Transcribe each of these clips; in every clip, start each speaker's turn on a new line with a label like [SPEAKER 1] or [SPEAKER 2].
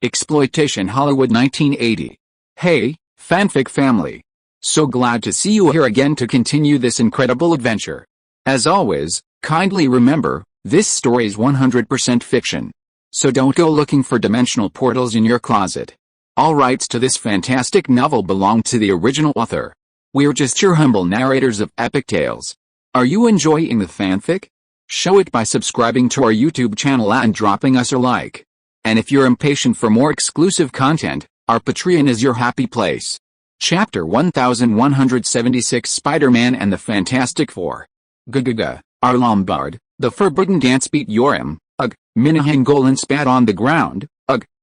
[SPEAKER 1] Exploitation Hollywood 1980. Hey, fanfic family. So glad to see you here again to continue this incredible adventure. As always, kindly remember, this story is 100% fiction. So don't go looking for dimensional portals in your closet. All rights to this fantastic novel belong to the original author. We're just your humble narrators of epic tales. Are you enjoying the fanfic? Show it by subscribing to our YouTube channel and dropping us a like. And if you're impatient for more exclusive content, our Patreon is your happy place. Chapter 1176 Spider-Man and the Fantastic Four. Our Lombard, the forbidden dance beat Yoram. Minahan Golan spat on the ground.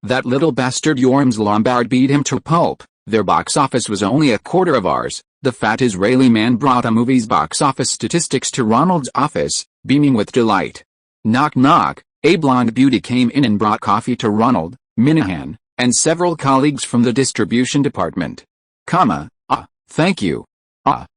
[SPEAKER 1] That little bastard Yoram's Lombard beat him to pulp. Their box office was only a quarter of ours. The fat Israeli man brought a movie's box office statistics to Ronald's office, beaming with delight. Knock knock. A blonde beauty came in and brought coffee to Ronald, Minahan, and several colleagues from the distribution department. Thank you.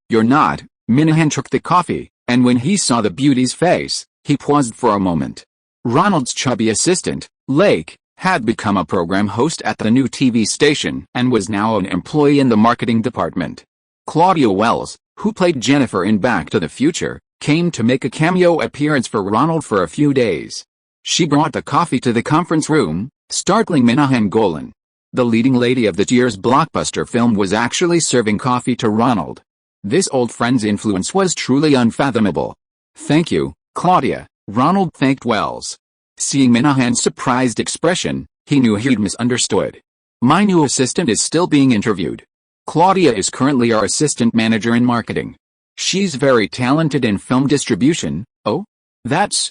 [SPEAKER 1] You're not. Minahan took the coffee, and when he saw the beauty's face, he paused for a moment. Ronald's chubby assistant, Lake, had become a program host at the new TV station and was now an employee in the marketing department. Claudia Wells, who played Jennifer in Back to the Future, came to make a cameo appearance for Ronald for a few days. She brought the coffee to the conference room, startling Minahan Golan. The leading lady of that year's blockbuster film was actually serving coffee to Ronald. This old friend's influence was truly unfathomable. Thank you, Claudia, Ronald thanked Wells. Seeing Minahan's surprised expression, he knew he'd misunderstood. My new assistant is still being interviewed. Claudia is currently our assistant manager in marketing. She's very talented in film distribution. Oh? That's,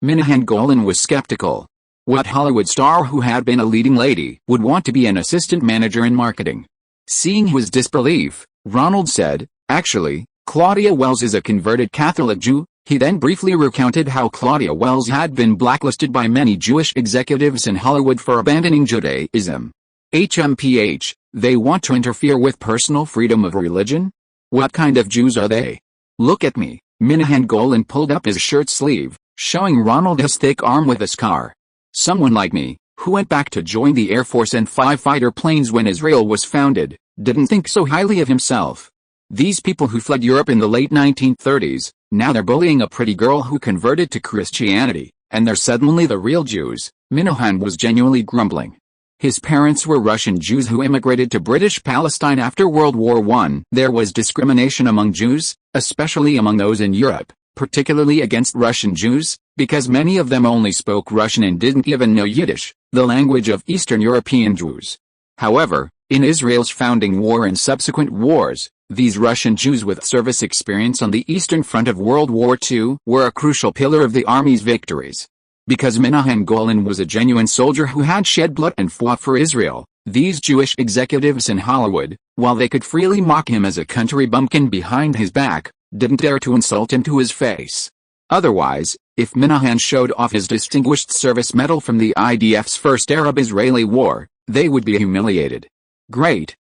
[SPEAKER 1] Minahan Golan was skeptical. What Hollywood star who had been a leading lady would want to be an assistant manager in marketing? Seeing his disbelief, Ronald said, actually, Claudia Wells is a converted Catholic Jew. He then briefly recounted how Claudia Wells had been blacklisted by many Jewish executives in Hollywood for abandoning Judaism. They want to interfere with personal freedom of religion? What kind of Jews are they? Look at me. Minahan Golan pulled up his shirt sleeve, showing Ronald his thick arm with a scar. Someone like me, who went back to join the Air Force and fly fighter planes when Israel was founded, didn't think so highly of himself. These people who fled Europe in the late 1930s, now they're bullying a pretty girl who converted to Christianity, and they're suddenly the real Jews. Minahan was genuinely grumbling. His parents were Russian Jews who immigrated to British Palestine after World War I. There was discrimination among Jews, especially among those in Europe, particularly against Russian Jews, because many of them only spoke Russian and didn't even know Yiddish, the language of Eastern European Jews. However, in Israel's founding war and subsequent wars, these Russian Jews with service experience on the Eastern Front of World War II were a crucial pillar of the army's victories. Because Minahan Golan was a genuine soldier who had shed blood and fought for Israel, these Jewish executives in Hollywood, while they could freely mock him as a country bumpkin behind his back, didn't dare to insult him to his face. Otherwise, if Minahan showed off his Distinguished Service Medal from the IDF's First Arab-Israeli War, they would be humiliated. Great.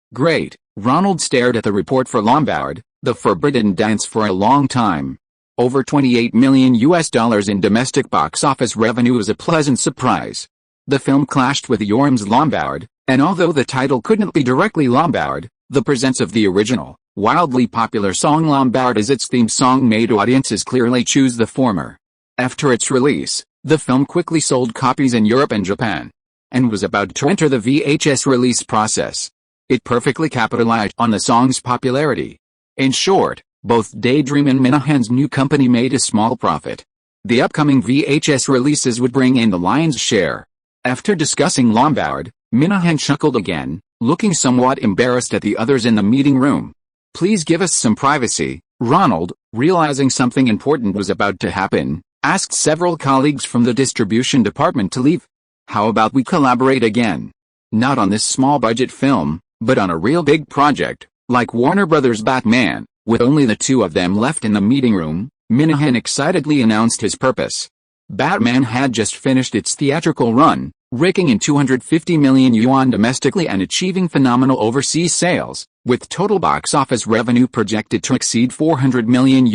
[SPEAKER 1] Ronald stared at the report for Lombard, the forbidden dance for a long time. Over $28 million in domestic box office revenue was a pleasant surprise. The film clashed with Yoram's Lombard, and although the title couldn't be directly Lombard, the presence of the original, wildly popular song Lombard as its theme song made audiences clearly choose the former. After its release, the film quickly sold copies in Europe and Japan, and was about to enter the VHS release process. It perfectly capitalized on the song's popularity. In short, both Daydream and Minahan's new company made a small profit. The upcoming VHS releases would bring in the lion's share. After discussing Lombard, Minahan chuckled again, looking somewhat embarrassed at the others in the meeting room. Please give us some privacy, Ronald, realizing something important was about to happen, asked several colleagues from the distribution department to leave. How about we collaborate again? Not on this small budget film, but on a real big project, like Warner Brothers' Batman. With only the two of them left in the meeting room, Minahan excitedly announced his purpose. Batman had just finished its theatrical run, raking in 250 million yuan domestically and achieving phenomenal overseas sales, with total box office revenue projected to exceed $400 million.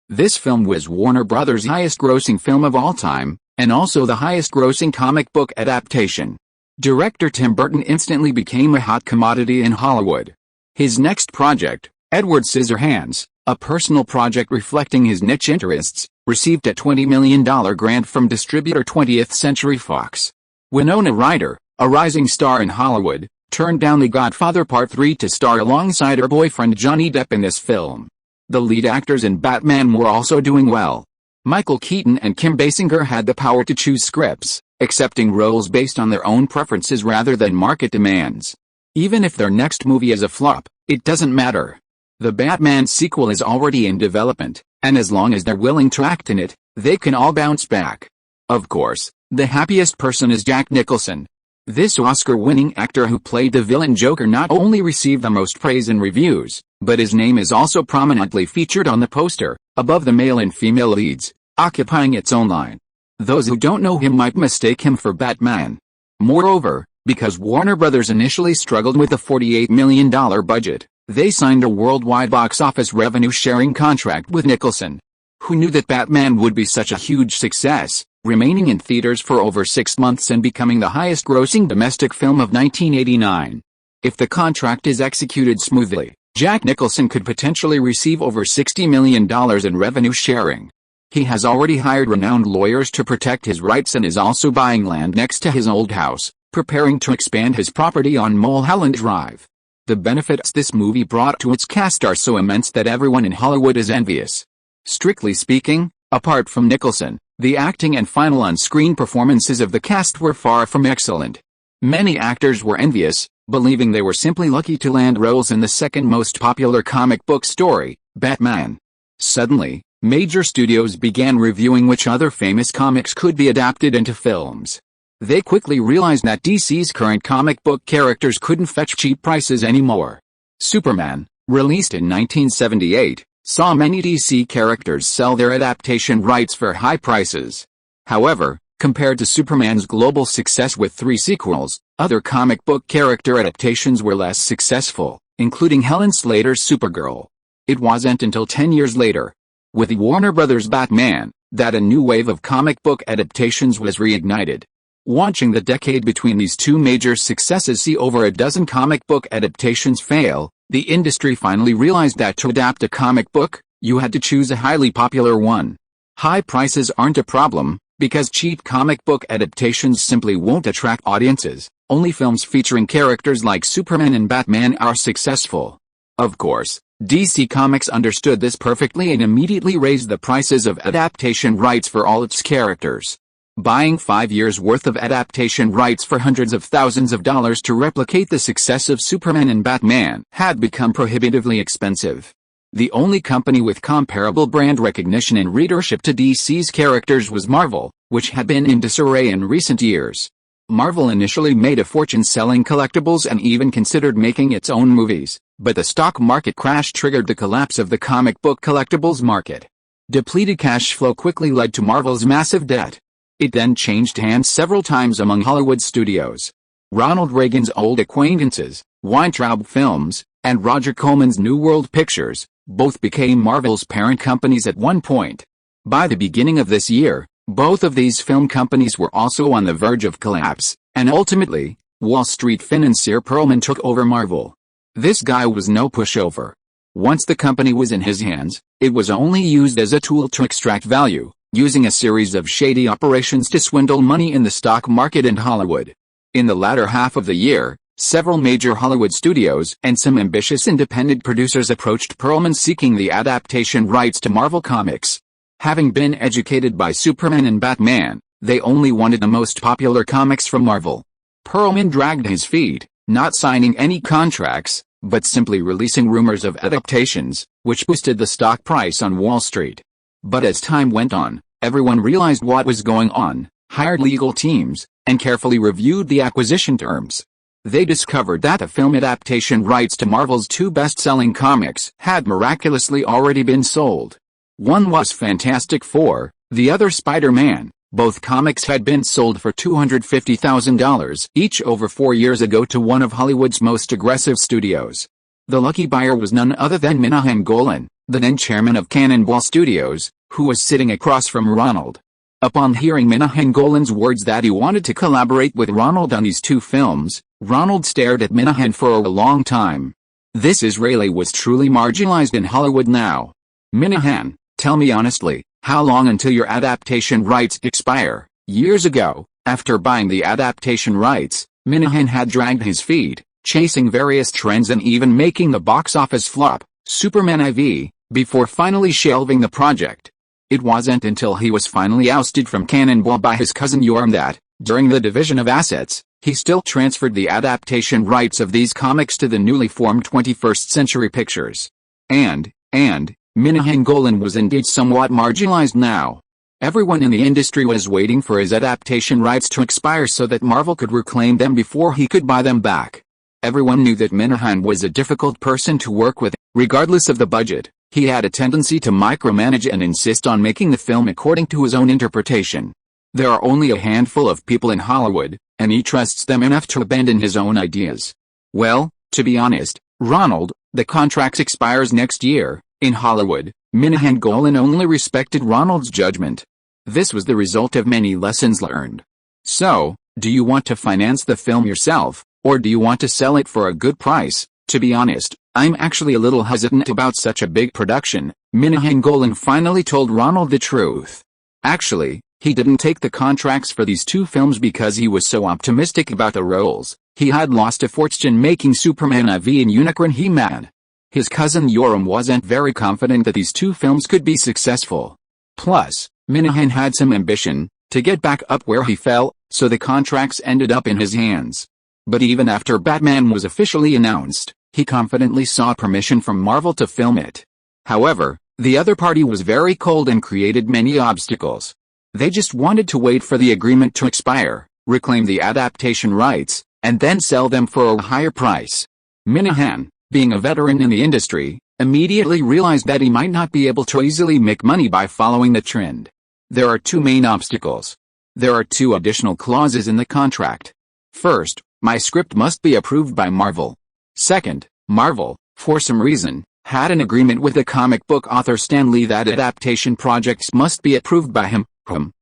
[SPEAKER 1] This film was Warner Brothers' highest-grossing film of all time, and also the highest-grossing comic book adaptation. Director Tim Burton instantly became a hot commodity in Hollywood. His next project, Edward Scissorhands, a personal project reflecting his niche interests, received a $20 million grant from distributor 20th Century Fox. Winona Ryder, a rising star in Hollywood, turned down The Godfather Part 3 to star alongside her boyfriend Johnny Depp in this film. The lead actors in Batman were also doing well. Michael Keaton and Kim Basinger had the power to choose scripts, accepting roles based on their own preferences rather than market demands. Even if their next movie is a flop, it doesn't matter. The Batman sequel is already in development, and as long as they're willing to act in it, they can all bounce back. Of course, the happiest person is Jack Nicholson. This Oscar-winning actor who played the villain Joker not only received the most praise in reviews, but his name is also prominently featured on the poster, above the male and female leads, occupying its own line. Those who don't know him might mistake him for Batman. Moreover, because Warner Bros. Initially struggled with a $48 million budget, they signed a worldwide box office revenue-sharing contract with Nicholson. Who knew that Batman would be such a huge success, remaining in theaters for over 6 months and becoming the highest-grossing domestic film of 1989. If the contract is executed smoothly, Jack Nicholson could potentially receive over $60 million in revenue sharing. He has already hired renowned lawyers to protect his rights and is also buying land next to his old house, preparing to expand his property on Mulholland Drive. The benefits this movie brought to its cast are so immense that everyone in Hollywood is envious. Strictly speaking, apart from Nicholson, the acting and final on-screen performances of the cast were far from excellent. Many actors were envious, believing they were simply lucky to land roles in the second most popular comic book story, Batman. Suddenly, major studios began reviewing which other famous comics could be adapted into films. They quickly realized that DC's current comic book characters couldn't fetch cheap prices anymore. Superman, released in 1978, saw many DC characters sell their adaptation rights for high prices. However, compared to Superman's global success with 3 sequels, other comic book character adaptations were less successful, including Helen Slater's Supergirl. It wasn't until 10 years later, with Warner Bros. Batman, that a new wave of comic book adaptations was reignited. Watching the decade between these two major successes see over a dozen comic book adaptations fail, the industry finally realized that to adapt a comic book, you had to choose a highly popular one. High prices aren't a problem, because cheap comic book adaptations simply won't attract audiences. Only films featuring characters like Superman and Batman are successful. Of course, DC Comics understood this perfectly and immediately raised the prices of adaptation rights for all its characters. Buying 5 years' worth of adaptation rights for hundreds of thousands of dollars to replicate the success of Superman and Batman had become prohibitively expensive. The only company with comparable brand recognition and readership to DC's characters was Marvel, which had been in disarray in recent years. Marvel initially made a fortune selling collectibles and even considered making its own movies, but the stock market crash triggered the collapse of the comic book collectibles market. Depleted cash flow quickly led to Marvel's massive debt. It then changed hands several times among Hollywood studios. Ronald Reagan's old acquaintances, Weintraub Films, and Roger Corman's New World Pictures, both became Marvel's parent companies at one point. By the beginning of this year, both of these film companies were also on the verge of collapse, and ultimately, Wall Street financier Perelman took over Marvel. This guy was no pushover. Once the company was in his hands, it was only used as a tool to extract value, using a series of shady operations to swindle money in the stock market and Hollywood. In the latter half of the year, several major Hollywood studios and some ambitious independent producers approached Perelman seeking the adaptation rights to Marvel Comics. Having been educated by Superman and Batman, they only wanted the most popular comics from Marvel. Perelman dragged his feet, not signing any contracts, but simply releasing rumors of adaptations, which boosted the stock price on Wall Street. But as time went on, everyone realized what was going on, hired legal teams, and carefully reviewed the acquisition terms. They discovered that the film adaptation rights to Marvel's 2 best-selling comics had miraculously already been sold. One was Fantastic Four, the other Spider-Man. Both comics had been sold for $250,000 each over 4 years ago to one of Hollywood's most aggressive studios. The lucky buyer was none other than Menahem Golan, the then chairman of Cannonball Studios, who was sitting across from Ronald. Upon hearing Minahan Golan's words that he wanted to collaborate with Ronald on these two films, Ronald stared at Minahan for a long time. This Israeli was truly marginalized in Hollywood now. Minahan, tell me honestly, how long until your adaptation rights expire? Years ago, after buying the adaptation rights, Minahan had dragged his feet, chasing various trends and even making the box office flop, Superman IV, before finally shelving the project. It wasn't until he was finally ousted from Cannonball by his cousin Yoram that, during the division of assets, he still transferred the adaptation rights of these comics to the newly formed 21st Century Pictures. And, Minahan Golan was indeed somewhat marginalized now. Everyone in the industry was waiting for his adaptation rights to expire so that Marvel could reclaim them before he could buy them back. Everyone knew that Minahan was a difficult person to work with, regardless of the budget. He had a tendency to micromanage and insist on making the film according to his own interpretation. There are only a handful of people in Hollywood, and he trusts them enough to abandon his own ideas. Well, to be honest, Ronald, the contract expires next year. In Hollywood, Minahan Golan only respected Ronald's judgment. This was the result of many lessons learned. So, do you want to finance the film yourself, or do you want to sell it for a good price? To be honest, I'm actually a little hesitant about such a big production. Minahan Golan finally told Ronald the truth. Actually, he didn't take the contracts for these two films because he was so optimistic about the roles. He had lost a fortune making Superman IV and Unicorn He-Man. His cousin Yoram wasn't very confident that these two films could be successful. Plus, Minahan had some ambition to get back up where he fell, so the contracts ended up in his hands. But even after Batman was officially announced, he confidently sought permission from Marvel to film it. However, the other party was very cold and created many obstacles. They just wanted to wait for the agreement to expire, reclaim the adaptation rights, and then sell them for a higher price. Minahan, being a veteran in the industry, immediately realized that he might not be able to easily make money by following the trend. There are two main obstacles. There are two additional clauses in the contract. First, my script must be approved by Marvel. Second, Marvel, for some reason, had an agreement with the comic book author Stan Lee that adaptation projects must be approved by him.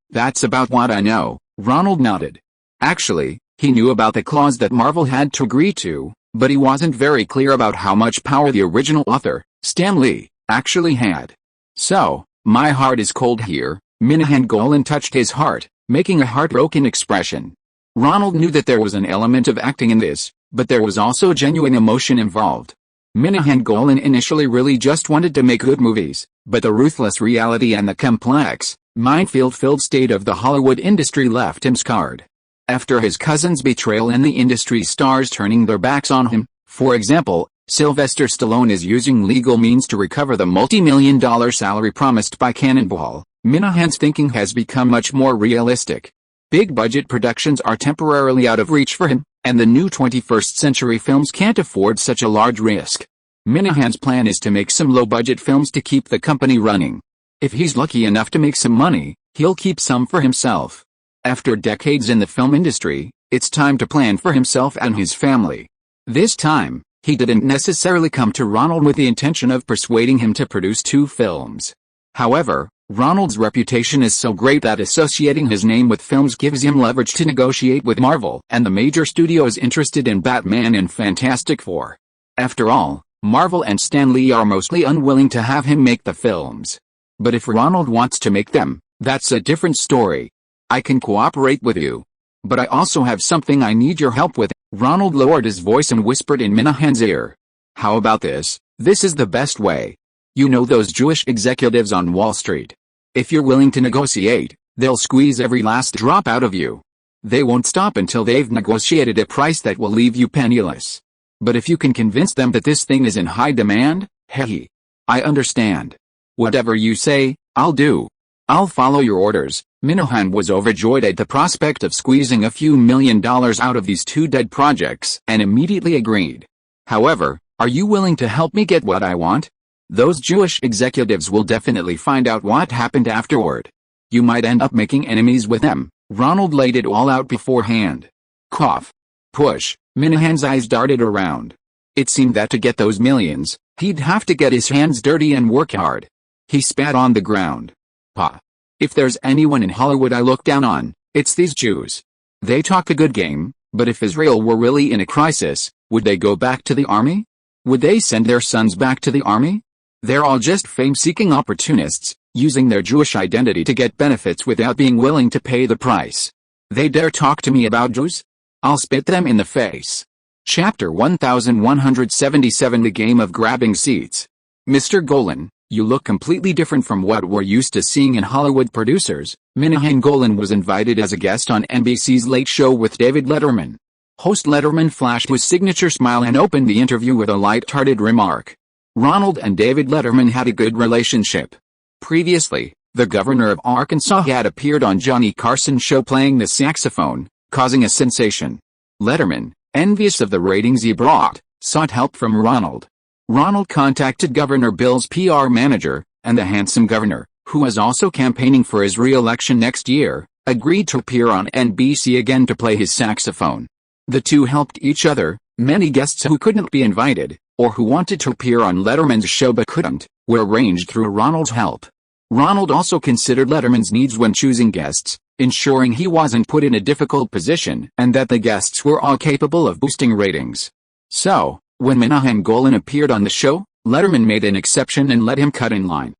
[SPEAKER 1] That's about what I know, Ronald nodded. Actually, he knew about the clause that Marvel had to agree to, but he wasn't very clear about how much power the original author, Stan Lee, actually had. So, my heart is cold here. Minahan Golan touched his heart, making a heartbroken expression. Ronald knew that there was an element of acting in this, but there was also genuine emotion involved. Minahan Golan initially really just wanted to make good movies, but the ruthless reality and the complex, minefield-filled state of the Hollywood industry left him scarred. After his cousin's betrayal and the industry stars turning their backs on him, for example, Sylvester Stallone is using legal means to recover the multi-million-dollar salary promised by Cannonball, Minahan's thinking has become much more realistic. Big-budget productions are temporarily out of reach for him, and the new 21st century films can't afford such a large risk. Minahan's plan is to make some low-budget films to keep the company running. If he's lucky enough to make some money, he'll keep some for himself. After decades in the film industry, it's time to plan for himself and his family. This time, he didn't necessarily come to Ronald with the intention of persuading him to produce two films. However, Ronald's reputation is so great that associating his name with films gives him leverage to negotiate with Marvel and the major studios interested in Batman and Fantastic Four. After all, Marvel and Stan Lee are mostly unwilling to have him make the films. But if Ronald wants to make them, that's a different story. I can cooperate with you. But I also have something I need your help with. Ronald lowered his voice and whispered in Minahan's ear. How about this? This is the best way. You know those Jewish executives on Wall Street. If you're willing to negotiate, they'll squeeze every last drop out of you. They won't stop until they've negotiated a price that will leave you penniless. But if you can convince them that this thing is in high demand, hey, I understand. Whatever you say, I'll do. I'll follow your orders. Minahan was overjoyed at the prospect of squeezing a few $1 million out of these two dead projects and immediately agreed. However, are you willing to help me get what I want? Those Jewish executives will definitely find out what happened afterward. You might end up making enemies with them. Ronald laid it all out beforehand. Cough. Push. Minahan's eyes darted around. It seemed that to get those millions, he'd have to get his hands dirty and work hard. He spat on the ground. Pa. If there's anyone in Hollywood I look down on, it's these Jews. They talk a good game, but if Israel were really in a crisis, would they go back to the army? Would they send their sons back to the army? They're all just fame-seeking opportunists, using their Jewish identity to get benefits without being willing to pay the price. They dare talk to me about Jews? I'll spit them in the face. Chapter 1177 The Game of Grabbing Seats. Mr. Golan, you look completely different from what we're used to seeing in Hollywood producers. Minahan Golan was invited as a guest on NBC's Late Show with David Letterman. Host Letterman flashed his signature smile and opened the interview with a light-hearted remark. Ronald and David Letterman had a good relationship. Previously, the governor of Arkansas had appeared on Johnny Carson's show playing the saxophone, causing a sensation. Letterman, envious of the ratings he brought, sought help from Ronald. Ronald contacted Governor Bill's PR manager, and the handsome governor, who was also campaigning for his re-election next year, agreed to appear on NBC again to play his saxophone. The two helped each other. Many guests who couldn't be invited, or who wanted to appear on Letterman's show but couldn't, were arranged through Ronald's help. Ronald also considered Letterman's needs when choosing guests, ensuring he wasn't put in a difficult position and that the guests were all capable of boosting ratings. So, when Minahan Golan appeared on the show, Letterman made an exception and let him cut in line.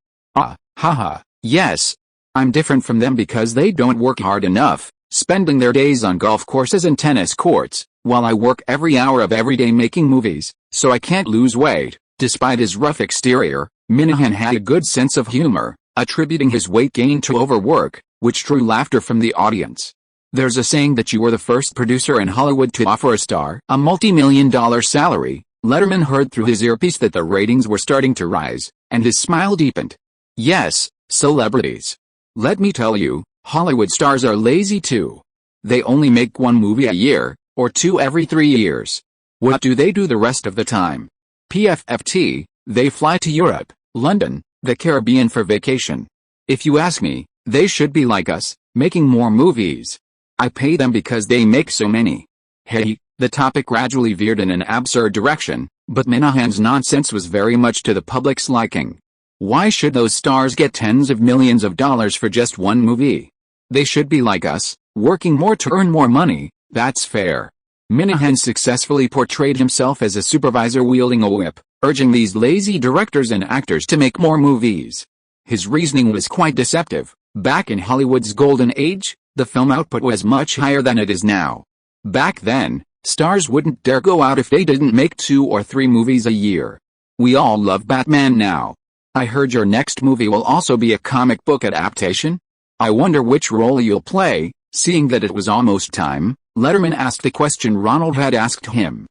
[SPEAKER 1] Yes. I'm different from them because they don't work hard enough, spending their days on golf courses and tennis courts, while I work every hour of every day making movies, so I can't lose weight. Despite his rough exterior, Minahan had a good sense of humor, attributing his weight gain to overwork, which drew laughter from the audience. There's a saying that you were the first producer in Hollywood to offer a star a multi-million-dollar salary. Letterman heard through his earpiece that the ratings were starting to rise, and his smile deepened. Yes, celebrities. Let me tell you, Hollywood stars are lazy too. They only make one movie a year, or two every 3 years. What do they do the rest of the time? PFFT, they fly to Europe, London, the Caribbean for vacation. If you ask me, they should be like us, making more movies. I pay them because they make so many. Hey, the topic gradually veered in an absurd direction, but Minahan's nonsense was very much to the public's liking. Why should those stars get tens of millions of dollars for just one movie? They should be like us, working more to earn more money. That's fair. Minahan successfully portrayed himself as a supervisor wielding a whip, urging these lazy directors and actors to make more movies. His reasoning was quite deceptive. Back in Hollywood's golden age, the film output was much higher than it is now. Back then, stars wouldn't dare go out if they didn't make 2 or 3 movies a year. We all love Batman now. I heard your next movie will also be a comic book adaptation? I wonder which role you'll play. Seeing that it was almost time, Letterman asked the question Ronald had asked him.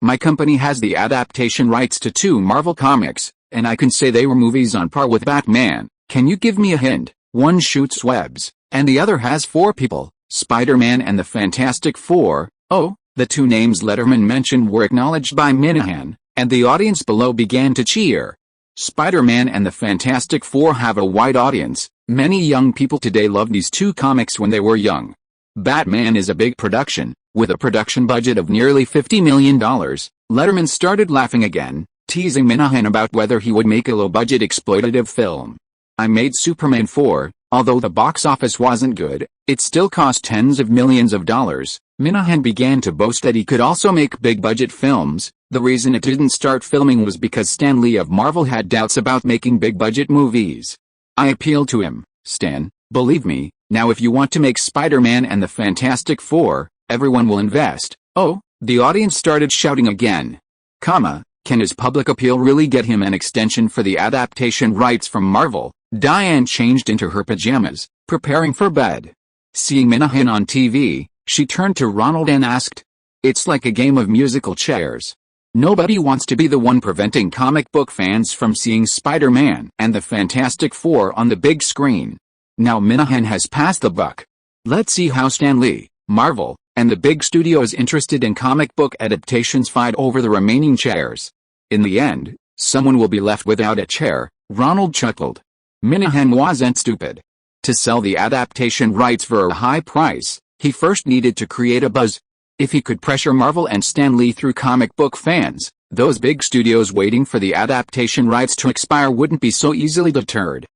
[SPEAKER 1] My company has the adaptation rights to 2 Marvel comics, and I can say they were movies on par with Batman. Can you give me a hint? One shoots webs, and the other has 4 people, Spider-Man and the Fantastic Four. Oh, the 2 names Letterman mentioned were acknowledged by Minahan, and the audience below began to cheer. Spider-Man and the Fantastic Four have a wide audience. Many young people today loved these 2 comics when they were young. Batman is a big production, with a production budget of nearly $50 million. Letterman started laughing again, teasing Minahan about whether he would make a low-budget exploitative film. I made Superman 4, although the box office wasn't good, it still cost tens of millions of dollars. Minahan began to boast that he could also make big-budget films. The reason it didn't start filming was because Stan Lee of Marvel had doubts about making big-budget movies. I appealed to him. Stan, believe me, now if you want to make Spider-Man and the Fantastic Four, everyone will invest. Oh, the audience started shouting again. Can his public appeal really get him an extension for the adaptation rights from Marvel? Diane changed into her pajamas, preparing for bed. Seeing Minahan on TV, she turned to Ronald and asked, "It's like a game of musical chairs. Nobody wants to be the one preventing comic book fans from seeing Spider-Man and the Fantastic Four on the big screen. Now Minahan has passed the buck. Let's see how Stan Lee, Marvel, and the big studios interested in comic book adaptations fight over the remaining chairs. In the end, someone will be left without a chair." Ronald chuckled. Minahan wasn't stupid. To sell the adaptation rights for a high price, he first needed to create a buzz. If he could pressure Marvel and Stan Lee through comic book fans, those big studios waiting for the adaptation rights to expire wouldn't be so easily deterred.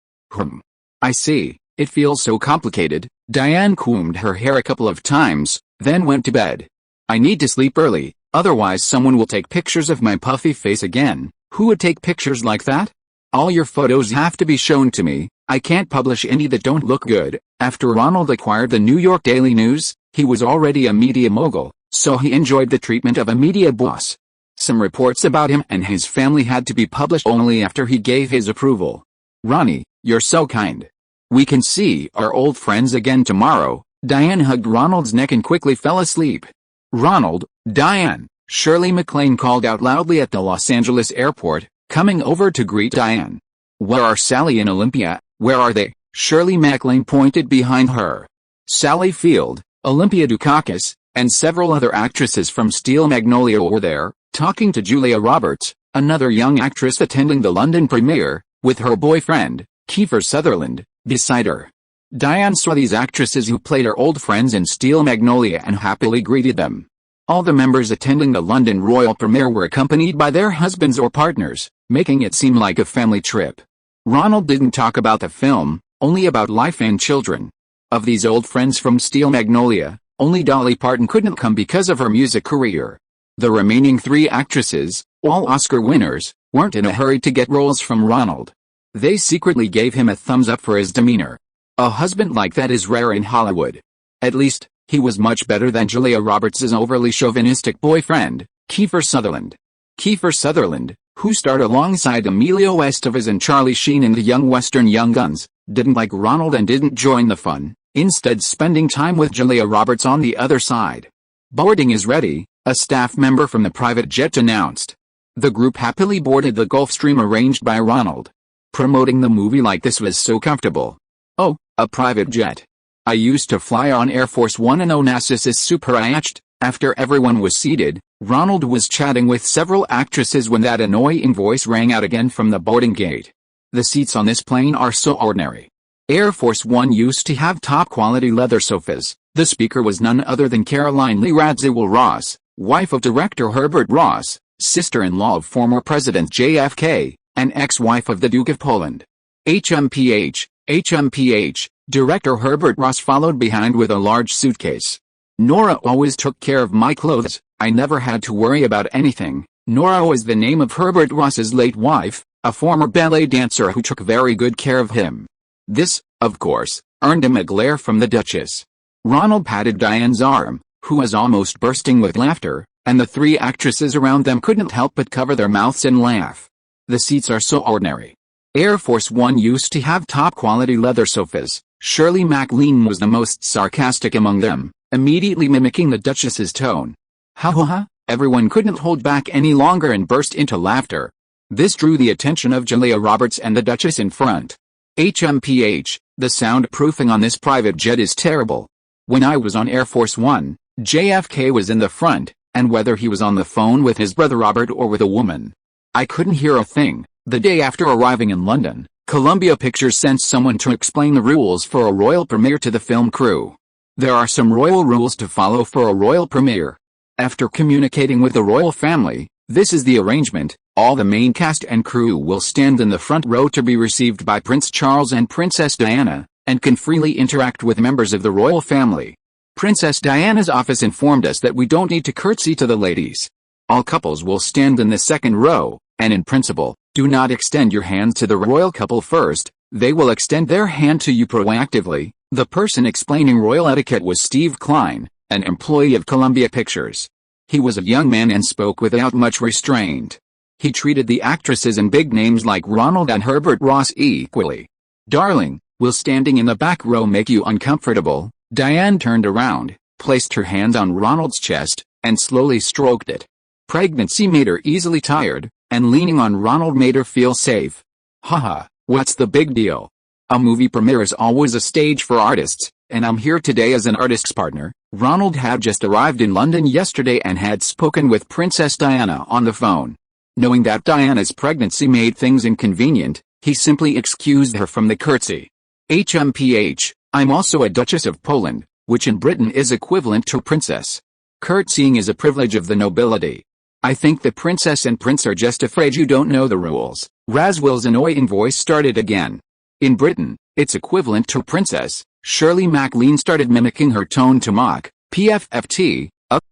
[SPEAKER 1] I see. It feels so complicated. Diane combed her hair a couple of times, then went to bed. I need to sleep early, otherwise someone will take pictures of my puffy face again. Who would take pictures like that? All your photos have to be shown to me. I can't publish any that don't look good. After Ronald acquired the New York Daily News, he was already a media mogul, so he enjoyed the treatment of a media boss. Some reports about him and his family had to be published only after he gave his approval. Ronnie, you're so kind. We can see our old friends again tomorrow. Diane hugged Ronald's neck and quickly fell asleep. Ronald, Diane, Shirley MacLaine called out loudly at the Los Angeles airport, coming over to greet Diane. Where are Sally and Olympia? Where are they? Shirley MacLaine pointed behind her. Sally Field, Olympia Dukakis, and several other actresses from Steel Magnolia were there, talking to Julia Roberts, another young actress attending the London premiere, with her boyfriend, Kiefer Sutherland, beside her. Diane saw these actresses who played her old friends in Steel Magnolia and happily greeted them. All the members attending the London royal premiere were accompanied by their husbands or partners, making it seem like a family trip. Ronald didn't talk about the film, only about life and children. Of these old friends from Steel Magnolia, only Dolly Parton couldn't come because of her music career. The remaining 3 actresses, all Oscar winners, weren't in a hurry to get roles from Ronald. They secretly gave him a thumbs up for his demeanor. A husband like that is rare in Hollywood. At least, he was much better than Julia Roberts' overly chauvinistic boyfriend, Kiefer Sutherland. Kiefer Sutherland, who starred alongside Emilio Estevez and Charlie Sheen in the young western Young Guns, didn't like Ronald and didn't join the fun, instead spending time with Julia Roberts on the other side. Boarding is ready, a staff member from the private jet announced. The group happily boarded the Gulfstream arranged by Ronald. Promoting the movie like this was so comfortable. Oh, a private jet. I used to fly on Air Force One and Onassis is super attached. After everyone was seated, Ronald was chatting with several actresses when that annoying voice rang out again from the boarding gate. The seats on this plane are so ordinary. Air Force One used to have top-quality leather sofas. The speaker was none other than Caroline Lee Radziwill Ross, wife of director Herbert Ross, sister-in-law of former President JFK, and ex-wife of the Duke of Poland. HMPH, Director Herbert Ross followed behind with a large suitcase. Nora always took care of my clothes. I never had to worry about anything. Nora was the name of Herbert Ross's late wife, a former ballet dancer who took very good care of him. This, of course, earned him a glare from the Duchess. Ronald patted Diane's arm, who was almost bursting with laughter, and the 3 actresses around them couldn't help but cover their mouths and laugh. The seats are so ordinary. Air Force One used to have top-quality leather sofas. Shirley MacLaine was the most sarcastic among them, immediately mimicking the Duchess's tone. Ha ha ha, everyone couldn't hold back any longer and burst into laughter. This drew the attention of Julia Roberts and the Duchess in front. HMPH, the soundproofing on this private jet is terrible. When I was on Air Force One, JFK was in the front, and whether he was on the phone with his brother Robert or with a woman, I couldn't hear a thing. The day after arriving in London, Columbia Pictures sent someone to explain the rules for a royal premiere to the film crew. There are some royal rules to follow for a royal premiere. After communicating with the royal family, this is the arrangement: all the main cast and crew will stand in the front row to be received by Prince Charles and Princess Diana, and can freely interact with members of the royal family. Princess Diana's office informed us that we don't need to curtsy to the ladies. All couples will stand in the second row, and in principle, do not extend your hands to the royal couple first, they will extend their hand to you proactively. The person explaining royal etiquette was Steve Klein, an employee of Columbia Pictures. He was a young man and spoke without much restraint. He treated the actresses and big names like Ronald and Herbert Ross equally. "Darling, will standing in the back row make you uncomfortable?" Diane turned around, placed her hand on Ronald's chest, and slowly stroked it. Pregnancy made her easily tired, and leaning on Ronald made her feel safe. Haha, what's the big deal? A movie premiere is always a stage for artists, and I'm here today as an artist's partner. Ronald had just arrived in London yesterday and had spoken with Princess Diana on the phone. Knowing that Diana's pregnancy made things inconvenient, he simply excused her from the curtsy. HMPH, I'm also a Duchess of Poland, which in Britain is equivalent to princess. Curtsying is a privilege of the nobility. I think the princess and prince are just afraid you don't know the rules. Radziwill's annoying voice started again. In Britain, its equivalent to princess, Shirley MacLaine started mimicking her tone to mock PFFT.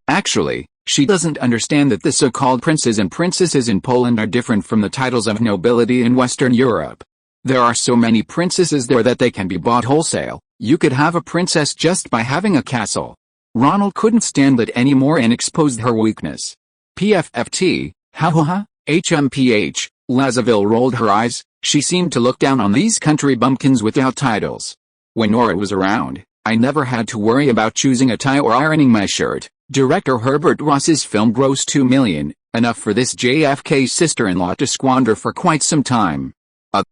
[SPEAKER 1] Actually, she doesn't understand that the so-called princes and princesses in Poland are different from the titles of nobility in Western Europe. There are so many princesses there that they can be bought wholesale. You could have a princess just by having a castle. Ronald couldn't stand it anymore and exposed her weakness. PFFT, ha ha ha, HMPH, Lazaville rolled her eyes. She seemed to look down on these country bumpkins without titles. When Nora was around, I never had to worry about choosing a tie or ironing my shirt. Director Herbert Ross's film grossed $2 million, enough for this JFK's sister-in-law to squander for quite some time.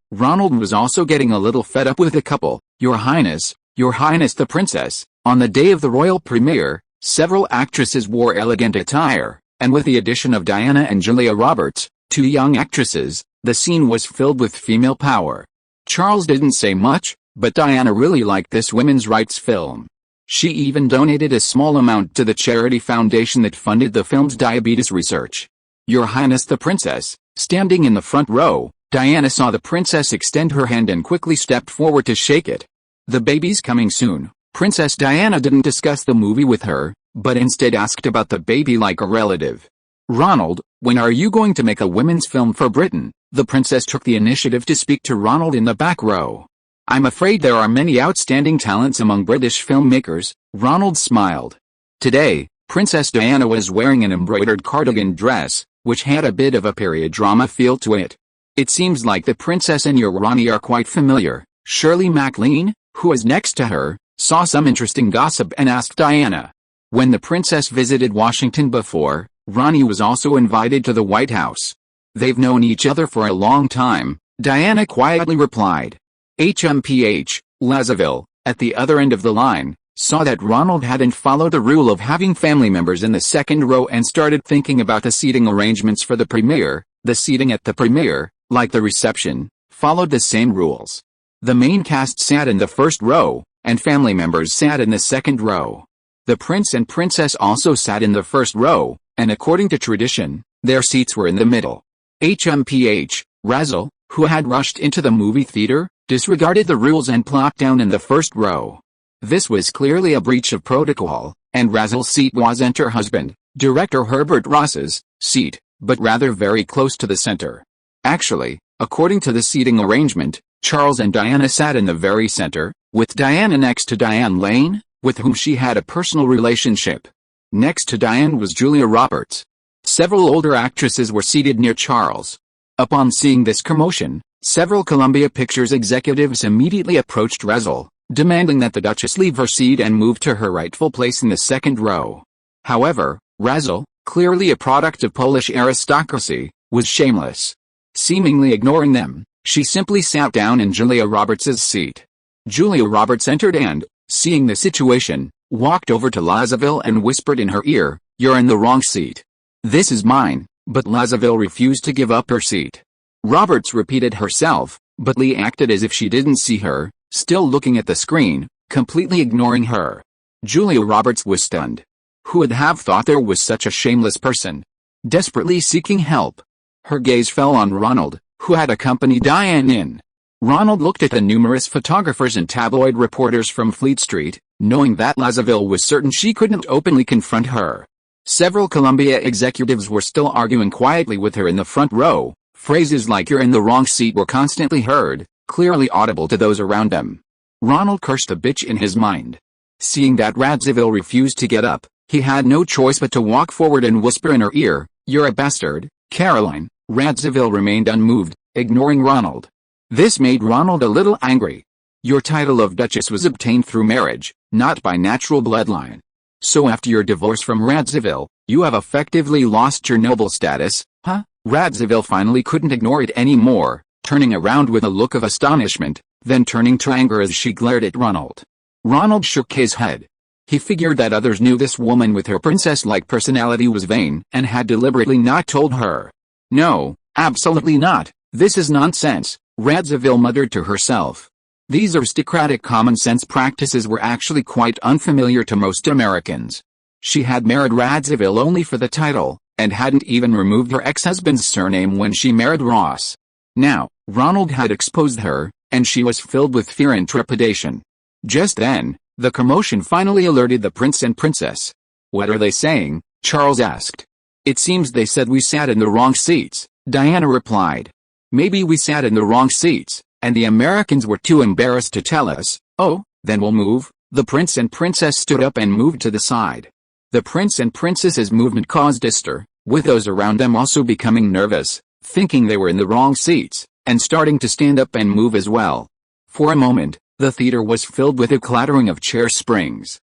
[SPEAKER 1] Ronald was also getting a little fed up with the couple. Your Highness the Princess. On the day of the royal premiere, several actresses wore elegant attire, and with the addition of Diana and Julia Roberts, two young actresses, the scene was filled with female power. Charles didn't say much, but Diana really liked this women's rights film. She even donated a small amount to the charity foundation that funded the film's diabetes research. Your Highness the Princess, standing in the front row, Diana saw the princess extend her hand and quickly stepped forward to shake it. The baby's coming soon. Princess Diana didn't discuss the movie with her, but instead asked about the baby like a relative. Ronald, when are you going to make a women's film for Britain? The princess took the initiative to speak to Ronald in the back row. I'm afraid there are many outstanding talents among British filmmakers, Ronald smiled. Today, Princess Diana was wearing an embroidered cardigan dress, which had a bit of a period drama feel to it. It seems like the princess and your Ronnie are quite familiar. Shirley MacLaine, who was next to her, saw some interesting gossip and asked Diana. When the princess visited Washington before, Ronnie was also invited to the White House. They've known each other for a long time, Diana quietly replied. HMPH, Lazaville, at the other end of the line, saw that Ronald hadn't followed the rule of having family members in the second row and started thinking about the seating arrangements for the premiere. The seating at the premiere, like the reception, followed the same rules. The main cast sat in the first row, and family members sat in the second row. The prince and princess also sat in the first row, and according to tradition, their seats were in the middle. HMPH, Razzle, who had rushed into the movie theater, disregarded the rules and plopped down in the first row. This was clearly a breach of protocol, and Razzle's seat wasn't her husband, director Herbert Ross's, seat, but rather very close to the center. Actually, according to the seating arrangement, Charles and Diana sat in the very center, with Diana next to Diane Lane, with whom she had a personal relationship. Next to Diane was Julia Roberts. Several older actresses were seated near Charles. Upon seeing this commotion, several Columbia Pictures executives immediately approached Razzle, demanding that the Duchess leave her seat and move to her rightful place in the second row. However, Razzle, clearly a product of Polish aristocracy, was shameless. Seemingly ignoring them, she simply sat down in Julia Roberts' seat. Julia Roberts entered and, seeing the situation, walked over to Lazaville and whispered in her ear, "You're in the wrong seat. This is mine," but Lazaville refused to give up her seat. Roberts repeated herself, but Lee acted as if she didn't see her, still looking at the screen, completely ignoring her. Julia Roberts was stunned. Who would have thought there was such a shameless person? Desperately seeking help. Her gaze fell on Ronald, who had accompanied Diane in. Ronald looked at the numerous photographers and tabloid reporters from Fleet Street, knowing that Lazaville was certain she couldn't openly confront her. Several Columbia executives were still arguing quietly with her in the front row. Phrases like "you're in the wrong seat" were constantly heard, clearly audible to those around them. Ronald cursed the bitch in his mind. Seeing that Radziwill refused to get up, he had no choice but to walk forward and whisper in her ear, "You're a bastard, Caroline." Radziwill remained unmoved, ignoring Ronald. This made Ronald a little angry. Your title of Duchess was obtained through marriage, not by natural bloodline. So after your divorce from Radziwill, you have effectively lost your noble status, huh? Radziwill finally couldn't ignore it anymore, turning around with a look of astonishment, then turning to anger as she glared at Ronald. Ronald shook his head. He figured that others knew this woman with her princess-like personality was vain and had deliberately not told her. No, absolutely not. This is nonsense, Radziwill muttered to herself. These aristocratic common-sense practices were actually quite unfamiliar to most Americans. She had married Radziwill only for the title, and hadn't even removed her ex-husband's surname when she married Ross. Now, Ronald had exposed her, and she was filled with fear and trepidation. Just then, the commotion finally alerted the prince and princess. "What are they saying?" Charles asked. "It seems they said we sat in the wrong seats," Diana replied. "Maybe we sat in the wrong seats, and the Americans were too embarrassed to tell us." "Oh, then we'll move." The prince and princess stood up and moved to the side. The prince and princess's movement caused a stir, with those around them also becoming nervous, thinking they were in the wrong seats, and starting to stand up and move as well. For a moment, the theater was filled with a clattering of chair springs.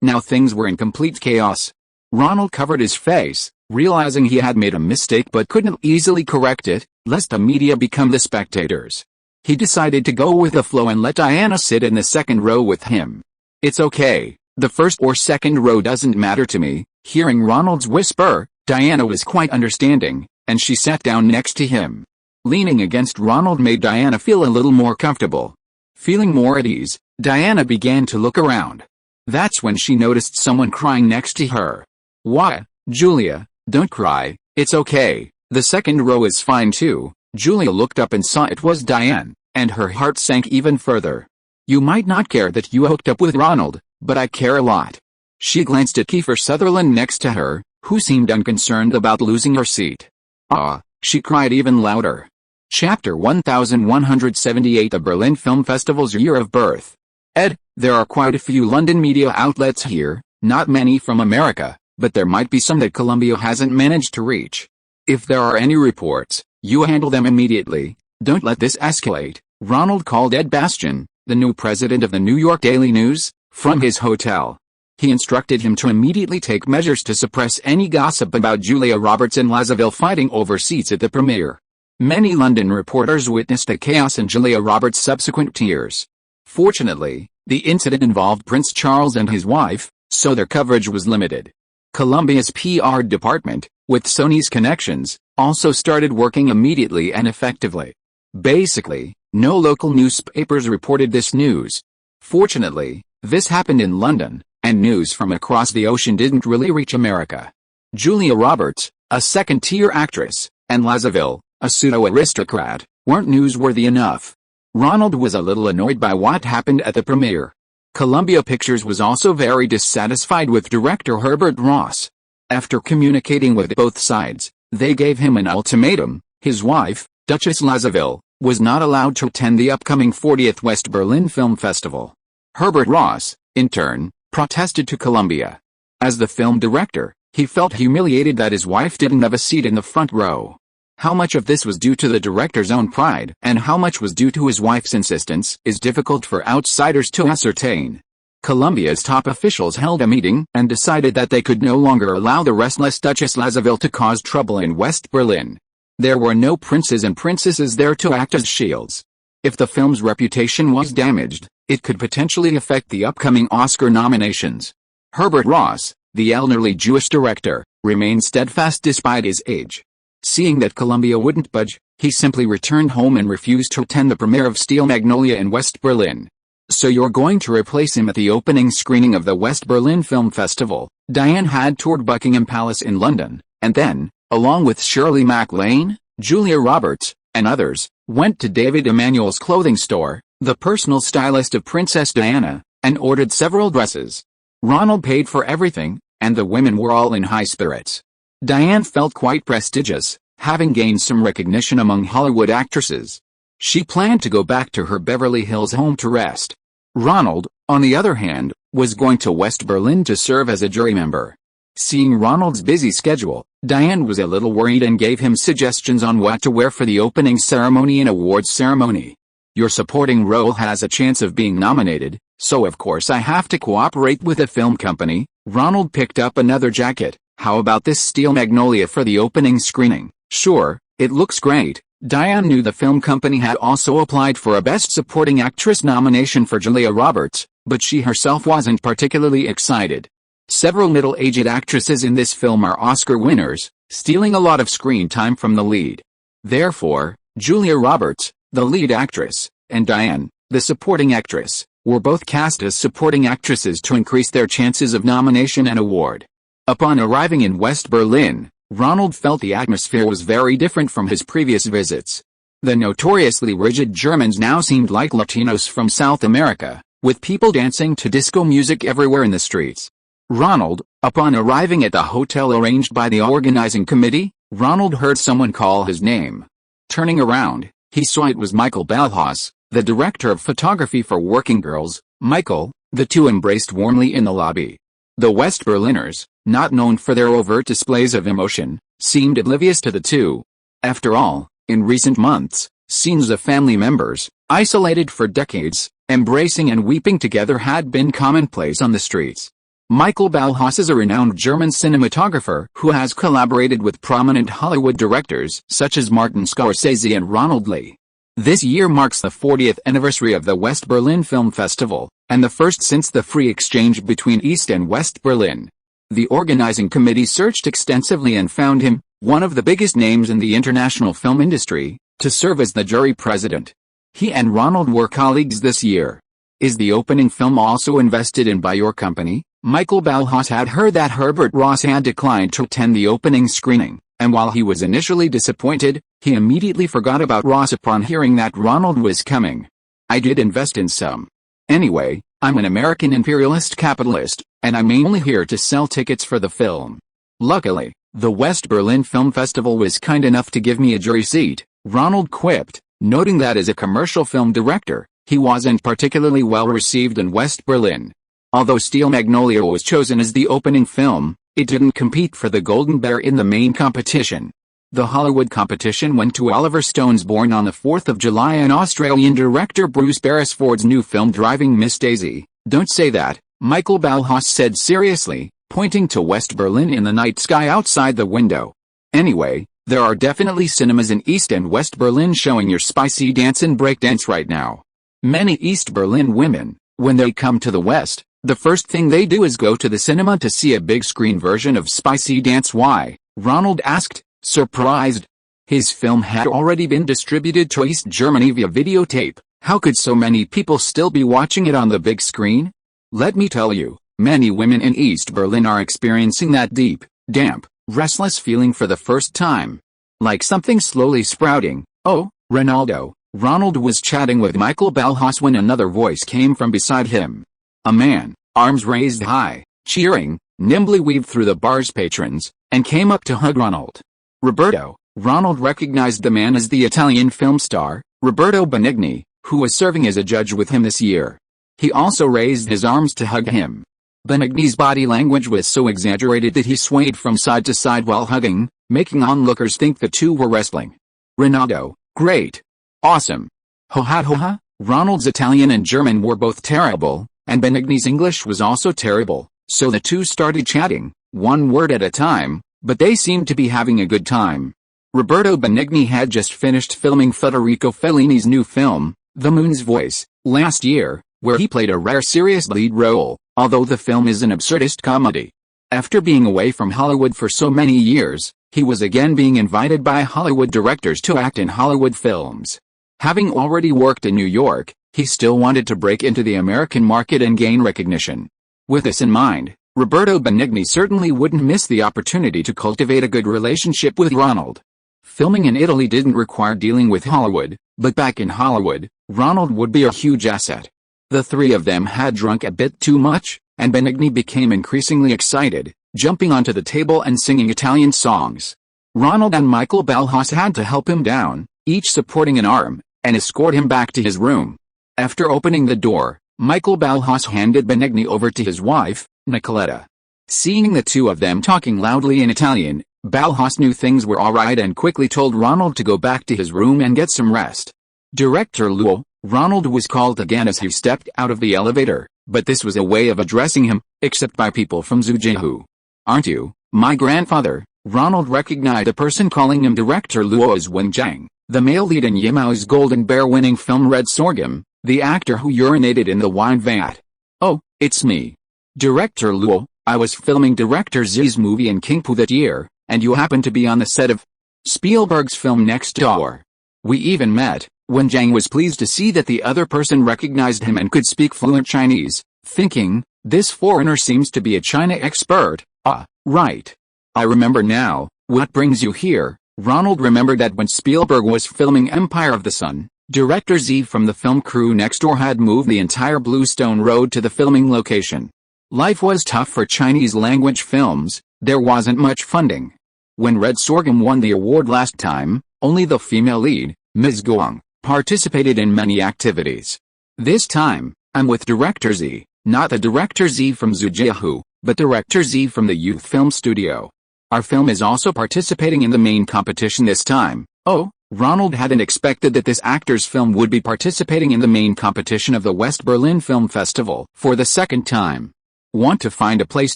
[SPEAKER 1] Now things were in complete chaos. Ronald covered his face, realizing he had made a mistake but couldn't easily correct it, lest the media become the spectators. He decided to go with the flow and let Diana sit in the second row with him. "It's okay, the first or second row doesn't matter to me." Hearing Ronald's whisper, Diana was quite understanding, and she sat down next to him. Leaning against Ronald made Diana feel a little more comfortable. Feeling more at ease, Diana began to look around. That's when she noticed someone crying next to her. "Why, Julia, don't cry, it's okay, the second row is fine too." Julia looked up and saw it was Diane, and her heart sank even further. "You might not care that you hooked up with Ronald, but I care a lot." She glanced at Kiefer Sutherland next to her, who seemed unconcerned about losing her seat. "Ah," she cried even louder. Chapter 1178 The Berlin Film Festival's Year of Birth. Ed, there are quite a few London media outlets here, not many from America, but there might be some that Columbia hasn't managed to reach. If there are any reports, you handle them immediately. Don't let this escalate. Ronald called Ed Bastian, the new president of the New York Daily News, from his hotel. He instructed him to immediately take measures to suppress any gossip about Julia Roberts and Lassaville fighting over seats at the premiere. Many London reporters witnessed the chaos and Julia Roberts' subsequent tears. Fortunately, the incident involved Prince Charles and his wife, so their coverage was limited. Columbia's PR department, with Sony's connections, also started working immediately and effectively. Basically, no local newspapers reported this news. Fortunately, this happened in London, and news from across the ocean didn't really reach America. Julia Roberts, a second-tier actress, and Lassaville, a pseudo-aristocrat, weren't newsworthy enough. Ronald was a little annoyed by what happened at the premiere. Columbia Pictures was also very dissatisfied with director Herbert Ross. After communicating with both sides, they gave him an ultimatum. His wife, Duchess Lassaville, was not allowed to attend the upcoming 40th West Berlin Film Festival. Herbert Ross, in turn, protested to Columbia. As the film director, he felt humiliated that his wife didn't have a seat in the front row. How much of this was due to the director's own pride and how much was due to his wife's insistence is difficult for outsiders to ascertain. Columbia's top officials held a meeting and decided that they could no longer allow the restless Duchess Lassaville to cause trouble in West Berlin. There were no princes and princesses there to act as shields. If the film's reputation was damaged, it could potentially affect the upcoming Oscar nominations. Herbert Ross, the elderly Jewish director, remained steadfast despite his age. Seeing that Columbia wouldn't budge, he simply returned home and refused to attend the premiere of Steel Magnolia in West Berlin. "So you're going to replace him at the opening screening of the West Berlin Film Festival?" Diane had toured Buckingham Palace in London, and then, along with Shirley MacLaine, Julia Roberts, and others, went to David Emanuel's clothing store, the personal stylist of Princess Diana, and ordered several dresses. Ronald paid for everything, and the women were all in high spirits. Diane felt quite prestigious, having gained some recognition among Hollywood actresses. She planned to go back to her Beverly Hills home to rest. Ronald, on the other hand, was going to West Berlin to serve as a jury member. Seeing Ronald's busy schedule, Diane was a little worried and gave him suggestions on what to wear for the opening ceremony and awards ceremony. "Your supporting role has a chance of being nominated, so of course I have to cooperate with the film company." Ronald picked up another jacket. "How about this Steel Magnolia for the opening screening?" "Sure, it looks great." Diane knew the film company had also applied for a Best Supporting Actress nomination for Julia Roberts, but she herself wasn't particularly excited. Several middle-aged actresses in this film are Oscar winners, stealing a lot of screen time from the lead. Therefore, Julia Roberts, the lead actress, and Diane, the supporting actress, were both cast as supporting actresses to increase their chances of nomination and award. Upon arriving in West Berlin, Ronald felt the atmosphere was very different from his previous visits. The notoriously rigid Germans now seemed like Latinos from South America, with people dancing to disco music everywhere in the streets. Ronald, upon arriving at the hotel arranged by the organizing committee, Ronald heard someone call his name. Turning around, he saw it was Michael Ballhaus, the director of photography for Working Girls. Michael, the two embraced warmly in the lobby. The West Berliners, not known for their overt displays of emotion, seemed oblivious to the two. After all, in recent months, scenes of family members, isolated for decades, embracing and weeping together had been commonplace on the streets. Michael Ballhaus is a renowned German cinematographer who has collaborated with prominent Hollywood directors such as Martin Scorsese and Ronald Lee. This year marks the 40th anniversary of the West Berlin Film Festival, and the first since the free exchange between East and West Berlin. The organizing committee searched extensively and found him, one of the biggest names in the international film industry, to serve as the jury president. He and Ronald were colleagues this year. Is the opening film also invested in by your company? Michael Ballhaus had heard that Herbert Ross had declined to attend the opening screening, and while he was initially disappointed, he immediately forgot about Ross upon hearing that Ronald was coming. I did invest in some. Anyway, I'm an American imperialist capitalist, and I'm mainly here to sell tickets for the film. Luckily, the West Berlin Film Festival was kind enough to give me a jury seat, Ronald quipped, noting that as a commercial film director, he wasn't particularly well received in West Berlin. Although Steel Magnolia was chosen as the opening film, it didn't compete for the Golden Bear in the main competition. The Hollywood competition went to Oliver Stone's Born on the 4th of July and Australian director Bruce Beresford's new film Driving Miss Daisy. Don't say that, Michael Ballhaus said seriously, pointing to West Berlin in the night sky outside the window. Anyway, there are definitely cinemas in East and West Berlin showing your spicy dance and breakdance right now. Many East Berlin women, when they come to the West, the first thing they do is go to the cinema to see a big screen version of Spicy Dance. Why? Ronald asked, surprised. His film had already been distributed to East Germany via videotape. How could so many people still be watching it on the big screen? Let me tell you, many women in East Berlin are experiencing that deep, damp, restless feeling for the first time. Like something slowly sprouting. Oh, Ronaldo. Ronald was chatting with Michael Ballhaus when another voice came from beside him. A man, arms raised high, cheering, nimbly weaved through the bar's patrons, and came up to hug Ronald. Roberto. Ronald recognized the man as the Italian film star, Roberto Benigni, who was serving as a judge with him this year. He also raised his arms to hug him. Benigni's body language was so exaggerated that he swayed from side to side while hugging, making onlookers think the two were wrestling. Ronaldo, great. Awesome. Ho-ha. Ronald's Italian and German were both terrible, and Benigni's English was also terrible, so the two started chatting, one word at a time, but they seemed to be having a good time. Roberto Benigni had just finished filming Federico Fellini's new film, The Moon's Voice, last year, where he played a rare serious lead role, although the film is an absurdist comedy. After being away from Hollywood for so many years, he was again being invited by Hollywood directors to act in Hollywood films. Having already worked in New York, he still wanted to break into the American market and gain recognition. With this in mind, Roberto Benigni certainly wouldn't miss the opportunity to cultivate a good relationship with Ronald. Filming in Italy didn't require dealing with Hollywood, but back in Hollywood, Ronald would be a huge asset. The three of them had drunk a bit too much, and Benigni became increasingly excited, jumping onto the table and singing Italian songs. Ronald and Michael Ballhaus had to help him down, each supporting an arm, and escort him back to his room. After opening the door, Michael Ballhaus handed Benigni over to his wife, Nicoletta. Seeing the two of them talking loudly in Italian, Ballhaus knew things were alright and quickly told Ronald to go back to his room and get some rest. Director Luo, Ronald was called again as he stepped out of the elevator, but this was a way of addressing him, except by people from Zhujiang. Aren't you, my grandfather? Ronald recognized a person calling him Director Luo as Wen Zhang, the male lead in Yimou's Golden Bear-winning film Red Sorghum, the actor who urinated in the wine vat. Oh, it's me. Director Luo, I was filming Director Z's movie in Qingpu that year, and you happened to be on the set of Spielberg's film Next Door. We even met. Wen Zhang was pleased to see that the other person recognized him and could speak fluent Chinese, thinking, this foreigner seems to be a China expert. Ah, right. I remember now. What brings you here? Ronald remembered that when Spielberg was filming Empire of the Sun, Director Z from the film crew next door had moved the entire Bluestone Road to the filming location. Life was tough for Chinese-language films, there wasn't much funding. When Red Sorghum won the award last time, only the female lead, Ms. Guang, participated in many activities. This time, I'm with Director Z, not the Director Z from Zujiahu, but Director Z from the Youth Film Studio. Our film is also participating in the main competition this time. Oh, Ronald hadn't expected that this actor's film would be participating in the main competition of the West Berlin Film Festival for the second time. Want to find a place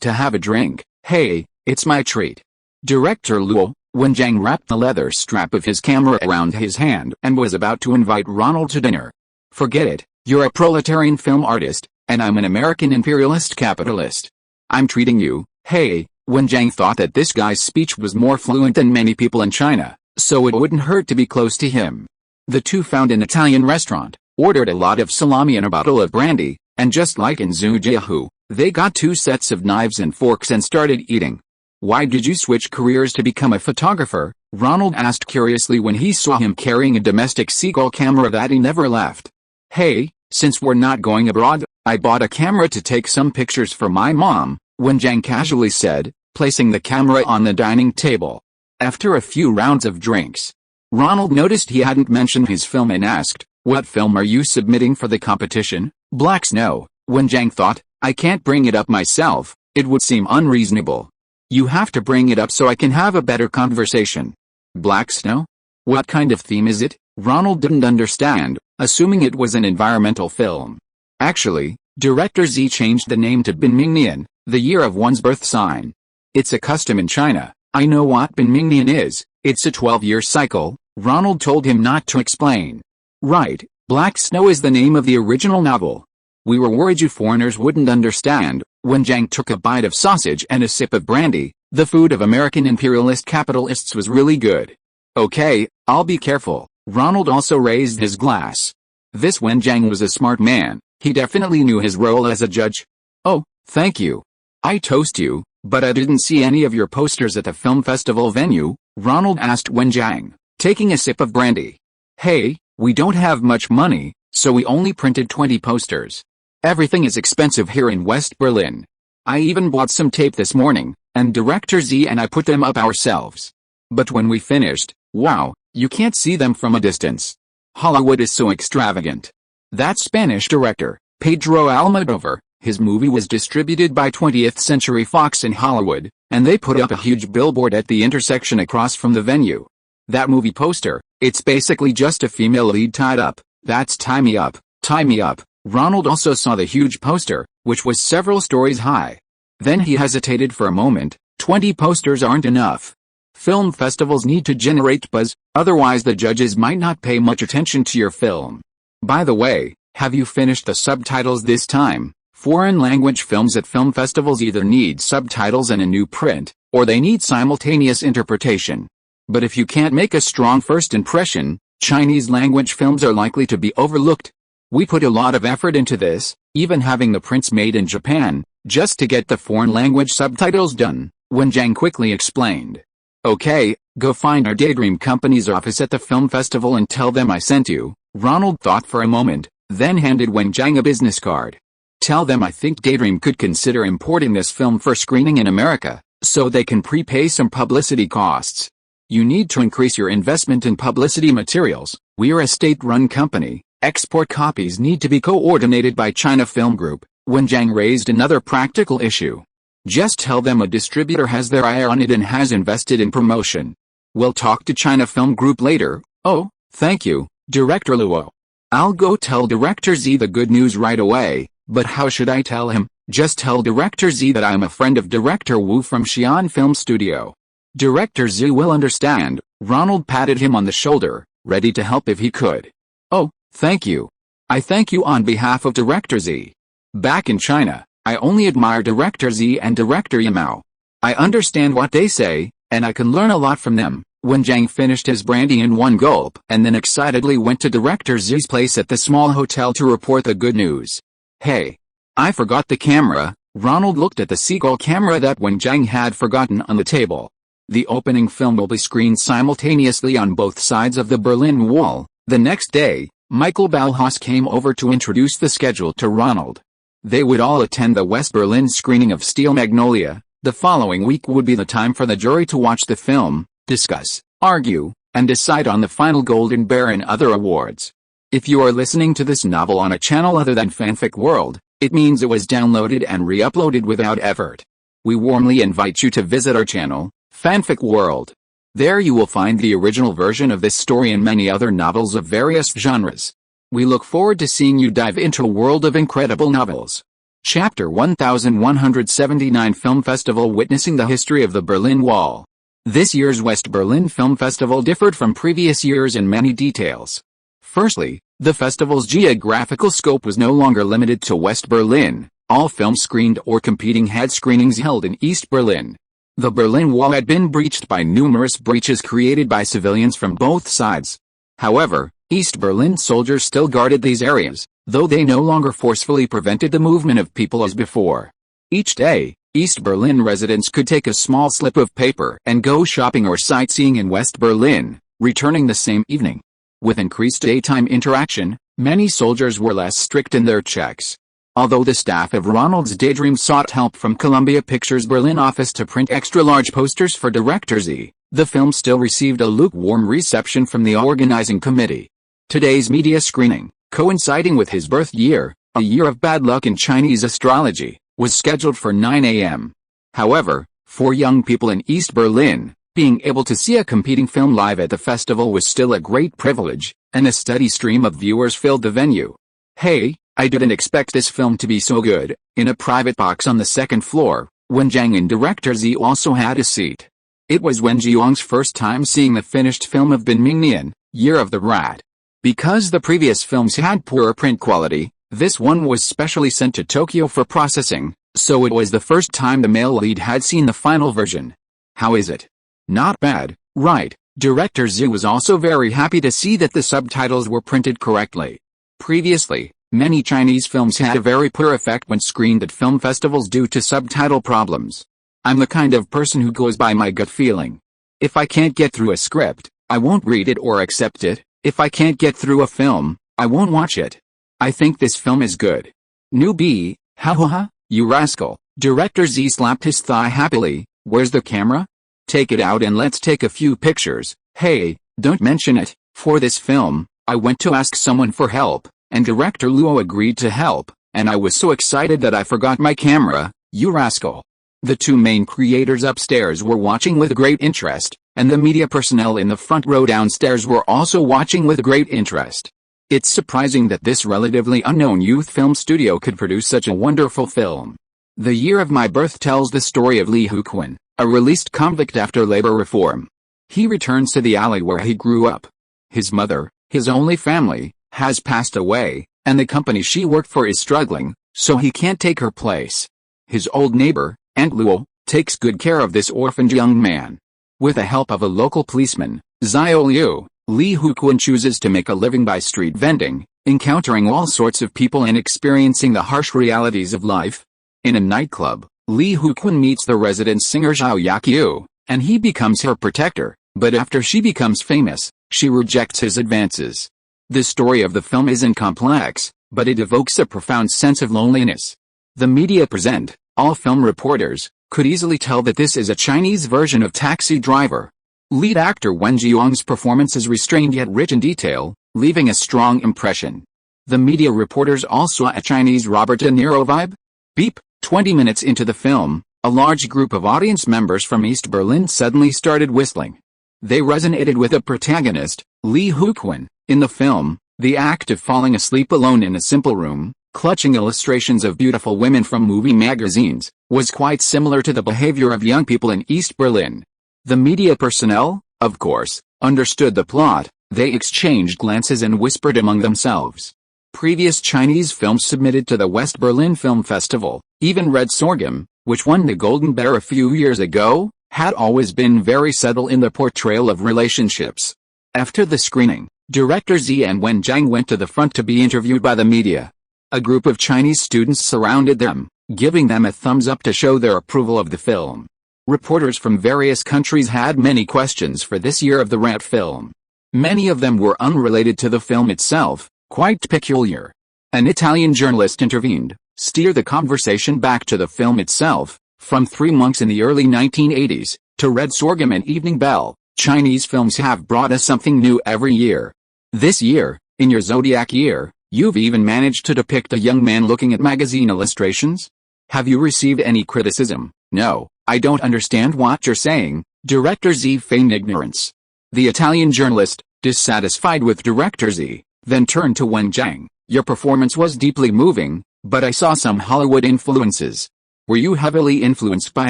[SPEAKER 1] to have a drink? Hey, it's my treat. Director Luo, when Zhang wrapped the leather strap of his camera around his hand and was about to invite Ronald to dinner. Forget it, you're a proletarian film artist, and I'm an American imperialist capitalist. I'm treating you, hey. When Zhang thought that this guy's speech was more fluent than many people in China, so it wouldn't hurt to be close to him. The two found an Italian restaurant, ordered a lot of salami and a bottle of brandy, and just like in Zujiahu, they got 2 sets of knives and forks and started eating. Why did you switch careers to become a photographer? Ronald asked curiously when he saw him carrying a domestic seagull camera that he never left. Hey, since we're not going abroad, I bought a camera to take some pictures for my mom, when Zhang casually said, placing the camera on the dining table. After a few rounds of drinks, Ronald noticed he hadn't mentioned his film and asked, "What film are you submitting for the competition?" Black Snow. When Zhang thought, "I can't bring it up myself, it would seem unreasonable. You have to bring it up so I can have a better conversation." Black Snow? What kind of theme is it? Ronald didn't understand, assuming it was an environmental film. Actually, Director Z changed the name to Binmingnian, the year of one's birth sign. It's a custom in China. I know what Binmingnian is, it's a 12-year cycle, Ronald told him not to explain. Right, Black Snow is the name of the original novel. We were worried you foreigners wouldn't understand. When Zhang took a bite of sausage and a sip of brandy, the food of American imperialist capitalists was really good. Okay, I'll be careful. Ronald also raised his glass. This when Zhang was a smart man, he definitely knew his role as a judge. Oh, thank you. I toast you, but I didn't see any of your posters at the film festival venue, Ronald asked Wen Zhang, taking a sip of brandy. Hey, we don't have much money, so we only printed 20 posters. Everything is expensive here in West Berlin. I even bought some tape this morning, and Director Z and I put them up ourselves. But when we finished, wow, you can't see them from a distance. Hollywood is so extravagant. That Spanish director, Pedro Almodovar, his movie was distributed by 20th Century Fox in Hollywood, and they put up a huge billboard at the intersection across from the venue. That movie poster, it's basically just a female lead tied up. That's Tie Me Up, Tie Me Up. Ronald also saw the huge poster, which was several stories high. Then he hesitated for a moment. 20 posters aren't enough. Film festivals need to generate buzz, otherwise the judges might not pay much attention to your film. By the way, have you finished the subtitles this time? Foreign language films at film festivals either need subtitles and a new print, or they need simultaneous interpretation. But if you can't make a strong first impression, Chinese language films are likely to be overlooked. We put a lot of effort into this, even having the prints made in Japan, just to get the foreign language subtitles done, Wen Zhang quickly explained. Okay, go find our Daydream Company's office at the film festival and tell them I sent you. Ronald thought for a moment, then handed Wen Zhang a business card. Tell them I think Daydream could consider importing this film for screening in America, so they can prepay some publicity costs. You need to increase your investment in publicity materials. We are a state-run company. Export copies need to be coordinated by China Film Group. Wen Zhang raised another practical issue. Just tell them a distributor has their eye on it and has invested in promotion. We'll talk to China Film Group later. Oh, thank you, Director Luo. I'll go tell Director Z the good news right away. But how should I tell him? Just tell Director Z that I'm a friend of Director Wu from Xi'an Film Studio. Director Z will understand. Ronald patted him on the shoulder, ready to help if he could. Oh, thank you. I thank you on behalf of Director Z. Back in China, I only admire Director Z and Director Yamao. I understand what they say, and I can learn a lot from them. When Zhang finished his brandy in one gulp and then excitedly went to Director Z's place at the small hotel to report the good news. Hey, I forgot the camera. Ronald looked at the seagull camera that Wen Zhang had forgotten on the table. The opening film will be screened simultaneously on both sides of the Berlin Wall. The next day, Michael Ballhaus came over to introduce the schedule to Ronald. They would all attend the West Berlin screening of Steel Magnolia. The following week would be the time for the jury to watch the film, discuss, argue, and decide on the final Golden Bear and other awards. If you are listening to this novel on a channel other than Fanfic World, it means it was downloaded and re-uploaded without effort. We warmly invite you to visit our channel, Fanfic World. There you will find the original version of this story and many other novels of various genres. We look forward to seeing you dive into a world of incredible novels. Chapter 1179 Film Festival Witnessing the History of the Berlin Wall. This year's West Berlin Film Festival differed from previous years in many details. Firstly, the festival's geographical scope was no longer limited to West Berlin. All films screened or competing had screenings held in East Berlin. The Berlin Wall had been breached by numerous breaches created by civilians from both sides. However, East Berlin soldiers still guarded these areas, though they no longer forcefully prevented the movement of people as before. Each day, East Berlin residents could take a small slip of paper and go shopping or sightseeing in West Berlin, returning the same evening. With increased daytime interaction, many soldiers were less strict in their checks. Although the staff of Ronald's Daydream sought help from Columbia Pictures' Berlin office to print extra-large posters for Director Z, the film still received a lukewarm reception from the organizing committee. Today's media screening, coinciding with his birth year, a year of bad luck in Chinese astrology, was scheduled for 9 a.m. However, for young people in East Berlin, being able to see a competing film live at the festival was still a great privilege, and a steady stream of viewers filled the venue. Hey, I didn't expect this film to be so good. In a private box on the second floor, Wen Zhang and Director Z also had a seat. It was Wen Zhiyong's first time seeing the finished film of Bin Mingnian, Year of the Rat. Because the previous films had poor print quality, this one was specially sent to Tokyo for processing, so it was the first time the male lead had seen the final version. How is it? Not bad, right? Director Z was also very happy to see that the subtitles were printed correctly. Previously, many Chinese films had a very poor effect when screened at film festivals due to subtitle problems. I'm the kind of person who goes by my gut feeling. If I can't get through a script, I won't read it or accept it. If I can't get through a film, I won't watch it. I think this film is good. Newbie, ha ha ha, you rascal. Director Z slapped his thigh happily. Where's the camera? Take it out and let's take a few pictures. Hey, don't mention it. For this film, I went to ask someone for help, and Director Luo agreed to help, and I was so excited that I forgot my camera, you rascal. The two main creators upstairs were watching with great interest, and the media personnel in the front row downstairs were also watching with great interest. It's surprising that this relatively unknown youth film studio could produce such a wonderful film. The Year of My Birth tells the story of Li Huquan, a released convict after labor reform. He returns to the alley where he grew up. His mother, his only family, has passed away, and the company she worked for is struggling, so he can't take her place. His old neighbor, Aunt Luo, takes good care of this orphaned young man. With the help of a local policeman, Xiao Liu, Li Huquan chooses to make a living by street vending, encountering all sorts of people and experiencing the harsh realities of life. In a nightclub, Li Huquan meets the resident singer Zhao Yaqiu, and he becomes her protector, but after she becomes famous, she rejects his advances. The story of the film isn't complex, but it evokes a profound sense of loneliness. The media present, all film reporters, could easily tell that this is a Chinese version of Taxi Driver. Lead actor Wen Zhiyong's performance is restrained yet rich in detail, leaving a strong impression. The media reporters all saw a Chinese Robert De Niro vibe. Beep. 20 minutes into the film, a large group of audience members from East Berlin suddenly started whistling. They resonated with the protagonist, Li Huquan. In the film, the act of falling asleep alone in a simple room, clutching illustrations of beautiful women from movie magazines, was quite similar to the behavior of young people in East Berlin. The media personnel, of course, understood the plot. They exchanged glances and whispered among themselves. Previous Chinese films submitted to the West Berlin Film Festival, even Red Sorghum, which won the Golden Bear a few years ago, had always been very subtle in the portrayal of relationships. After the screening, Director Z and Wen Zhang went to the front to be interviewed by the media. A group of Chinese students surrounded them, giving them a thumbs up to show their approval of the film. Reporters from various countries had many questions for this Year of the Rat film. Many of them were unrelated to the film itself, quite peculiar. An Italian journalist intervened, steer the conversation back to the film itself, from Three Monks in the early 1980s, to Red Sorghum and Evening Bell. Chinese films have brought us something new every year. This year, in your zodiac year, you've even managed to depict a young man looking at magazine illustrations? Have you received any criticism? No, I don't understand what you're saying. Director Z feigned ignorance. The Italian journalist, dissatisfied with Director Z, then turned to Wen Zhang. Your performance was deeply moving, but I saw some Hollywood influences. Were you heavily influenced by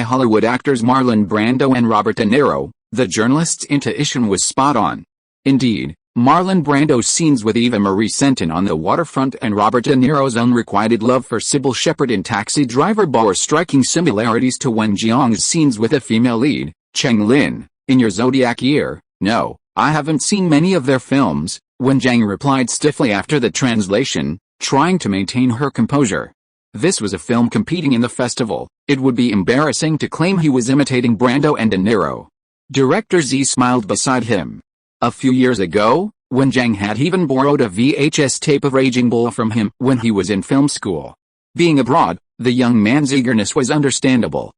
[SPEAKER 1] Hollywood actors Marlon Brando and Robert De Niro? The journalist's intuition was spot on. Indeed, Marlon Brando's scenes with Eva Marie Senton on the waterfront and Robert De Niro's unrequited love for Sybil Shepherd in Taxi Driver bore striking similarities to Wen Jiang's scenes with a female lead, Cheng Lin. In your zodiac year? No, I haven't seen many of their films, Wen Jiang replied stiffly after the translation, trying to maintain her composure. This was a film competing in the festival. It would be embarrassing to claim he was imitating Brando and De Niro. Director Z smiled beside him. A few years ago, Wen Jiang had even borrowed a VHS tape of Raging Bull from him when he was in film school. Being abroad, the young man's eagerness was understandable.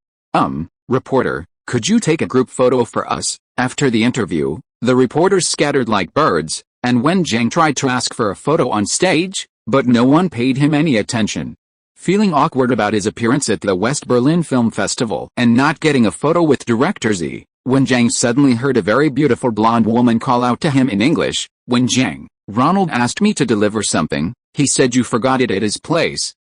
[SPEAKER 1] Reporter, could you take a group photo for us? After the interview, the reporters scattered like birds, and Wen Jiang tried to ask for a photo on stage, but no one paid him any attention. Feeling awkward about his appearance at the West Berlin Film Festival and not getting a photo with Director Z, Wen Jiang suddenly heard a very beautiful blonde woman call out to him in English, Wen Jiang, Ronald asked me to deliver something. He said you forgot it at his place.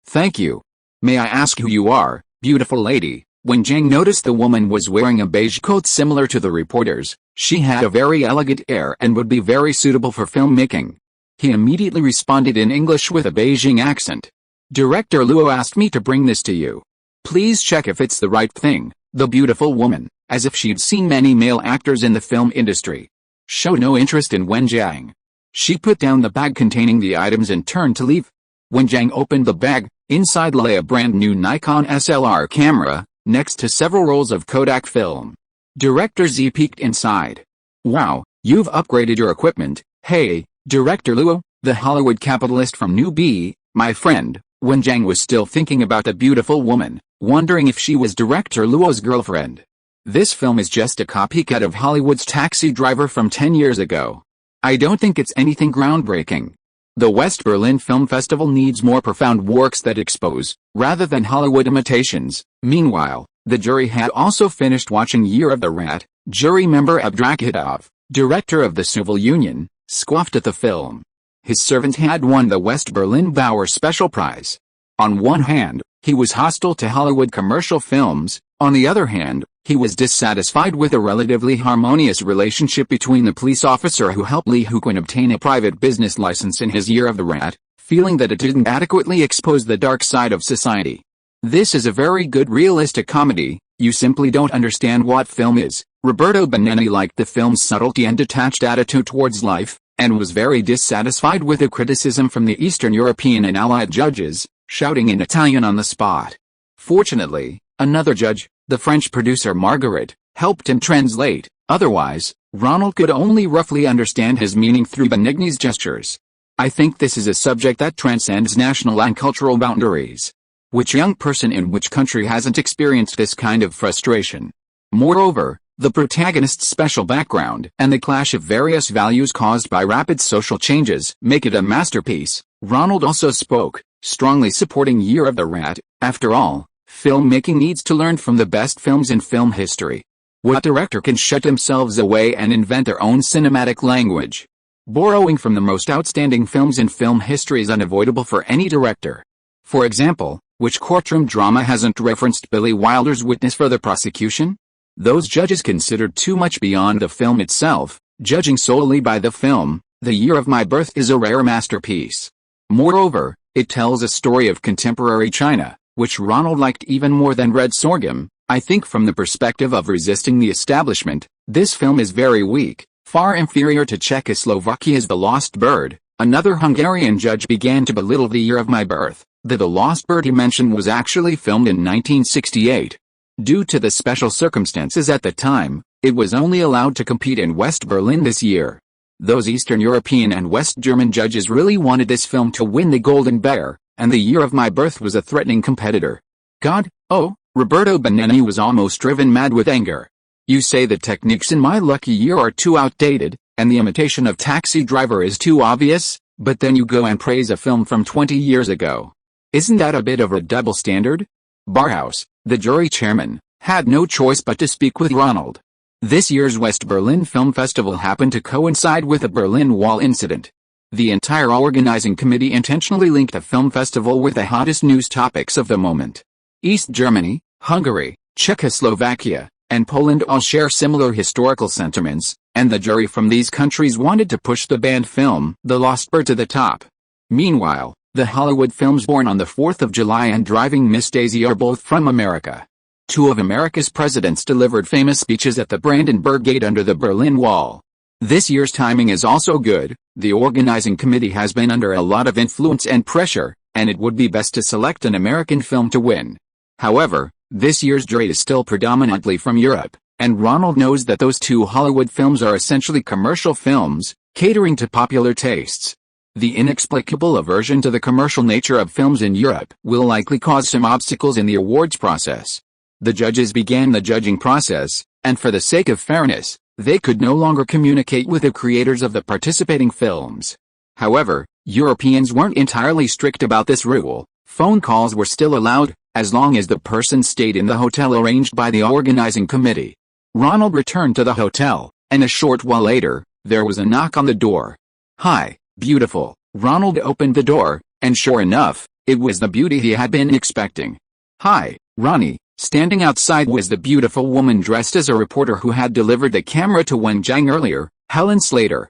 [SPEAKER 1] Thank you. May I ask who you are, beautiful lady? Wen Jiang noticed the woman was wearing a beige coat similar to the reporter's. She had a very elegant air and would be very suitable for filmmaking. He immediately responded in English with a Beijing accent. Director Luo asked me to bring this to you. Please check if it's the right thing. The beautiful woman, as if she'd seen many male actors in the film industry, showed no interest in Wen Jiang. She put down the bag containing the items and turned to leave. Wen Jiang opened the bag. Inside lay a brand new Nikon SLR camera, next to several rolls of Kodak film. Director Z peeked inside. Wow, you've upgraded your equipment. Hey, Director Luo, the Hollywood capitalist from New B, my friend. Wen Jiang was still thinking about the beautiful woman, wondering if she was Director Luo's girlfriend. This film is just a copycat of Hollywood's Taxi Driver from 10 years ago. I don't think it's anything groundbreaking. The West Berlin Film Festival needs more profound works that expose, rather than Hollywood imitations. Meanwhile, the jury had also finished watching Year of the Rat. Jury member Abdrakhitov, director of the Civil Union, scoffed at the film. His servant had won the West Berlin Bauer Special Prize. On one hand, he was hostile to Hollywood commercial films. On the other hand, he was dissatisfied with a relatively harmonious relationship between the police officer who helped Li Huquan obtain a private business license in his Year of the Rat, feeling that it didn't adequately expose the dark side of society. This is a very good realistic comedy. You simply don't understand what film is. Roberto Benigni liked the film's subtlety and detached attitude towards life, and was very dissatisfied with the criticism from the Eastern European and Allied judges, shouting in Italian on the spot. Fortunately, another judge, the French producer Marguerite, helped him translate. Otherwise, Ronald could only roughly understand his meaning through Benigni's gestures. I think this is a subject that transcends national and cultural boundaries. Which young person in which country hasn't experienced this kind of frustration? Moreover, the protagonist's special background and the clash of various values caused by rapid social changes make it a masterpiece. Ronald also spoke, strongly supporting Year of the Rat. After all, filmmaking needs to learn from the best films in film history. What director can shut themselves away and invent their own cinematic language? Borrowing from the most outstanding films in film history is unavoidable for any director. For example, which courtroom drama hasn't referenced Billy Wilder's witness for the prosecution? Those judges considered too much beyond the film itself, judging solely by the film. The Year of My Birth is a rare masterpiece. Moreover, it tells a story of contemporary China, which Ronald liked even more than Red Sorghum. I think from the perspective of resisting the establishment, this film is very weak, far inferior to Czechoslovakia's The Lost Bird. Another Hungarian judge began to belittle The Year of My Birth. The Lost Bird he mentioned was actually filmed in 1968. Due to the special circumstances at the time, it was only allowed to compete in West Berlin this year. Those Eastern European and West German judges really wanted this film to win the Golden Bear, and The Year of My Birth was a threatening competitor. God, oh, Roberto Benigni was almost driven mad with anger. You say the techniques in My Lucky Year are too outdated, and the imitation of Taxi Driver is too obvious, but then you go and praise a film from 20 years ago. Isn't that a bit of a double standard? Barhaus, the jury chairman, had no choice but to speak with Ronald. This year's West Berlin Film Festival happened to coincide with the Berlin Wall incident. The entire organizing committee intentionally linked the film festival with the hottest news topics of the moment. East Germany, Hungary, Czechoslovakia, and Poland all share similar historical sentiments, and the jury from these countries wanted to push the banned film, The Lost Bird, to the top. Meanwhile, the Hollywood films Born on the 4th of July and Driving Miss Daisy are both from America. Two of America's presidents delivered famous speeches at the Brandenburg Gate under the Berlin Wall. This year's timing is also good. The organizing committee has been under a lot of influence and pressure, and it would be best to select an American film to win. However, this year's jury is still predominantly from Europe, and Ronald knows that those two Hollywood films are essentially commercial films, catering to popular tastes. The inexplicable aversion to the commercial nature of films in Europe will likely cause some obstacles in the awards process. The judges began the judging process, and for the sake of fairness, they could no longer communicate with the creators of the participating films. However, Europeans weren't entirely strict about this rule. Phone calls were still allowed, as long as the person stayed in the hotel arranged by the organizing committee. Ronald returned to the hotel, and a short while later, there was a knock on the door. "Hi, beautiful." Ronald opened the door, and sure enough, it was the beauty he had been expecting. "Hi, Ronnie." Standing outside was the beautiful woman dressed as a reporter who had delivered the camera to Wen Jiang earlier, Helen Slater.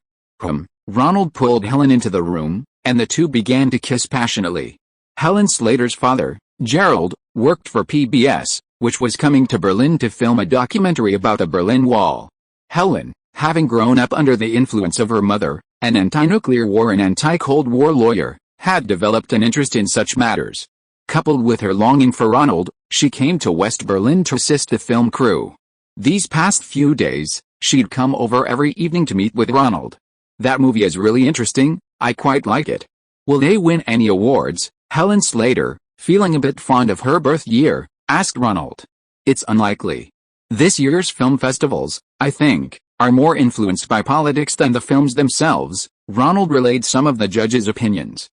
[SPEAKER 1] Ronald pulled Helen into the room, and the two began to kiss passionately. Helen Slater's father, Gerald, worked for PBS, which was coming to Berlin to film a documentary about the Berlin Wall. Helen, having grown up under the influence of her mother, an anti-nuclear war and anti-Cold War lawyer, had developed an interest in such matters. Coupled with her longing for Ronald, she came to West Berlin to assist the film crew. These past few days, she'd come over every evening to meet with Ronald. "That movie is really interesting, I quite like it. Will they win any awards?" Helen Slater, feeling a bit fond of her birth year, asked Ronald. "It's unlikely. This year's film festivals, I think, are more influenced by politics than the films themselves." Ronald relayed some of the judges' opinions.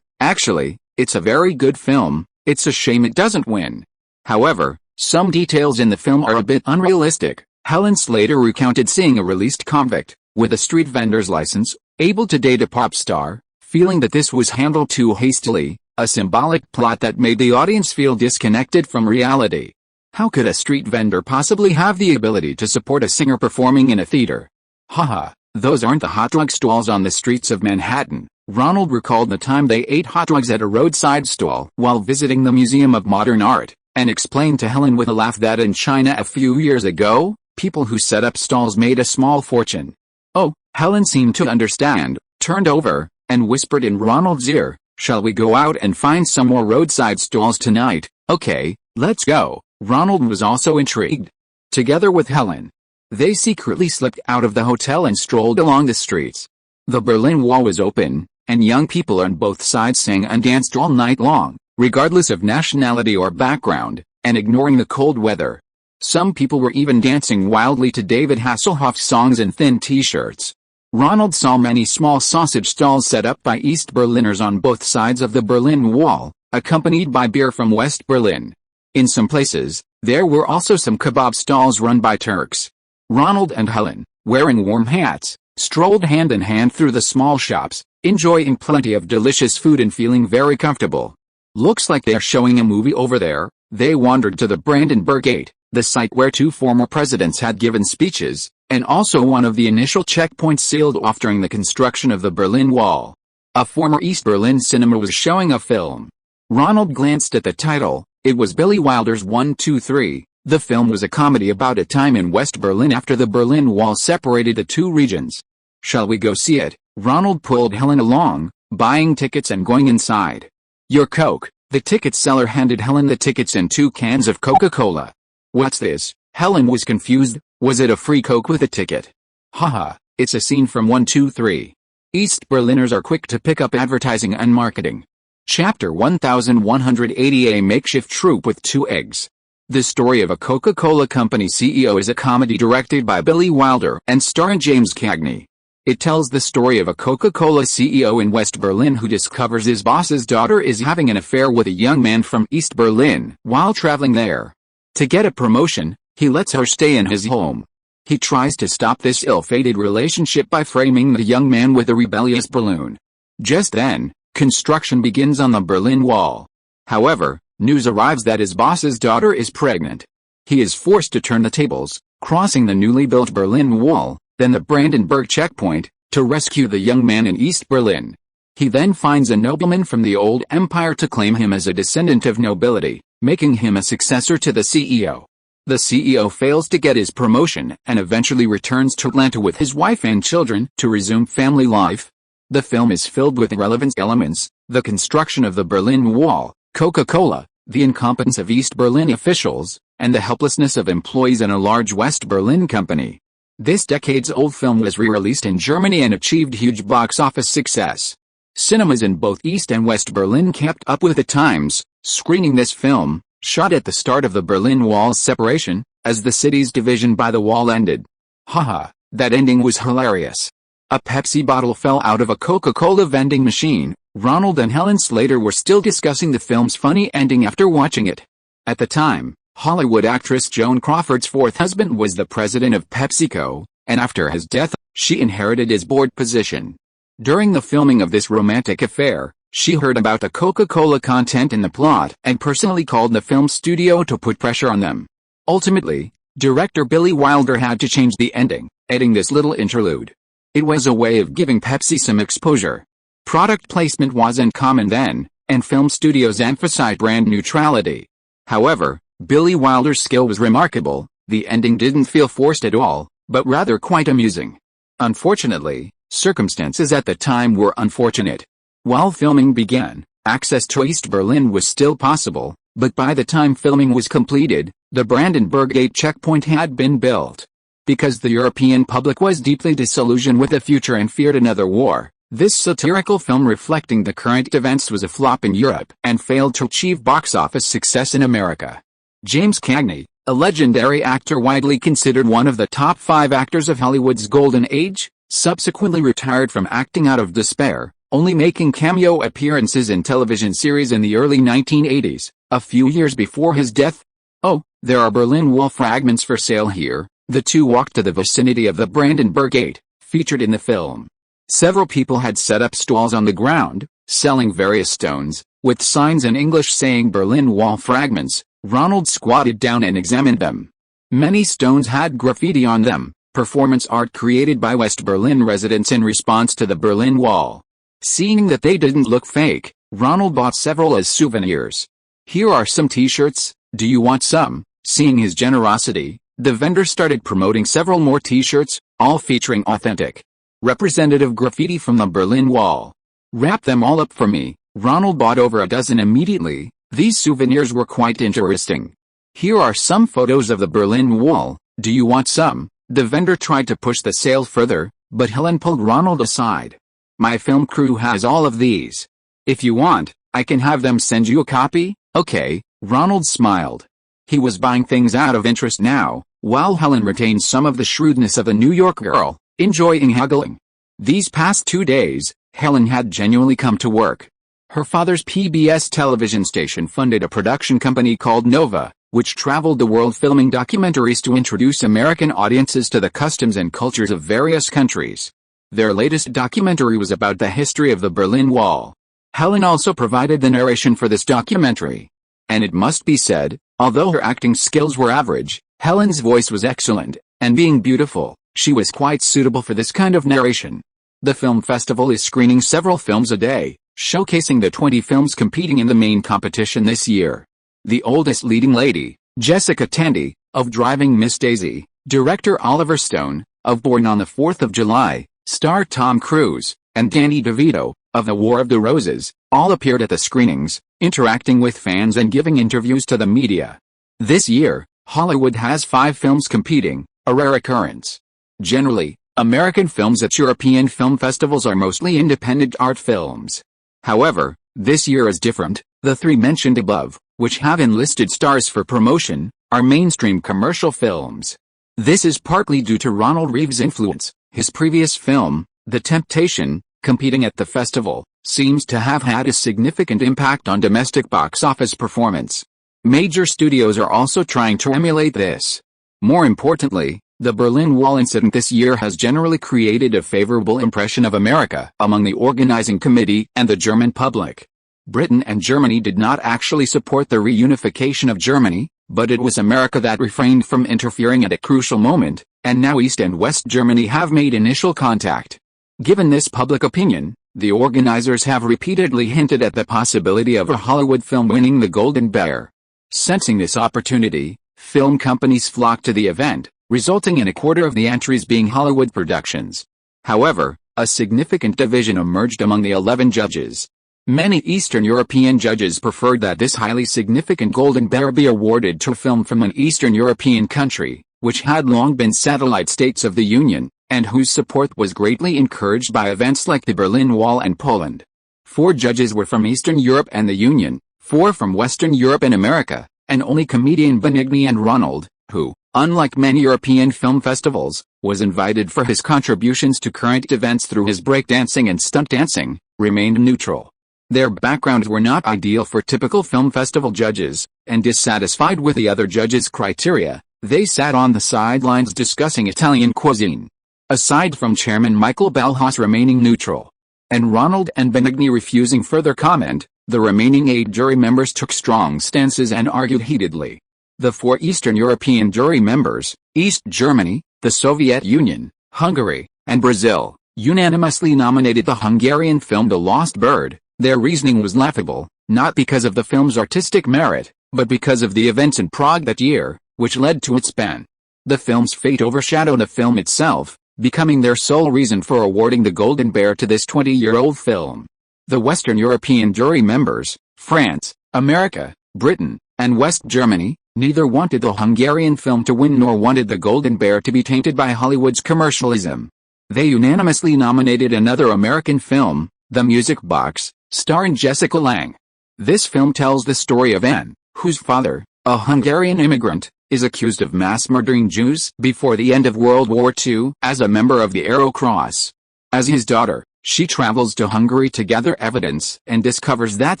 [SPEAKER 1] Actually, it's a very good film, it's a shame it doesn't win. However, some details in the film are a bit unrealistic." Helen Slater recounted seeing a released convict, with a street vendor's license, able to date a pop star, feeling that this was handled too hastily, a symbolic plot that made the audience feel disconnected from reality. How could a street vendor possibly have the ability to support a singer performing in a theater? Haha, those aren't the hot dog stalls on the streets of Manhattan. Ronald recalled the time they ate hot dogs at a roadside stall while visiting the Museum of Modern Art, and explained to Helen with a laugh that in China a few years ago, people who set up stalls made a small fortune. Oh, Helen seemed to understand, turned over, and whispered in Ronald's ear, "Shall we go out and find some more roadside stalls tonight?" "Okay, let's go." Ronald was also intrigued. Together with Helen, they secretly slipped out of the hotel and strolled along the streets. The Berlin Wall was open, and young people on both sides sang and danced all night long, regardless of nationality or background, and ignoring the cold weather. Some people were even dancing wildly to David Hasselhoff's songs in thin t-shirts. Ronald saw many small sausage stalls set up by East Berliners on both sides of the Berlin Wall, accompanied by beer from West Berlin. In some places, there were also some kebab stalls run by Turks. Ronald and Helen, wearing warm hats, strolled hand in hand through the small shops, enjoying plenty of delicious food and feeling very comfortable. "Looks like they're showing a movie over there." They wandered to the Brandenburg Gate, the site where two former presidents had given speeches, and also one of the initial checkpoints sealed off during the construction of the Berlin Wall. A former East Berlin cinema was showing a film. Ronald glanced at the title. It was Billy Wilder's 1, 2, 3. The film was a comedy about a time in West Berlin after the Berlin Wall separated the two regions. "Shall we go see it?" Ronald pulled Helen along, buying tickets and going inside. "Your Coke." The ticket seller handed Helen the tickets and 2 cans of Coca-Cola. What's this? Helen was confused. Was it a free Coke with a ticket? Haha, it's a scene from 123. East Berliners are quick to pick up advertising and marketing. Chapter 1180. A makeshift troop with 2 eggs. The Story of a Coca-Cola Company CEO is a comedy directed by Billy Wilder and starring James Cagney. It tells the story of a Coca-Cola CEO in West Berlin who discovers his boss's daughter is having an affair with a young man from East Berlin while traveling there. To get a promotion, he lets her stay in his home. He tries to stop this ill-fated relationship by framing the young man with a rebellious balloon. Just then, construction begins on the Berlin Wall. However, news arrives that his boss's daughter is pregnant. He is forced to turn the tables, crossing the newly built Berlin Wall, then the Brandenburg checkpoint, to rescue the young man in East Berlin. He then finds a nobleman from the old empire to claim him as a descendant of nobility, making him a successor to the CEO. The CEO fails to get his promotion and eventually returns to Atlanta with his wife and children to resume family life. The film is filled with relevant elements: the construction of the Berlin Wall, Coca-Cola, the incompetence of East Berlin officials, and the helplessness of employees in a large West Berlin company. This decades-old film was re-released in Germany and achieved huge box office success. Cinemas in both East and West Berlin kept up with the times, screening this film, shot at the start of the Berlin Wall's separation, as the city's division by the wall ended. Haha, that ending was hilarious. A Pepsi bottle fell out of a Coca-Cola vending machine. Ronald and Helen Slater were still discussing the film's funny ending after watching it. At the time, Hollywood actress Joan Crawford's 4th husband was the president of PepsiCo, and after his death, she inherited his board position. During the filming of this romantic affair, she heard about the Coca-Cola content in the plot and personally called the film studio to put pressure on them. Ultimately, director Billy Wilder had to change the ending, adding this little interlude. It was a way of giving Pepsi some exposure. Product placement wasn't common then, and film studios emphasized brand neutrality. However, Billy Wilder's skill was remarkable. The ending didn't feel forced at all, but rather quite amusing. Unfortunately, circumstances at the time were unfortunate. While filming began, access to East Berlin was still possible, but by the time filming was completed, the Brandenburg Gate checkpoint had been built. Because the European public was deeply disillusioned with the future and feared another war, this satirical film reflecting the current events was a flop in Europe and failed to achieve box office success in America. James Cagney, a legendary actor widely considered one of the top 5 actors of Hollywood's golden age, subsequently retired from acting out of despair, only making cameo appearances in television series in the early 1980s, a few years before his death. Oh, there are Berlin Wall fragments for sale here. The two walked to the vicinity of the Brandenburg Gate, featured in the film. Several people had set up stalls on the ground, selling various stones, with signs in English saying Berlin Wall fragments. Ronald squatted down and examined them. Many stones had graffiti on them, performance art created by West Berlin residents in response to the Berlin Wall. Seeing that they didn't look fake, Ronald bought several as souvenirs. Here are some t-shirts, do you want some? Seeing his generosity, the vendor started promoting several more t-shirts, all featuring authentic, representative graffiti from the Berlin Wall. Wrap them all up for me. Ronald bought over a dozen immediately. These souvenirs were quite interesting. Here are some photos of the Berlin Wall, do you want some? The vendor tried to push the sale further, but Helen pulled Ronald aside. My film crew has all of these. If you want, I can have them send you a copy. Okay, Ronald smiled. He was buying things out of interest now, while Helen retained some of the shrewdness of a New York girl, enjoying haggling. These past 2 days, Helen had genuinely come to work. Her father's PBS television station funded a production company called Nova, which traveled the world filming documentaries to introduce American audiences to the customs and cultures of various countries. Their latest documentary was about the history of the Berlin Wall. Helen also provided the narration for this documentary. And it must be said, although her acting skills were average, Helen's voice was excellent, and being beautiful, she was quite suitable for this kind of narration. The film festival is screening several films a day, showcasing the 20 films competing in the main competition this year. The oldest leading lady, Jessica Tandy, of Driving Miss Daisy, director Oliver Stone, of Born on the 4th of July, star Tom Cruise, and Danny DeVito, of The War of the Roses, all appeared at the screenings, interacting with fans and giving interviews to the media. This year, Hollywood has 5 films competing, a rare occurrence. Generally, American films at European film festivals are mostly independent art films. However, this year is different. The 3 mentioned above, which have enlisted stars for promotion, are mainstream commercial films. This is partly due to Ronald Lee's influence. His previous film, The Temptation, competing at the festival, seems to have had a significant impact on domestic box office performance. Major studios are also trying to emulate this. More importantly, the Berlin Wall incident this year has generally created a favorable impression of America among the organizing committee and the German public. Britain and Germany did not actually support the reunification of Germany, but it was America that refrained from interfering at a crucial moment, and now East and West Germany have made initial contact. Given this public opinion, the organizers have repeatedly hinted at the possibility of a Hollywood film winning the Golden Bear. Sensing this opportunity, film companies flocked to the event, resulting in a quarter of the entries being Hollywood productions. However, a significant division emerged among the 11 judges. Many Eastern European judges preferred that this highly significant Golden Bear be awarded to a film from an Eastern European country, which had long been satellite states of the Union, and whose support was greatly encouraged by events like the Berlin Wall and Poland. 4 judges were from Eastern Europe and the Union, 4 from Western Europe and America, and only comedian Benigni and Ronald, who, unlike many European film festivals, was invited for his contributions to current events through his breakdancing and stunt dancing, remained neutral. Their backgrounds were not ideal for typical film festival judges, and dissatisfied with the other judges' criteria, they sat on the sidelines discussing Italian cuisine. Aside from Chairman Michael Ballhaus remaining neutral, and Ronald and Benigni refusing further comment, the remaining 8 jury members took strong stances and argued heatedly. The 4 Eastern European jury members, East Germany, the Soviet Union, Hungary, and Brazil, unanimously nominated the Hungarian film The Lost Bird. Their reasoning was laughable, not because of the film's artistic merit, but because of the events in Prague that year, which led to its ban. The film's fate overshadowed the film itself, becoming their sole reason for awarding the Golden Bear to this 20-year-old film. The Western European jury members, France, America, Britain, and West Germany, neither wanted the Hungarian film to win nor wanted the Golden Bear to be tainted by Hollywood's commercialism. They unanimously nominated another American film, The Music Box, starring Jessica Lange. This film tells the story of Anne, whose father, a Hungarian immigrant, is accused of mass murdering Jews before the end of World War II as a member of the Arrow Cross. As his daughter, she travels to Hungary to gather evidence and discovers that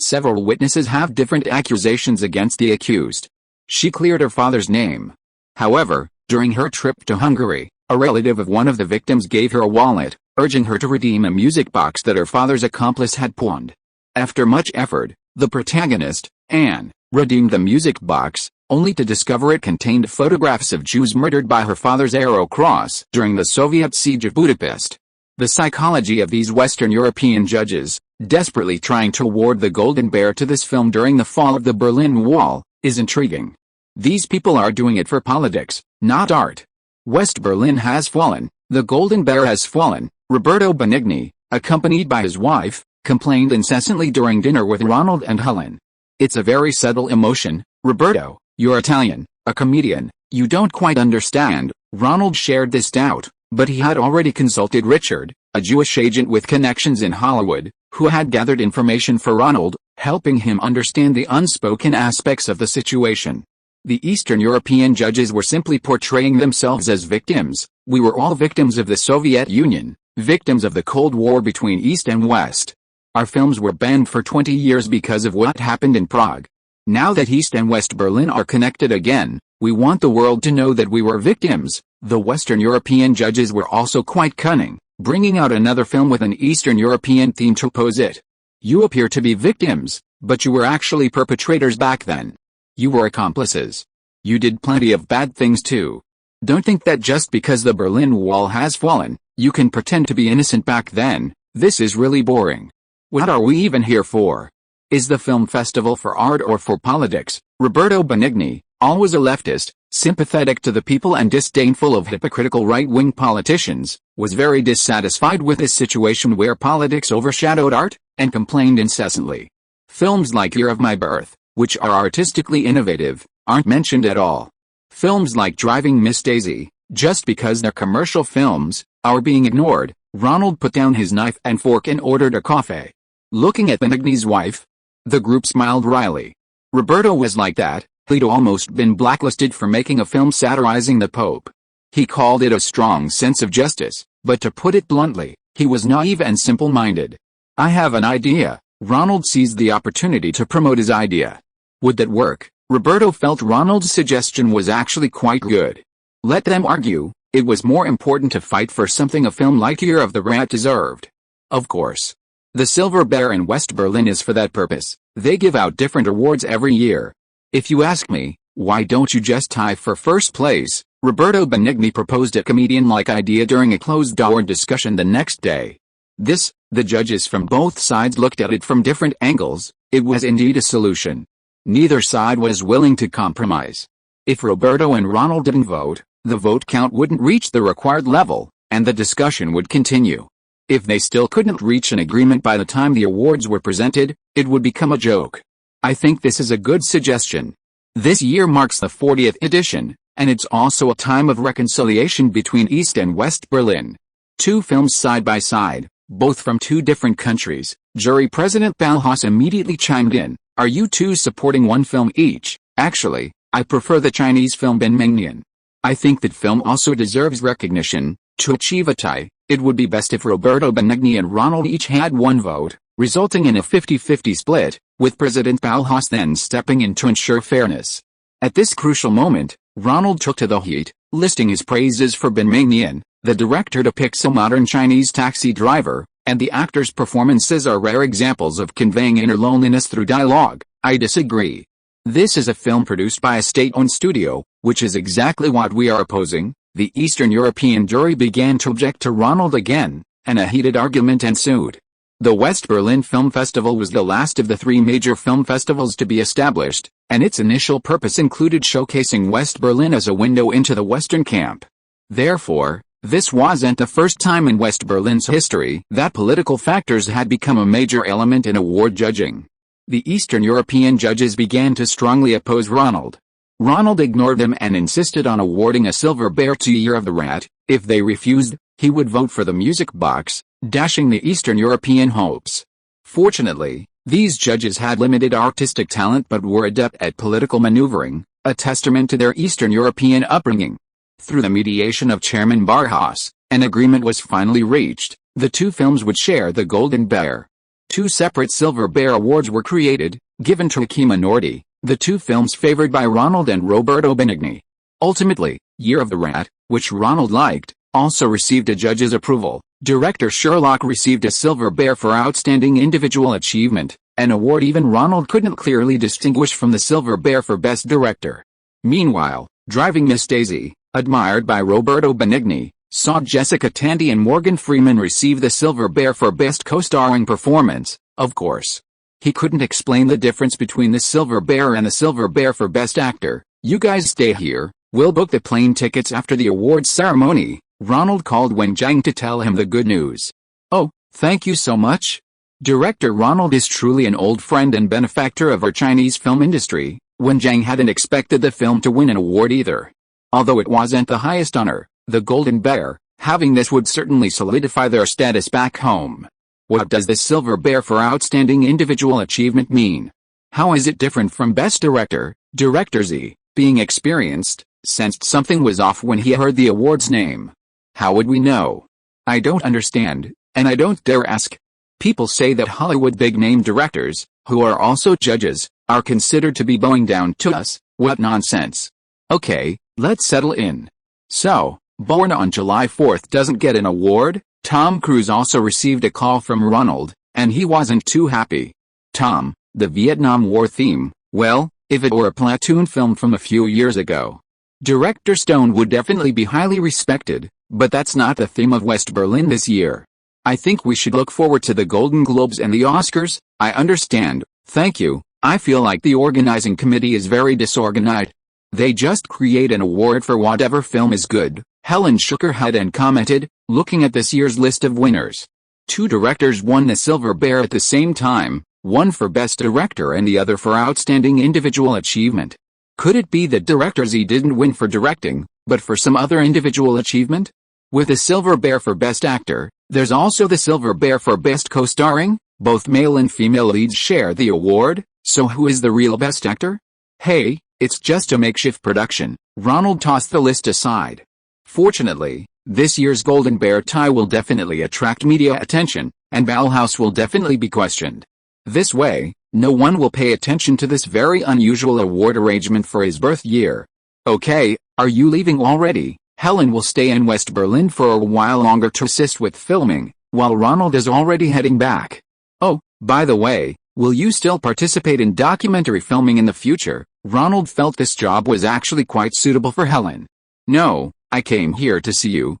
[SPEAKER 1] several witnesses have different accusations against the accused. She cleared her father's name. However, during her trip to Hungary, a relative of one of the victims gave her a wallet, urging her to redeem a music box that her father's accomplice had pawned. After much effort, the protagonist, Anne, redeemed the music box, only to discover it contained photographs of Jews murdered by her father's Arrow Cross during the Soviet siege of Budapest. The psychology of these Western European judges, desperately trying to award the Golden Bear to this film during the fall of the Berlin Wall, is intriguing. These people are doing it for politics, not art. West Berlin has fallen, the Golden Bear has fallen. Roberto Benigni, accompanied by his wife, complained incessantly during dinner with Ronald and Helen. It's a very subtle emotion, Roberto, you're Italian, a comedian, you don't quite understand. Ronald shared this doubt, but he had already consulted Richard, a Jewish agent with connections in Hollywood, who had gathered information for Ronald, helping him understand the unspoken aspects of the situation. The Eastern European judges were simply portraying themselves as victims. We were all victims of the Soviet Union, victims of the Cold War between East and West. Our films were banned for 20 years because of what happened in Prague. Now that East and West Berlin are connected again, we want the world to know that we were victims. The Western European judges were also quite cunning, bringing out another film with an Eastern European theme to oppose it. You appear to be victims, but you were actually perpetrators back then. You were accomplices. You did plenty of bad things too. Don't think that just because the Berlin Wall has fallen, you can pretend to be innocent back then. This is really boring. What are we even here for? Is the film festival for art or for politics? Roberto Benigni, always a leftist, sympathetic to the people and disdainful of hypocritical right-wing politicians, was very dissatisfied with this situation where politics overshadowed art, and complained incessantly. Films like Year of My Birth, which are artistically innovative, aren't mentioned at all. Films like Driving Miss Daisy, just because they're commercial films, are being ignored. Ronald put down his knife and fork and ordered a coffee. Looking at Benigni's wife, the group smiled wryly. Roberto was like that. He'd almost been blacklisted for making a film satirizing the Pope. He called it a strong sense of justice, but to put it bluntly, he was naive and simple-minded. I have an idea. Ronald seized the opportunity to promote his idea. Would that work? Roberto felt Ronald's suggestion was actually quite good. Let them argue. It was more important to fight for something a film like Year of the Rat deserved. Of course. The Silver Bear in West Berlin is for that purpose. They give out different awards every year. If you ask me, why don't you just tie for first place? Roberto Benigni proposed a comedian-like idea during a closed-door discussion the next day. The judges from both sides looked at it from different angles. It was indeed a solution. Neither side was willing to compromise. If Roberto and Ronald didn't vote, the vote count wouldn't reach the required level, and the discussion would continue. If they still couldn't reach an agreement by the time the awards were presented, it would become a joke. I think this is a good suggestion. This year marks the 40th edition, and it's also a time of reconciliation between East and West Berlin. Two films side by side, both from two different countries. Jury President Ballhaus immediately chimed in. Are you two supporting one film each? Actually, I prefer the Chinese film Ben Mingnian. I think that film also deserves recognition. To achieve a tie, it would be best if Roberto Benigni and Ronald each had one vote, resulting in a 50-50 split, with President Ballhaus then stepping in to ensure fairness. At this crucial moment, Ronald took to the heat, listing his praises for Ben Mingnian. The director depicts a modern Chinese taxi driver, and the actor's performances are rare examples of conveying inner loneliness through dialogue. I disagree. This is a film produced by a state-owned studio, which is exactly what we are opposing. The Eastern European jury began to object to Ronald again, and a heated argument ensued. The West Berlin Film Festival was the last of the three major film festivals to be established, and its initial purpose included showcasing West Berlin as a window into the Western camp. Therefore, this wasn't the first time in West Berlin's history that political factors had become a major element in award judging. The Eastern European judges began to strongly oppose Ronald. Ronald ignored them and insisted on awarding a Silver Bear to Year of the Rat. If they refused, he would vote for the music box, dashing the Eastern European hopes. Fortunately, these judges had limited artistic talent but were adept at political maneuvering, a testament to their Eastern European upbringing. Through the mediation of Chairman Ballhaus, an agreement was finally reached. The two films would share the Golden Bear. Two separate Silver Bear awards were created, given to a key minority, the two films favored by Ronald and Roberto Benigni. Ultimately, Year of the Rat, which Ronald liked, also received a judge's approval. Director Sherlock received a Silver Bear for Outstanding Individual Achievement, an award even Ronald couldn't clearly distinguish from the Silver Bear for Best Director. Meanwhile, Driving Miss Daisy, admired by Roberto Benigni, saw Jessica Tandy and Morgan Freeman receive the Silver Bear for Best Co-Starring Performance. Of course, he couldn't explain the difference between the Silver Bear and the Silver Bear for Best Actor. You guys stay here, we'll book the plane tickets after the awards ceremony. Ronald called Wen Jiang to tell him the good news. Oh, thank you so much. Director Ronald is truly an old friend and benefactor of our Chinese film industry. Wen Jiang hadn't expected the film to win an award either. Although it wasn't the highest honor, the Golden Bear, having this would certainly solidify their status back home. What does the Silver Bear for Outstanding Individual Achievement mean? How is it different from Best Director? Director Z, being experienced, sensed something was off when he heard the award's name. How would we know? I don't understand, and I don't dare ask. People say that Hollywood big-name directors, who are also judges, are considered to be bowing down to us. What nonsense. Okay, let's settle in. So, Born on July 4th doesn't get an award? Tom Cruise also received a call from Ronald, and he wasn't too happy. Tom, the Vietnam War theme, well, if it were a platoon film from a few years ago, Director Stone would definitely be highly respected, but that's not the theme of West Berlin this year. I think we should look forward to the Golden Globes and the Oscars. I understand, thank you. I feel like the organizing committee is very disorganized. They just create an award for whatever film is good. Helen shook her head and commented, looking at this year's list of winners. Two directors won the Silver Bear at the same time, one for Best Director and the other for Outstanding Individual Achievement. Could it be that Director Z didn't win for directing, but for some other individual achievement? With a Silver Bear for Best Actor, there's also the Silver Bear for Best Co-Starring. Both male and female leads share the award, so who is the real Best Actor? Hey, it's just a makeshift production. Ronald tossed the list aside. Fortunately, this year's Golden Bear tie will definitely attract media attention, and Bauhaus will definitely be questioned. This way, no one will pay attention to this very unusual award arrangement for his birth year. Okay, are you leaving already? Helen will stay in West Berlin for a while longer to assist with filming, while Ronald is already heading back. Oh, by the way, will you still participate in documentary filming in the future? Ronald felt this job was actually quite suitable for Helen. No, I came here to see you.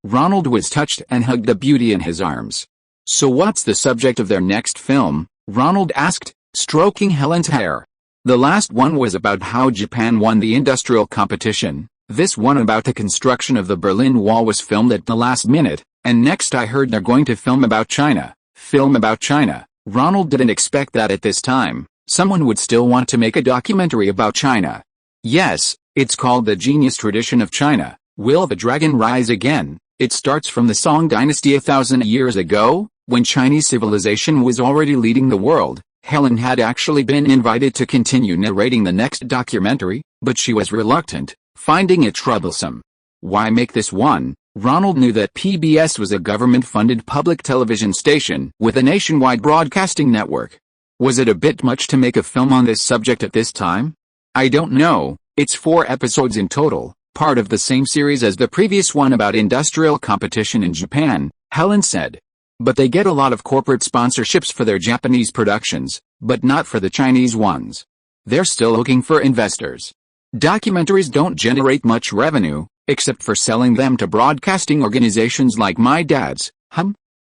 [SPEAKER 1] Ronald was touched and hugged the beauty in his arms. So what's the subject of their next film? Ronald asked, stroking Helen's hair. The last one was about how Japan won the industrial competition. This one about the construction of the Berlin Wall was filmed at the last minute, and next I heard they're going to film about China. Film about China. Ronald didn't expect that at this time. Someone would still want to make a documentary about China. Yes, it's called The Genius Tradition of China. Will the Dragon Rise Again? It starts from the Song Dynasty 1,000 years ago, when Chinese civilization was already leading the world. Helen had actually been invited to continue narrating the next documentary, but she was reluctant, finding it troublesome. Why make this one? Ronald knew that PBS was a government-funded public television station with a nationwide broadcasting network. Was it a bit much to make a film on this subject at this time? I don't know. It's 4 episodes in total, part of the same series as the previous one about industrial competition in Japan, Helen said. But they get a lot of corporate sponsorships for their Japanese productions, but not for the Chinese ones. They're still looking for investors. Documentaries don't generate much revenue, except for selling them to broadcasting organizations like my dad's.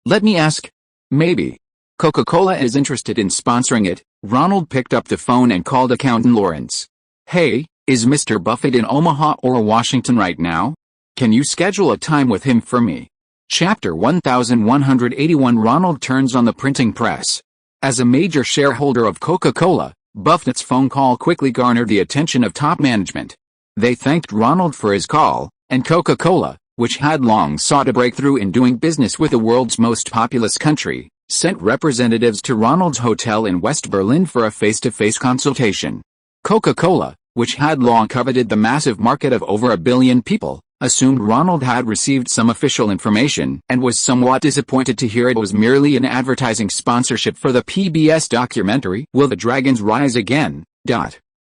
[SPEAKER 1] Let me ask. Maybe Coca-Cola is interested in sponsoring it. Ronald picked up the phone and called accountant Lawrence. Hey, is Mr. Buffett in Omaha or Washington right now? Can you schedule a time with him for me? Chapter 1181. Ronald turns on the printing press. As a major shareholder of Coca-Cola, Buffett's phone call quickly garnered the attention of top management. They thanked Ronald for his call, and Coca-Cola, which had long sought a breakthrough in doing business with the world's most populous country, sent representatives to Ronald's hotel in West Berlin for a face-to-face consultation. Coca-Cola, which had long coveted the massive market of over 1 billion people, assumed Ronald had received some official information and was somewhat disappointed to hear it was merely an advertising sponsorship for the PBS documentary Will the Dragons Rise Again?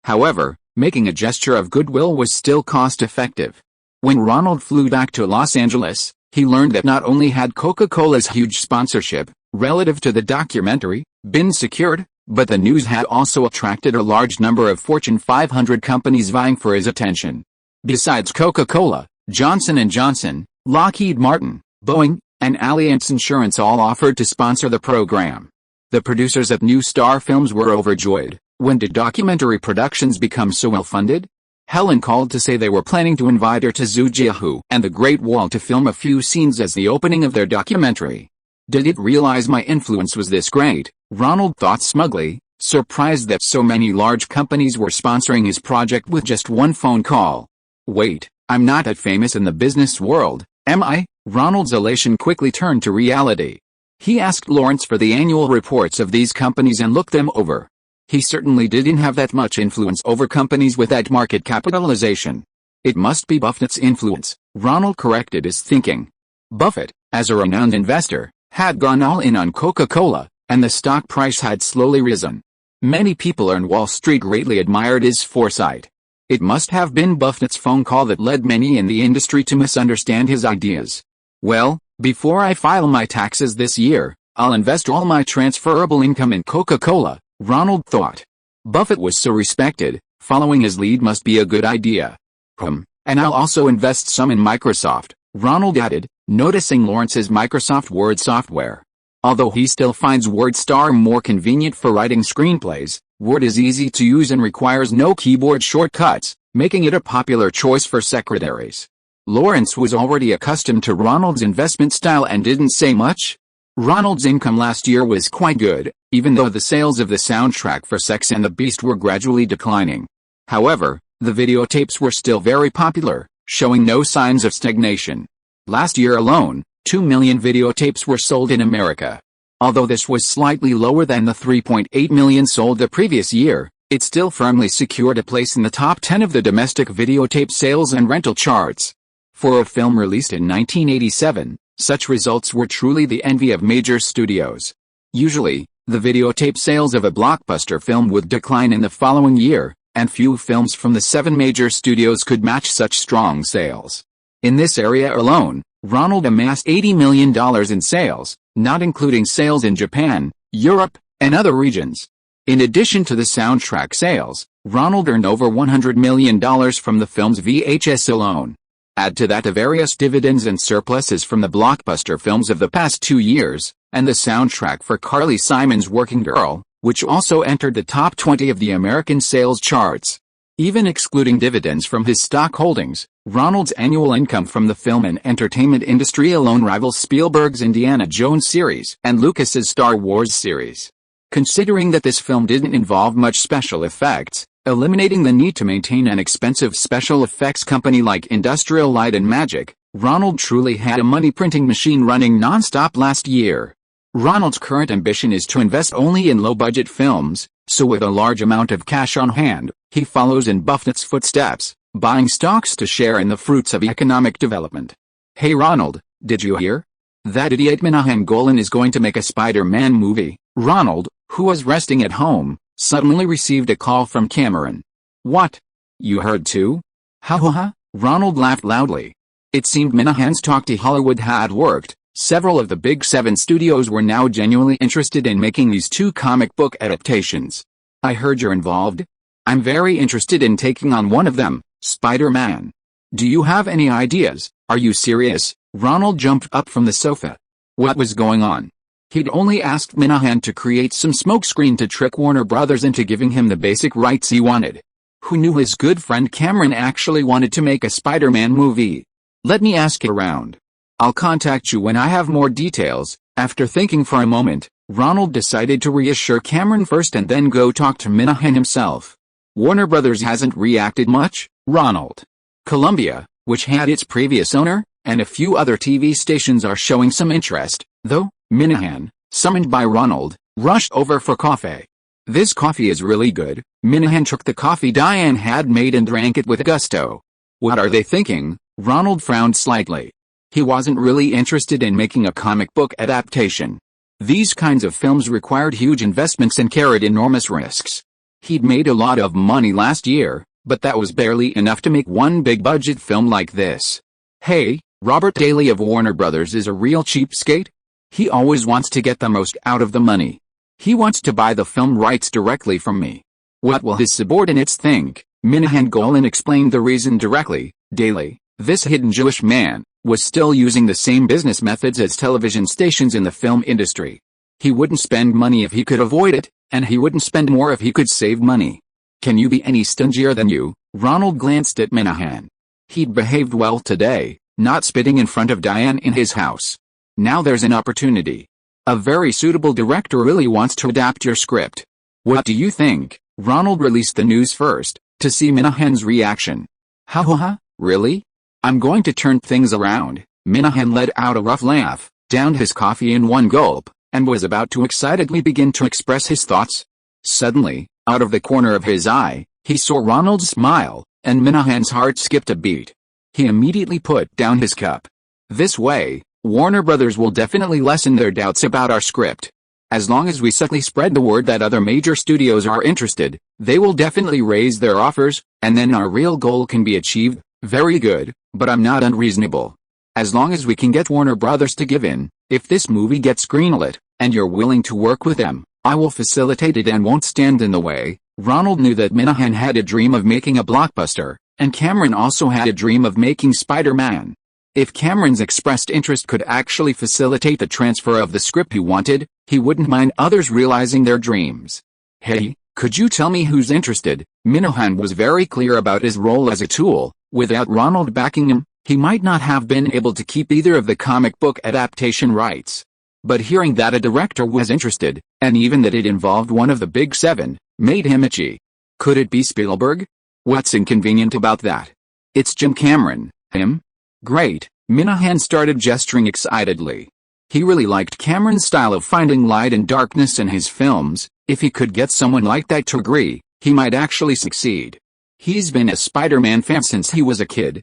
[SPEAKER 1] However, making a gesture of goodwill was still cost-effective. When Ronald flew back to Los Angeles, he learned that not only had Coca-Cola's huge sponsorship, relative to the documentary, been secured, but the news had also attracted a large number of Fortune 500 companies vying for his attention. Besides Coca-Cola, Johnson & Johnson, Lockheed Martin, Boeing, and Allianz Insurance all offered to sponsor the program. The producers at New Star Films were overjoyed. When did documentary productions become so well-funded? Helen called to say they were planning to invite her to Zhujiahu and the Great Wall to film a few scenes as the opening of their documentary. Did it realize my influence was this great? Ronald thought smugly, surprised that so many large companies were sponsoring his project with just one phone call. Wait, I'm not that famous in the business world, am I? Ronald's elation quickly turned to reality. He asked Lawrence for the annual reports of these companies and looked them over. He certainly didn't have that much influence over companies with that market capitalization. It must be Buffett's influence, Ronald corrected his thinking. Buffett, as a renowned investor, had gone all in on Coca-Cola, and the stock price had slowly risen. Many people on Wall Street greatly admired his foresight. It must have been Buffett's phone call that led many in the industry to misunderstand his ideas. Well, before I file my taxes this year, I'll invest all my transferable income in Coca-Cola, Ronald thought. Buffett was so respected, following his lead must be a good idea. And I'll also invest some in Microsoft, Ronald added, noticing Lawrence's Microsoft Word software. Although he still finds WordStar more convenient for writing screenplays, Word is easy to use and requires no keyboard shortcuts, making it a popular choice for secretaries. Lawrence was already accustomed to Ronald's investment style and didn't say much. Ronald's income last year was quite good, even though the sales of the soundtrack for Sex and the Beast were gradually declining. However, the videotapes were still very popular, showing no signs of stagnation. Last year alone, 2 million videotapes were sold in America. Although this was slightly lower than the 3.8 million sold the previous year, it still firmly secured a place in the top 10 of the domestic videotape sales and rental charts. For a film released in 1987, such results were truly the envy of major studios. Usually, the videotape sales of a blockbuster film would decline in the following year, and few films from the 7 major studios could match such strong sales. In this area alone, Ronald amassed $80 million in sales, not including sales in Japan, Europe, and other regions. In addition to the soundtrack sales, Ronald earned over $100 million from the film's VHS alone. Add to that the various dividends and surpluses from the blockbuster films of the past 2 years, and the soundtrack for Carly Simon's Working Girl, which also entered the top 20 of the American sales charts. Even excluding dividends from his stock holdings, Ronald's annual income from the film and entertainment industry alone rivals Spielberg's Indiana Jones series and Lucas's Star Wars series. Considering that this film didn't involve much special effects, eliminating the need to maintain an expensive special effects company like Industrial Light and Magic, Ronald truly had a money-printing machine running non-stop last year. Ronald's current ambition is to invest only in low-budget films, so with a large amount of cash on hand, he follows in Buffett's footsteps, buying stocks to share in the fruits of economic development. Hey Ronald, did you hear? That idiot Minahan Golan is going to make a Spider-Man movie. Ronald, who was resting at home, suddenly received a call from Cameron. What? You heard too? Ha ha ha, Ronald laughed loudly. It seemed Minahan's talk to Hollywood had worked. Several of the big 7 studios were now genuinely interested in making these 2 comic book adaptations. I heard you're involved. I'm very interested in taking on one of them, Spider-Man. Do you have any ideas? Are you serious? Ronald jumped up from the sofa. What was going on? He'd only asked Minahan to create some smokescreen to trick Warner Brothers into giving him the basic rights he wanted. Who knew his good friend Cameron actually wanted to make a Spider-Man movie? Let me ask around. I'll contact you when I have more details. After thinking for a moment, Ronald decided to reassure Cameron first and then go talk to Minahan himself. Warner Brothers hasn't reacted much, Ronald. Columbia, which had its previous owner, and a few other TV stations are showing some interest, though. Minahan, summoned by Ronald, rushed over for coffee. This coffee is really good. Minahan took the coffee Diane had made and drank it with gusto. What are they thinking? Ronald frowned slightly. He wasn't really interested in making a comic book adaptation. These kinds of films required huge investments and carried enormous risks. He'd made a lot of money last year, but that was barely enough to make one big-budget film like this. Hey, Robert Daly of Warner Brothers is a real cheapskate. He always wants to get the most out of the money. He wants to buy the film rights directly from me. What will his subordinates think? Minahan Golan explained the reason directly. Daly, this hidden Jewish man, was still using the same business methods as television stations in the film industry. He wouldn't spend money if he could avoid it, and he wouldn't spend more if he could save money. Can you be any stingier than you? Ronald glanced at Minahan. He'd behaved well today, not spitting in front of Diane in his house. Now there's an opportunity. A very suitable director really wants to adapt your script. What do you think? Ronald released the news first, to see Minahan's reaction. Ha ha ha, really? I'm going to turn things around. Minahan let out a rough laugh, downed his coffee in one gulp, and was about to excitedly begin to express his thoughts. Suddenly, out of the corner of his eye, he saw Ronald's smile, and Minahan's heart skipped a beat. He immediately put down his cup. This way, Warner Brothers will definitely lessen their doubts about our script. As long as we subtly spread the word that other major studios are interested, they will definitely raise their offers, and then our real goal can be achieved. Very good, but I'm not unreasonable. As long as we can get Warner Brothers to give in, if this movie gets greenlit, and you're willing to work with them, I will facilitate it and won't stand in the way. Ronald knew that Minahan had a dream of making a blockbuster, and Cameron also had a dream of making Spider-Man. If Cameron's expressed interest could actually facilitate the transfer of the script he wanted, he wouldn't mind others realizing their dreams. Hey, could you tell me who's interested? Minahan was very clear about his role as a tool. Without Ronald backing him, he might not have been able to keep either of the comic book adaptation rights. But hearing that a director was interested, and even that it involved one of the big 7, made him itchy. Could it be Spielberg? What's inconvenient about that? It's Jim Cameron, him? Great, Minahan started gesturing excitedly. He really liked Cameron's style of finding light and darkness in his films. If he could get someone like that to agree, he might actually succeed. He's been a Spider-Man fan since he was a kid.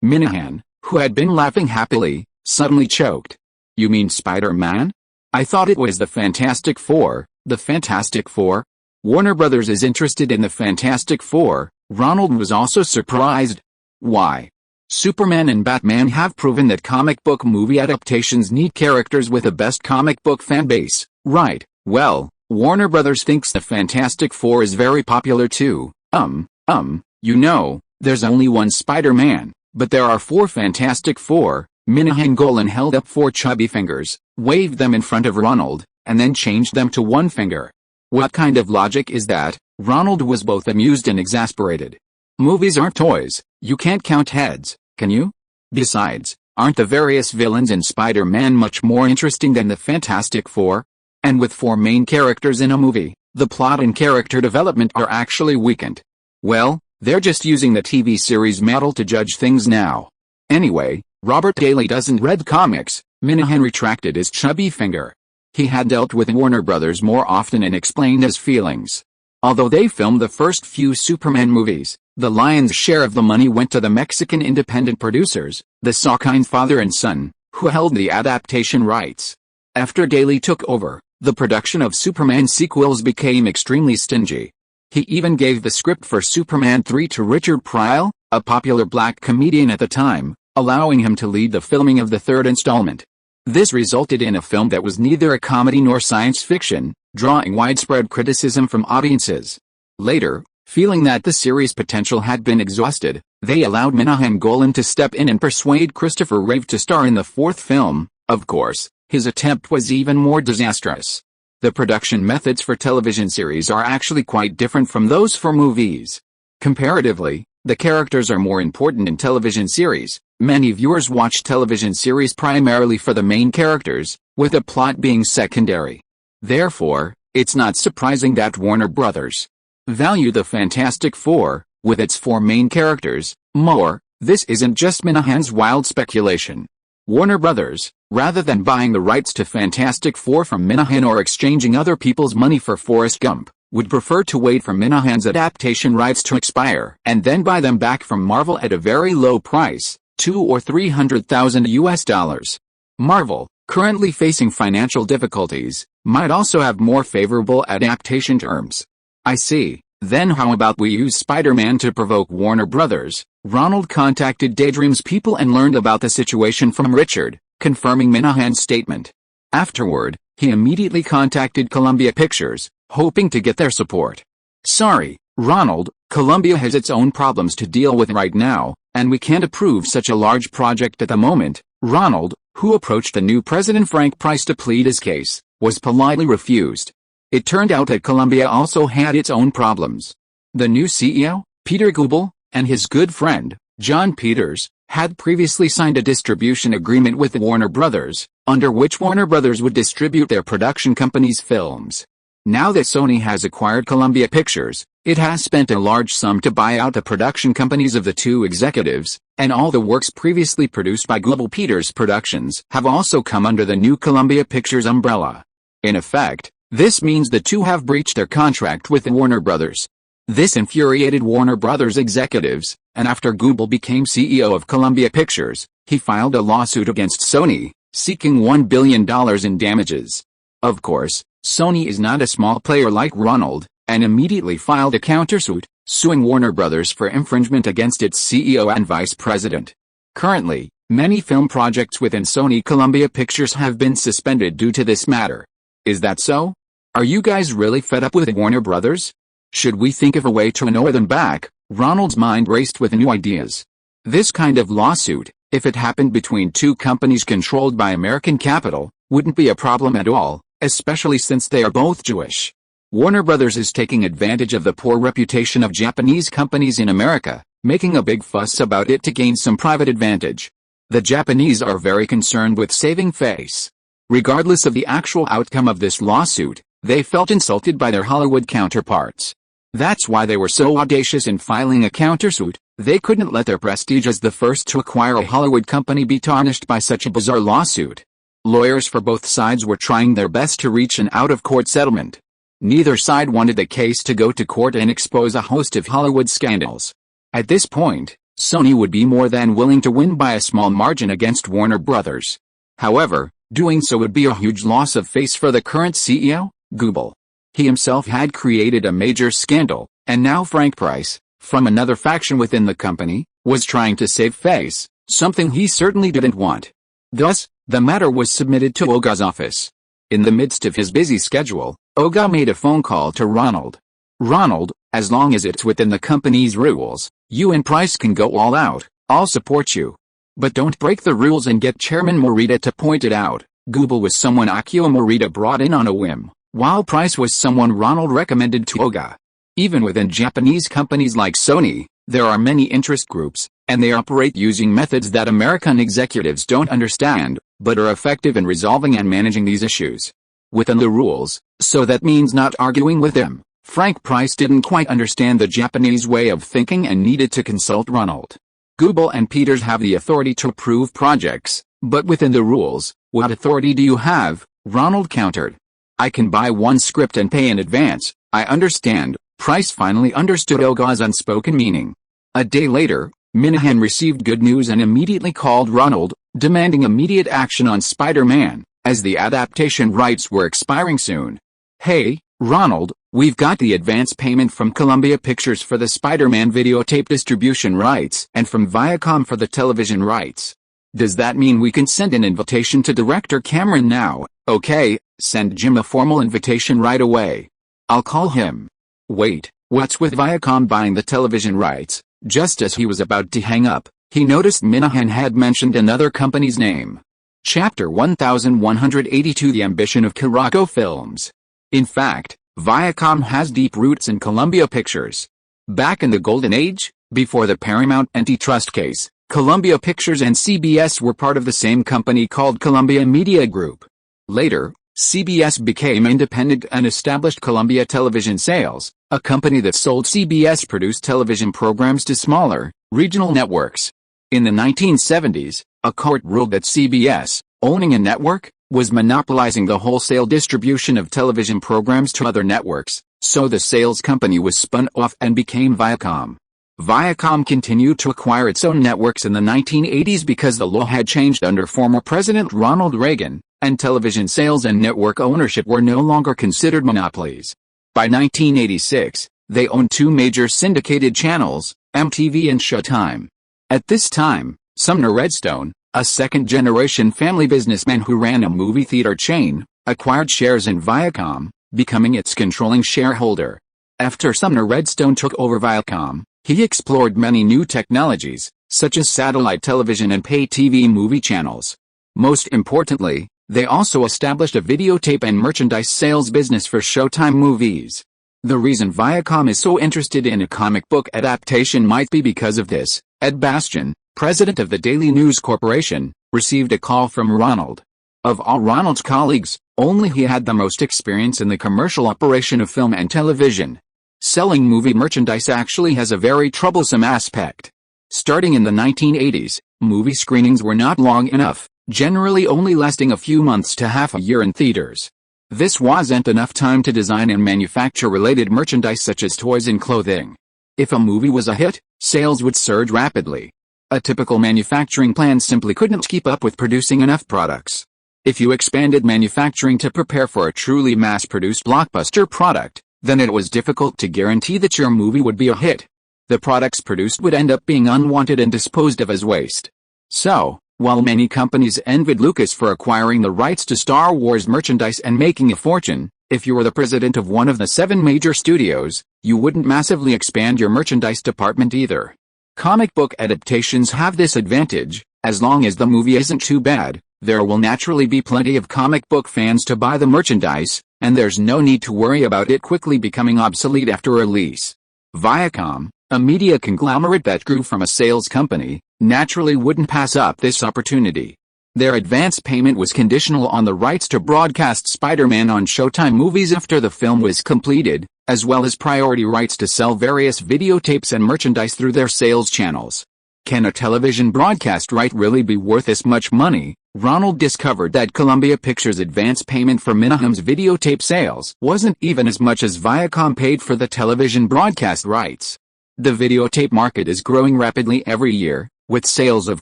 [SPEAKER 1] Minahan, who had been laughing happily, suddenly choked. You mean Spider-Man? I thought it was the Fantastic Four. The Fantastic Four? Warner Brothers is interested in the Fantastic Four. Ronald was also surprised. Why? Superman and Batman have proven that comic book movie adaptations need characters with a best comic book fan base, right? Well, Warner Brothers thinks the Fantastic Four is very popular too. You know, there's only one Spider-Man, but there are 4 Fantastic Four. Minahan Golan held up 4 chubby fingers, waved them in front of Ronald, and then changed them to 1 finger. What kind of logic is that? Ronald was both amused and exasperated. Movies aren't toys, you can't count heads, can you? Besides, aren't the various villains in Spider-Man much more interesting than the Fantastic Four? And with 4 main characters in a movie, the plot and character development are actually weakened. Well, they're just using the TV series model to judge things now. Anyway, Robert Daly doesn't read comics. Minahan retracted his chubby finger. He had dealt with Warner Brothers more often and explained his feelings. Although they filmed the first few Superman movies, the lion's share of the money went to the Mexican independent producers, the Salkind father and son, who held the adaptation rights. After Daly took over, the production of Superman sequels became extremely stingy. He even gave the script for Superman 3 to Richard Pryor, a popular black comedian at the time, allowing him to lead the filming of the 3rd installment. This resulted in a film that was neither a comedy nor science fiction, drawing widespread criticism from audiences. Later, feeling that the series' potential had been exhausted, they allowed Minahan Golan to step in and persuade Christopher Reeve to star in the 4th film. Of course, his attempt was even more disastrous. The production methods for television series are actually quite different from those for movies. Comparatively, the characters are more important in television series. Many viewers watch television series primarily for the main characters, with the plot being secondary. Therefore, it's not surprising that Warner Brothers value the Fantastic Four, with its 4 main characters, more. This isn't just Minahan's wild speculation. Warner Brothers, rather than buying the rights to Fantastic Four from Minahan or exchanging other people's money for Forrest Gump, would prefer to wait for Minahan's adaptation rights to expire and then buy them back from Marvel at a very low price, $200,000 or $300,000. Marvel, currently facing financial difficulties, might also have more favorable adaptation terms. I see. Then how about we use Spider-Man to provoke Warner Brothers? Ronald contacted Daydream's people and learned about the situation from Richard, confirming Minahan's statement. Afterward, he immediately contacted Columbia Pictures, hoping to get their support. Sorry, Ronald, Columbia has its own problems to deal with right now, and we can't approve such a large project at the moment. Ronald, who approached the new president Frank Price to plead his case, was politely refused. It turned out that Columbia also had its own problems. The new CEO, Peter Goebel, and his good friend, John Peters, had previously signed a distribution agreement with Warner Brothers, under which Warner Brothers would distribute their production company's films. Now that Sony has acquired Columbia Pictures, it has spent a large sum to buy out the production companies of the 2 executives, and all the works previously produced by Goebel Peters Productions have also come under the new Columbia Pictures umbrella. In effect, this means the 2 have breached their contract with Warner Brothers. This infuriated Warner Brothers executives, and after Goebel became CEO of Columbia Pictures, he filed a lawsuit against Sony, seeking $1 billion in damages. Of course, Sony is not a small player like Ronald, and immediately filed a countersuit, suing Warner Brothers for infringement against its CEO and vice president. Currently, many film projects within Sony Columbia Pictures have been suspended due to this matter. Is that so? Are you guys really fed up with Warner Brothers? Should we think of a way to annoy them back? Ronald's mind raced with new ideas. This kind of lawsuit, if it happened between 2 companies controlled by American capital, wouldn't be a problem at all, especially since they are both Jewish. Warner Brothers is taking advantage of the poor reputation of Japanese companies in America, making a big fuss about it to gain some private advantage. The Japanese are very concerned with saving face. Regardless of the actual outcome of this lawsuit, they felt insulted by their Hollywood counterparts. That's why they were so audacious in filing a countersuit. They couldn't let their prestige as the first to acquire a Hollywood company be tarnished by such a bizarre lawsuit. Lawyers for both sides were trying their best to reach an out-of-court settlement. Neither side wanted the case to go to court and expose a host of Hollywood scandals. At this point, Sony would be more than willing to win by a small margin against Warner Brothers. However, doing so would be a huge loss of face for the current CEO, Goebel. He himself had created a major scandal, and now Frank Price, from another faction within the company, was trying to save face, something he certainly didn't want. Thus, the matter was submitted to Oga's office. In the midst of his busy schedule, Oga made a phone call to Ronald. "Ronald, as long as it's within the company's rules, you and Price can go all out. I'll support you. But don't break the rules and get Chairman Morita to point it out." Goebel was someone Akio Morita brought in on a whim, while Price was someone Ronald recommended to Oga. Even within Japanese companies like Sony, there are many interest groups, and they operate using methods that American executives don't understand, but are effective in resolving and managing these issues within the rules, so that means not arguing with them. Frank Price didn't quite understand the Japanese way of thinking and needed to consult Ronald. Goebel and Peters have the authority to approve projects, but within the rules, what authority do you have? Ronald countered. "I can buy one script and pay in advance, I understand." Price finally understood Oga's unspoken meaning. A day later, Minahan received good news and immediately called Ronald, demanding immediate action on Spider-Man, as the adaptation rights were expiring soon. "Hey, Ronald, we've got the advance payment from Columbia Pictures for the Spider-Man videotape distribution rights and from Viacom for the television rights. Does that mean we can send an invitation to director Cameron now?" "Okay, send Jim a formal invitation right away. I'll call him." "Wait, what's with Viacom buying the television rights?" Just as he was about to hang up, he noticed Minahan had mentioned another company's name. Chapter 1182 The Ambition of Kurako Films. In fact, Viacom has deep roots in Columbia Pictures. Back in the Golden Age, before the Paramount antitrust case, Columbia Pictures and CBS were part of the same company called Columbia Media Group. Later, CBS became independent and established Columbia Television Sales, a company that sold CBS-produced television programs to smaller, regional networks. In the 1970s, a court ruled that CBS, owning a network, was monopolizing the wholesale distribution of television programs to other networks, so the sales company was spun off and became Viacom. Viacom continued to acquire its own networks in the 1980s because the law had changed under former President Ronald Reagan, and television sales and network ownership were no longer considered monopolies. By 1986, they owned two major syndicated channels, MTV and Showtime. At this time, Sumner Redstone, a second-generation family businessman who ran a movie theater chain, acquired shares in Viacom, becoming its controlling shareholder. After Sumner Redstone took over Viacom, he explored many new technologies, such as satellite television and pay TV movie channels. Most importantly, they also established a videotape and merchandise sales business for Showtime movies. The reason Viacom is so interested in a comic book adaptation might be because of this. Ed Bastian, president of the Daily News Corporation, received a call from Ronald. Of all Ronald's colleagues, only he had the most experience in the commercial operation of film and television. Selling movie merchandise actually has a very troublesome aspect. Starting in the 1980s, movie screenings were not long enough, generally only lasting a few months to half a year in theaters. This wasn't enough time to design and manufacture related merchandise such as toys and clothing. If a movie was a hit, sales would surge rapidly. A typical manufacturing plant simply couldn't keep up with producing enough products. If you expanded manufacturing to prepare for a truly mass-produced blockbuster product, then it was difficult to guarantee that your movie would be a hit. The products produced would end up being unwanted and disposed of as waste. So, while many companies envied Lucas for acquiring the rights to Star Wars merchandise and making a fortune, if you were the president of one of the 7 major studios, you wouldn't massively expand your merchandise department either. Comic book adaptations have this advantage: as long as the movie isn't too bad, there will naturally be plenty of comic book fans to buy the merchandise, and there's no need to worry about it quickly becoming obsolete after release. Viacom, a media conglomerate that grew from a sales company, naturally wouldn't pass up this opportunity. Their advance payment was conditional on the rights to broadcast Spider-Man on Showtime movies after the film was completed, as well as priority rights to sell various videotapes and merchandise through their sales channels. Can a television broadcast right really be worth this much money? Ronald discovered that Columbia Pictures' advance payment for Minaham's videotape sales wasn't even as much as Viacom paid for the television broadcast rights. The videotape market is growing rapidly every year, with sales of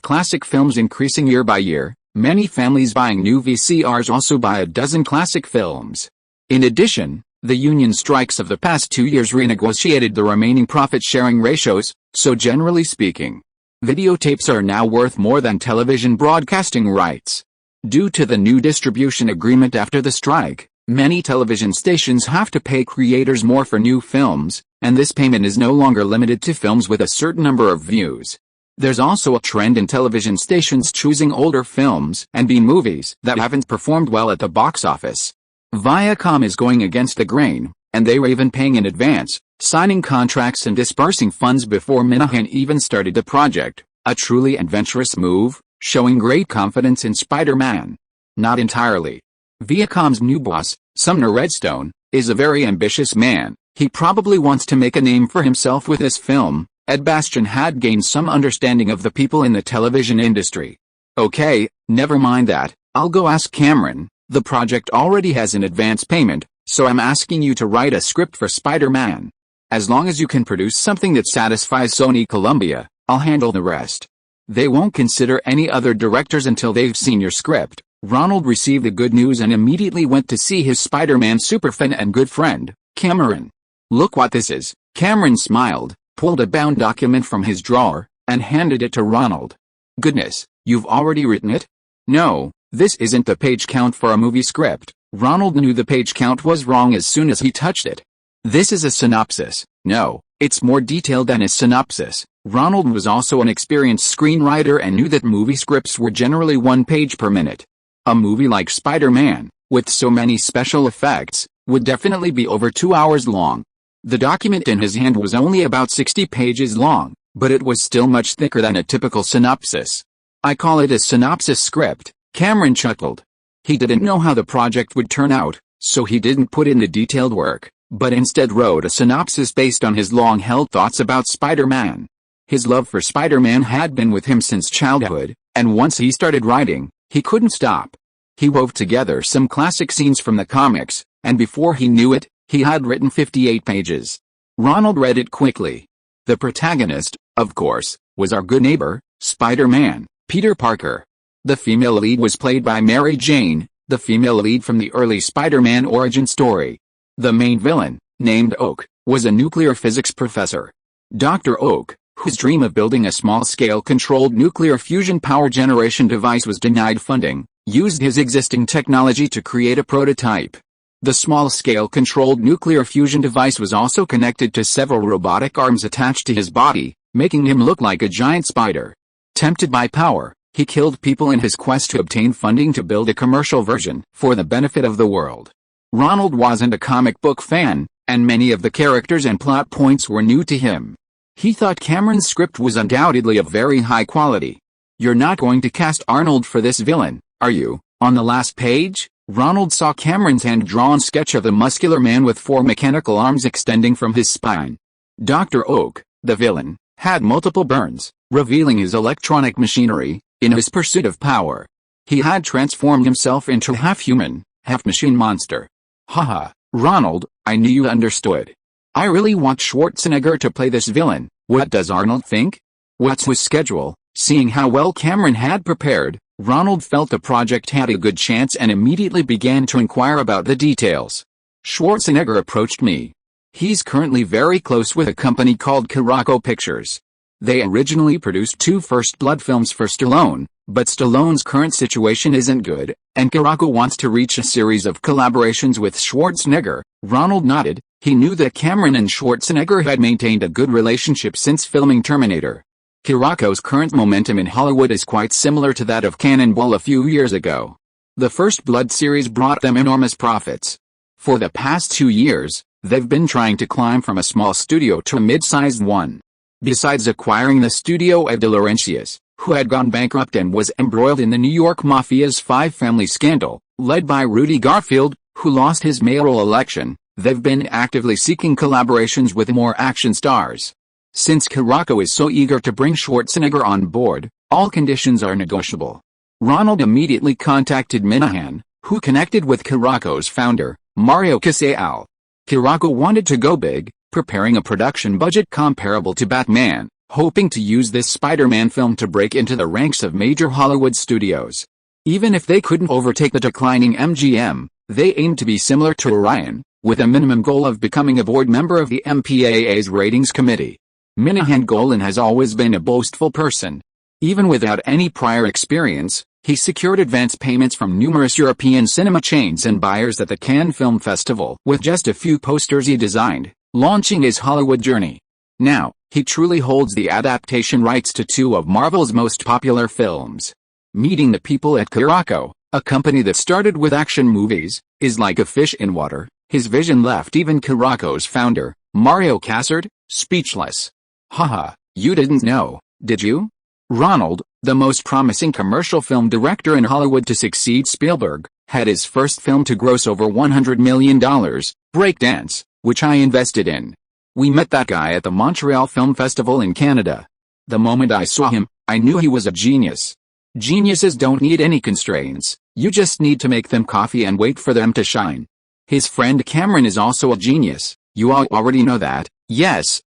[SPEAKER 1] classic films increasing year by year. Many families buying new VCRs also buy a dozen classic films. In addition, the union strikes of the past 2 years renegotiated the remaining profit-sharing ratios, so generally speaking, videotapes are now worth more than television broadcasting rights. Due to the new distribution agreement after the strike, many television stations have to pay creators more for new films, and this payment is no longer limited to films with a certain number of views. There's also a trend in television stations choosing older films and B-movies that haven't performed well at the box office. Viacom is going against the grain, and they were even paying in advance, signing contracts and dispersing funds before Minahan even started the project, a truly adventurous move, showing great confidence in Spider-Man. Not entirely. Viacom's new boss, Sumner Redstone, is a very ambitious man. He probably wants to make a name for himself with this film. Ed Bastian had gained some understanding of the people in the television industry. Okay, never mind that, I'll go ask Cameron. The project already has an advance payment, so I'm asking you to write a script for Spider-Man. As long as you can produce something that satisfies Sony Columbia, I'll handle the rest. They won't consider any other directors until they've seen your script. Ronald received the good news and immediately went to see his Spider-Man superfan and good friend, Cameron. Look what this is. Cameron smiled, pulled a bound document from his drawer, and handed it to Ronald. Goodness, you've already written it? No, this isn't the page count for a movie script. Ronald knew the page count was wrong as soon as he touched it. This is a synopsis. No, it's more detailed than a synopsis. Ronald was also an experienced screenwriter and knew that movie scripts were generally 1 page per minute. A movie like Spider-Man, with so many special effects, would definitely be over 2 hours long. The document in his hand was only about 60 pages long, but it was still much thicker than a typical synopsis. I call it a synopsis script, Cameron chuckled. He didn't know how the project would turn out, so he didn't put in the detailed work, but instead wrote a synopsis based on his long-held thoughts about Spider-Man. His love for Spider-Man had been with him since childhood, and once he started writing, he couldn't stop. He wove together some classic scenes from the comics, and before he knew it, he had written 58 pages. Ronald read it quickly. The protagonist, of course, was our good neighbor, Spider-Man, Peter Parker. The female lead was played by Mary Jane, the female lead from the early Spider-Man origin story. The main villain, named Oak, was a nuclear physics professor. Dr. Oak, whose dream of building a small-scale controlled nuclear fusion power generation device was denied funding, used his existing technology to create a prototype. The small-scale controlled nuclear fusion device was also connected to several robotic arms attached to his body, making him look like a giant spider. Tempted by power, he killed people in his quest to obtain funding to build a commercial version for the benefit of the world. Ronald wasn't a comic book fan, and many of the characters and plot points were new to him. He thought Cameron's script was undoubtedly of very high quality. You're not going to cast Arnold for this villain, are you? On the last page, Ronald saw Cameron's hand-drawn sketch of a muscular man with 4 mechanical arms extending from his spine. Dr. Oak, the villain, had multiple burns, revealing his electronic machinery. In his pursuit of power, he had transformed himself into a half-human, half-machine monster. Haha, Ronald, I knew you understood. I really want Schwarzenegger to play this villain. What does Arnold think? What's his schedule? Seeing how well Cameron had prepared, Ronald felt the project had a good chance and immediately began to inquire about the details. Schwarzenegger approached me. He's currently very close with a company called Caraco Pictures. They originally produced 2 First Blood films for Stallone, but Stallone's current situation isn't good, and Caraco wants to reach a series of collaborations with Schwarzenegger. Ronald nodded. He knew that Cameron and Schwarzenegger had maintained a good relationship since filming Terminator. Caraco's current momentum in Hollywood is quite similar to that of Cannonball a few years ago. The First Blood series brought them enormous profits. For the past 2 years, they've been trying to climb from a small studio to a mid-sized one. Besides acquiring the studio of De Laurentiis, who had gone bankrupt and was embroiled in the New York Mafia's 5-family scandal, led by Rudy Garfield, who lost his mayoral election, They've been actively seeking collaborations with more action stars. Since Kirako is so eager to bring Schwarzenegger on board, all conditions are negotiable. Ronald immediately contacted Minahan, who connected with Kirako's founder, Mario Casal. Kirako wanted to go big, preparing a production budget comparable to Batman, hoping to use this Spider-Man film to break into the ranks of major Hollywood studios. Even if they couldn't overtake the declining MGM, they aimed to be similar to Orion, with a minimum goal of becoming a board member of the MPAA's ratings committee. Minahan Golan has always been a boastful person. Even without any prior experience, he secured advance payments from numerous European cinema chains and buyers at the Cannes Film Festival with just a few posters he designed, launching his Hollywood journey. Now, he truly holds the adaptation rights to two of Marvel's most popular films. Meeting the people at Kirako, a company that started with action movies, is like a fish in water. His vision left even Kirako's founder, Mario Casal, speechless. Haha, you didn't know, did you? Ronald, the most promising commercial film director in Hollywood to succeed Spielberg, had his first film to gross over $100 million, Breakdance, which I invested in. We met that guy at the Montreal Film Festival in Canada. The moment I saw him, I knew he was a genius. Geniuses don't need any constraints, you just need to make them coffee and wait for them to shine. His friend Cameron is also a genius, you all already know that. Yes,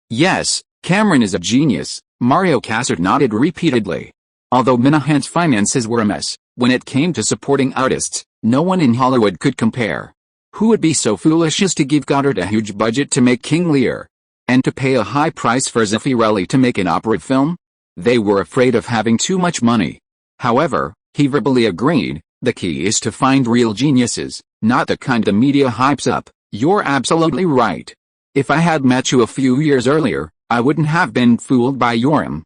[SPEAKER 1] Cameron is a genius, Mario Casal nodded repeatedly. Although Minahan's finances were a mess, when it came to supporting artists, no one in Hollywood could compare. Who would be so foolish as to give Goddard a huge budget to make King Lear? And to pay a high price for Zeffirelli to make an opera film? They were afraid of having too much money. However, he verbally agreed, the key is to find real geniuses, not the kind the media hypes up. You're absolutely right. If I had met you a few years earlier, I wouldn't have been fooled by Yoram,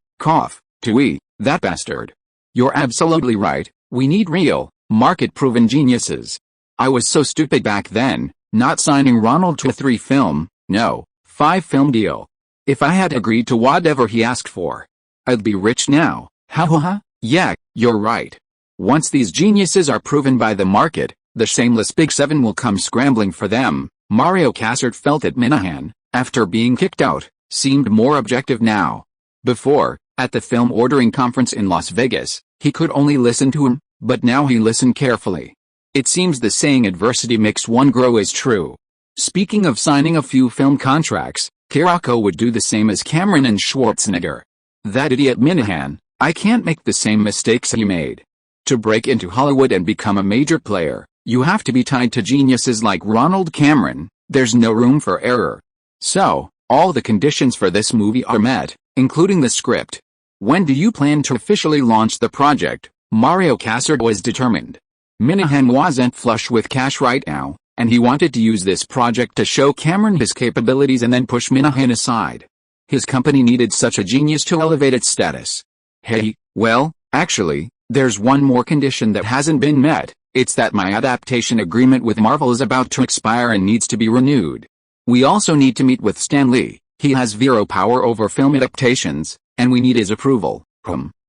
[SPEAKER 1] Tui, that bastard. You're absolutely right, we need real, market-proven geniuses. I was so stupid back then, not signing Ronald to a 3-film, no, 5-film deal. If I had agreed to whatever he asked for, I'd be rich now. Ha. Yeah, you're right. Once these geniuses are proven by the market, the shameless Big Seven will come scrambling for them. Mario Casal felt that Minahan, after being kicked out, seemed more objective now. Before, at the film ordering conference in Las Vegas, he could only listen to him, but now he listened carefully. It seems the saying adversity makes one grow is true. Speaking of signing a few film contracts, Kirako would do the same as Cameron and Schwarzenegger. That idiot Minahan, I can't make the same mistakes he made. To break into Hollywood and become a major player, you have to be tied to geniuses like Ronald Cameron, there's no room for error. So, all the conditions for this movie are met, including the script. When do you plan to officially launch the project? Mario Casal was determined. Minahan wasn't flush with cash right now, and he wanted to use this project to show Cameron his capabilities and then push Minahan aside. His company needed such a genius to elevate its status. Hey, well, actually, there's one more condition that hasn't been met. It's that my adaptation agreement with Marvel is about to expire and needs to be renewed. We also need to meet with Stan Lee. He has veto power over film adaptations, and we need his approval.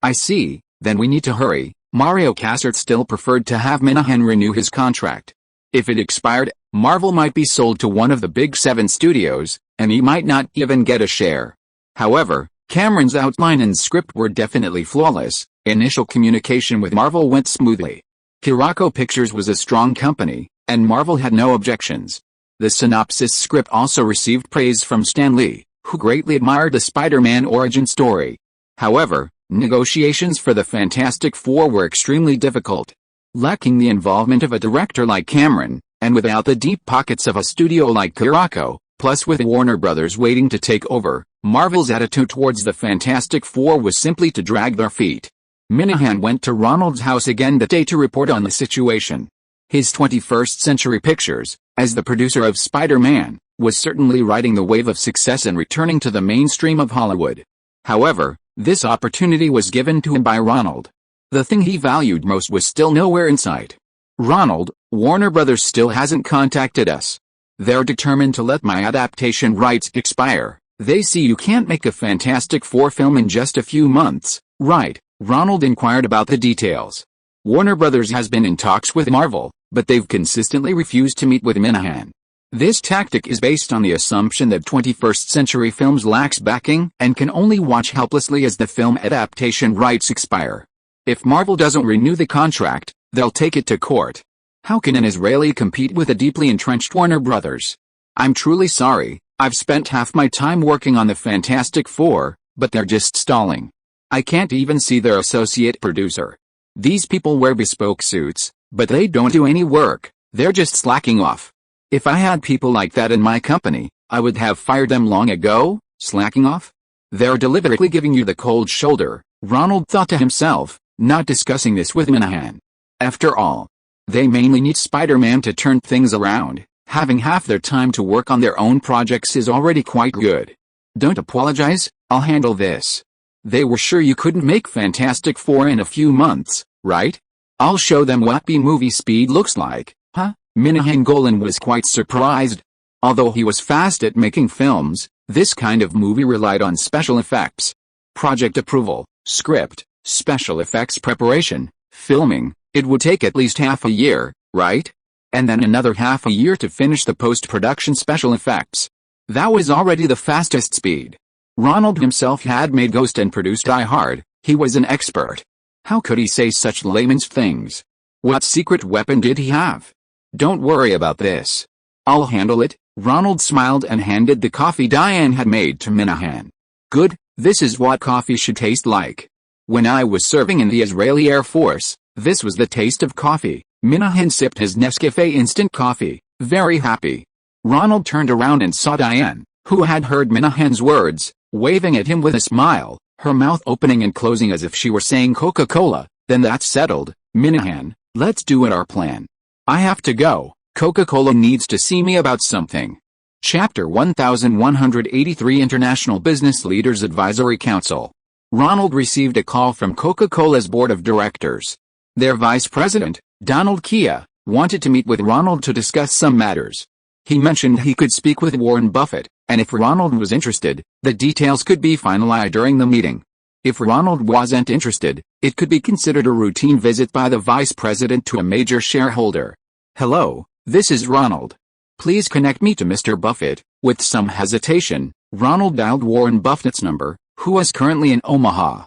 [SPEAKER 1] I see, then we need to hurry. Mario Casal still preferred to have Minahan renew his contract. If it expired, Marvel might be sold to one of the Big Seven studios, and he might not even get a share. However, Cameron's outline and script were definitely flawless. Initial communication with Marvel went smoothly. Kirako Pictures was a strong company, and Marvel had no objections. The SYNOPSIS script also received praise from Stan Lee, who greatly admired the Spider-Man origin story. However, negotiations for the Fantastic Four were extremely difficult. Lacking the involvement of a director like Cameron, and without the deep pockets of a studio like Kirako, plus with Warner Brothers waiting to take over, Marvel's attitude towards the Fantastic Four was simply to drag their feet. Minahan went to Ronald's house again that day to report on the situation. His 21st Century Pictures, as the producer of Spider-Man, was certainly riding the wave of success and returning to the mainstream of Hollywood. However, this opportunity was given to him by Ronald. The thing he valued most was still nowhere in sight. Ronald, Warner Brothers still hasn't contacted us. They're determined to let my adaptation rights expire. They see you can't make a Fantastic Four film in just a few months, right? Ronald inquired about the details. Warner Brothers has been in talks with Marvel, but they've consistently refused to meet with Minahan. This tactic is based on the assumption that 21st century films lacks backing and can only watch helplessly as the film adaptation rights expire. If Marvel doesn't renew the contract, they'll take it to court. How can an Israeli compete with a deeply entrenched Warner Brothers? I'm truly sorry, I've spent half my time working on the Fantastic Four, but they're just stalling. I can't even see their associate producer. These people wear bespoke suits, but they don't do any work, they're just slacking off. If I had people like that in my company, I would have fired them long ago. Slacking off? They're deliberately giving you the cold shoulder, Ronald thought to himself, not discussing this with Minahan. After all, they mainly need Spider-Man to turn things around. Having half their time to work on their own projects is already quite good. Don't apologize, I'll handle this. They were sure you couldn't make Fantastic Four in a few months, right? I'll show them what B-movie speed looks like, huh? Minahan Golan was quite surprised. Although he was fast at making films, this kind of movie relied on special effects. Project approval, script, special effects preparation, filming, it would take at least half a year, right? And then another half a year to finish the post-production special effects. That was already the fastest speed. Ronald himself had made Ghost and produced Die Hard, he was an expert. How could he say such layman's things? What secret weapon did he have? Don't worry about this. I'll handle it, Ronald smiled and handed the coffee Diane had made to Minahan. Good, this is what coffee should taste like. When I was serving in the Israeli Air Force, this was the taste of coffee. Minahan sipped his Nescafe instant coffee, very happy. Ronald turned around and saw Diane, who had heard Minahan's words, waving at him with a smile, her mouth opening and closing as if she were saying Coca-Cola. Then that's settled, Minahan, let's do it our plan. I have to go, Coca-Cola needs to see me about something. Chapter 1183 International Business Leaders Advisory Council. Ronald received a call from Coca-Cola's board of directors. Their vice president, Donald Kia, wanted to meet with Ronald to discuss some matters. He mentioned he could speak with Warren Buffett, and if Ronald was interested, the details could be finalized during the meeting. If Ronald wasn't interested, it could be considered a routine visit by the vice president to a major shareholder. Hello, this is Ronald. Please connect me to Mr. Buffett. With some hesitation, Ronald dialed Warren Buffett's number, who was currently in Omaha.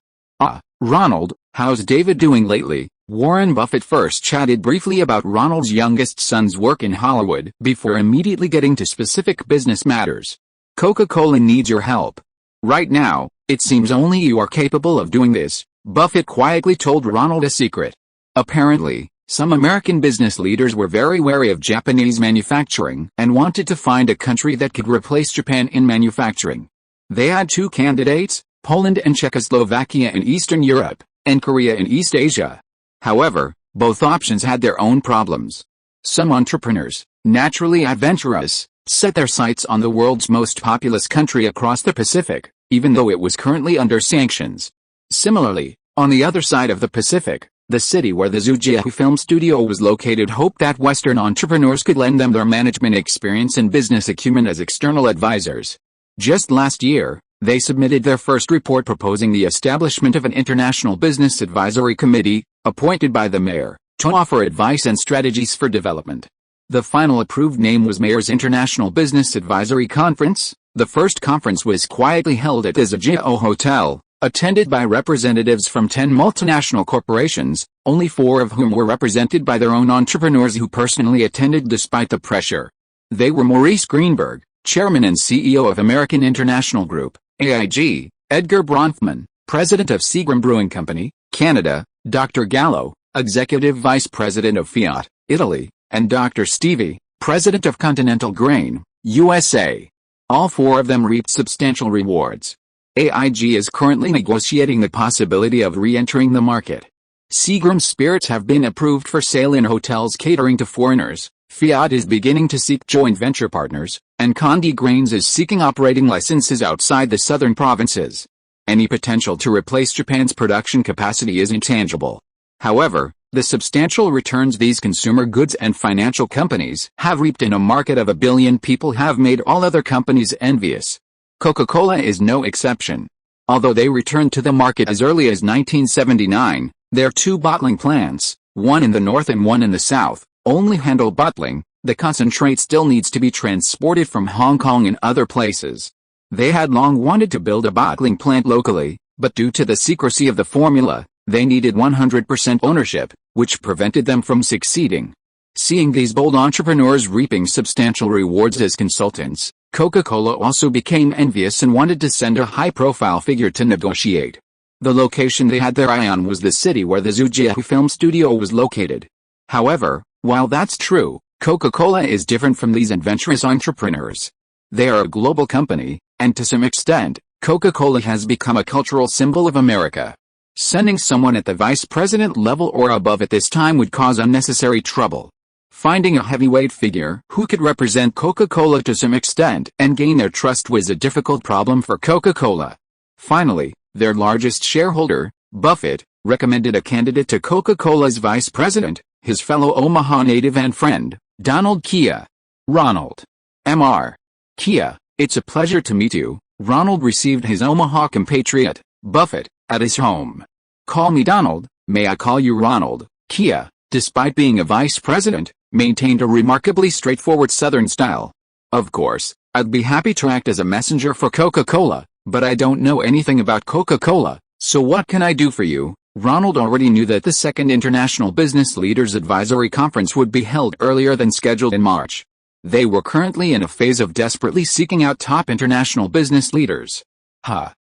[SPEAKER 1] Ronald, how's David doing lately? Warren Buffett first chatted briefly about Ronald's youngest son's work in Hollywood before immediately getting to specific business matters. Coca-Cola needs your help. Right now, it seems only you are capable of doing this, Buffett quietly told Ronald a secret. Apparently, some American business leaders were very wary of Japanese manufacturing and wanted to find a country that could replace Japan in manufacturing. They had two candidates, Poland and Czechoslovakia in Eastern Europe, and Korea in East Asia. However, both options had their own problems. Some entrepreneurs, naturally adventurous, set their sights on the world's most populous country across the Pacific, even though it was currently under sanctions. Similarly, on the other side of the Pacific, the city where the Zujiahu film studio was located hoped that Western entrepreneurs could lend them their management experience and business acumen as external advisors. Just last year, they submitted their first report proposing the establishment of an International Business Advisory Committee, appointed by the mayor, to offer advice and strategies for development. The final approved name was Mayor's International Business Advisory Conference. The first conference was quietly held at the Zujiahu Hotel, attended by representatives from 10 multinational corporations, only 4 of whom were represented by their own entrepreneurs who personally attended despite the pressure. They were Maurice Greenberg, Chairman and CEO of American International Group, AIG, Edgar Bronfman, President of Seagram Brewing Company, Canada, Dr. Gallo, Executive Vice President of Fiat, Italy, and Dr. Stevie, President of Continental Grain, USA. All 4 of them reaped substantial rewards. AIG is currently negotiating the possibility of re-entering the market. Seagram's spirits have been approved for sale in hotels catering to foreigners, Fiat is beginning to seek joint venture partners, and Conde Grains is seeking operating licenses outside the southern provinces. Any potential to replace Japan's production capacity is intangible. However, the substantial returns these consumer goods and financial companies have reaped in a market of 1 billion people have made all other companies envious. Coca-Cola is no exception. Although they returned to the market as early as 1979, their 2 bottling plants, one in the north and one in the south, only handle bottling. The concentrate still needs to be transported from Hong Kong and other places. They had long wanted to build a bottling plant locally, but due to the secrecy of the formula, they needed 100% ownership, which prevented them from succeeding. Seeing these bold entrepreneurs reaping substantial rewards as consultants, Coca-Cola also became envious and wanted to send a high-profile figure to negotiate. The location they had their eye on was the city where the Zhujiang film studio was located. However, while that's true, Coca-Cola is different from these adventurous entrepreneurs. They are a global company, and to some extent, Coca-Cola has become a cultural symbol of America. Sending someone at the vice president level or above at this time would cause unnecessary trouble. Finding a heavyweight figure who could represent Coca-Cola to some extent and gain their trust was a difficult problem for Coca-Cola. Finally, their largest shareholder, Buffett, recommended a candidate to Coca-Cola's vice president, his fellow Omaha native and friend, Donald Kia. Ronald. Mr. Kia, it's a pleasure to meet you. Ronald received his Omaha compatriot, Buffett, at his home. Call me Donald, may I call you Ronald? Kia, despite being a vice president, maintained a remarkably straightforward Southern style. Of course, I'd be happy to act as a messenger for Coca-Cola, but I don't know anything about Coca-Cola, so what can I do for you? Ronald already knew that the second International Business Leaders Advisory Conference would be held earlier than scheduled in March. They were currently in a phase of desperately seeking out top international business leaders.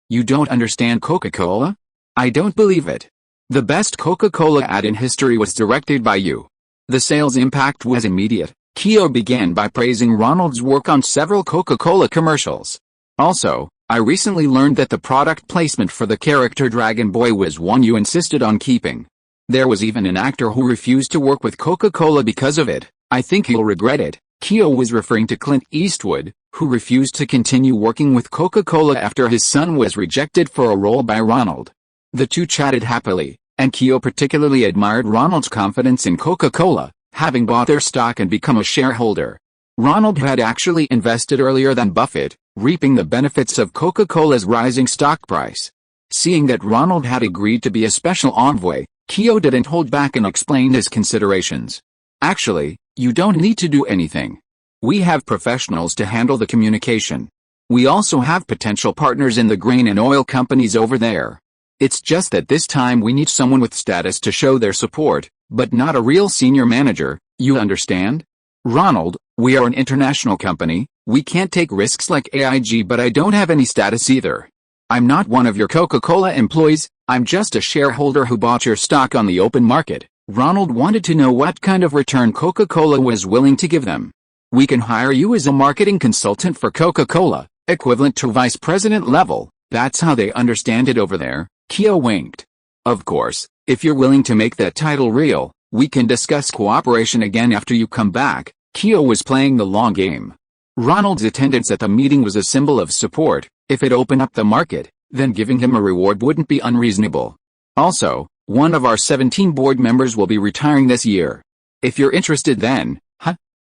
[SPEAKER 1] You don't understand Coca-Cola? I don't believe it. The best Coca-Cola ad in history was directed by you. The sales impact was immediate. Kia began by praising Ronald's work on several Coca-Cola commercials. Also, I recently learned that the product placement for the character Dragon Boy was one you insisted on keeping. There was even an actor who refused to work with Coca-Cola because of it. I think he'll regret it. Kia was referring to Clint Eastwood, who refused to continue working with Coca-Cola after his son was rejected for a role by Ronald. The two chatted happily, and Kia particularly admired Ronald's confidence in Coca-Cola, having bought their stock and become a shareholder. Ronald had actually invested earlier than Buffett, reaping the benefits of Coca-Cola's rising stock price. Seeing that Ronald had agreed to be a special envoy, Kia didn't hold back and explained his considerations. Actually, you don't need to do anything. We have professionals to handle the communication. We also have potential partners in the grain and oil companies over there. It's just that this time we need someone with status to show their support, but not a real senior manager, you understand? Ronald, we are an international company, we can't take risks like AIG, but I don't have any status either. I'm not one of your Coca-Cola employees, I'm just a shareholder who bought your stock on the open market. Ronald wanted to know what kind of return Coca-Cola was willing to give them. We can hire you as a marketing consultant for Coca-Cola, equivalent to vice president level, that's how they understand it over there. Kia winked. Of course, if you're willing to make that title real, we can discuss cooperation again after you come back. Kia was playing the long game. Ronald's attendance at the meeting was a symbol of support. If it opened up the market, then giving him a reward wouldn't be unreasonable. Also, one of our 17 board members will be retiring this year. If you're interested then,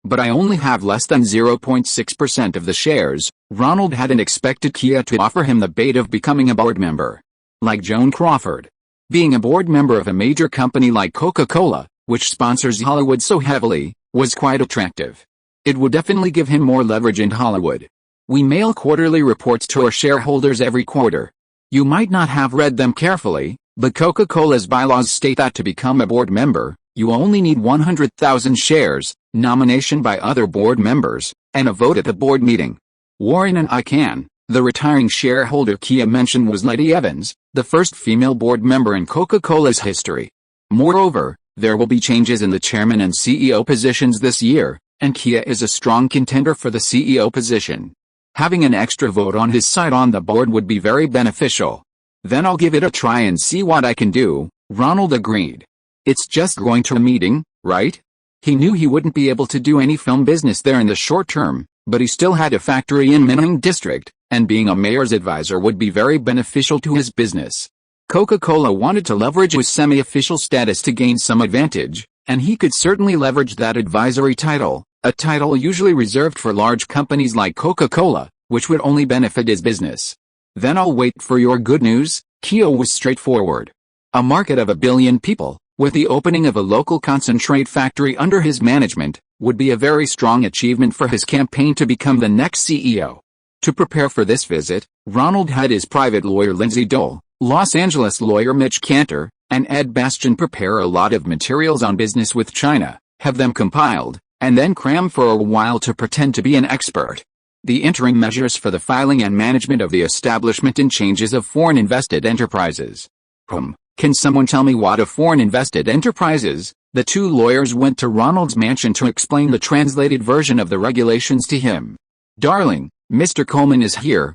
[SPEAKER 1] But I only have less than 0.6% of the shares. Ronald hadn't expected Kia to offer him the bait of becoming a board member. Like Joan Crawford. Being a board member of a major company like Coca-Cola, which sponsors Hollywood so heavily, was quite attractive. It would definitely give him more leverage in Hollywood. We mail quarterly reports to our shareholders every quarter. You might not have read them carefully, but Coca-Cola's bylaws state that to become a board member, you only need 100,000 shares, nomination by other board members, and a vote at the board meeting. Warren and I can. The retiring shareholder Kia mentioned was Lady Evans, the first female board member in Coca-Cola's history. Moreover, there will be changes in the chairman and CEO positions this year, and Kia is a strong contender for the CEO position. Having an extra vote on his side on the board would be very beneficial. Then I'll give it a try and see what I can do, Ronald agreed. It's just going to a meeting, right? He knew he wouldn't be able to do any film business there in the short term, but he still had a factory in Minhang District, and being a mayor's advisor would be very beneficial to his business. Coca-Cola wanted to leverage his semi-official status to gain some advantage, and he could certainly leverage that advisory title, a title usually reserved for large companies like Coca-Cola, which would only benefit his business. Then I'll wait for your good news. Kia was straightforward. A market of 1 billion people, with the opening of a local concentrate factory under his management, would be a very strong achievement for his campaign to become the next CEO. To prepare for this visit, Ronald had his private lawyer Lindsay Dole, Los Angeles lawyer Mitch Cantor, and Ed Bastian prepare a lot of materials on business with China, have them compiled, and then cram for a while to pretend to be an expert. The interim measures for the filing and management of the establishment and changes of foreign invested enterprises. Can someone tell me what a foreign invested enterprise is? The two lawyers went to Ronald's mansion to explain the translated version of the regulations to him. Darling, Mr. Coleman is here.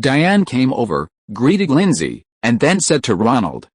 [SPEAKER 1] Diane came over, greeted Lindsay, and then said to Ronald,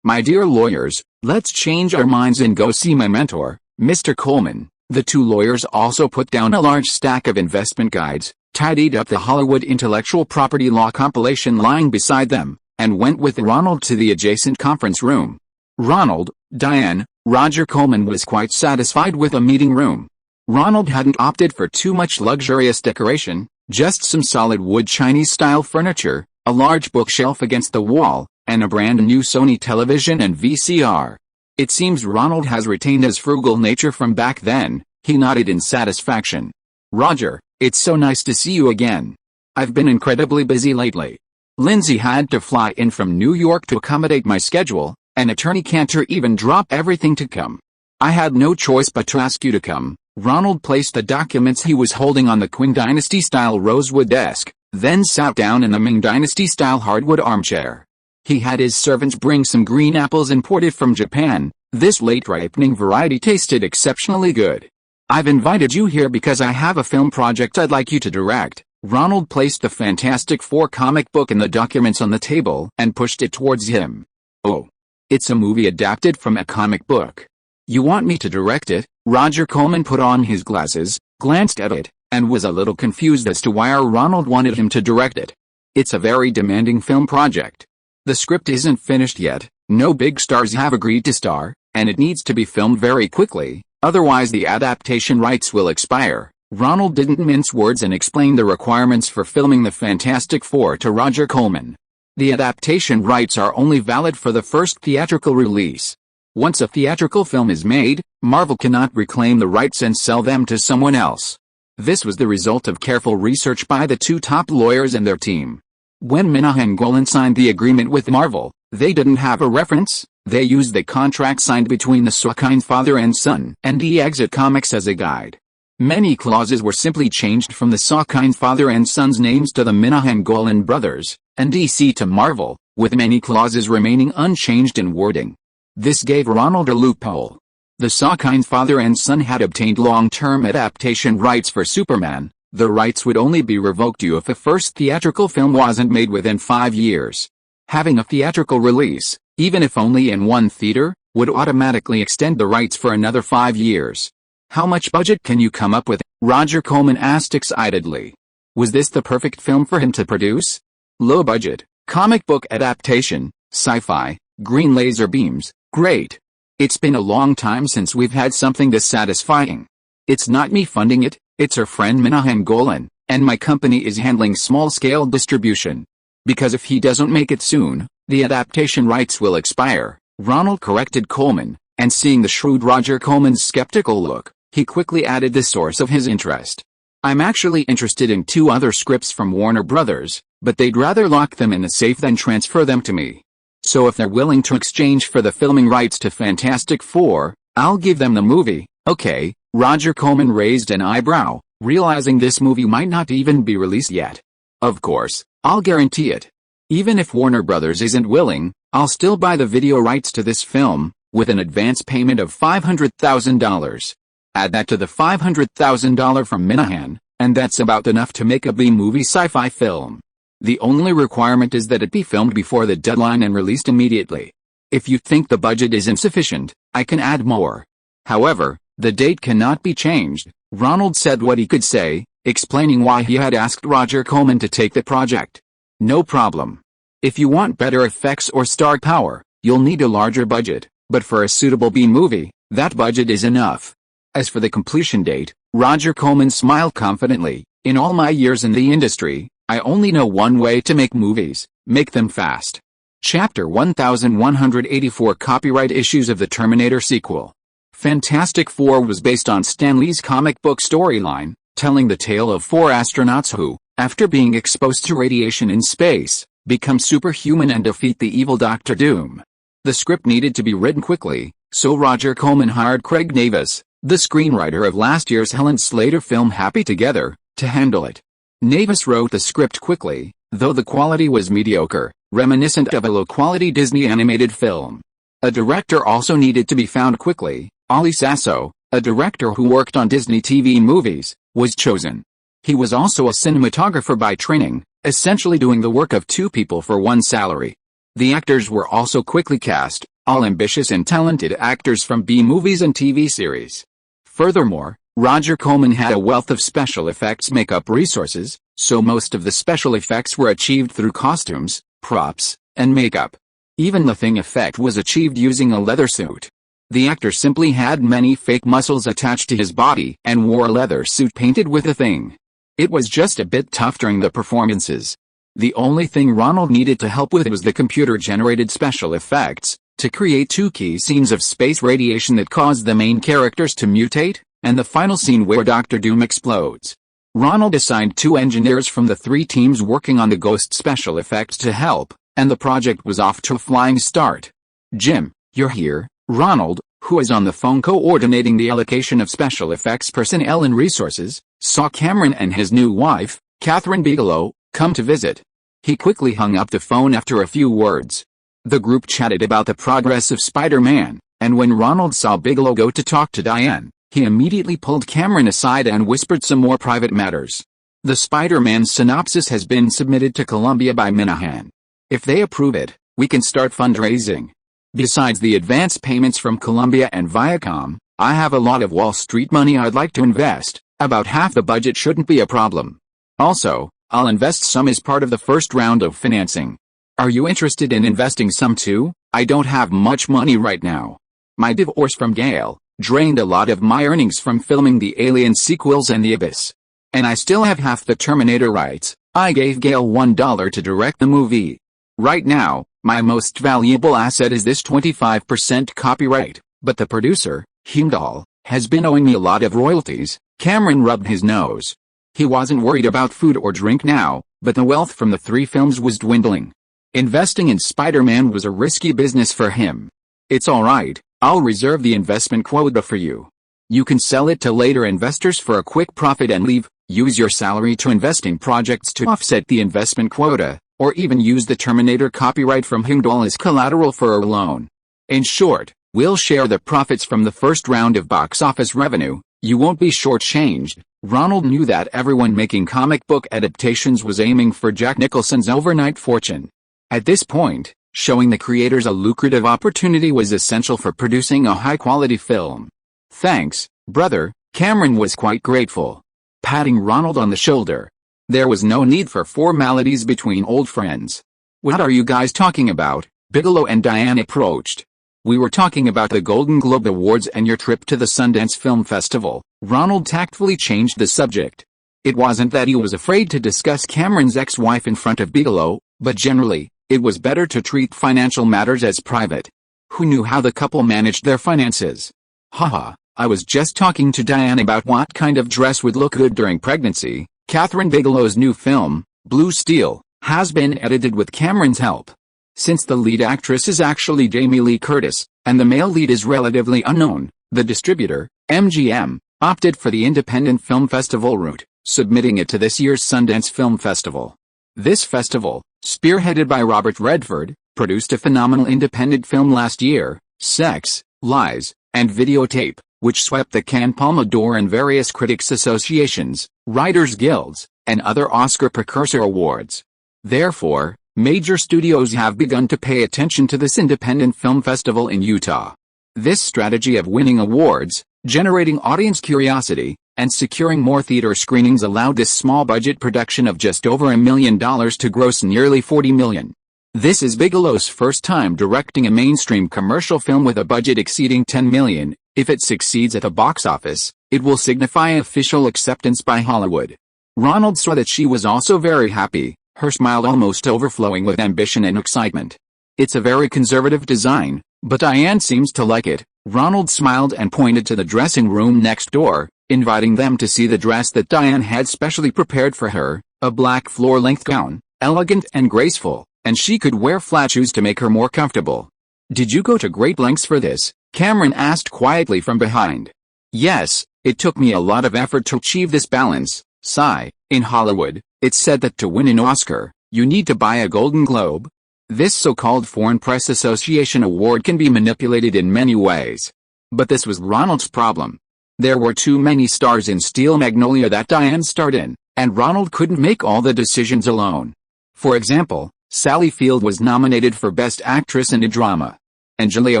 [SPEAKER 1] my dear lawyers, let's change our minds and go see my mentor, Mr. Coleman. The two lawyers also put down a large stack of investment guides, tidied up the Hollywood intellectual property law compilation lying beside them, and went with Ronald to the adjacent conference room. Ronald, Diane, Roger Coleman was quite satisfied with the meeting room. Ronald hadn't opted for too much luxurious decoration, just some solid wood Chinese-style furniture, a large bookshelf against the wall, and a brand new Sony television and VCR. It seems Ronald has retained his frugal nature from back then. He nodded in satisfaction. Roger, it's so nice to see you again. I've been incredibly busy lately. Lindsay had to fly in from New York to accommodate my schedule, and Attorney Cantor even dropped everything to come. I had no choice but to ask you to come. Ronald placed the documents he was holding on the Qing Dynasty-style rosewood desk, then sat down in the Ming Dynasty-style hardwood armchair. He had his servants bring some green apples imported from Japan. This late-ripening variety tasted exceptionally good. I've invited you here because I have a film project I'd like you to direct. Ronald placed the Fantastic Four comic book and the documents on the table and pushed it towards him. Oh. It's a movie adapted from a comic book. You want me to direct it? Roger Coleman put on his glasses, glanced at it, and was a little confused as to why Ronald wanted him to direct it. It's a very demanding film project. The script isn't finished yet, no big stars have agreed to star, and it needs to be filmed very quickly, otherwise the adaptation rights will expire. Ronald didn't mince words and explained the requirements for filming the Fantastic Four to Roger Coleman. The adaptation rights are only valid for the first theatrical release. Once a theatrical film is made, Marvel cannot reclaim the rights and sell them to someone else. This was the result of careful research by the two top lawyers and their team. When Minahan Golan signed the agreement with Marvel, they didn't have a reference. They used the contract signed between the Saukind father and son and Exit Comics as a guide. Many clauses were simply changed from the Saukind father and son's names to the Minahan Golan brothers, and DC to Marvel, with many clauses remaining unchanged in wording. This gave Ronald a loophole. The Saukind father and son had obtained long-term adaptation rights for Superman. The rights would only be revoked if a first theatrical film wasn't made within 5 years. Having a theatrical release, even if only in one theater, would automatically extend the rights for another 5 years. How much budget can you come up with? Roger Coleman asked excitedly. Was this the perfect film for him to produce? Low budget, comic book adaptation, sci-fi, green laser beams, great. It's been a long time since we've had something this satisfying. It's not me funding it, it's our friend Minahan Golan, and my company is handling small-scale distribution. Because if he doesn't make it soon, the adaptation rights will expire. Ronald corrected Coleman, and seeing the shrewd Roger Coleman's skeptical look, he quickly added the source of his interest. I'm actually interested in 2 other scripts from Warner Brothers, but they'd rather lock them in a safe than transfer them to me. So if they're willing to exchange for the filming rights to Fantastic Four, I'll give them the movie. Okay. Roger Coleman raised an eyebrow, realizing this movie might not even be released yet. Of course, I'll guarantee it. Even if Warner Brothers isn't willing, I'll still buy the video rights to this film, with an advance payment of $500,000. Add that to the $500,000 from Minahan, and that's about enough to make a B-movie sci-fi film. The only requirement is that it be filmed before the deadline and released immediately. If you think the budget is insufficient, I can add more. However, the date cannot be changed. Ronald said what he could say, explaining why he had asked Roger Coleman to take the project. No problem. If you want better effects or star power, you'll need a larger budget, but for a suitable B-movie, that budget is enough. As for the completion date, Roger Coleman smiled confidently. In all my years in the industry, I only know one way to make movies: make them fast. Chapter 1184 Copyright Issues of the Terminator Sequel. Fantastic Four was based on Stan Lee's comic book storyline, telling the tale of 4 astronauts who, after being exposed to radiation in space, become superhuman and defeat the evil Dr. Doom. The script needed to be written quickly, so Roger Corman hired Craig Navis, the screenwriter of last year's Helen Slater film Happy Together, to handle it. Navis wrote the script quickly, though the quality was mediocre, reminiscent of a low-quality Disney animated film. A director also needed to be found quickly. Ali Sasso, a director who worked on Disney TV movies, was chosen. He was also a cinematographer by training, essentially doing the work of 2 people for 1 salary. The actors were also quickly cast, all ambitious and talented actors from B-movies and TV series. Furthermore, Roger Corman had a wealth of special effects makeup resources, so most of the special effects were achieved through costumes, props, and makeup. Even the Thing effect was achieved using a leather suit. The actor simply had many fake muscles attached to his body and wore a leather suit painted with a thing. It was just a bit tough during the performances. The only thing Ronald needed to help with was the computer-generated special effects, to create 2 key scenes of space radiation that caused the main characters to mutate, and the final scene where Dr. Doom explodes. Ronald assigned 2 engineers from the 3 teams working on the Ghost special effects to help, and the project was off to a flying start. Jim, you're here. Ronald, who is on the phone coordinating the allocation of special effects personnel and resources, saw Cameron and his new wife, Catherine Bigelow, come to visit. He quickly hung up the phone after a few words. The group chatted about the progress of Spider-Man, and when Ronald saw Bigelow go to talk to Diane, he immediately pulled Cameron aside and whispered some more private matters. The Spider-Man synopsis has been submitted to Columbia by Minahan. If they approve it, we can start fundraising. Besides the advance payments from Columbia and Viacom, I have a lot of Wall Street money I'd like to invest. About half the budget shouldn't be a problem. Also, I'll invest some as part of the first round of financing. Are you interested in investing some too? I don't have much money right now. My divorce from Gail drained a lot of my earnings from filming the Alien sequels and The Abyss. And I still have half the Terminator rights. I gave Gail $1 to direct the movie. Right now, my most valuable asset is this 25% copyright, but the producer, Heimdall, has been owing me a lot of royalties. Cameron rubbed his nose. He wasn't worried about food or drink now, but the wealth from the 3 films was dwindling. Investing in Spider-Man was a risky business for him. It's alright, I'll reserve the investment quota for you. You can sell it to later investors for a quick profit and leave. Use your salary to invest in projects to offset the investment quota, or even use the Terminator copyright from Heimdall as collateral for a loan. In short, we'll share the profits from the first round of box office revenue. You won't be shortchanged. Ronald knew that everyone making comic book adaptations was aiming for Jack Nicholson's overnight fortune. At this point, showing the creators a lucrative opportunity was essential for producing a high-quality film. Thanks, brother. Cameron was quite grateful, patting Ronald on the shoulder. There was no need for formalities between old friends. What are you guys talking about? Bigelow and Diane approached. We were talking about the Golden Globe Awards and your trip to the Sundance Film Festival. Ronald tactfully changed the subject. It wasn't that he was afraid to discuss Cameron's ex-wife in front of Bigelow, but generally, it was better to treat financial matters as private. Who knew how the couple managed their finances? Haha, I was just talking to Diane about what kind of dress would look good during pregnancy. Catherine Bigelow's new film, Blue Steel, has been edited with Cameron's help. Since the lead actress is actually Jamie Lee Curtis, and the male lead is relatively unknown, the distributor, MGM, opted for the Independent Film Festival route, submitting it to this year's Sundance Film Festival. This festival, spearheaded by Robert Redford, produced a phenomenal independent film last year, Sex, Lies, and Videotape, which swept the Cannes Palme d'Or and various critics' associations, writers' guilds, and other Oscar precursor awards. Therefore, major studios have begun to pay attention to this independent film festival in Utah. This strategy of winning awards, generating audience curiosity, and securing more theater screenings allowed this small-budget production of just over $1 million to gross nearly $40 million. This is Bigelow's first time directing a mainstream commercial film with a budget exceeding $10 million. If it succeeds at the box office, it will signify official acceptance by Hollywood. Ronald saw that she was also very happy, her smile almost overflowing with ambition and excitement. It's a very conservative design, but Diane seems to like it. Ronald smiled and pointed to the dressing room next door, inviting them to see the dress that Diane had specially prepared for her, a black floor-length gown, elegant and graceful, and she could wear flat shoes to make her more comfortable. "Did you go to great lengths for this?" Cameron asked quietly from behind. "Yes, it took me a lot of effort to achieve this balance, sigh. In Hollywood, it's said that to win an Oscar, you need to buy a Golden Globe. This so-called Foreign Press Association award can be manipulated in many ways. But this was Ronald's problem. There were too many stars in Steel Magnolia that Diane starred in, and Ronald couldn't make all the decisions alone. For example, Sally Field was nominated for Best Actress in a Drama. And Julia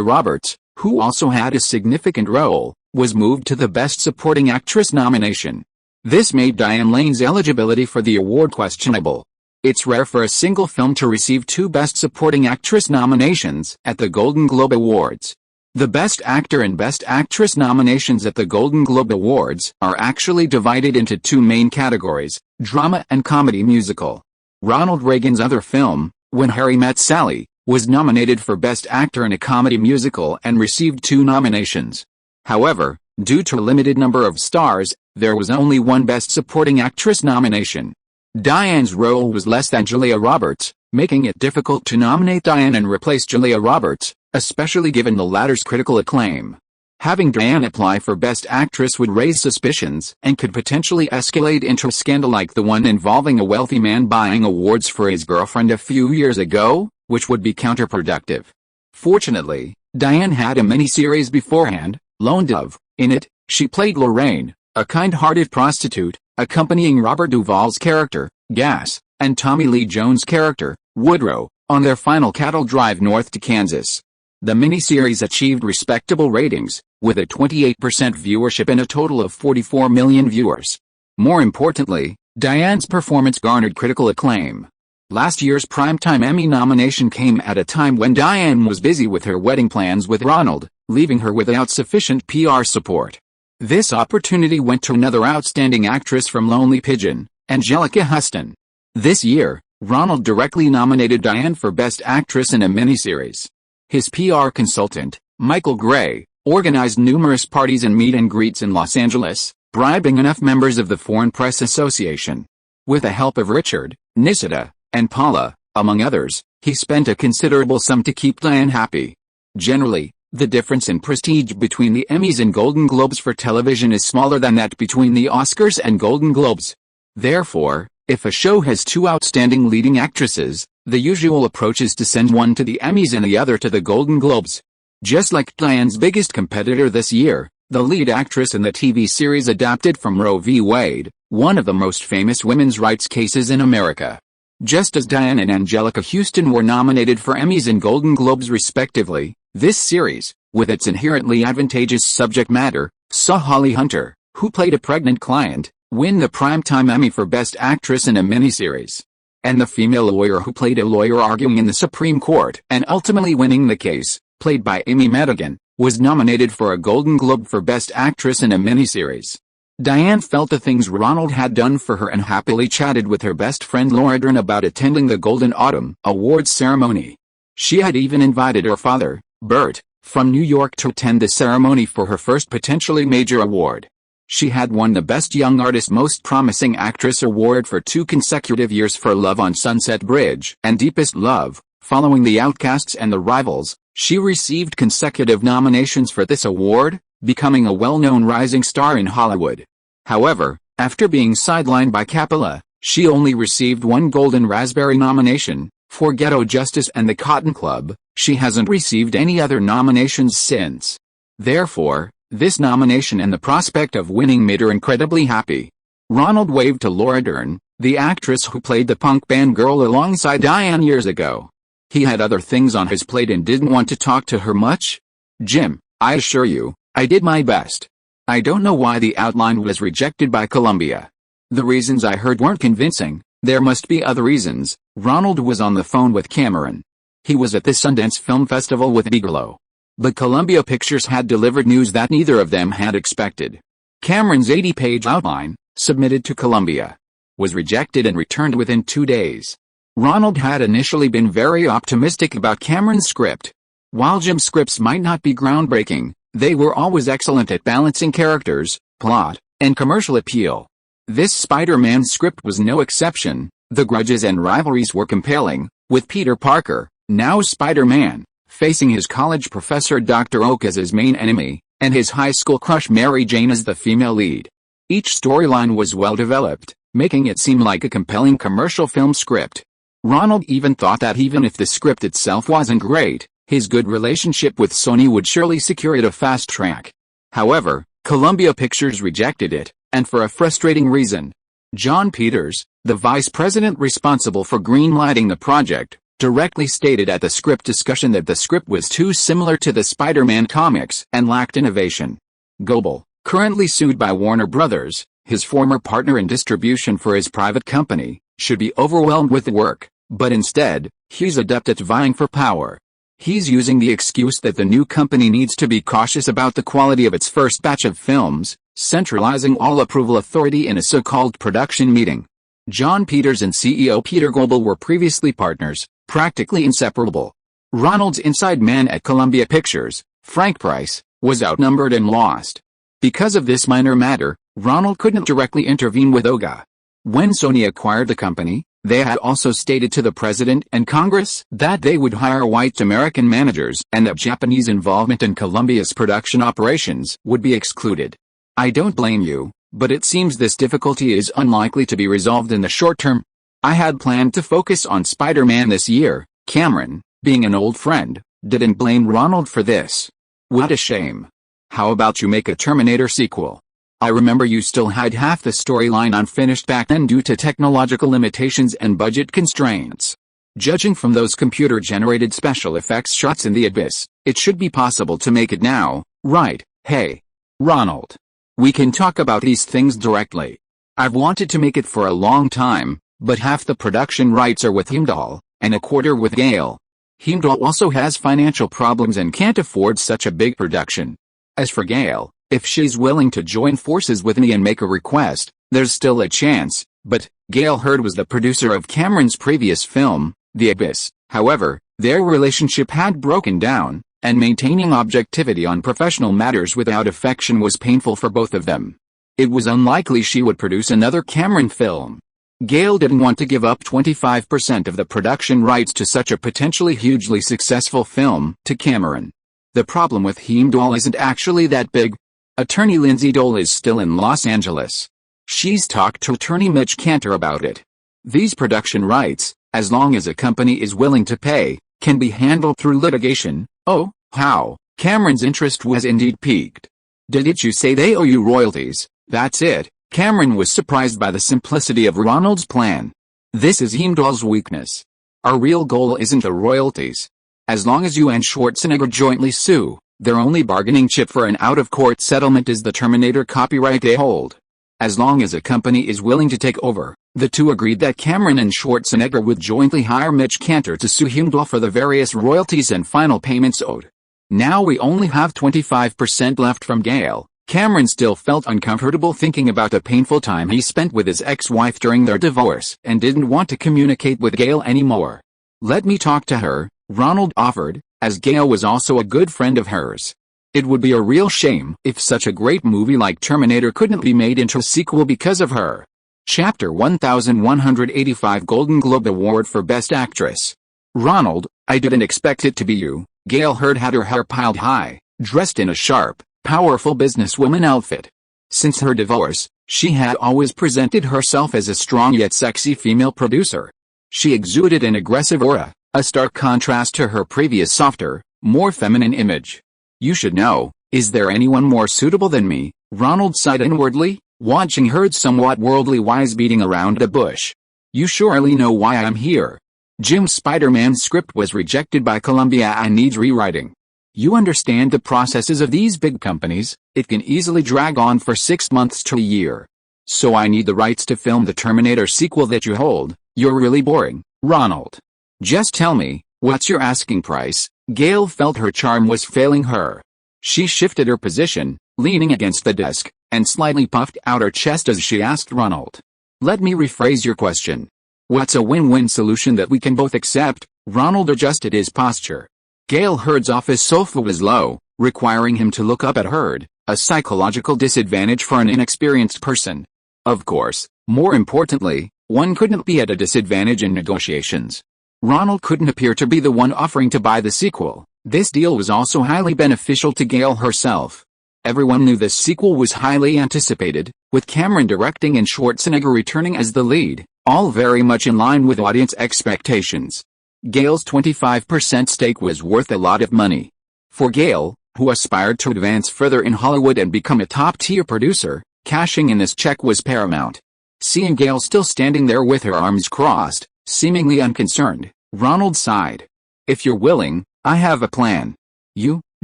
[SPEAKER 1] Roberts, who also had a significant role, was moved to the Best Supporting Actress nomination. This made Diane Lane's eligibility for the award questionable. It's rare for a single film to receive 2 Best Supporting Actress nominations at the Golden Globe Awards. The Best Actor and Best Actress nominations at the Golden Globe Awards are actually divided into 2 main categories, drama and comedy musical. Ronald Reagan's other film, When Harry Met Sally, was nominated for Best Actor in a Comedy Musical and received 2 nominations. However, due to a limited number of stars, there was only 1 Best Supporting Actress nomination. Diane's role was less than Julia Roberts, making it difficult to nominate Diane and replace Julia Roberts, especially given the latter's critical acclaim. Having Diane apply for Best Actress would raise suspicions and could potentially escalate into a scandal like the one involving a wealthy man buying awards for his girlfriend a few years ago, which would be counterproductive. Fortunately, Diane had a miniseries beforehand, Lone Dove. In it, she played Lorraine, a kind-hearted prostitute, accompanying Robert Duvall's character, Gas, and Tommy Lee Jones' character, Woodrow, on their final cattle drive north to Kansas. The miniseries achieved respectable ratings, with a 28% viewership and a total of 44 million viewers. More importantly, Diane's performance garnered critical acclaim. Last year's Primetime Emmy nomination came at a time when Diane was busy with her wedding plans with Ronald, leaving her without sufficient PR support. This opportunity went to another outstanding actress from Lonely Pigeon, Angelica Huston. This year, Ronald directly nominated Diane for Best Actress in a miniseries. His PR consultant, Michael Gray, organized numerous parties and meet and greets in Los Angeles, bribing enough members of the Foreign Press Association. With the help of Richard, Nisida, and Paula, among others, he spent a considerable sum to keep Diane happy. Generally, the difference in prestige between the Emmys and Golden Globes for television is smaller than that between the Oscars and Golden Globes. Therefore, if a show has 2 outstanding leading actresses, the usual approach is to send one to the Emmys and the other to the Golden Globes. Just like Diane's biggest competitor this year, the lead actress in the TV series adapted from Roe v. Wade, one of the most famous women's rights cases in America. Just as Diane and Angelica Huston were nominated for Emmys and Golden Globes respectively, this series, with its inherently advantageous subject matter, saw Holly Hunter, who played a pregnant client, win the Primetime Emmy for Best Actress in a miniseries. And the female lawyer who played a lawyer arguing in the Supreme Court and ultimately winning the case, played by Amy Madigan, was nominated for a Golden Globe for Best Actress in a miniseries. Diane felt the things Ronald had done for her and happily chatted with her best friend Laura Dern about attending the Golden Autumn Awards ceremony. She had even invited her father, Bert, from New York to attend the ceremony for her first potentially major award. She had won the Best Young Artist Most Promising Actress award for 2 consecutive years for Love on Sunset Bridge and Deepest Love. Following The Outcasts and The Rivals, she received consecutive nominations for this award, becoming a well-known rising star in Hollywood. However, after being sidelined by Coppola, she only received 1 Golden Raspberry nomination, for Ghetto Justice and The Cotton Club. She hasn't received any other nominations since. Therefore, this nomination and the prospect of winning made her incredibly happy. Ronald waved to Laura Dern, the actress who played the punk band girl alongside Diane years ago. He had other things on his plate and didn't want to talk to her much. "Jim, I assure you, I did my best. I don't know why the outline was rejected by Columbia. The reasons I heard weren't convincing. There must be other reasons." Ronald was on the phone with Cameron. He was at the Sundance Film Festival with Bigelow. But Columbia Pictures had delivered news that neither of them had expected. Cameron's 80-page outline, submitted to Columbia, was rejected and returned within 2 days. Ronald had initially been very optimistic about Cameron's script. While Jim's scripts might not be groundbreaking, They were always excellent at balancing characters, plot, and commercial appeal. This Spider-Man script was no exception. The grudges and rivalries were compelling, with Peter Parker, now Spider-Man, facing his college professor Dr. Oak as his main enemy, and his high school crush Mary Jane as the female lead. Each storyline was well developed, making it seem like a compelling commercial film script. Ronald even thought that even if the script itself wasn't great, his good relationship with Sony would surely secure it a fast track. However, Columbia Pictures rejected it, and for a frustrating reason. John Peters, the vice president responsible for greenlighting the project, directly stated at the script discussion that the script was too similar to the Spider-Man comics and lacked innovation. Goebel, currently sued by Warner Brothers, his former partner in distribution for his private company, should be overwhelmed with the work, but instead, he's adept at vying for power. He's using the excuse that the new company needs to be cautious about the quality of its first batch of films, centralizing all approval authority in a so-called production meeting. John Peters and CEO Peter Goebel were previously partners, practically inseparable. Ronald's inside man at Columbia Pictures, Frank Price, was outnumbered and lost. Because of this minor matter, Ronald couldn't directly intervene with Oga. When Sony acquired the company, they had also stated to the President and Congress that they would hire white American managers and that Japanese involvement in Columbia's production operations would be excluded. I don't blame you, but it seems this difficulty is unlikely to be resolved in the short term. I had planned to focus on Spider-Man this year. Cameron, being an old friend, didn't blame Ronald for this. What a shame. How about you make a Terminator sequel? I remember you still had half the storyline unfinished back then due to technological limitations and budget constraints. Judging from those computer-generated special effects shots in the abyss, it should be possible to make it now, right? Hey, Ronald. We can talk about these things directly. I've wanted to make it for a long time, but half the production rights are with Heimdall, and a quarter with Gale. Heimdall also has financial problems and can't afford such a big production. As for Gale, if she's willing to join forces with me and make a request, there's still a chance, but Gale Hurd was the producer of Cameron's previous film, The Abyss. However, their relationship had broken down, and maintaining objectivity on professional matters without affection was painful for both of them. It was unlikely she would produce another Cameron film. Gale didn't want to give up 25% of the production rights to such a potentially hugely successful film to Cameron. The problem with Heimdall isn't actually that big. Attorney Lindsay Dole is still in Los Angeles. She's talked to attorney Mitch Cantor about it. These production rights, as long as a company is willing to pay, can be handled through litigation. Oh, how? Cameron's interest was indeed piqued. Didn't you say they owe you royalties? That's it. Cameron was surprised by the simplicity of Ronald's plan. This is Heimdall's weakness. Our real goal isn't the royalties. As long as you and Schwarzenegger jointly sue, their only bargaining chip for an out-of-court settlement is the Terminator copyright they hold. As long as a company is willing to take over, the two agreed that Cameron and Schwarzenegger would jointly hire Mitch Cantor to sue Heimdall for the various royalties and final payments owed. Now we only have 25% left from Gale. Cameron still felt uncomfortable thinking about the painful time he spent with his ex-wife during their divorce and didn't want to communicate with Gale anymore. Let me talk to her, Ronald offered, as Gale was also a good friend of hers. It would be a real shame if such a great movie like Terminator couldn't be made into a sequel because of her. Chapter 1185 Golden Globe Award for Best Actress. Ronald, I didn't expect it to be you. Gale Hurd had her hair piled high, dressed in a sharp, powerful businesswoman outfit. Since her divorce, she had always presented herself as a strong yet sexy female producer. She exuded an aggressive aura, a stark contrast to her previous softer, more feminine image. You should know, is there anyone more suitable than me? Ronald sighed inwardly, watching Hurd's somewhat worldly wise beating around the bush. You surely know why I'm here. Jim's Spider-Man script was rejected by Columbia and needs rewriting. You understand the processes of these big companies, it can easily drag on for 6 months to a year. So I need the rights to film the Terminator sequel that you hold. You're really boring, Ronald. Just tell me, what's your asking price? Gale felt her charm was failing her. She shifted her position, leaning against the desk, and slightly puffed out her chest as she asked Ronald. Let me rephrase your question. What's a win-win solution that we can both accept? Ronald adjusted his posture. Gale Hurd's office sofa was low, requiring him to look up at Heard, a psychological disadvantage for an inexperienced person. Of course, more importantly, one couldn't be at a disadvantage in negotiations. Ronald couldn't appear to be the one offering to buy the sequel. This deal was also highly beneficial to Gail herself. Everyone knew this sequel was highly anticipated, with Cameron directing and Schwarzenegger returning as the lead, all very much in line with audience expectations. Gail's 25% stake was worth a lot of money. For Gail, who aspired to advance further in Hollywood and become a top-tier producer, cashing in this check was paramount. Seeing Gail still standing there with her arms crossed, seemingly unconcerned, Ronald sighed. "If you're willing, I have a plan. You,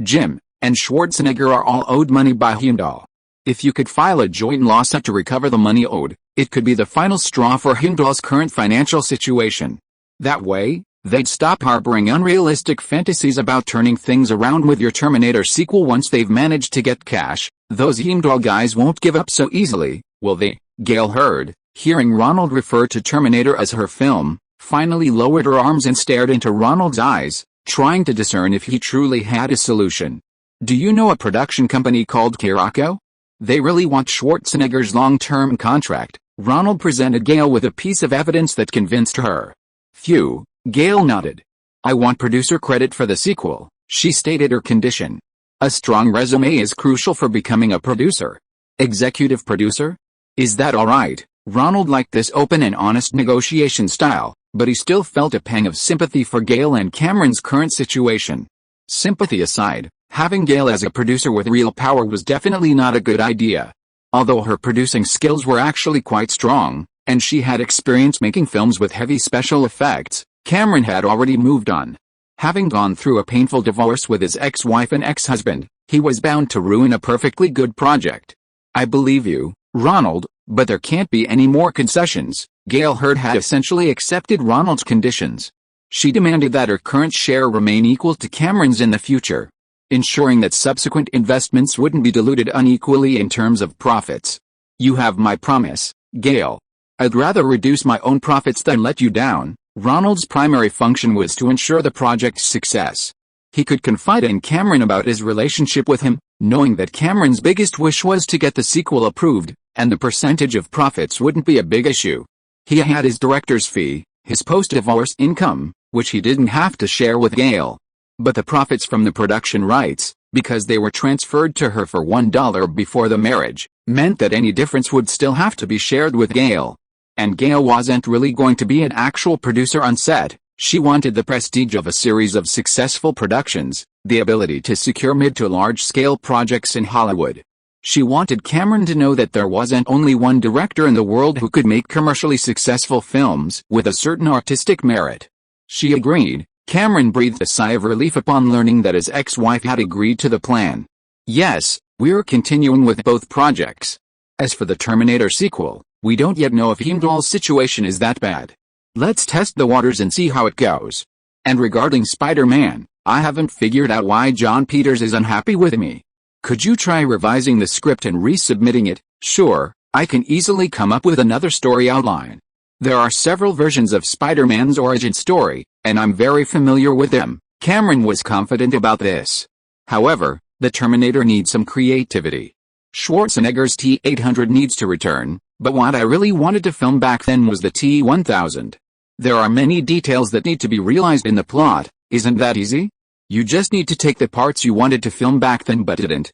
[SPEAKER 1] Jim, and Schwarzenegger are all owed money by Heimdall. If you could file a joint lawsuit to recover the money owed, it could be the final straw for Heimdall's current financial situation. That way, they'd stop harboring unrealistic fantasies about turning things around with your Terminator sequel once they've managed to get cash. Those Heimdall guys won't give up so easily, will they?" Gail Heard, hearing Ronald refer to Terminator as her film, finally lowered her arms and stared into Ronald's eyes, trying to discern if he truly had a solution. "Do you know a production company called Caraco? They really want Schwarzenegger's long-term contract." Ronald presented Gail with a piece of evidence that convinced her. "Phew," Gail nodded. "I want producer credit for the sequel," she stated her condition. "A strong resume is crucial for becoming a producer." "Executive producer? Is that alright?" Ronald liked this open and honest negotiation style, but he still felt a pang of sympathy for Gail and Cameron's current situation. Sympathy aside, having Gail as a producer with real power was definitely not a good idea. Although her producing skills were actually quite strong, and she had experience making films with heavy special effects, Cameron had already moved on. Having gone through a painful divorce with his ex-wife and ex-husband, he was bound to ruin a perfectly good project. "I believe you, Ronald, but there can't be any more concessions." Gail Heard had essentially accepted Ronald's conditions. She demanded that her current share remain equal to Cameron's in the future, ensuring that subsequent investments wouldn't be diluted unequally in terms of profits. "You have my promise, Gail. I'd rather reduce my own profits than let you down." Ronald's primary function was to ensure the project's success. He could confide in Cameron about his relationship with him, knowing that Cameron's biggest wish was to get the sequel approved, and the percentage of profits wouldn't be a big issue. He had his director's fee, his post-divorce income, which he didn't have to share with Gail. But the profits from the production rights, because they were transferred to her for $1 before the marriage, meant that any difference would still have to be shared with Gail. And Gail wasn't really going to be an actual producer on set. She wanted the prestige of a series of successful productions, the ability to secure mid to large-scale projects in Hollywood. She wanted Cameron to know that there wasn't only one director in the world who could make commercially successful films with a certain artistic merit. She agreed. Cameron breathed a sigh of relief upon learning that his ex-wife had agreed to the plan. "Yes, we're continuing with both projects. As for the Terminator sequel, we don't yet know if Heimdall's situation is that bad. Let's test the waters and see how it goes. And regarding Spider-Man, I haven't figured out why John Peters is unhappy with me. Could you try revising the script and resubmitting it?" "Sure, I can easily come up with another story outline. There are several versions of Spider-Man's origin story, and I'm very familiar with them." Cameron was confident about this. However, the Terminator needs some creativity. Schwarzenegger's T-800 needs to return, but what I really wanted to film back then was the T-1000. There are many details that need to be realized in the plot. Isn't that easy? You just need to take the parts you wanted to film back then but didn't.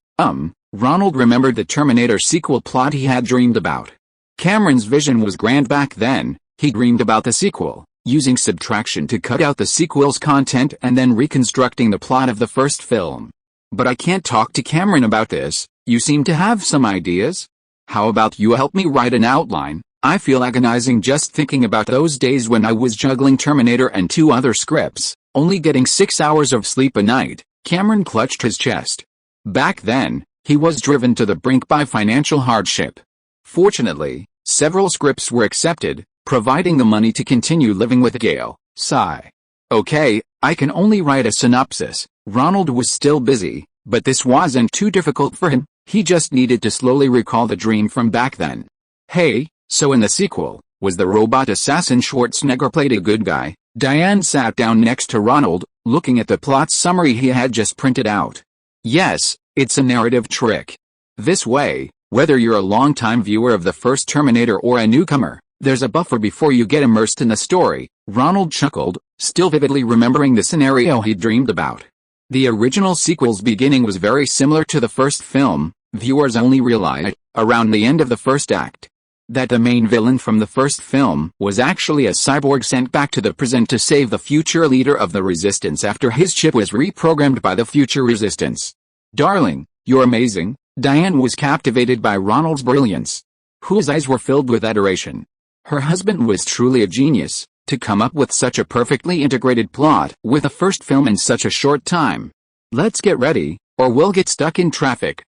[SPEAKER 1] Ronald remembered the Terminator sequel plot he had dreamed about. Cameron's vision was grand back then. He dreamed about the sequel, using subtraction to cut out the sequel's content and then reconstructing the plot of the first film. "But I can't talk to Cameron about this. You seem to have some ideas? How about you help me write an outline? I feel agonizing just thinking about those days when I was juggling Terminator and 2 other scripts, only getting 6 hours of sleep a night." Cameron clutched his chest. Back then, he was driven to the brink by financial hardship. Fortunately, several scripts were accepted, providing the money to continue living with Gail. Sigh. "Okay, I can only write a synopsis." Ronald was still busy, but this wasn't too difficult for him. He just needed to slowly recall the dream from back then. "Hey, so in the sequel, was the robot assassin Schwarzenegger played a good guy?" Diane sat down next to Ronald, looking at the plot summary he had just printed out. Yes, it's a narrative trick. This way, whether you're a longtime viewer of the first Terminator or a newcomer, there's a buffer before you get immersed in the story, Ronald chuckled, still vividly remembering the scenario he dreamed about. The original sequel's beginning was very similar to the first film. Viewers only realized, around the end of the first act, that the main villain from the first film was actually a cyborg sent back to the present to save the future leader of the Resistance after his chip was reprogrammed by the future Resistance. "Darling, you're amazing." Diane was captivated by Ronald's brilliance, whose eyes were filled with adoration. Her husband was truly a genius, to come up with such a perfectly integrated plot with the first film in such a short time. "Let's get ready, or we'll get stuck in traffic."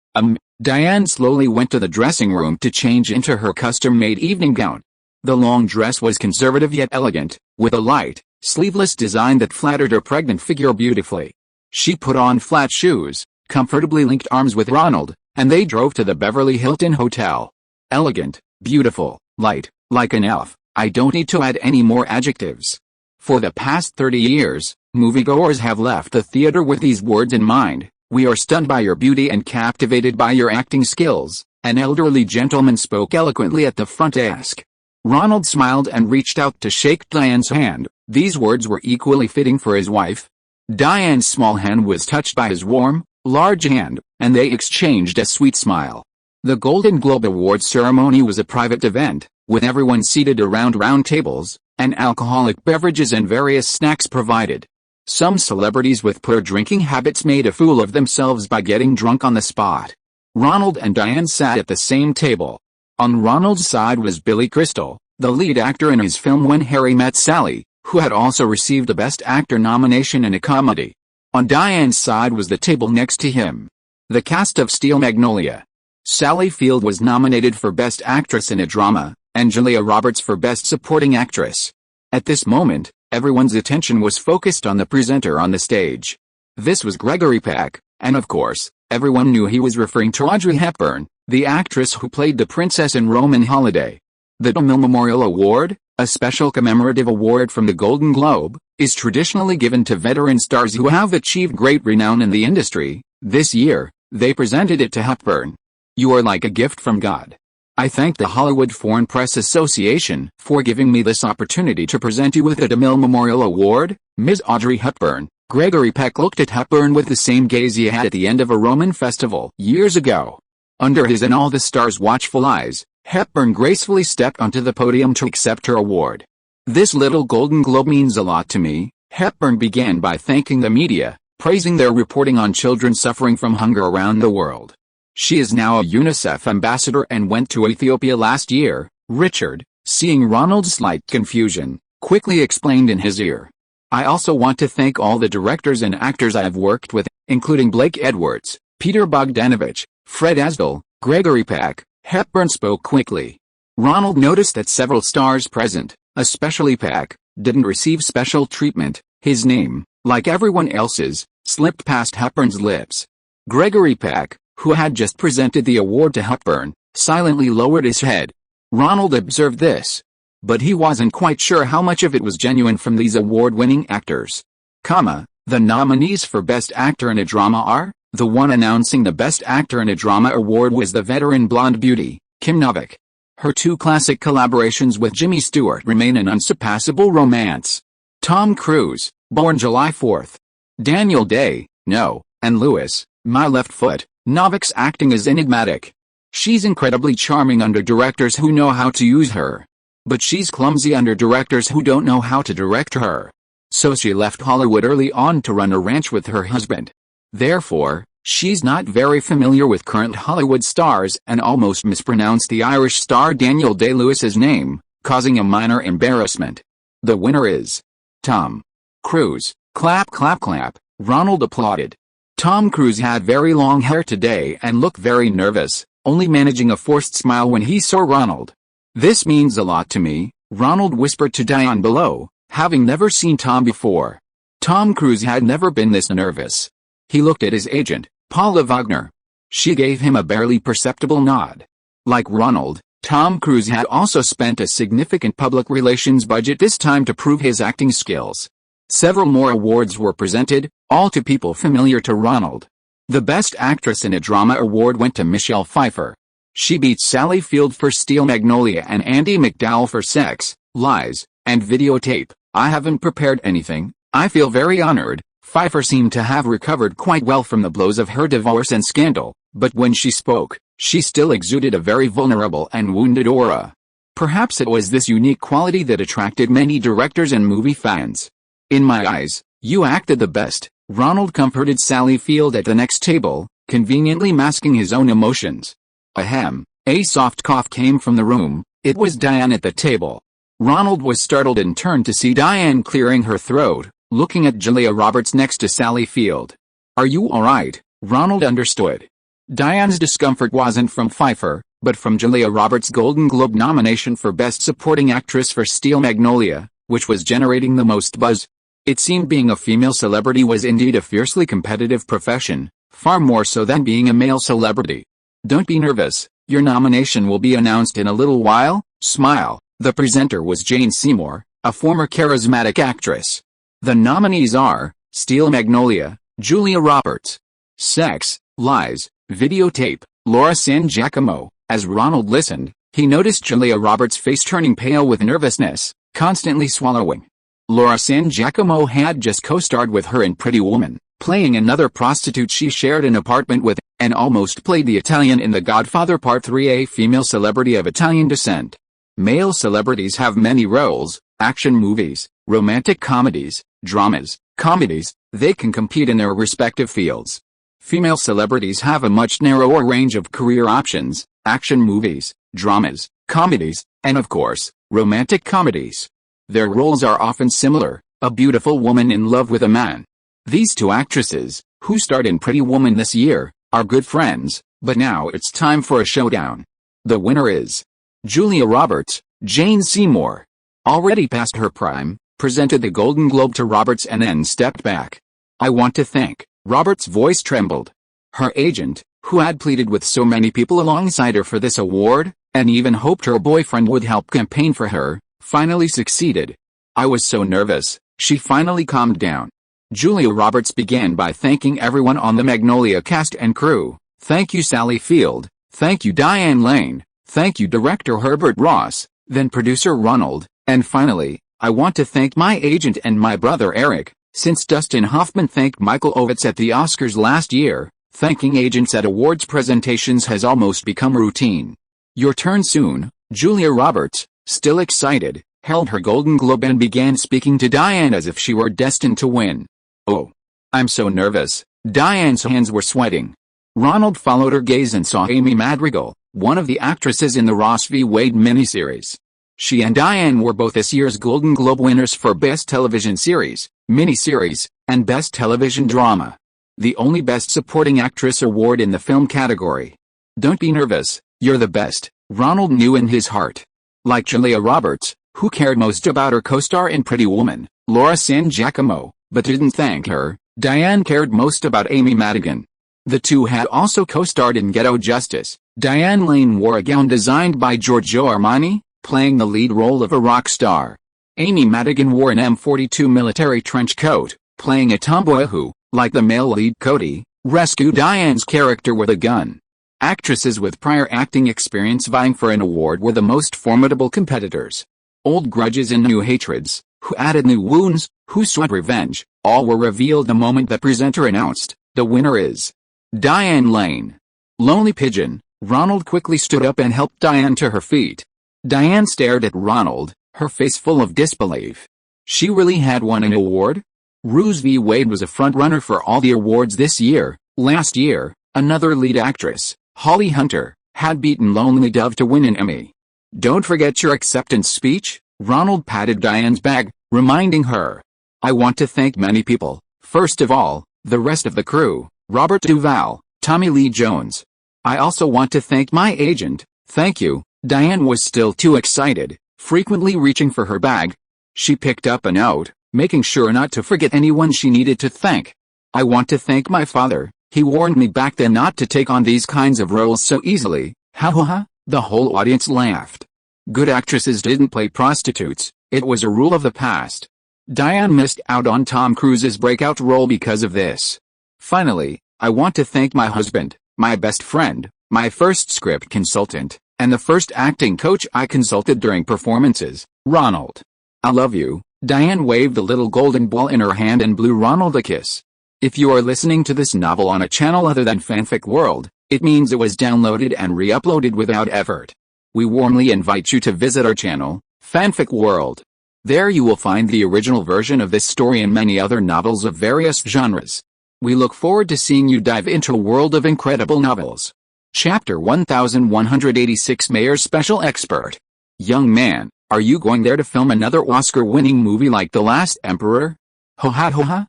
[SPEAKER 1] Diane slowly went to the dressing room to change into her custom-made evening gown. The long dress was conservative yet elegant, with a light, sleeveless design that flattered her pregnant figure beautifully. She put on flat shoes, comfortably linked arms with Ronald, and they drove to the Beverly Hilton Hotel. Elegant, beautiful, light, like an elf. I don't need to add any more adjectives. For the past 30 years, moviegoers have left the theater with these words in mind. "We are stunned by your beauty and captivated by your acting skills," an elderly gentleman spoke eloquently at the front desk. Ronald smiled and reached out to shake Diane's hand. These words were equally fitting for his wife. Diane's small hand was touched by his warm, large hand, and they exchanged a sweet smile. The Golden Globe Awards ceremony was a private event, with everyone seated around round tables, and alcoholic beverages and various snacks provided. Some celebrities with poor drinking habits made a fool of themselves by getting drunk on the spot. Ronald and Diane sat at the same table. On Ronald's side was Billy Crystal, the lead actor in his film When Harry Met Sally, who had also received a Best Actor nomination in a comedy. On Diane's side was the table next to him. The cast of Steel Magnolia. Sally Field was nominated for Best Actress in a Drama, and Julia Roberts for Best Supporting Actress. At this moment, everyone's attention was focused on the presenter on the stage. This was Gregory Peck, and of course, everyone knew he was referring to Audrey Hepburn, the actress who played the princess in Roman Holiday. The DeMille Memorial Award, a special commemorative award from the Golden Globe, is traditionally given to veteran stars who have achieved great renown in the industry. This year, they presented it to Hepburn. "You are like a gift from God. I thank the Hollywood Foreign Press Association for giving me this opportunity to present you with the DeMille Memorial Award, Ms. Audrey Hepburn." Gregory Peck looked at Hepburn with the same gaze he had at the end of a Roman festival years ago. Under his and all the stars' watchful eyes, Hepburn gracefully stepped onto the podium to accept her award. "This little Golden Globe means a lot to me." Hepburn began by thanking the media, praising their reporting on children suffering from hunger around the world. She is now a UNICEF ambassador and went to Ethiopia last year. Richard, seeing Ronald's slight confusion, quickly explained in his ear. "I also want to thank all the directors and actors I have worked with, including Blake Edwards, Peter Bogdanovich, Fred Asdell, Gregory Peck." Hepburn spoke quickly. Ronald noticed that several stars present, especially Peck, didn't receive special treatment. His name, like everyone else's, slipped past Hepburn's lips. Gregory Peck, who had just presented the award to Hepburn, silently lowered his head. Ronald observed this, but he wasn't quite sure how much of it was genuine from these award-winning actors. The nominees for Best Actor in a Drama are, the one announcing the Best Actor in a Drama award was the veteran blonde beauty, Kim Novak. Her two classic collaborations with Jimmy Stewart remain an unsurpassable romance. Tom Cruise, born July 4th. Daniel Day, No, and Lewis, My Left Foot. Novak's acting is enigmatic. She's incredibly charming under directors who know how to use her. But she's clumsy under directors who don't know how to direct her. So she left Hollywood early on to run a ranch with her husband. Therefore, she's not very familiar with current Hollywood stars and almost mispronounced the Irish star Daniel Day-Lewis's name, causing a minor embarrassment. The winner is Tom Cruise. Clap clap clap, Ronald applauded. Tom Cruise had very long hair today and looked very nervous, only managing a forced smile when he saw Ronald. "This means a lot to me," Ronald whispered to Diane below, having never seen Tom before. Tom Cruise had never been this nervous. He looked at his agent, Paula Wagner. She gave him a barely perceptible nod. Like Ronald, Tom Cruise had also spent a significant public relations budget this time to prove his acting skills. Several more awards were presented, all to people familiar to Ronald. The Best Actress in a Drama award went to Michelle Pfeiffer. She beat Sally Field for Steel Magnolia and Andie MacDowell for Sex, Lies, and Videotape. I haven't prepared anything. I feel very honored. Pfeiffer seemed to have recovered quite well from the blows of her divorce and scandal, but when she spoke, she still exuded a very vulnerable and wounded aura. Perhaps it was this unique quality that attracted many directors and movie fans. In my eyes, you acted the best, Ronald comforted Sally Field at the next table, conveniently masking his own emotions. Ahem. A soft cough came from the room. It was Diane at the table. Ronald was startled and turned to see Diane clearing her throat, looking at Julia Roberts next to Sally Field. Are you alright? Ronald understood. Diane's discomfort wasn't from Pfeiffer, but from Julia Roberts' Golden Globe nomination for Best Supporting Actress for Steel Magnolia, which was generating the most buzz. It seemed being a female celebrity was indeed a fiercely competitive profession, far more so than being a male celebrity. Don't be nervous, your nomination will be announced in a little while. Smile. The presenter was Jane Seymour, a former charismatic actress. The nominees are Steel Magnolia, Julia Roberts. Sex, Lies, Videotape, Laura San Giacomo. As Ronald listened, he noticed Julia Roberts' face turning pale with nervousness, constantly swallowing. Laura San Giacomo had just co-starred with her in Pretty Woman, playing another prostitute she shared an apartment with, and almost played the Italian in The Godfather Part 3, a female celebrity of Italian descent. Male celebrities have many roles: action movies, romantic comedies, dramas, comedies. They can compete in their respective fields. Female celebrities have a much narrower range of career options: action movies, dramas, comedies, and of course, romantic comedies. Their roles are often similar: a beautiful woman in love with a man. These two actresses, who starred in Pretty Woman this year, are good friends, but now it's time for a showdown. The winner is Julia Roberts. Jane Seymour, already past her prime, presented the Golden Globe to Roberts and then stepped back. I want to thank. Roberts' voice trembled. Her agent, who had pleaded with so many people alongside her for this award, and even hoped her boyfriend would help campaign for her, finally succeeded. I was so nervous. She finally calmed down. Julia Roberts began by thanking everyone on the Magnolia cast and crew. Thank you, Sally Field. Thank you, Diane Lane. Thank you, director Herbert Ross, then producer Ronald, and finally, I want to thank my agent and my brother Eric. Since Dustin Hoffman thanked Michael Ovitz at the Oscars last year, thanking agents at awards presentations has almost become routine. Your turn soon. Julia Roberts, still excited, held her Golden Globe and began speaking to Diane as if she were destined to win. Oh, I'm so nervous. Diane's hands were sweating. Ronald followed her gaze and saw Amy Madrigal, one of the actresses in the Ross v. Wade miniseries. She and Diane were both this year's Golden Globe winners for Best Television Series, Miniseries, and Best Television Drama. The only Best Supporting Actress award in the film category. Don't be nervous, you're the best, Ronald knew in his heart. Like Julia Roberts, who cared most about her co-star in Pretty Woman, Laura San Giacomo, but didn't thank her, Diane cared most about Amy Madigan. The two had also co-starred in Ghetto Justice. Diane Lane wore a gown designed by Giorgio Armani, playing the lead role of a rock star. Amy Madigan wore an M42 military trench coat, playing a tomboy who, like the male lead Cody, rescued Diane's character with a gun. Actresses with prior acting experience vying for an award were the most formidable competitors. Old grudges and new hatreds, who added new wounds, who sought revenge, all were revealed the moment the presenter announced, the winner is Diane Lane. Lonely Pigeon. Ronald quickly stood up and helped Diane to her feet. Diane stared at Ronald, her face full of disbelief. She really had won an award? Ross v. Wade was a front-runner for all the awards this year. Last year, another lead actress, Holly Hunter, had beaten Lonely Dove to win an Emmy. Don't forget your acceptance speech, Ronald patted Diane's bag, reminding her. I want to thank many people. First of all, the rest of the crew, Robert Duvall, Tommy Lee Jones. I also want to thank my agent. Thank you. Diane was still too excited, frequently reaching for her bag. She picked up a note, making sure not to forget anyone she needed to thank. I want to thank my father. He warned me back then not to take on these kinds of roles so easily. Ha ha ha. The whole audience laughed. Good actresses didn't play prostitutes. It was a rule of the past. Diane missed out on Tom Cruise's breakout role because of this. Finally, I want to thank my husband, my best friend, my first script consultant, and the first acting coach I consulted during performances, Ronald. I love you." Diane waved the little golden ball in her hand and blew Ronald a kiss. If you are listening to this novel on a channel other than Fanfic World, it means it was downloaded and re-uploaded without effort. We warmly invite you to visit our channel, Fanfic World. There you will find the original version of this story and many other novels of various genres. We look forward to seeing you dive into a world of incredible novels. Chapter 1186 Mayor's Special Expert. Young man, are you going there to film another Oscar-winning movie like The Last Emperor? Ho ha ho ha.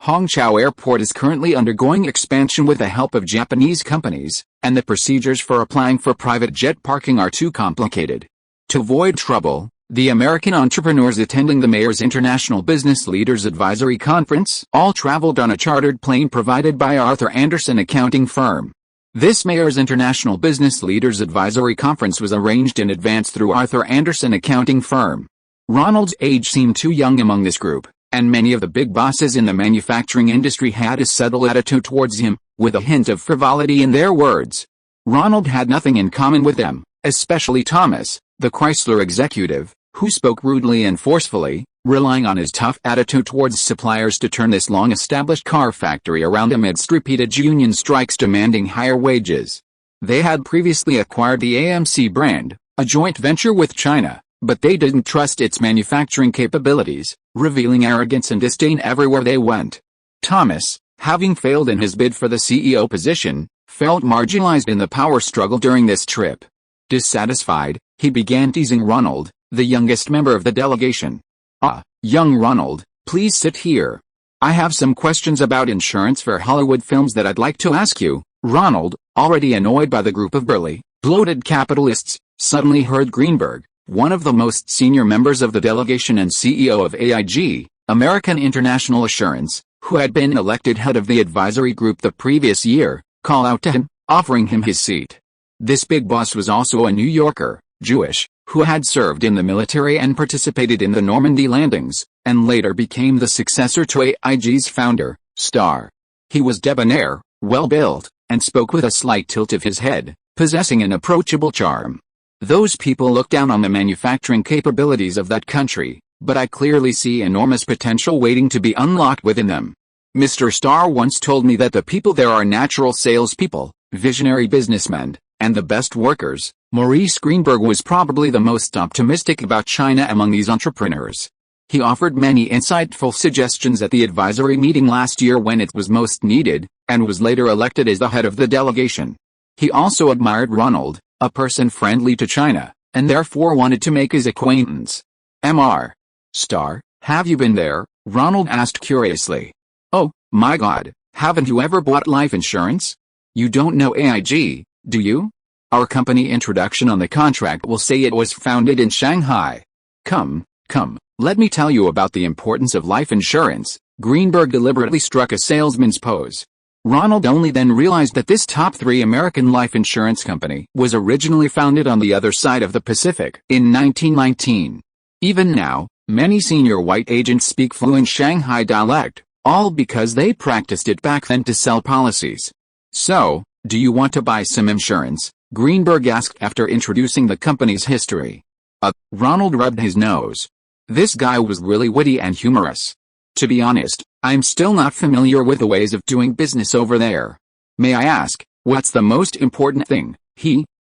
[SPEAKER 1] Hongqiao Airport is currently undergoing expansion with the help of Japanese companies, and the procedures for applying for private jet parking are too complicated. To avoid trouble, the American entrepreneurs attending the Mayor's International Business Leaders Advisory Conference all traveled on a chartered plane provided by Arthur Andersen accounting firm. This Mayor's International Business Leaders Advisory Conference was arranged in advance through Arthur Andersen accounting firm. Ronald's age seemed too young among this group, and many of the big bosses in the manufacturing industry had a subtle attitude towards him, with a hint of frivolity in their words. Ronald had nothing in common with them, especially Thomas, the Chrysler executive, who spoke rudely and forcefully, relying on his tough attitude towards suppliers to turn this long-established car factory around amidst repeated union strikes demanding higher wages. They had previously acquired the AMC brand, a joint venture with China, but they didn't trust its manufacturing capabilities, revealing arrogance and disdain everywhere they went. Thomas, having failed in his bid for the CEO position, felt marginalized in the power struggle during this trip. Dissatisfied, he began teasing Ronald, the youngest member of the delegation. Young Ronald, please sit here. I have some questions about insurance for Hollywood films that I'd like to ask you." Ronald, already annoyed by the group of burly, bloated capitalists, suddenly heard Greenberg, one of the most senior members of the delegation and CEO of AIG, American International Assurance, who had been elected head of the advisory group the previous year, call out to him, offering him his seat. This big boss was also a New Yorker, Jewish, who had served in the military and participated in the Normandy landings, and later became the successor to AIG's founder, Starr. He was debonair, well-built, and spoke with a slight tilt of his head, possessing an approachable charm. "Those people look down on the manufacturing capabilities of that country, but I clearly see enormous potential waiting to be unlocked within them. Mr. Starr once told me that the people there are natural salespeople, visionary businessmen, and the best workers." Maurice Greenberg was probably the most optimistic about China among these entrepreneurs. He offered many insightful suggestions at the advisory meeting last year when it was most needed, and was later elected as the head of the delegation. He also admired Ronald, a person friendly to China, and therefore wanted to make his acquaintance. "Mr. Starr, have you been there?" Ronald asked curiously. "Oh, my God, haven't you ever bought life insurance? You don't know AIG, do you? Our company introduction on the contract will say it was founded in Shanghai. Come, let me tell you about the importance of life insurance." Greenberg deliberately struck a salesman's pose. Ronald only then realized that this top 3 American life insurance company was originally founded on the other side of the Pacific in 1919. Even now, many senior white agents speak fluent Shanghai dialect, all because they practiced it back then to sell policies. "So, do you want to buy some insurance?" Greenberg asked after introducing the company's history. Ronald rubbed his nose. This guy was really witty and humorous. "To be honest, I'm still not familiar with the ways of doing business over there. May I ask, what's the most important thing?"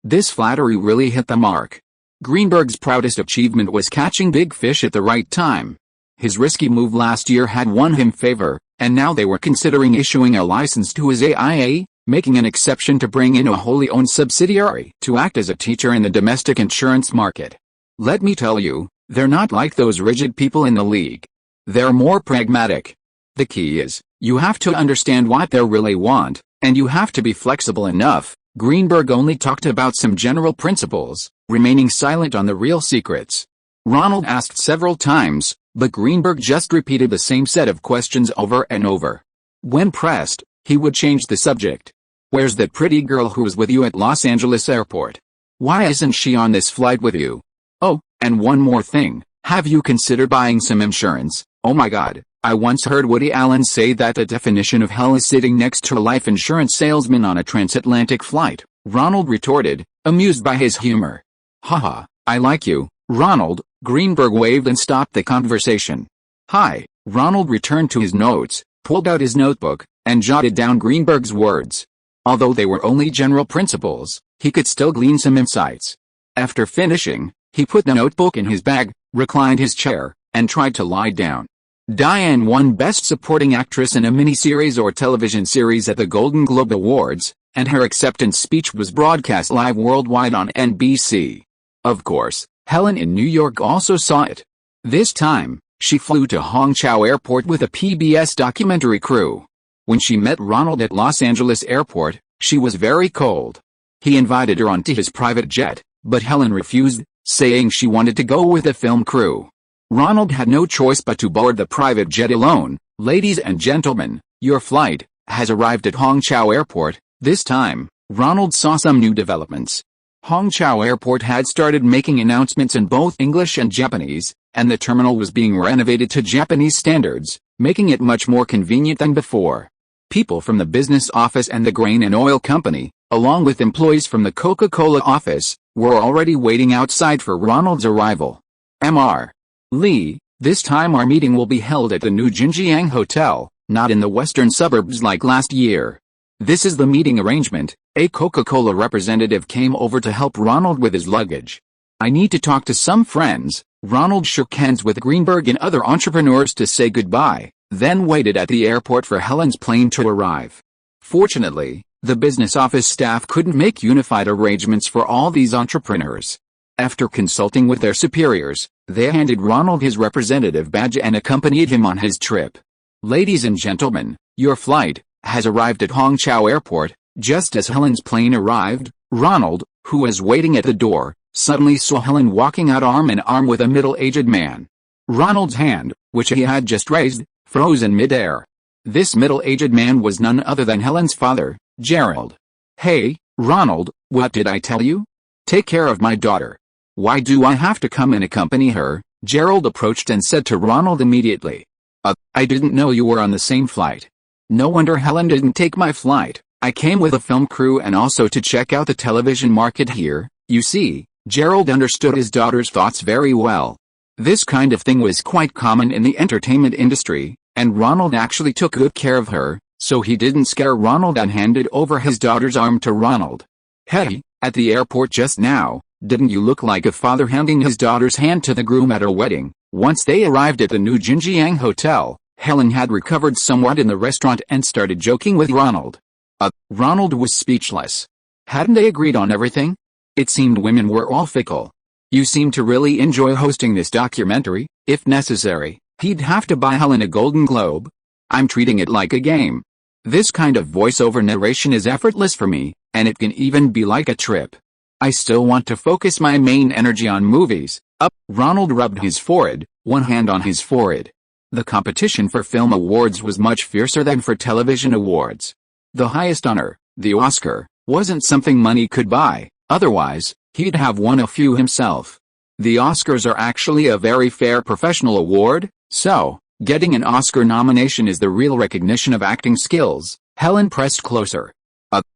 [SPEAKER 1] This flattery really hit the mark. Greenberg's proudest achievement was catching big fish at the right time. His risky move last year had won him favor, and now they were considering issuing a license to his AIA, making an exception to bring in a wholly owned subsidiary to act as a teacher in the domestic insurance market. Let me tell you, they're not like those rigid people in the league. They're more pragmatic. The key is, you have to understand what they really want, and you have to be flexible enough. Greenberg only talked about some general principles, remaining silent on the real secrets. Ronald asked several times, but Greenberg just repeated the same set of questions over and over. When pressed, he would change the subject. "Where's that pretty girl who was with you at Los Angeles Airport? Why isn't she on this flight with you? Oh, and one more thing, have you considered buying some insurance? Oh my God, I once heard Woody Allen say that the definition of hell is sitting next to a life insurance salesman on a transatlantic flight, Ronald retorted, amused by his humor. Haha, I like you, Ronald. Greenberg waved and stopped the conversation. Hi, Ronald returned to his notes, pulled out his notebook, and jotted down Greenberg's words. Although they were only general principles, he could still glean some insights. After finishing, he put the notebook in his bag, reclined his chair, and tried to lie down. Diane won Best Supporting Actress in a miniseries or television series at the Golden Globe Awards, and her acceptance speech was broadcast live worldwide on NBC. Of course, Helen in New York also saw it. This time, she flew to Hongqiao Airport with a PBS documentary crew. When she met Ronald at Los Angeles Airport, she was very cold. He invited her onto his private jet, but Helen refused, saying she wanted to go with the film crew. Ronald had no choice but to board the private jet alone. Ladies and gentlemen, your flight has arrived at Hongqiao Airport. This time, Ronald saw some new developments. Hongqiao Airport had started making announcements in both English and Japanese, and the terminal was being renovated to Japanese standards, making it much more convenient than before. People from the business office and the grain and oil company, along with employees from the Coca-Cola office, were already waiting outside for Ronald's arrival. Mr. Lee, this time our meeting will be held at the new Jinjiang Hotel, not in the western suburbs like last year. This is the meeting arrangement. A Coca-Cola representative came over to help Ronald with his luggage. I need to talk to some friends. Ronald shook hands with Greenberg and other entrepreneurs to say goodbye, then waited at the airport for Helen's plane to arrive. Fortunately, the business office staff couldn't make unified arrangements for all these entrepreneurs. After consulting with their superiors, they handed Ronald his representative badge and accompanied him on his trip. Ladies and gentlemen, your flight has arrived at Hongqiao Airport. Just as Helen's plane arrived, Ronald, who was waiting at the door, suddenly saw Helen walking out arm in arm with a middle-aged man. Ronald's hand, which he had just raised, froze in midair. This middle-aged man was none other than Helen's father, Gerald. Hey, Ronald, what did I tell you? Take care of my daughter. Why do I have to come and accompany her? Gerald approached and said to Ronald immediately. I didn't know you were on the same flight. No wonder Helen didn't take my flight. I came with a film crew and also to check out the television market here. You see, Gerald understood his daughter's thoughts very well. This kind of thing was quite common in the entertainment industry, and Ronald actually took good care of her, so he didn't scare Ronald and handed over his daughter's arm to Ronald. Hey, at the airport just now, didn't you look like a father handing his daughter's hand to the groom at a wedding? Once they arrived at the new Jinjiang Hotel, Helen had recovered somewhat in the restaurant and started joking with Ronald. Ronald was speechless. Hadn't they agreed on everything? It seemed women were all fickle. You seem to really enjoy hosting this documentary. If necessary, he'd have to buy Helen a Golden Globe. I'm treating it like a game. This kind of voiceover narration is effortless for me, and it can even be like a trip. I still want to focus my main energy on movies. Ronald rubbed his forehead, one hand on his forehead. The competition for film awards was much fiercer than for television awards. The highest honor, the Oscar, wasn't something money could buy, otherwise, he'd have won a few himself. The Oscars are actually a very fair professional award, so, getting an Oscar nomination is the real recognition of acting skills. Helen pressed closer.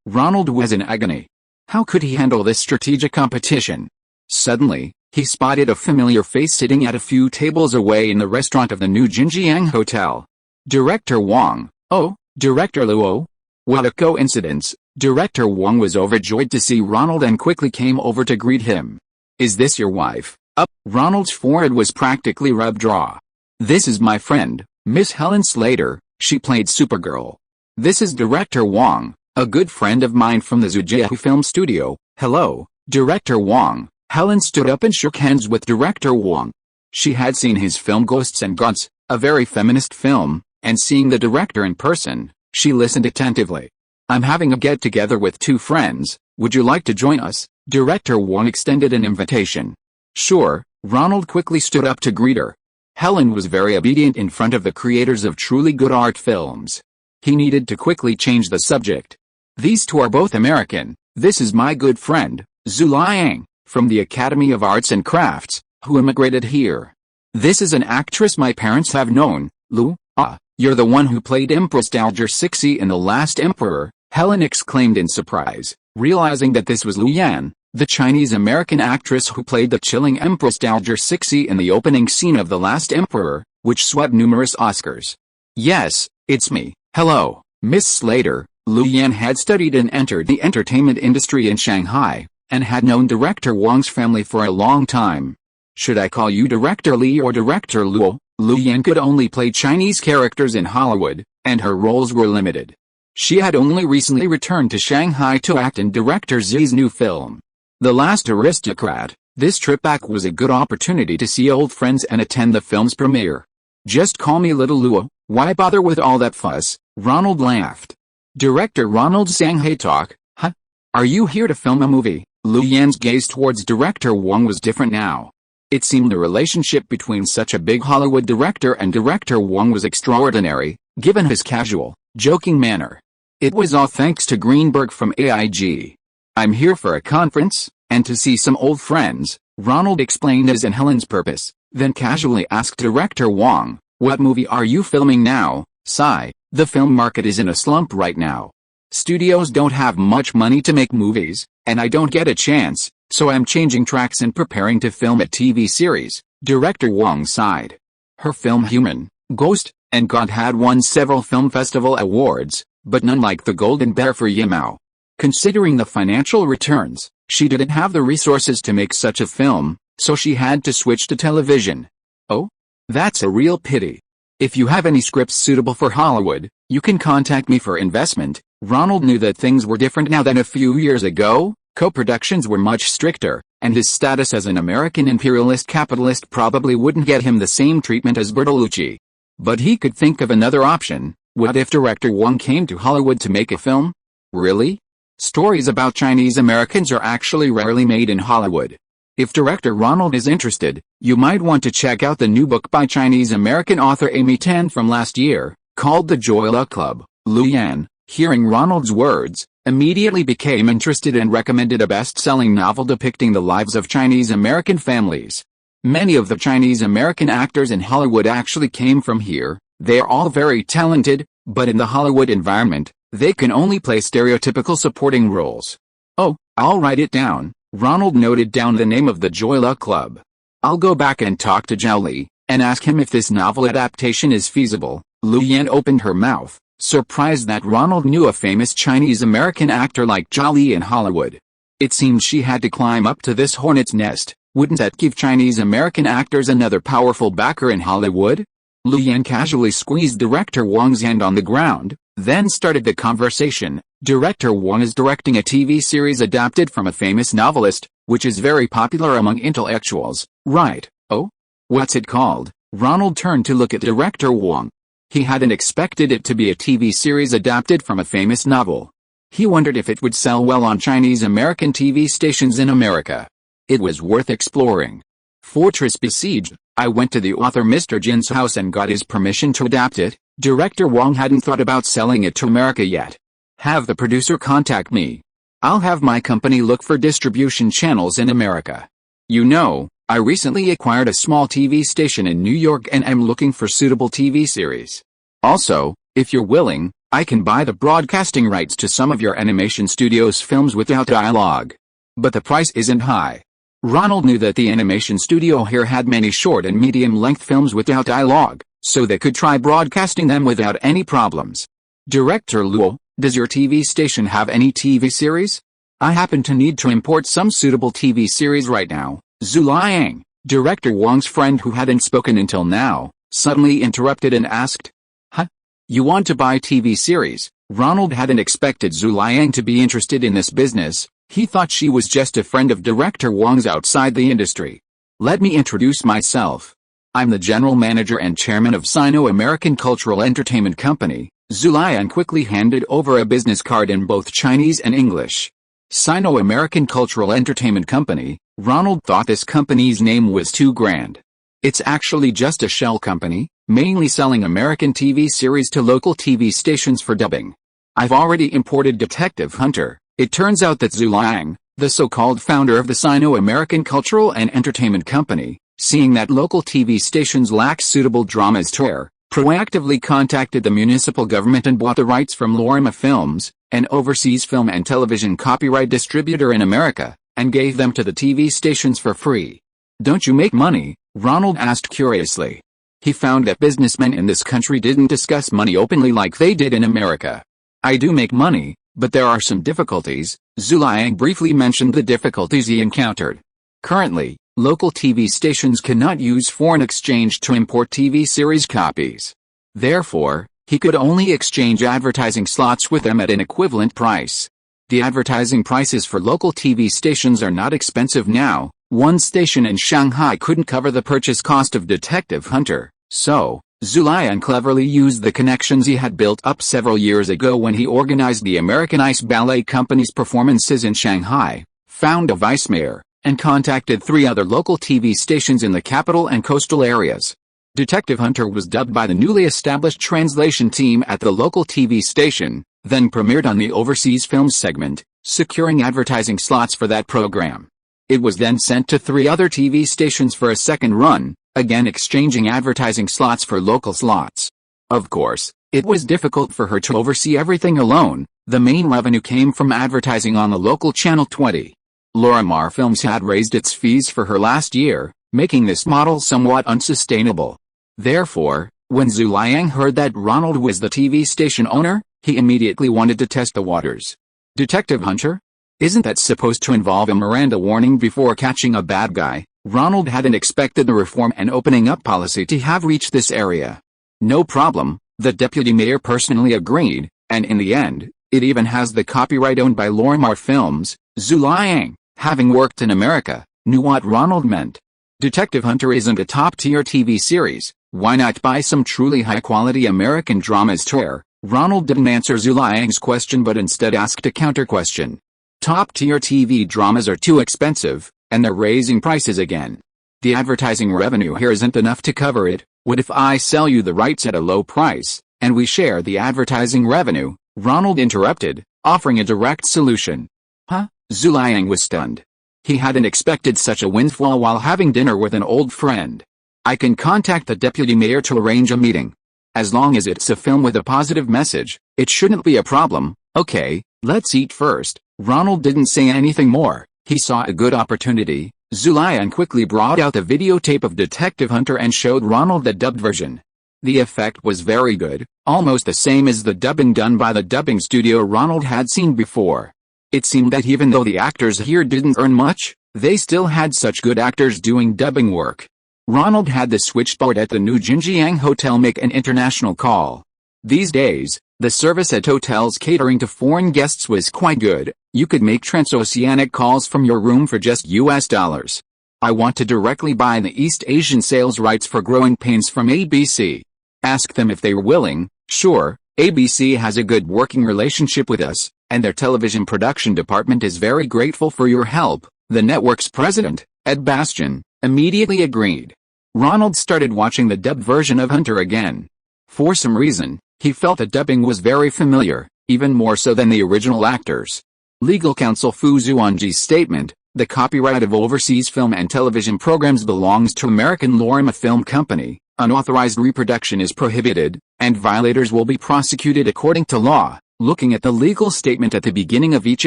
[SPEAKER 1] Ronald was in agony. How could he handle this strategic competition? Suddenly, he spotted a familiar face sitting at a few tables away in the restaurant of the new Jinjiang Hotel. Director Wong. Oh, Director Luo. What a coincidence. Director Wong was overjoyed to see Ronald and quickly came over to greet him. Is this your wife? Ronald's forehead was practically rubbed raw. This is my friend, Miss Helen Slater. She played Supergirl. This is Director Wong, a good friend of mine from the Zhujiang Film Studio. Hello, Director Wong. Helen stood up and shook hands with Director Wong. She had seen his film Ghosts and Gods, a very feminist film, and seeing the director in person, she listened attentively. I'm having a get-together with two friends. Would you like to join us? Director Wong extended an invitation. Sure. Ronald quickly stood up to greet her. Helen was very obedient in front of the creators of truly good art films. He needed to quickly change the subject. These two are both American. This is my good friend, Zhu Liang, from the Academy of Arts and Crafts, who immigrated here. This is an actress my parents have known, Lu. Ah, you're the one who played Empress Dowager Cixi in The Last Emperor, Helen exclaimed in surprise, realizing that this was Lu Yan, the Chinese-American actress who played the chilling Empress Dowager Cixi in the opening scene of The Last Emperor, which swept numerous Oscars. Yes, it's me. Hello, Miss Slater. Lu Yan had studied and entered the entertainment industry in Shanghai, and had known Director Wang's family for a long time. Should I call you Director Lee or Director Luo? Lu Yan could only play Chinese characters in Hollywood, and her roles were limited. She had only recently returned to Shanghai to act in Director Zi's new film, The Last Aristocrat. This trip back was a good opportunity to see old friends and attend the film's premiere. Just call me Little Luo, why bother with all that fuss? Ronald laughed. Director Ronald sang, hey talk, huh? Are you here to film a movie? Lu Yan's gaze towards Director Wang was different now. It seemed the relationship between such a big Hollywood director and Director Wang was extraordinary, given his casual, joking manner. It was all thanks to Greenberg from AIG. I'm here for a conference, and to see some old friends, Ronald explained his and Helen's purpose, then casually asked Director Wang, what movie are you filming now? Sigh, the film market is in a slump right now. Studios don't have much money to make movies, and I don't get a chance, so I'm changing tracks and preparing to film a TV series. Director Wang sighed. Her film Human, Ghost, and God had won several film festival awards, but none like the Golden Bear for Yimou. Considering the financial returns, she didn't have the resources to make such a film, so she had to switch to television. Oh? That's a real pity. If you have any scripts suitable for Hollywood, you can contact me for investment. Ronald knew that things were different now than a few years ago. Co-productions were much stricter, and his status as an American imperialist capitalist probably wouldn't get him the same treatment as Bertolucci. But he could think of another option. What if Director Wang came to Hollywood to make a film? Really? Stories about Chinese Americans are actually rarely made in Hollywood. If Director Ronald is interested, you might want to check out the new book by Chinese-American author Amy Tan from last year, called The Joy Luck Club. Lu Yan, hearing Ronald's words, immediately became interested and recommended a best-selling novel depicting the lives of Chinese-American families. Many of the Chinese-American actors in Hollywood actually came from here. They are all very talented, but in the Hollywood environment, they can only play stereotypical supporting roles. Oh, I'll write it down. Ronald noted down the name of the Joy Luck Club. I'll go back and talk to Zhao Li, and ask him if this novel adaptation is feasible. Lu Yan opened her mouth, surprised that Ronald knew a famous Chinese-American actor like Zhao Li in Hollywood. It seemed she had to climb up to this hornet's nest. Wouldn't that give Chinese-American actors another powerful backer in Hollywood? Lu Yan casually squeezed Director Wang's hand on the ground, then started the conversation. Director Wang is directing a TV series adapted from a famous novelist, which is very popular among intellectuals, right? Oh? What's it called? Ronald turned to look at Director Wang. He hadn't expected it to be a TV series adapted from a famous novel. He wondered if it would sell well on Chinese-American TV stations in America. It was worth exploring. Fortress Besieged. I went to the author Mr. Jin's house and got his permission to adapt it. Director Wang hadn't thought about selling it to America yet. Have the producer contact me. I'll have my company look for distribution channels in America. You know, I recently acquired a small TV station in New York and I'm looking for suitable TV series. Also, if you're willing, I can buy the broadcasting rights to some of your animation studio's films without dialogue. But the price isn't high. Ronald knew that the animation studio here had many short and medium-length films without dialogue, so they could try broadcasting them without any problems. Director Luo, does your TV station have any TV series? I happen to need to import some suitable TV series right now. Zhu Liang, Director Wang's friend who hadn't spoken until now, suddenly interrupted and asked, huh? You want to buy TV series? Ronald hadn't expected Zhu Liang to be interested in this business. He thought she was just a friend of Director Wang's outside the industry. Let me introduce myself. I'm the general manager and chairman of Sino-American Cultural Entertainment Company. Zhu Liang quickly handed over a business card in both Chinese and English. Sino-American Cultural Entertainment Company. Ronald thought this company's name was too grand. It's actually just a shell company, mainly selling American TV series to local TV stations for dubbing. I've already imported Detective Hunter. It turns out that Zhu Liang, the so-called founder of the Sino-American Cultural and Entertainment Company, seeing that local TV stations lack suitable dramas to air, proactively contacted the municipal government and bought the rights from Lorima Films, an overseas film and television copyright distributor in America, and gave them to the TV stations for free. "Don't you make money?" Ronald asked curiously. He found that businessmen in this country didn't discuss money openly like they did in America. "I do make money, but there are some difficulties." Zuliang briefly mentioned the difficulties he encountered. Currently, local TV stations cannot use foreign exchange to import TV series copies. Therefore, he could only exchange advertising slots with them at an equivalent price. The advertising prices for local TV stations are not expensive now. One station in Shanghai couldn't cover the purchase cost of Detective Hunter, so Zuliang cleverly used the connections he had built up several years ago when he organized the American Ice Ballet Company's performances in Shanghai, found a vice mayor, and contacted 3 other local TV stations in the capital and coastal areas. Detective Hunter was dubbed by the newly established translation team at the local TV station, then premiered on the overseas films segment, securing advertising slots for that program. It was then sent to 3 other TV stations for a second run, again exchanging advertising slots for local slots. Of course, it was difficult for her to oversee everything alone. The main revenue came from advertising on the local Channel 20. Lorimar Films had raised its fees for her last year, making this model somewhat unsustainable. Therefore, when Zuliang heard that Ronald was the TV station owner, he immediately wanted to test the waters. "Detective Hunter? Isn't that supposed to involve a Miranda warning before catching a bad guy?" Ronald hadn't expected the reform and opening up policy to have reached this area. "No problem," the deputy mayor personally agreed, "and in the end, it even has the copyright owned by Lorimar Films." Zuliang, having worked in America, knew what Ronald meant. Detective Hunter isn't a top-tier TV series. Why not buy some truly high-quality American dramas too? Ronald didn't answer Zuliang's question but instead asked a counter-question. "Top-tier TV dramas are too expensive, and they're raising prices again. The advertising revenue here isn't enough to cover it. What if I sell you the rights at a low price, and we share the advertising revenue?" Ronald interrupted, offering a direct solution. "Huh?" Zuliang was stunned. He hadn't expected such a windfall while having dinner with an old friend. "I can contact the deputy mayor to arrange a meeting. As long as it's a film with a positive message, it shouldn't be a problem." "Okay, let's eat first." Ronald didn't say anything more. He saw a good opportunity. Zuliang quickly brought out the videotape of Detective Hunter and showed Ronald the dubbed version. The effect was very good, almost the same as the dubbing done by the dubbing studio Ronald had seen before. It seemed that even though the actors here didn't earn much, they still had such good actors doing dubbing work. Ronald had the switchboard at the new Jinjiang Hotel make an international call. These days, the service at hotels catering to foreign guests was quite good. You could make transoceanic calls from your room for just $. "I want to directly buy the East Asian sales rights for Growing Pains from ABC. Ask them if they're willing." "Sure, ABC has a good working relationship with us, and their television production department is very grateful for your help," the network's president, Ed Bastian, immediately agreed. Ronald started watching the dubbed version of Hunter again. For some reason, he felt the dubbing was very familiar, even more so than the original actors. Legal counsel Fu Zuanji's statement, "The copyright of overseas film and television programs belongs to American Lorima Film Company. Unauthorized reproduction is prohibited, and violators will be prosecuted according to law." Looking at the legal statement at the beginning of each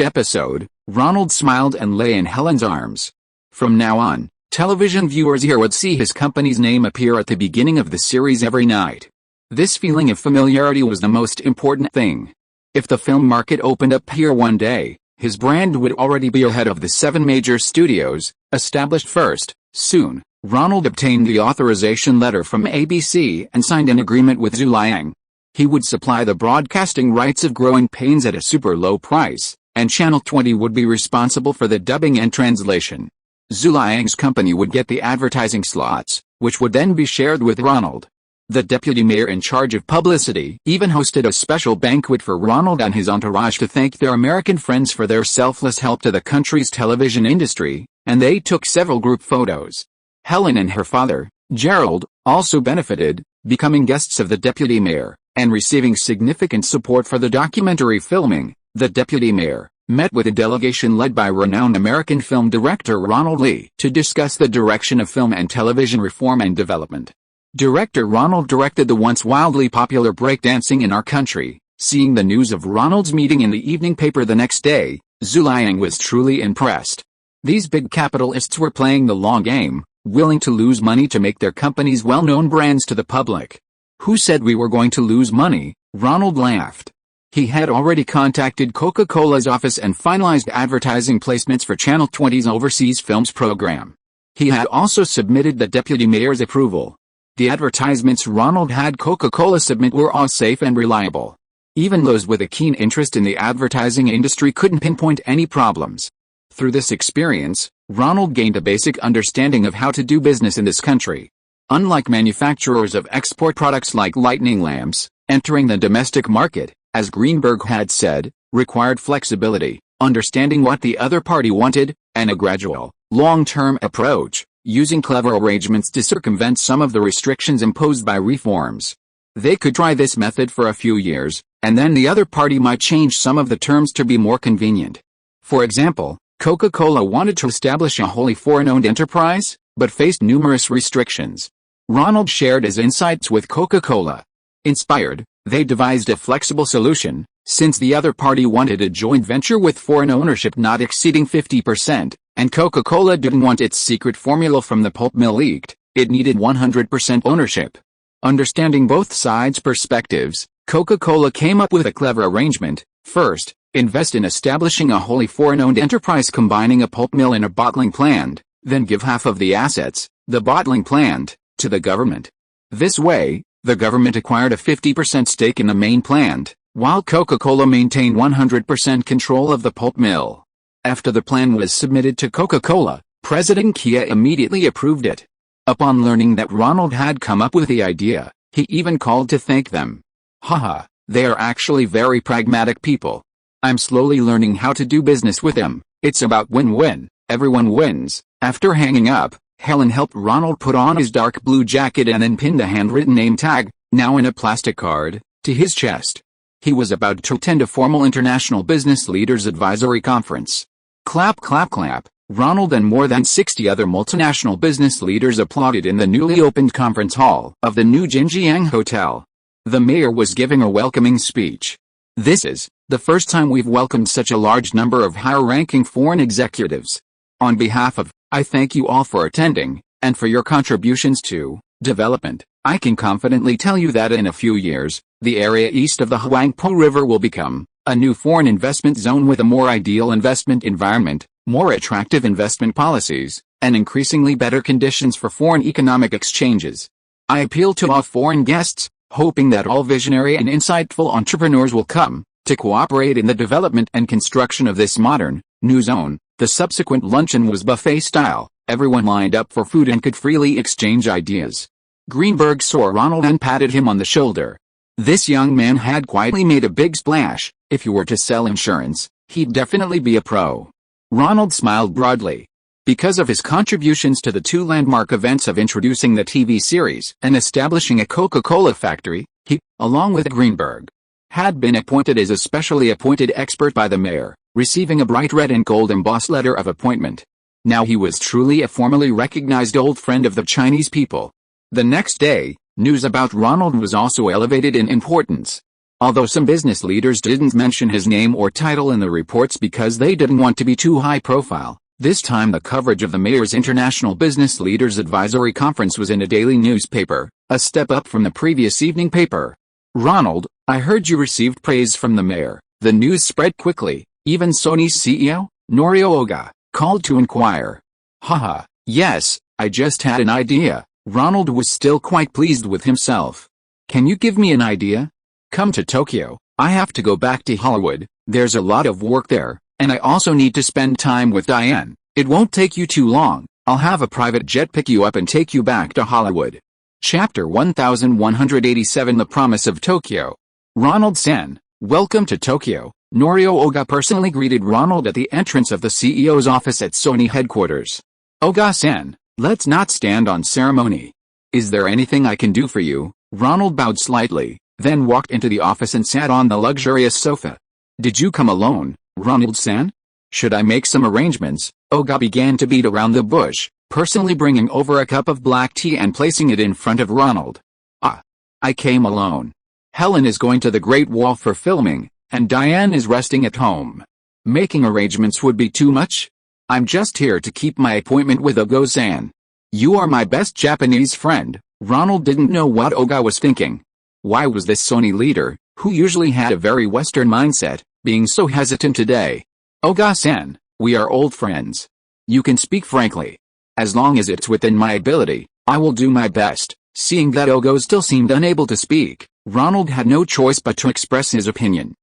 [SPEAKER 1] episode, Ronald smiled and lay in Helen's arms. From now on, television viewers here would see his company's name appear at the beginning of the series every night. This feeling of familiarity was the most important thing. If the film market opened up here one day, his brand would already be ahead of the 7 major studios, established first. Soon, Ronald obtained the authorization letter from ABC and signed an agreement with Zuliang. He would supply the broadcasting rights of Growing Pains at a super low price, and Channel 20 would be responsible for the dubbing and translation. Zuliang's company would get the advertising slots, which would then be shared with Ronald. The deputy mayor in charge of publicity even hosted a special banquet for Ronald and his entourage to thank their American friends for their selfless help to the country's television industry, and they took several group photos. Helen and her father, Gerald, also benefited, becoming guests of the deputy mayor, and receiving significant support for the documentary filming. The deputy mayor met with a delegation led by renowned American film director Ronald Lee to discuss the direction of film and television reform and development. Director Ronald directed the once wildly popular breakdancing in our country. Seeing the news of Ronald's meeting in the evening paper the next day, Zhu Liang was truly impressed. These big capitalists were playing the long game, willing to lose money to make their company's well-known brands to the public. Who said we were going to lose money? Ronald laughed. He had already contacted Coca-Cola's office and finalized advertising placements for Channel 20's Overseas Films program. He had also submitted the deputy mayor's approval. The advertisements Ronald had Coca-Cola submit were all safe and reliable. Even those with a keen interest in the advertising industry couldn't pinpoint any problems. Through this experience, Ronald gained a basic understanding of how to do business in this country. Unlike manufacturers of export products like lightning lamps, entering the domestic market, as Greenberg had said, required flexibility, understanding what the other party wanted, and a gradual, long-term approach, using clever arrangements to circumvent some of the restrictions imposed by reforms. They could try this method for a few years, and then the other party might change some of the terms to be more convenient. For example, Coca-Cola wanted to establish a wholly foreign-owned enterprise, but faced numerous restrictions. Ronald shared his insights with Coca-Cola. Inspired, they devised a flexible solution, since the other party wanted a joint venture with foreign ownership not exceeding 50%, and Coca-Cola didn't want its secret formula from the pulp mill leaked. It needed 100% ownership. Understanding both sides' perspectives, Coca-Cola came up with a clever arrangement. First, invest in establishing a wholly foreign-owned enterprise combining a pulp mill and a bottling plant, then give half of the assets, the bottling plant, to the government. This way, the government acquired a 50% stake in the main plant, while Coca-Cola maintained 100% control of the pulp mill. After the plan was submitted to Coca-Cola, President Kia immediately approved it. Upon learning that Ronald had come up with the idea, he even called to thank them. Haha, they are actually very pragmatic people. I'm slowly learning how to do business with them. It's about win-win, everyone wins. After hanging up, Helen helped Ronald put on his dark blue jacket and then pinned a handwritten name tag, now in a plastic card, to his chest. He was about to attend a formal International Business Leaders Advisory Conference. Clap clap clap, Ronald and more than 60 other multinational business leaders applauded in the newly opened conference hall of the new Jinjiang Hotel. The mayor was giving a welcoming speech. This is the first time we've welcomed such a large number of higher-ranking foreign executives. On behalf of, I thank you all for attending, and for your contributions to development. I can confidently tell you that in a few years, the area east of the Huangpu River will become a new foreign investment zone with a more ideal investment environment, more attractive investment policies, and increasingly better conditions for foreign economic exchanges. I appeal to all foreign guests, hoping that all visionary and insightful entrepreneurs will come to cooperate in the development and construction of this modern, new zone. The subsequent luncheon was buffet style. Everyone lined up for food and could freely exchange ideas. Greenberg saw Ronald and patted him on the shoulder. This young man had quietly made a big splash. If you were to sell insurance, he'd definitely be a pro. Ronald smiled broadly. Because of his contributions to the two landmark events of introducing the TV series and establishing a Coca-Cola factory, he, along with Greenberg, had been appointed as a specially appointed expert by the mayor, receiving a bright red and gold embossed letter of appointment. Now he was truly a formally recognized old friend of the Chinese people. The next day, news about Ronald was also elevated in importance. Although some business leaders didn't mention his name or title in the reports because they didn't want to be too high profile, this time the coverage of the mayor's International Business Leaders Advisory Conference was in a daily newspaper, a step up from the previous evening paper. Ronald, I heard you received praise from the mayor. The news spread quickly. Even Sony's CEO, Norio Oga, called to inquire. Haha, yes, I just had an idea. Ronald was still quite pleased with himself. Can you give me an idea? Come to Tokyo. I have to go back to Hollywood. There's a lot of work there, and I also need to spend time with Diane. It won't take you too long. I'll have a private jet pick you up and take you back to Hollywood. Chapter 1187 The Promise of Tokyo. Ronald-san, welcome to Tokyo. Norio Oga personally greeted Ronald at the entrance of the CEO's office at Sony headquarters. Oga-san, let's not stand on ceremony. Is there anything I can do for you? Ronald bowed slightly, then walked into the office and sat on the luxurious sofa. Did you come alone, Ronald-san? Should I make some arrangements? Oga began to beat around the bush. personally bringing over a cup of black tea and placing it in front of Ronald. I came alone. Helen is going to the Great Wall for filming, and Diane is resting at home. Making arrangements would be too much. I'm just here to keep my appointment with Ogo-san. You are my best Japanese friend. Ronald didn't know what Oga was thinking. Why was this Sony leader, who usually had a very Western mindset, being so hesitant today? Oga-san, we are old friends. You can speak frankly. As long as it's within my ability, I will do my best. Seeing that Ogo still seemed unable to speak, Ronald had no choice but to express his opinion.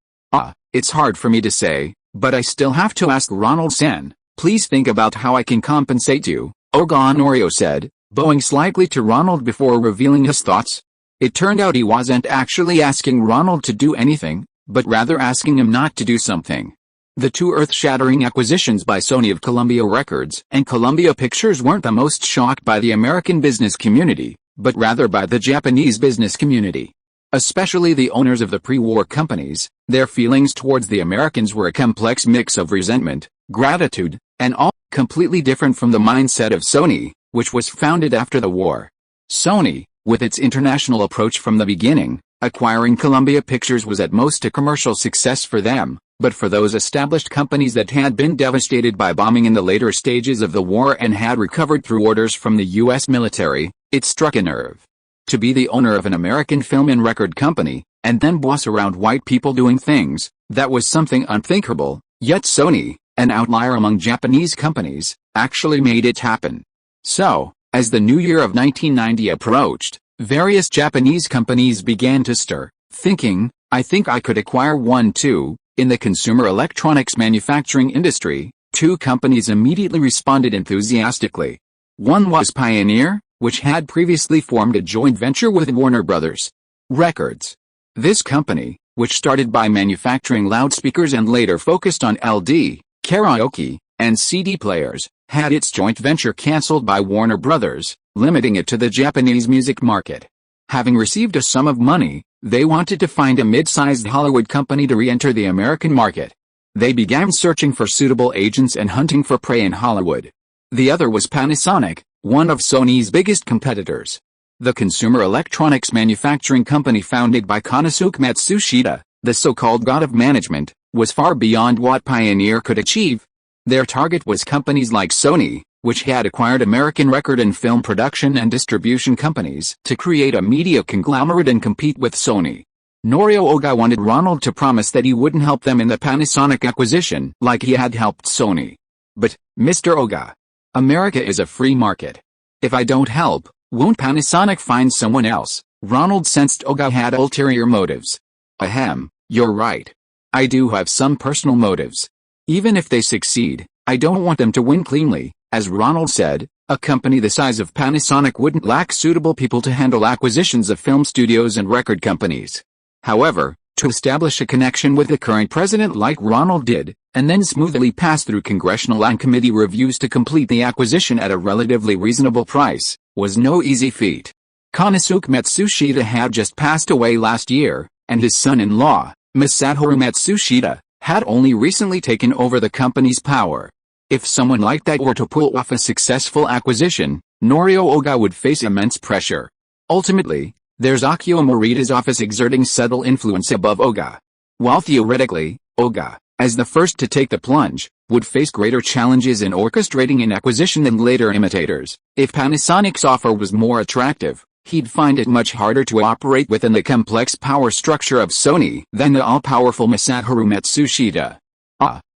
[SPEAKER 1] It's hard for me to say, but I still have to ask Ronald-san, please think about how I can compensate you, Oga Norio said, bowing slightly to Ronald before revealing his thoughts. It turned out he wasn't actually asking Ronald to do anything, but rather asking him not to do something. The two earth-shattering acquisitions by Sony of Columbia Records and Columbia Pictures weren't the most shocked by the American business community, but rather by the Japanese business community. Especially the owners of the pre-war companies. Their feelings towards the Americans were a complex mix of resentment, gratitude, and all completely different from the mindset of Sony, which was founded after the war. Sony, with its international approach from the beginning, acquiring Columbia Pictures was at most a commercial success for them, but for those established companies that had been devastated by bombing in the later stages of the war and had recovered through orders from the U.S. military, it struck a nerve. To be the owner of an American film and record company, and then boss around white people doing things, that was something unthinkable, yet Sony, an outlier among Japanese companies, actually made it happen. So, as the new year of 1990 approached, various Japanese companies began to stir, thinking, I think I could acquire one too. In the consumer electronics manufacturing industry, two companies immediately responded enthusiastically. One was Pioneer, which had previously formed a joint venture with Warner Brothers Records. This company, which started by manufacturing loudspeakers and later focused on LD, karaoke, and CD players, had its joint venture cancelled by Warner Brothers, limiting it to the Japanese music market. Having received a sum of money, they wanted to find a mid-sized Hollywood company to re-enter the American market. They began searching for suitable agents and hunting for prey in Hollywood. The other was Panasonic, one of Sony's biggest competitors. The consumer electronics manufacturing company founded by Konosuke Matsushita, the so-called god of management, was far beyond what Pioneer could achieve. Their target was companies like Sony, which had acquired American record and film production and distribution companies to create a media conglomerate and compete with Sony. Norio Oga wanted Ronald to promise that he wouldn't help them in the Panasonic acquisition like he had helped Sony. But, Mr. Oga, America is a free market. If I don't help, won't Panasonic find someone else? Ronald sensed Oga had ulterior motives. Ahem, you're right. I do have some personal motives. Even if they succeed, I don't want them to win cleanly. As Ronald said, a company the size of Panasonic wouldn't lack suitable people to handle acquisitions of film studios and record companies. However, to establish a connection with the current president like Ronald did, and then smoothly pass through congressional and committee reviews to complete the acquisition at a relatively reasonable price, was no easy feat. Konosuke Matsushita had just passed away last year, and his son-in-law, Masaharu Matsushita, had only recently taken over the company's power. If someone like that were to pull off a successful acquisition, Norio Oga would face immense pressure. Ultimately, there's Akio Morita's office exerting subtle influence above Oga. While theoretically, Oga, as the first to take the plunge, would face greater challenges in orchestrating an acquisition than later imitators. If Panasonic's offer was more attractive, he'd find it much harder to operate within the complex power structure of Sony than the all-powerful Masaharu Matsushita.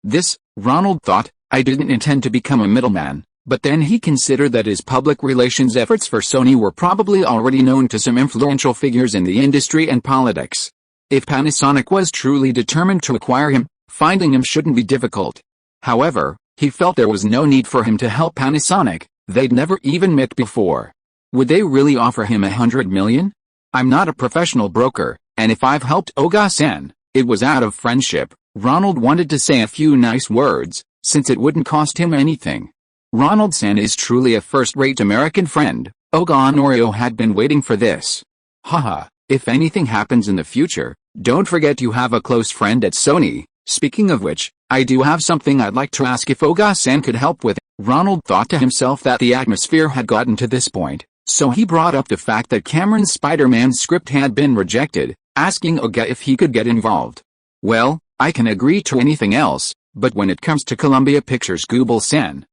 [SPEAKER 1] This, Ronald thought, I didn't intend to become a middleman, but then he considered that his public relations efforts for Sony were probably already known to some influential figures in the industry and politics. If Panasonic was truly determined to acquire him, finding him shouldn't be difficult. However, he felt there was no need for him to help Panasonic. They'd never even met before. Would they really offer him $100 million? I'm not a professional broker, and if I've helped Oga-san, it was out of friendship. Ronald wanted to say a few nice words, since it wouldn't cost him anything. Ronald-san is truly a first-rate American friend. Oga Norio had been waiting for this. Haha, if anything happens in the future, don't forget you have a close friend at Sony. Speaking of which, I do have something I'd like to ask if Oga-san could help with. Ronald thought to himself that the atmosphere had gotten to this point, so he brought up the fact that Cameron's Spider-Man script had been rejected, asking Oga if he could get involved. "Well, I can agree to anything else, but when it comes to Columbia Pictures Google-san,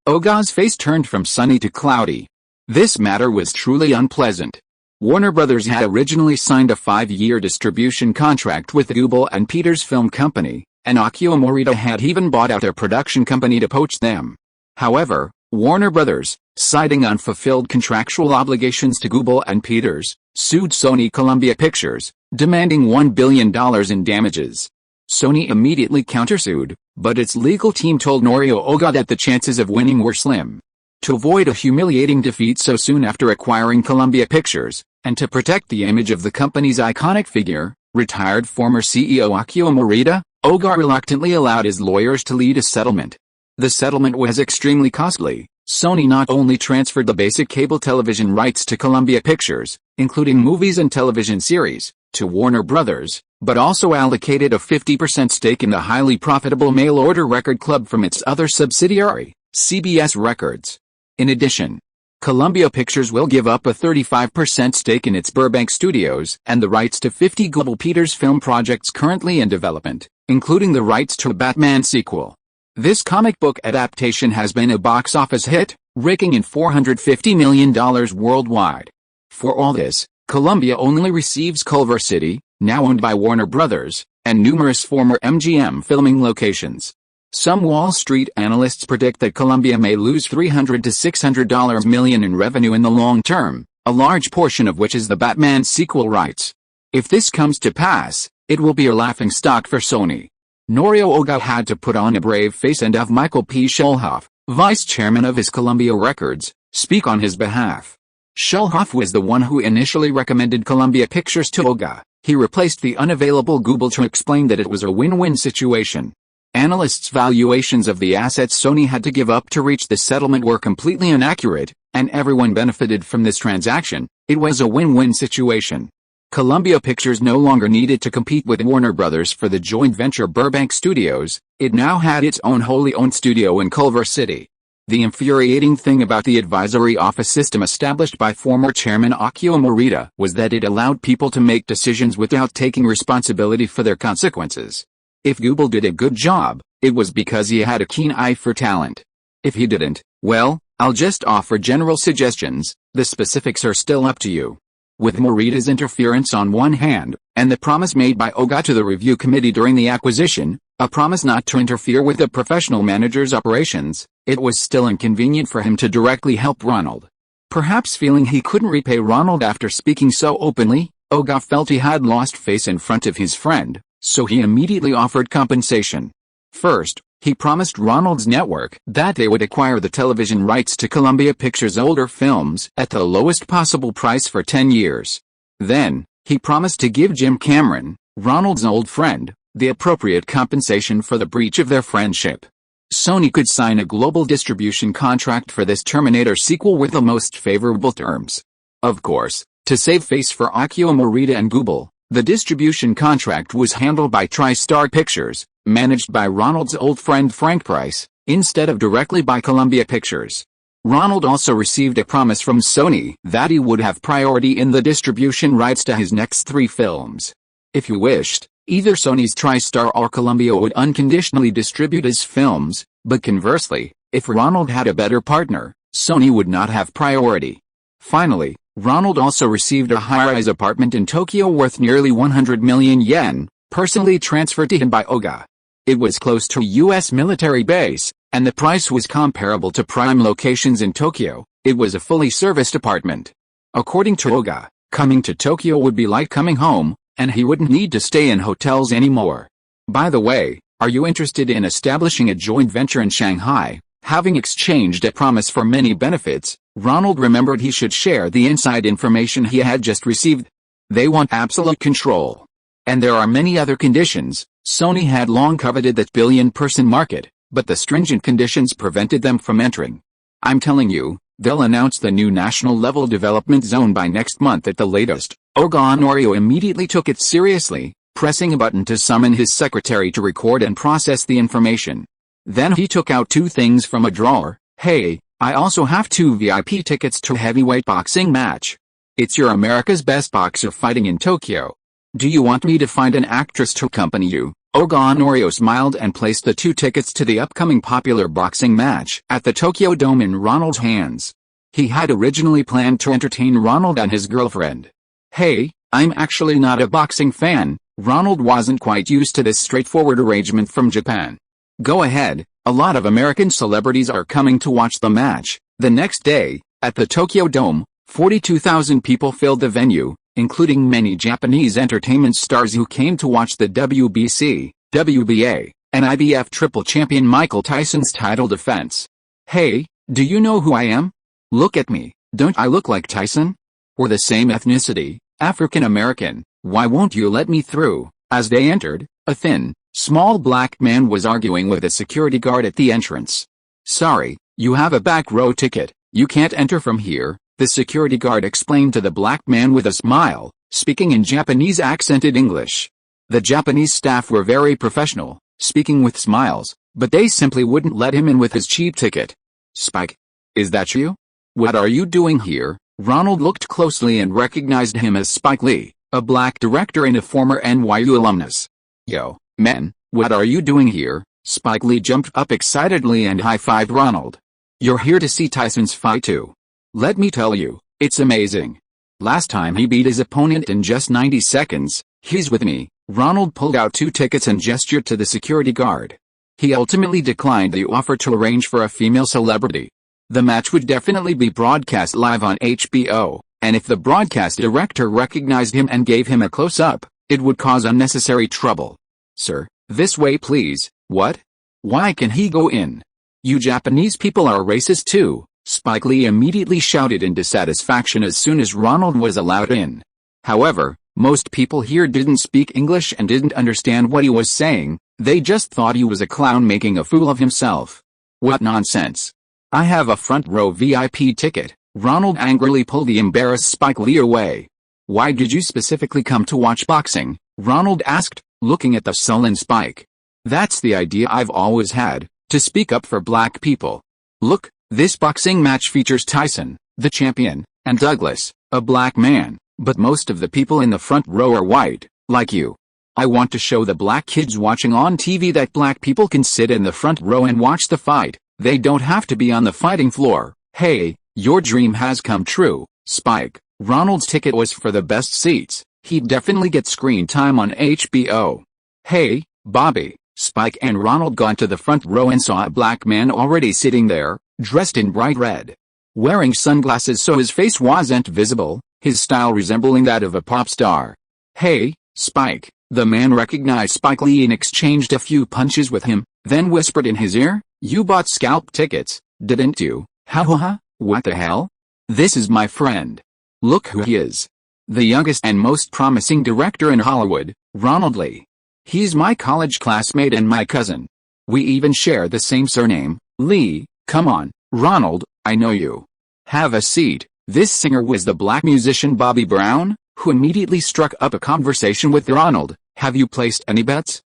[SPEAKER 1] Oga's face turned from sunny to cloudy. This matter was truly unpleasant. Warner Brothers had originally signed a 5-year distribution contract with Google and Peters Film Company, and Akio Morita had even bought out their production company to poach them. However, Warner Brothers, citing unfulfilled contractual obligations to Google and Peters, sued Sony Columbia Pictures, demanding $1 billion in damages. Sony immediately countersued, but its legal team told Norio Oga that the chances of winning were slim. To avoid a humiliating defeat so soon after acquiring Columbia Pictures, and to protect the image of the company's iconic figure, retired former CEO Akio Morita, Oga reluctantly allowed his lawyers to lead a settlement. The settlement was extremely costly. Sony not only transferred the basic cable television rights to Columbia Pictures, including movies and television series, to Warner Brothers, but also allocated a 50% stake in the highly profitable mail-order record club from its other subsidiary, CBS Records. In addition, Columbia Pictures will give up a 35% stake in its Burbank studios and the rights to 50 global Peters film projects currently in development, including the rights to a Batman sequel. This comic book adaptation has been a box office hit, raking in $450 million worldwide. For all this, Columbia only receives Culver City, now owned by Warner Brothers, and numerous former MGM filming locations. Some Wall Street analysts predict that Columbia may lose $300 to $600 million in revenue in the long term, a large portion of which is the Batman sequel rights. If this comes to pass, it will be a laughingstock for Sony. Norio Oga had to put on a brave face and have Michael P. Schulhoff, vice chairman of his Columbia Records, speak on his behalf. Schulhoff was the one who initially recommended Columbia Pictures to Oga. He replaced the unavailable Google to explain that it was a win-win situation. Analysts' valuations of the assets Sony had to give up to reach the settlement were completely inaccurate, and everyone benefited from this transaction. It was a win-win situation. Columbia Pictures no longer needed to compete with Warner Brothers for the joint venture Burbank Studios. It now had its own wholly owned studio in Culver City. The infuriating thing about the advisory office system established by former chairman Akio Morita was that it allowed people to make decisions without taking responsibility for their consequences. If Google did a good job, it was because he had a keen eye for talent. If he didn't, well, I'll just offer general suggestions. The specifics are still up to you. With Morita's interference on one hand, and the promise made by Oga to the review committee during the acquisition, a promise not to interfere with the professional manager's operations, it was still inconvenient for him to directly help Ronald. Perhaps feeling he couldn't repay Ronald after speaking so openly, Oga felt he had lost face in front of his friend, so he immediately offered compensation. First, he promised Ronald's network that they would acquire the television rights to Columbia Pictures' older films at the lowest possible price for 10 years. Then, he promised to give Jim Cameron, Ronald's old friend, the appropriate compensation for the breach of their friendship. Sony could sign a global distribution contract for this Terminator sequel with the most favorable terms. Of course, to save face for Akio Morita and Google, the distribution contract was handled by TriStar Pictures, managed by Ronald's old friend Frank Price, instead of directly by Columbia Pictures. Ronald also received a promise from Sony that he would have priority in the distribution rights to his next 3 films. If he wished, either Sony's TriStar or Columbia would unconditionally distribute his films, but conversely, if Ronald had a better partner, Sony would not have priority. Finally, Ronald also received a high-rise apartment in Tokyo worth nearly 100 million yen, personally transferred to him by Oga. It was close to a U.S. military base, and the price was comparable to prime locations in Tokyo. It was a fully serviced apartment. According to Oga, coming to Tokyo would be like coming home, and he wouldn't need to stay in hotels anymore. By the way, are you interested in establishing a joint venture in Shanghai? Having exchanged a promise for many benefits, Ronald remembered he should share the inside information he had just received. They want absolute control. And there are many other conditions. Sony had long coveted that billion-person market, but the stringent conditions prevented them from entering. I'm telling you, they'll announce the new national-level development zone by next month at the latest. Oga Norio immediately took it seriously, pressing a button to summon his secretary to record and process the information. Then he took out 2 things from a drawer, Hey, I also have 2 VIP tickets to heavyweight boxing match. It's your America's best boxer fighting in Tokyo. Do you want me to find an actress to accompany you? Ogonorio smiled and placed the 2 tickets to the upcoming popular boxing match at the Tokyo Dome in Ronald's hands. He had originally planned to entertain Ronald and his girlfriend. Hey, I'm actually not a boxing fan. Ronald wasn't quite used to this straightforward arrangement from Japan. Go ahead, a lot of American celebrities are coming to watch the match. The next day, at the Tokyo Dome, 42,000 people filled the venue, including many Japanese entertainment stars who came to watch the WBC, WBA, and IBF triple champion Michael Tyson's title defense. Hey, do you know who I am? Look at me, don't I look like Tyson? We're the same ethnicity, African American, why won't you let me through? As they entered, a thin, small black man was arguing with a security guard at the entrance. Sorry, you have a back row ticket, you can't enter from here, the security guard explained to the black man with a smile, speaking in Japanese accented English. The Japanese staff were very professional, speaking with smiles, but they simply wouldn't let him in with his cheap ticket. Spike. Is that you? What are you doing here? Ronald looked closely and recognized him as Spike Lee, a black director and a former NYU alumnus. Yo, man, what are you doing here? Spike Lee jumped up excitedly and high-fived Ronald. You're here to see Tyson's fight too. Let me tell you, it's amazing. Last time he beat his opponent in just 90 seconds, he's with me. Ronald pulled out 2 tickets and gestured to the security guard. He ultimately declined the offer to arrange for a female celebrity. The match would definitely be broadcast live on HBO, and if the broadcast director recognized him and gave him a close-up, it would cause unnecessary trouble. Sir, this way please. What? Why can he go in? You Japanese people are racist too, Spike Lee immediately shouted in dissatisfaction as soon as Ronald was allowed in. However, most people here didn't speak English and didn't understand what he was saying, they just thought he was a clown making a fool of himself. What nonsense. I have a front row VIP ticket. Ronald angrily pulled the embarrassed Spike Lee away. Why did you specifically come to watch boxing? Ronald asked, looking at the sullen Spike. That's the idea I've always had, to speak up for black people. Look, this boxing match features Tyson, the champion, and Douglas, a black man, but most of the people in the front row are white, like you. I want to show the black kids watching on TV that black people can sit in the front row and watch the fight. They don't have to be on the fighting floor. Hey, your dream has come true, Spike. Ronald's ticket was for the best seats. He'd definitely get screen time on HBO. Hey, Bobby. Spike and Ronald got to the front row and saw a black man already sitting there, dressed in bright red. Wearing sunglasses so his face wasn't visible, his style resembling that of a pop star. Hey, Spike. The man recognized Spike Lee and exchanged a few punches with him, then whispered in his ear, you bought scalp tickets, didn't you? Ha ha ha, what the hell? This is my friend. Look who he is. The youngest and most promising director in Hollywood, Ronald Lee. He's my college classmate and my cousin. We even share the same surname, Lee. Come on, Ronald, I know you. Have a seat. This singer was the black musician Bobby Brown, who immediately struck up a conversation with Ronald. Have you placed any bets?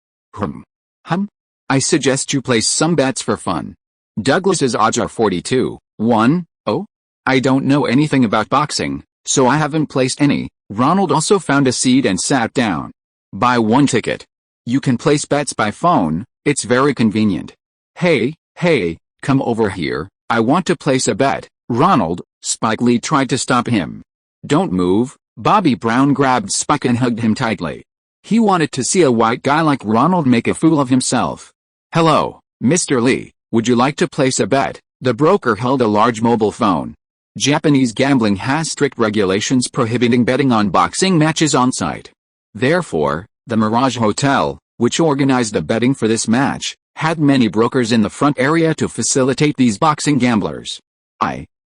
[SPEAKER 1] I suggest you place some bets for fun. Douglas's odds are 42-1. Oh? I don't know anything about boxing, so I haven't placed any. Ronald also found a seat and sat down. Buy 1 ticket. You can place bets by phone, it's very convenient. Hey, come over here, I want to place a bet. Ronald, Spike Lee tried to stop him. Don't move. Bobby Brown grabbed Spike and hugged him tightly. He wanted to see a white guy like Ronald make a fool of himself. Hello, Mr. Lee, would you like to place a bet? The broker held a large mobile phone. Japanese gambling has strict regulations prohibiting betting on boxing matches on site. Therefore, the Mirage Hotel, which organized the betting for this match, had many brokers in the front area to facilitate these boxing gamblers.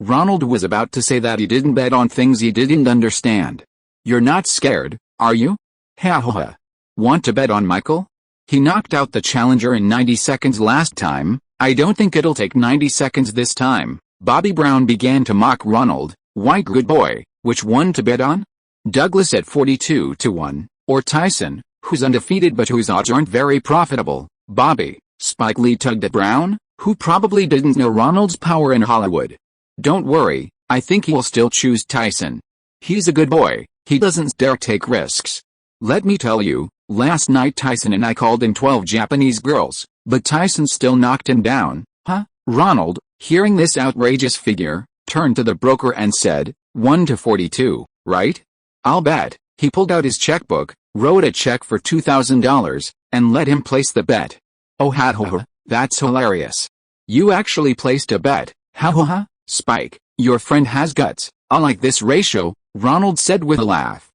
[SPEAKER 1] Ronald was about to say that he didn't bet on things he didn't understand. You're not scared, are you? Ha ha ha. Want to bet on Michael? He knocked out the challenger in 90 seconds last time, I don't think it'll take 90 seconds this time. Bobby Brown began to mock Ronald. White good boy, which one to bet on? Douglas at 42-1, or Tyson, who's undefeated but whose odds aren't very profitable. Bobby, Spike Lee tugged at Brown. who probably didn't know Ronald's power in Hollywood. Don't worry, I think he'll still choose Tyson. He's a good boy, he doesn't dare take risks. Let me tell you, last night Tyson and I called in 12 Japanese girls, but Tyson still knocked him down. Huh? Ronald, hearing this outrageous figure, turned to the broker and said, 1 to 42, right? I'll bet. He pulled out his checkbook, wrote a check for $2,000, and let him place the bet. Oh ha ha ha, that's hilarious. You actually placed a bet, ha ha ha, Spike, your friend has guts, I like this ratio, Ronald said with a laugh.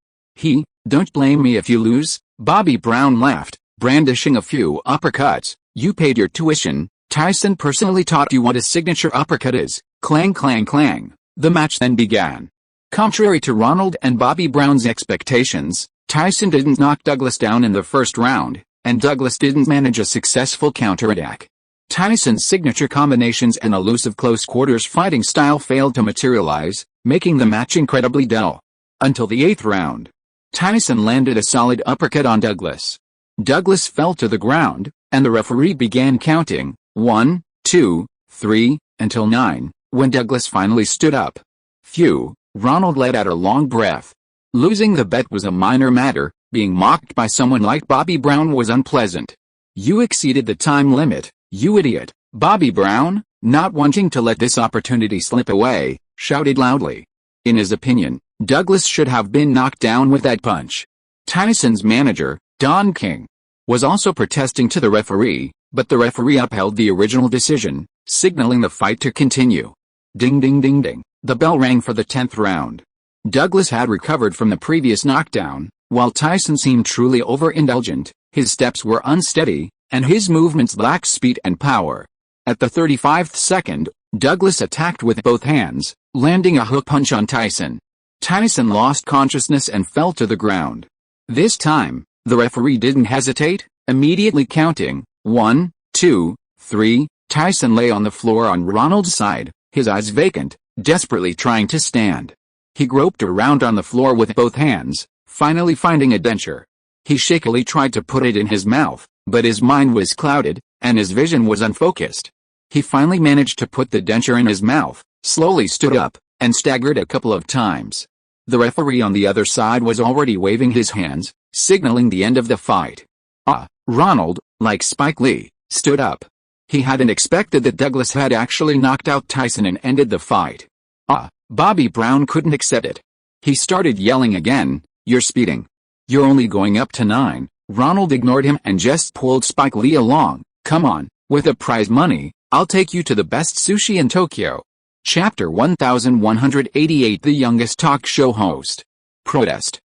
[SPEAKER 1] Don't blame me if you lose, Bobby Brown laughed, brandishing a few uppercuts. You paid your tuition, Tyson personally taught you what a signature uppercut is, clang clang clang. The match then began. Contrary to Ronald and Bobby Brown's expectations, Tyson didn't knock Douglas down in the first round, and Douglas didn't manage a successful counterattack. Tyson's signature combinations and elusive close-quarters fighting style failed to materialize, making the match incredibly dull. Until the 8th round. Tyson landed a solid uppercut on Douglas. Douglas fell to the ground, and the referee began counting, 1, 2, 3, until 9, when Douglas finally stood up. Phew, Ronald let out a long breath. Losing the bet was a minor matter, being mocked by someone like Bobby Brown was unpleasant. You exceeded the time limit, you idiot, Bobby Brown, not wanting to let this opportunity slip away, shouted loudly. In his opinion, Douglas should have been knocked down with that punch. Tyson's manager, Don King, was also protesting to the referee, but the referee upheld the original decision, signaling the fight to continue. Ding ding ding ding, the bell rang for the 10th round. Douglas had recovered from the previous knockdown, while Tyson seemed truly overindulgent. His steps were unsteady, and his movements lacked speed and power. At the 35th second, Douglas attacked with both hands, landing a hook punch on Tyson. Tyson lost consciousness and fell to the ground. This time, the referee didn't hesitate, immediately counting, 1, 2, 3, Tyson lay on the floor on Ronald's side, his eyes vacant, desperately trying to stand. He groped around on the floor with both hands, finally finding a denture. He shakily tried to put it in his mouth, but his mind was clouded, and his vision was unfocused. He finally managed to put the denture in his mouth, slowly stood up, and staggered a couple of times. The referee on the other side was already waving his hands, signaling the end of the fight. Ronald, like Spike Lee, stood up. He hadn't expected that Douglas had actually knocked out Tyson and ended the fight. Bobby Brown couldn't accept it. He started yelling again, "You're speeding. You're only going up to 9. Ronald ignored him and just pulled Spike Lee along. "Come on, with the prize money, I'll take you to the best sushi in Tokyo." Chapter 1188. The youngest talk show host. Protest.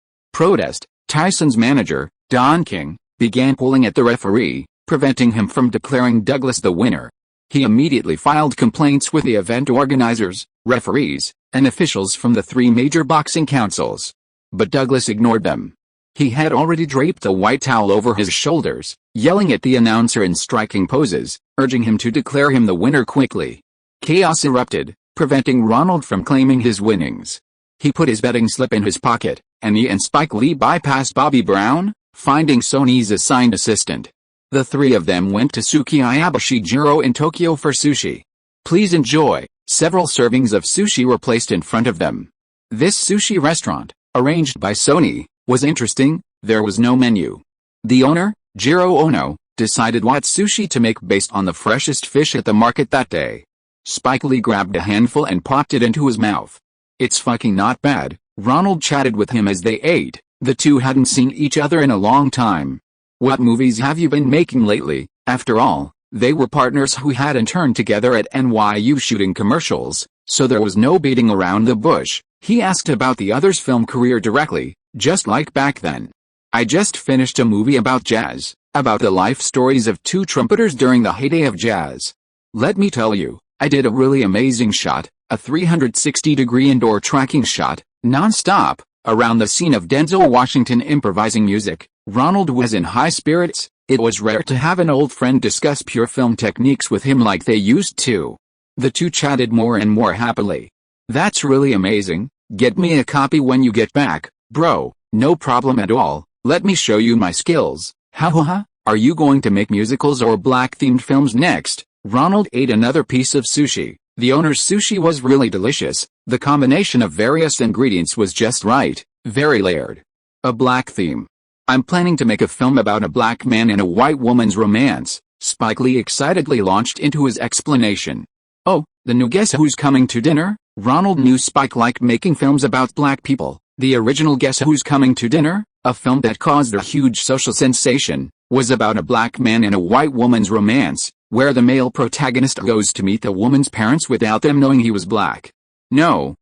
[SPEAKER 1] Tyson's manager, Don King, began pulling at the referee, preventing him from declaring Douglas the winner. He immediately filed complaints with the event organizers, referees, and officials from the 3 major boxing councils. But Douglas ignored them. He had already draped a white towel over his shoulders, yelling at the announcer in striking poses, urging him to declare him the winner quickly. Chaos erupted, preventing Ronald from claiming his winnings. He put his betting slip in his pocket, and he and Spike Lee bypassed Bobby Brown, finding Sony's assigned assistant. The 3 of them went to Sukiyabashi Jiro in Tokyo for sushi. "Please enjoy." Several servings of sushi were placed in front of them. This sushi restaurant, arranged by Sony, was interesting. There was no menu. The owner, Jiro Ono, decided what sushi to make based on the freshest fish at the market that day. Spike Lee grabbed a handful and popped it into his mouth. "It's fucking not bad," Ronald chatted with him as they ate. The two hadn't seen each other in a long time. "What movies have you been making lately?" After all, they were partners who had interned together at NYU shooting commercials, so there was no beating around the bush. He asked about the other's film career directly, just like back then. "I just finished a movie about jazz, about the life stories of 2 trumpeters during the heyday of jazz. Let me tell you, I did a really amazing shot, a 360-degree indoor tracking shot, non-stop, around the scene of Denzel Washington improvising music." Ronald was in high spirits. It was rare to have an old friend discuss pure film techniques with him like they used to. The two chatted more and more happily. "That's really amazing. Get me a copy when you get back, bro." "No problem at all. Let me show you my skills." "Ha ha ha. Are you going to make musicals or black-themed films next?" Ronald ate another piece of sushi. The owner's sushi was really delicious. The combination of various ingredients was just right, very layered. A black theme. I'm planning to make a film about a black man and a white woman's romance, Spike Lee excitedly launched into his explanation. Oh, the new Guess Who's Coming to Dinner? Ronald knew Spike liked making films about black people. The original Guess Who's Coming to Dinner, a film that caused a huge social sensation, was about a black man and a white woman's romance, where the male protagonist goes to meet the woman's parents without them knowing he was black. No,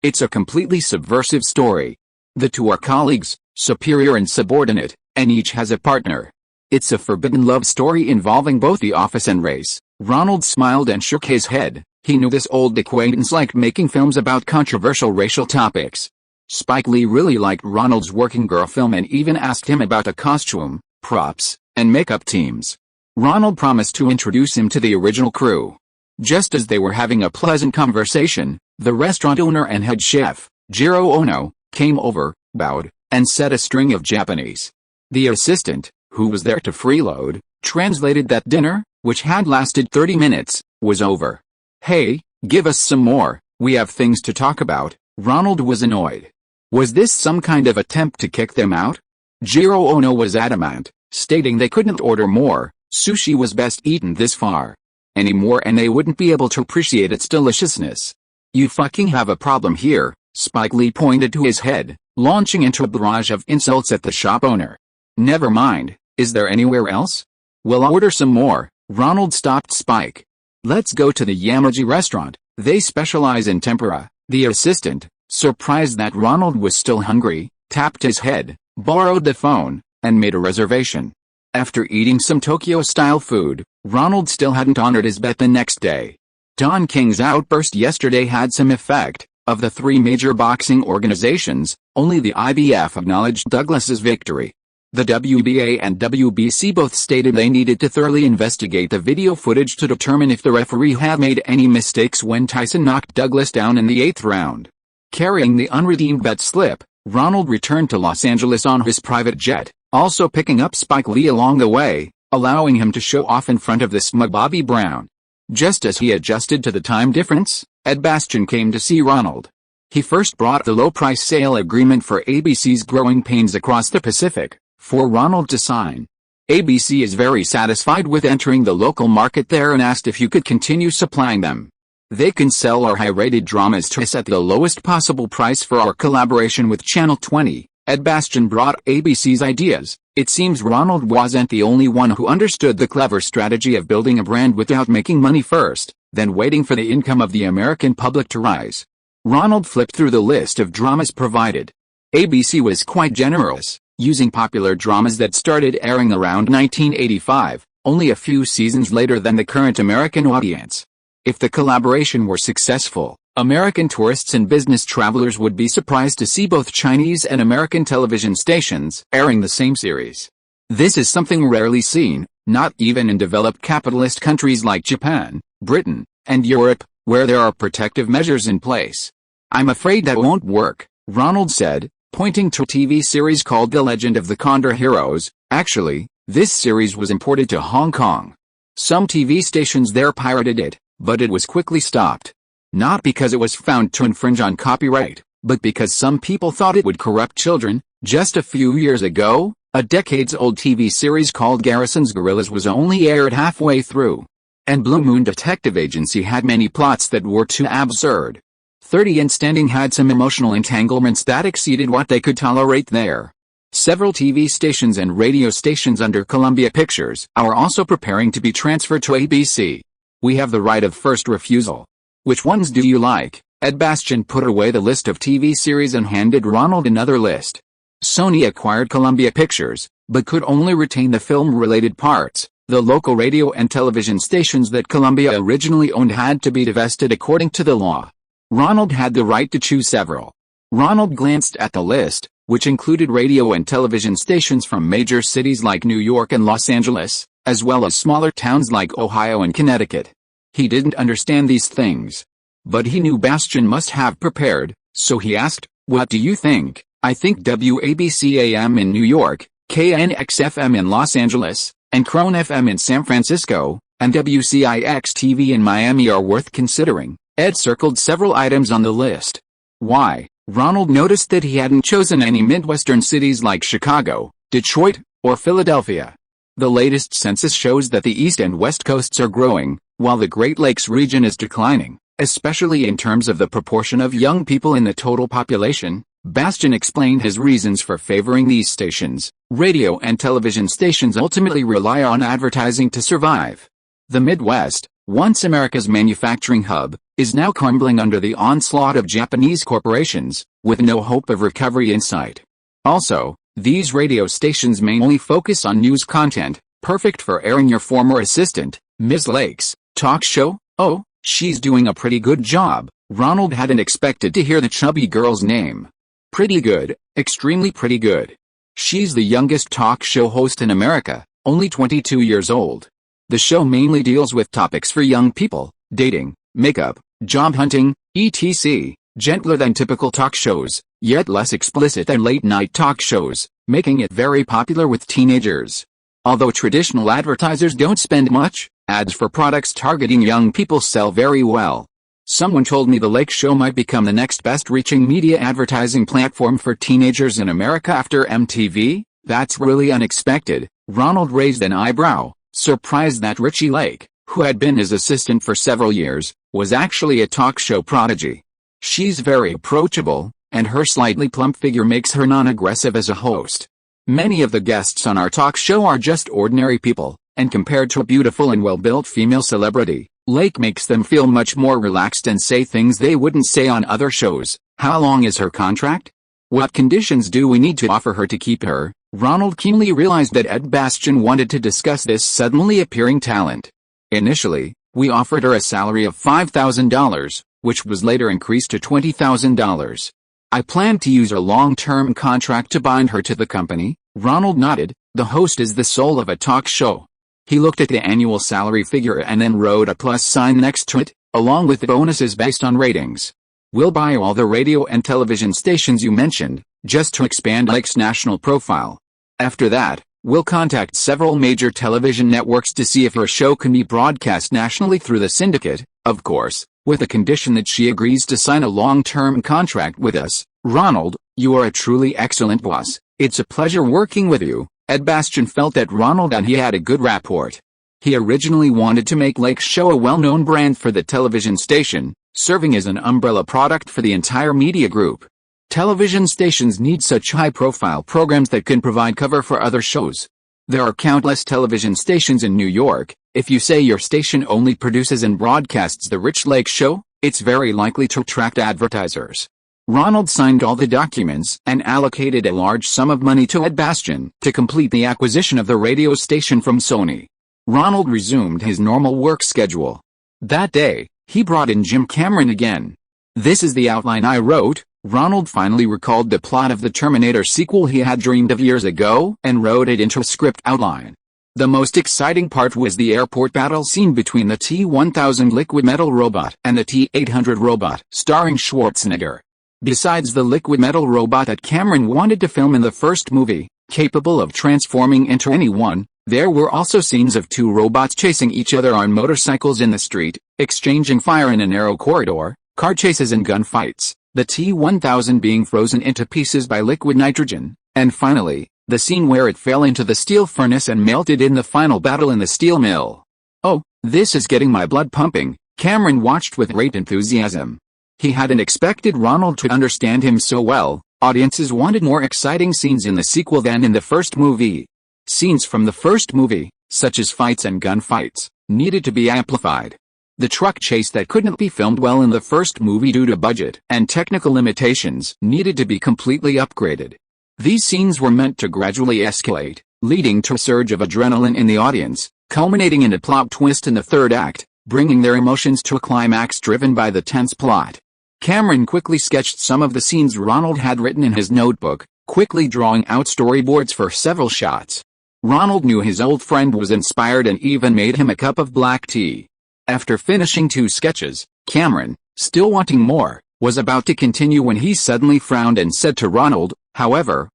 [SPEAKER 1] it's a completely subversive story. The two are colleagues, superior and subordinate, and each has a partner. It's a forbidden love story involving both the office and race. Ronald smiled and shook his head. He knew this old acquaintance liked making films about controversial racial topics. Spike Lee really liked Ronald's working girl film and even asked him about the costume, props, and makeup teams. Ronald promised to introduce him to the original crew. Just as they were having a pleasant conversation, the restaurant owner and head chef, Jiro Ono, came over, bowed, and said a string of Japanese. The assistant, who was there to freeload, translated that dinner, which had lasted 30 minutes, was over. Hey, give us some more, we have things to talk about. Ronald was annoyed. Was this some kind of attempt to kick them out? Jiro Ono was adamant, stating they couldn't order more. Sushi was best eaten this far. Any more and they wouldn't be able to appreciate its deliciousness. You fucking have a problem here, Spike Lee pointed to his head, launching into a barrage of insults at the shop owner. Never mind, is there anywhere else? We'll order some more. Ronald stopped Spike. Let's go to the Yamaji restaurant, they specialize in tempura. The assistant, surprised that Ronald was still hungry, tapped his head, borrowed the phone, and made a reservation. After eating some Tokyo-style food, Ronald still hadn't honored his bet the next day. Don King's outburst yesterday had some effect. Of the three major boxing organizations, only the IBF acknowledged Douglas's victory. The WBA and WBC both stated they needed to thoroughly investigate the video footage to determine if the referee had made any mistakes when Tyson knocked Douglas down in the 8th round. Carrying the unredeemed bet slip, Ronald returned to Los Angeles on his private jet, also picking up Spike Lee along the way, allowing him to show off in front of the smug Bobby Brown. Just as he adjusted to the time difference, Ed Bastian came to see Ronald. He first brought the low-price sale agreement for ABC's Growing Pains Across the Pacific, for Ronald to sign. ABC is very satisfied with entering the local market there and asked if you could continue supplying them. They can sell our high-rated dramas to us at the lowest possible price for our collaboration with Channel 20. Ed Bastian brought ABC's ideas. It seems Ronald wasn't the only one who understood the clever strategy of building a brand without making money first, then waiting for the income of the American public to rise. Ronald flipped through the list of dramas provided. ABC was quite generous, using popular dramas that started airing around 1985, only a few seasons later than the current American audience. If the collaboration were successful, American tourists and business travelers would be surprised to see both Chinese and American television stations airing the same series. This is something rarely seen, not even in developed capitalist countries like Japan, Britain, and Europe, where there are protective measures in place. I'm afraid that won't work, Ronald said, pointing to a TV series called The Legend of the Condor Heroes. Actually, this series was imported to Hong Kong. Some TV stations there pirated it, but it was quickly stopped. Not because it was found to infringe on copyright, but because some people thought it would corrupt children. Just a few years ago, a decades-old TV series called Garrison's Gorillas was only aired halfway through. And Blue Moon Detective Agency had many plots that were too absurd. 30 and Standing had some emotional entanglements that exceeded what they could tolerate there. Several TV stations and radio stations under Columbia Pictures are also preparing to be transferred to ABC. We have the right of first refusal. Which ones do you like? Ed Bastian put away the list of TV series and handed Ronald another list. Sony acquired Columbia Pictures, but could only retain the film-related parts. The local radio and television stations that Columbia originally owned had to be divested according to the law. Ronald had the right to choose several. Ronald glanced at the list, which included radio and television stations from major cities like New York and Los Angeles, as well as smaller towns like Ohio and Connecticut. He didn't understand these things. But he knew Bastian must have prepared, so he asked, "What do you think?" "I think WABC-AM in New York, KNX-FM in Los Angeles, and Krone FM in San Francisco, and WCIX-TV in Miami are worth considering. Ed circled several items on the list. Why? Ronald noticed that he hadn't chosen any Midwestern cities like Chicago, Detroit, or Philadelphia. The latest census shows that the East and West Coasts are growing, while the Great Lakes region is declining, especially in terms of the proportion of young people in the total population. Bastian explained his reasons for favoring these stations. Radio and television stations ultimately rely on advertising to survive. The Midwest, once America's manufacturing hub, is now crumbling under the onslaught of Japanese corporations, with no hope of recovery in sight. Also, these radio stations mainly focus on news content, perfect for airing your former assistant, Ms. Lake's talk show. Oh, she's doing a pretty good job. Ronald hadn't expected to hear the chubby girl's name. Pretty good, extremely pretty good. She's the youngest talk show host in America, only 22 years old. The show mainly deals with topics for young people, dating, makeup, job hunting, etc., gentler than typical talk shows, yet less explicit than late-night talk shows, making it very popular with teenagers. Although traditional advertisers don't spend much, ads for products targeting young people sell very well. Someone told me the Lake Show might become the next best-reaching media advertising platform for teenagers in America after MTV. That's really unexpected. Ronald raised an eyebrow, surprised that Richie Lake, who had been his assistant for several years, was actually a talk show prodigy. She's very approachable, and her slightly plump figure makes her non-aggressive as a host. Many of the guests on our talk show are just ordinary people, and compared to a beautiful and well-built female celebrity, Lake makes them feel much more relaxed and say things they wouldn't say on other shows. How long is her contract? What conditions do we need to offer her to keep her? Ronald keenly realized that Ed Bastian wanted to discuss this suddenly appearing talent. Initially, we offered her a salary of $5,000, which was later increased to $20,000. I planned to use a long-term contract to bind her to the company. Ronald nodded. The host is the soul of a talk show. He looked at the annual salary figure and then wrote a plus sign next to it, along with bonuses based on ratings. We'll buy all the radio and television stations you mentioned, just to expand Lake's national profile. After that, we'll contact several major television networks to see if her show can be broadcast nationally through the syndicate, of course, with the condition that she agrees to sign a long-term contract with us. Ronald, you are a truly excellent boss. It's a pleasure working with you. Ed Bastian felt that Ronald and he had a good rapport. He originally wanted to make Lake's show a well-known brand for the television station, serving as an umbrella product for the entire media group. Television stations need such high-profile programs that can provide cover for other shows. There are countless television stations in New York. If you say your station only produces and broadcasts The Rich Lake Show, it's very likely to attract advertisers. Ronald signed all the documents and allocated a large sum of money to Ed Bastian to complete the acquisition of the radio station from Sony. Ronald resumed his normal work schedule. That day, he brought in Jim Cameron again. This is the outline I wrote. Ronald finally recalled the plot of the Terminator sequel he had dreamed of years ago and wrote it into a script outline. The most exciting part was the airport battle scene between the T-1000 liquid metal robot and the T-800 robot, starring Schwarzenegger. Besides the liquid metal robot that Cameron wanted to film in the first movie, capable of transforming into anyone, there were also scenes of two robots chasing each other on motorcycles in the street, exchanging fire in a narrow corridor, car chases and gunfights, the T-1000 being frozen into pieces by liquid nitrogen, and finally, the scene where it fell into the steel furnace and melted in the final battle in the steel mill. Oh, this is getting my blood pumping, Cameron watched with great enthusiasm. He hadn't expected Ronald to understand him so well. Audiences wanted more exciting scenes in the sequel than in the first movie. Scenes from the first movie, such as fights and gunfights, needed to be amplified. The truck chase that couldn't be filmed well in the first movie due to budget and technical limitations needed to be completely upgraded. These scenes were meant to gradually escalate, leading to a surge of adrenaline in the audience, culminating in a plot twist in the third act, bringing their emotions to a climax driven by the tense plot. Cameron quickly sketched some of the scenes Ronald had written in his notebook, quickly drawing out storyboards for several shots. Ronald knew his old friend was inspired and even made him a cup of black tea. After finishing 2 sketches, Cameron, still wanting more, was about to continue when he suddenly frowned and said to Ronald, However,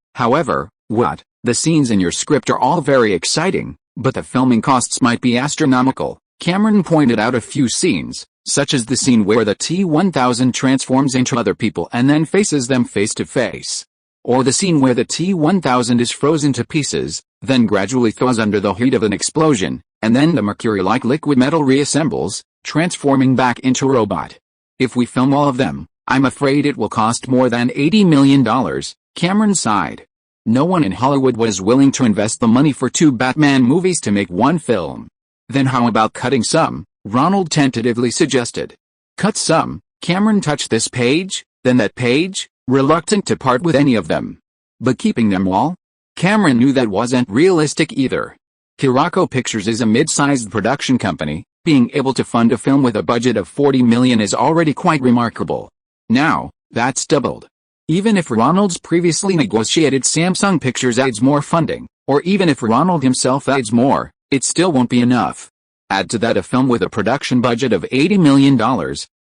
[SPEAKER 1] what? The scenes in your script are all very exciting, but the filming costs might be astronomical. Cameron pointed out a few scenes, such as the scene where the T-1000 transforms into other people and then faces them face to face. Or the scene where the T-1000 is frozen to pieces, then gradually thaws under the heat of an explosion, and then the mercury-like liquid metal reassembles, transforming back into a robot. If we film all of them, I'm afraid it will cost more than $80 million, Cameron sighed. No one in Hollywood was willing to invest the money for 2 Batman movies to make one film. Then how about cutting some? Ronald tentatively suggested. Cut some? Cameron touched this page, then that page, reluctant to part with any of them. But keeping them all? Cameron knew that wasn't realistic either. Kiraco Pictures is a mid-sized production company. Being able to fund a film with a budget of $40 million is already quite remarkable. Now, that's doubled. Even if Ronald's previously negotiated Samsung Pictures adds more funding, or even if Ronald himself adds more, it still won't be enough. Add to that a film with a production budget of $80 million,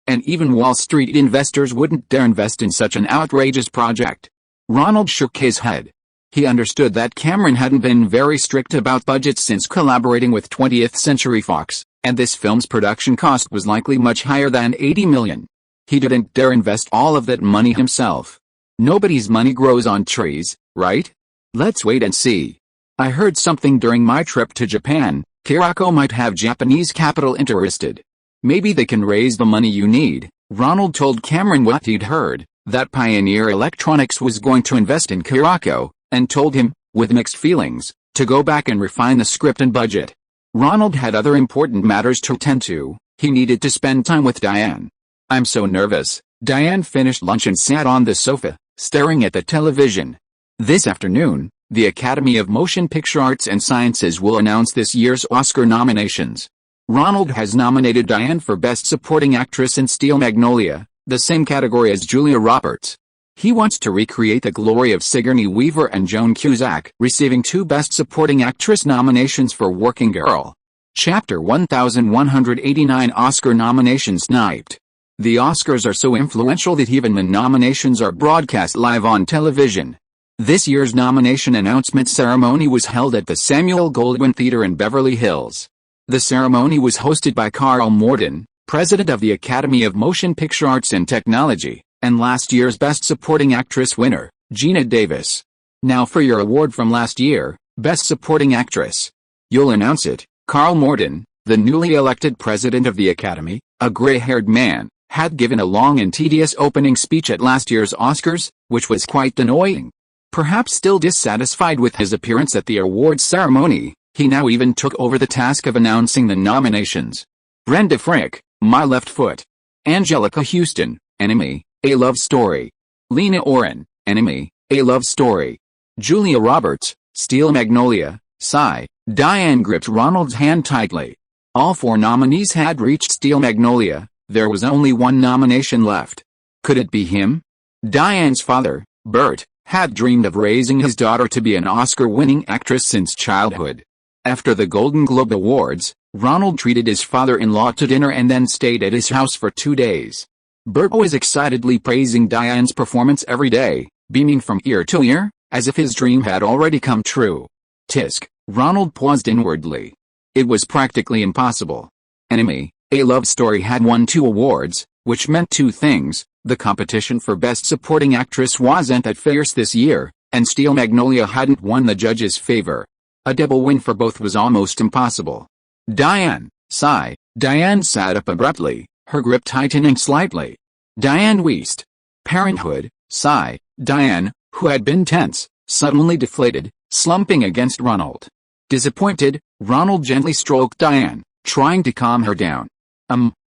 [SPEAKER 1] and even Wall Street investors wouldn't dare invest in such an outrageous project. Ronald shook his head. He understood that Cameron hadn't been very strict about budgets since collaborating with 20th Century Fox, and this film's production cost was likely much higher than $80 million. He didn't dare invest all of that money himself. Nobody's money grows on trees, right? Let's wait and see. I heard something during my trip to Japan. Kiraco might have Japanese capital interested. Maybe they can raise the money you need. Ronald told Cameron what he'd heard, that Pioneer Electronics was going to invest in Kiraco, and told him, with mixed feelings, to go back and refine the script and budget. Ronald had other important matters to attend to. He needed to spend time with Diane. I'm so nervous. Diane finished lunch and sat on the sofa, staring at the television. This afternoon, the Academy of Motion Picture Arts and Sciences will announce this year's Oscar nominations. Ronald has nominated Diane for Best Supporting Actress in Steel Magnolia, the same category as Julia Roberts. He wants to recreate the glory of Sigourney Weaver and Joan Cusack receiving 2 Best Supporting Actress nominations for Working Girl. Chapter 1189 Oscar nominations sniped. The Oscars are so influential that even the nominations are broadcast live on television. This year's nomination announcement ceremony was held at the Samuel Goldwyn Theater in Beverly Hills. The ceremony was hosted by Carl Morden, president of the Academy of Motion Picture Arts and Technology, and last year's Best Supporting Actress winner, Gina Davis. Now for your award from last year, Best Supporting Actress. You'll announce it. Carl Morden, the newly elected president of the Academy, a gray-haired man, had given a long and tedious opening speech at last year's Oscars, which was quite annoying. Perhaps still dissatisfied with his appearance at the awards ceremony, he now even took over the task of announcing the nominations. Brenda Frick, My Left Foot. Angelica Houston, Enemy, A Love Story. Lena Oren, Enemy, A Love Story. Julia Roberts, Steel Magnolia, Sigh. Diane gripped Ronald's hand tightly. All 4 nominees had reached Steel Magnolia. There was only one nomination left. Could it be him? Diane's father, Bert, had dreamed of raising his daughter to be an Oscar-winning actress since childhood. After the Golden Globe Awards, Ronald treated his father-in-law to dinner and then stayed at his house for 2 days. Bert was excitedly praising Diane's performance every day, beaming from ear to ear, as if his dream had already come true. Tisk, Ronald paused inwardly. It was practically impossible. Enemy, A Love Story had won 2 awards, which meant 2 things. The competition for Best Supporting Actress wasn't that fierce this year, and Steel Magnolia hadn't won the judges' favor. A double win for both was almost impossible. Diane, sigh. Diane sat up abruptly, her grip tightening slightly. Diane wheezed. Parenthood, sigh. Diane, who had been tense, suddenly deflated, slumping against Ronald. Disappointed, Ronald gently stroked Diane, trying to calm her down.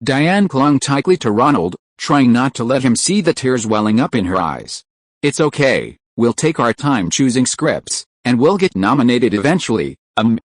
[SPEAKER 1] Diane clung tightly to Ronald, trying not to let him see the tears welling up in her eyes. It's okay, we'll take our time choosing scripts, and we'll get nominated eventually.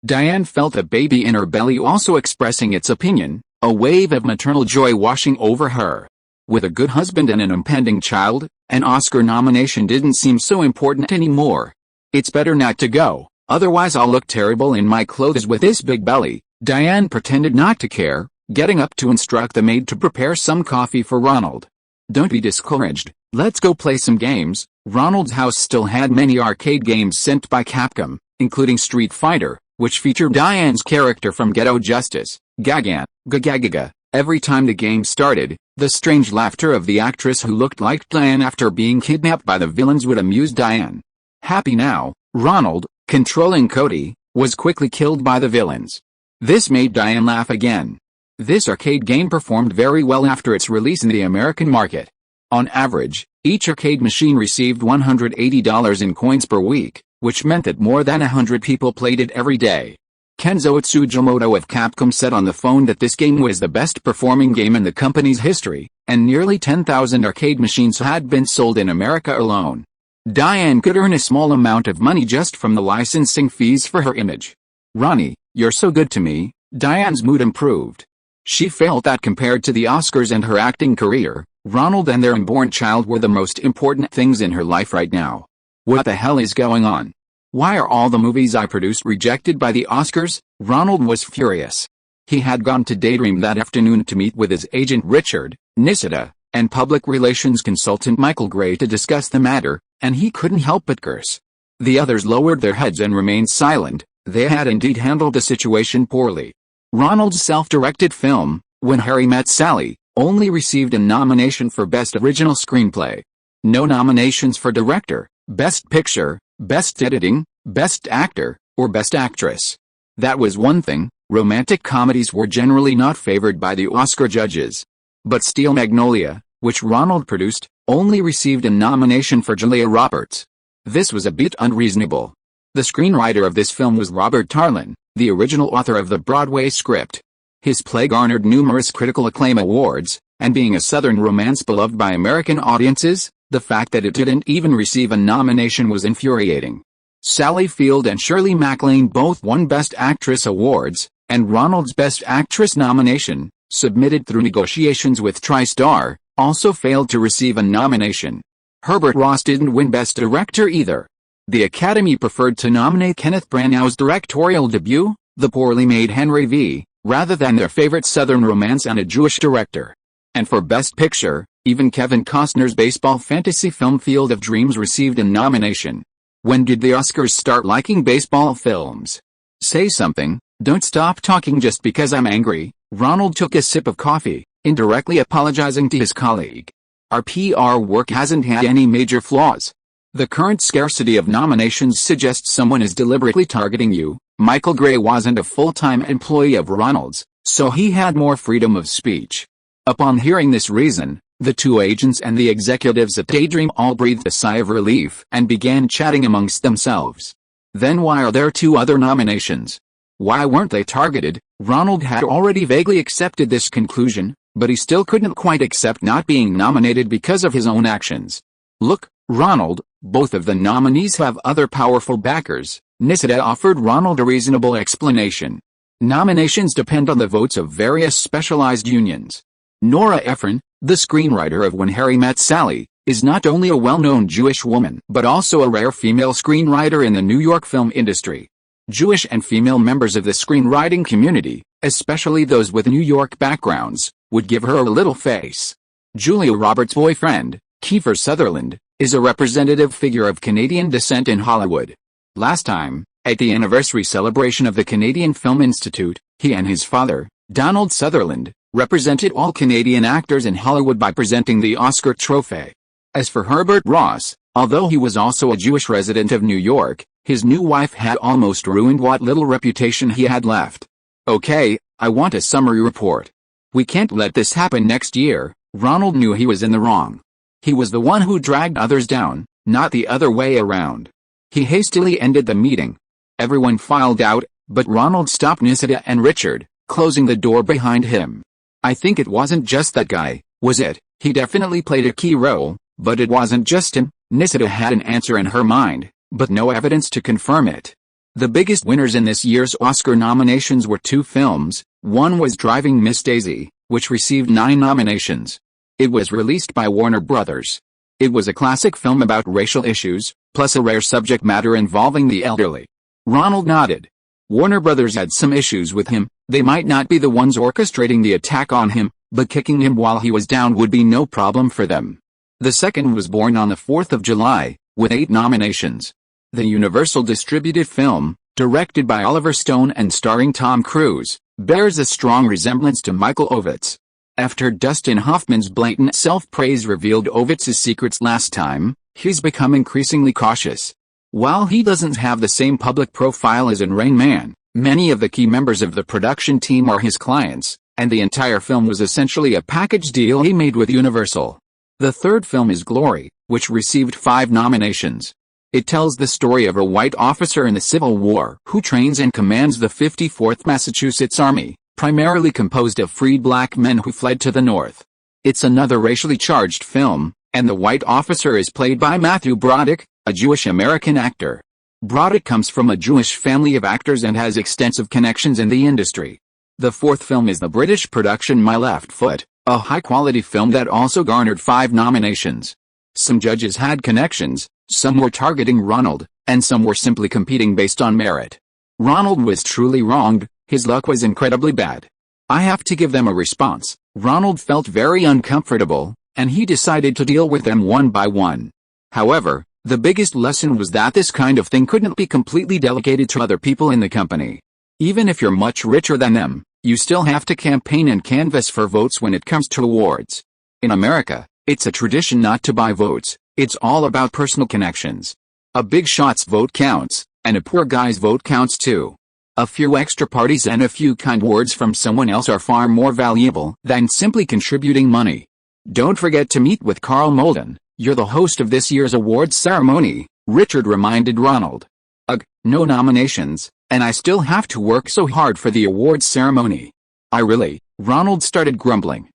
[SPEAKER 1] Diane felt a baby in her belly also expressing its opinion, a wave of maternal joy washing over her. With a good husband and an impending child, an Oscar nomination didn't seem so important anymore. It's better not to go, otherwise I'll look terrible in my clothes with this big belly. Diane pretended not to care, getting up to instruct the maid to prepare some coffee for Ronald. Don't be discouraged, let's go play some games. Ronald's house still had many arcade games sent by Capcom, including Street Fighter, which featured Diane's character from Ghetto Justice, Gagan, Gagagaga. Every time the game started, the strange laughter of the actress who looked like Diane after being kidnapped by the villains would amuse Diane. Happy now, Ronald, controlling Cody, was quickly killed by the villains. This made Diane laugh again. This arcade game performed very well after its release in the American market. On average, each arcade machine received $180 in coins per week, which meant that more than 100 people played it every day. Kenzo Tsujimoto of Capcom said on the phone that this game was the best performing game in the company's history, and nearly 10,000 arcade machines had been sold in America alone. Diane could earn a small amount of money just from the licensing fees for her image. "Ronnie, you're so good to me." Diane's mood improved. She felt that compared to the Oscars and her acting career, Ronald and their unborn child were the most important things in her life right now. "What the hell is going on? Why are all the movies I produced rejected by the Oscars?" Ronald was furious. He had gone to Daydream that afternoon to meet with his agent Richard, Nisida, and public relations consultant Michael Gray to discuss the matter, and he couldn't help but curse. The others lowered their heads and remained silent. They had indeed handled the situation poorly. Ronald's self-directed film, When Harry Met Sally, only received a nomination for Best Original Screenplay. No nominations for Director, Best Picture, Best Editing, Best Actor, or Best Actress. That was one thing. Romantic comedies were generally not favored by the Oscar judges. But Steel Magnolia, which Ronald produced, only received a nomination for Julia Roberts. This was a bit unreasonable. The screenwriter of this film was Robert Tarlin, the original author of the Broadway script. His play garnered numerous critical acclaim awards, and being a Southern romance beloved by American audiences, the fact that it didn't even receive a nomination was infuriating. Sally Field and Shirley MacLaine both won Best Actress awards, and Ronald's Best Actress nomination, submitted through negotiations with TriStar, also failed to receive a nomination. Herbert Ross didn't win Best Director either. The Academy preferred to nominate Kenneth Branagh's directorial debut, The Poorly Made Henry V., rather than their favorite Southern romance and a Jewish director. And for Best Picture, even Kevin Costner's baseball fantasy film Field of Dreams received a nomination. When did the Oscars start liking baseball films? Say something, don't stop talking just because I'm angry. Ronald took a sip of coffee, indirectly apologizing to his colleague. Our PR work hasn't had any major flaws. The current scarcity of nominations suggests someone is deliberately targeting you. Michael Gray wasn't a full-time employee of Ronald's, so he had more freedom of speech. Upon hearing this reason, the two agents and the executives at Daydream all breathed a sigh of relief and began chatting amongst themselves. Then why are there two other nominations? Why weren't they targeted? Ronald had already vaguely accepted this conclusion, but he still couldn't quite accept not being nominated because of his own actions. Look, Ronald, both of the nominees have other powerful backers. Nisida offered Ronald a reasonable explanation. Nominations depend on the votes of various specialized unions. Nora Ephron, the screenwriter of When Harry Met Sally, is not only a well-known Jewish woman but also a rare female screenwriter in the New York film industry. Jewish and female members of the screenwriting community, especially those with New York backgrounds, would give her a little face. Julia Roberts' boyfriend, Kiefer Sutherland, is a representative figure of Canadian descent in Hollywood. Last time, at the anniversary celebration of the Canadian Film Institute, he and his father, Donald Sutherland, represented all Canadian actors in Hollywood by presenting the Oscar trophy. As for Herbert Ross, although he was also a Jewish resident of New York, his new wife had almost ruined what little reputation he had left. Okay, I want a summary report. We can't let this happen next year. Ronald knew he was in the wrong. He was the one who dragged others down, not the other way around. He hastily ended the meeting. Everyone filed out, but Ronald stopped Nisida and Richard, closing the door behind him. I think it wasn't just that guy, was it? He definitely played a key role, but it wasn't just him. Nisida had an answer in her mind, but no evidence to confirm it. The biggest winners in this year's Oscar nominations were two films. One was Driving Miss Daisy, which received 9 nominations. It was released by Warner Brothers. It was a classic film about racial issues, plus a rare subject matter involving the elderly. Ronald nodded. Warner Brothers had some issues with him. They might not be the ones orchestrating the attack on him, but kicking him while he was down would be no problem for them. The second was born on the 4th of July, with 8 nominations. The Universal distributed film, directed by Oliver Stone and starring Tom Cruise, bears a strong resemblance to Michael Ovitz. After Dustin Hoffman's blatant self-praise revealed Ovitz's secrets last time, he's become increasingly cautious. While he doesn't have the same public profile as in Rain Man, many of the key members of the production team are his clients, and the entire film was essentially a package deal he made with Universal. The third film is Glory, which received 5 nominations. It tells the story of a white officer in the Civil War who trains and commands the 54th Massachusetts Army, primarily composed of freed black men who fled to the North. It's another racially charged film, and the white officer is played by Matthew Broderick, a Jewish-American actor. Broderick comes from a Jewish family of actors and has extensive connections in the industry. The fourth film is the British production My Left Foot, a high-quality film that also garnered 5 nominations. Some judges had connections, some were targeting Ronald, and some were simply competing based on merit. Ronald was truly wronged, his luck was incredibly bad. I have to give them a response. Ronald felt very uncomfortable, and he decided to deal with them one by one. However, the biggest lesson was that this kind of thing couldn't be completely delegated to other people in the company. Even if you're much richer than them, you still have to campaign and canvass for votes when it comes to awards. In America, it's a tradition not to buy votes, it's all about personal connections. A big shot's vote counts, and a poor guy's vote counts too. A few extra parties and a few kind words from someone else are far more valuable than simply contributing money. Don't forget to meet with Carl Malden. You're the host of this year's awards ceremony, Richard reminded Ronald. Ugh, no nominations, and I still have to work so hard for the awards ceremony. Ronald started grumbling.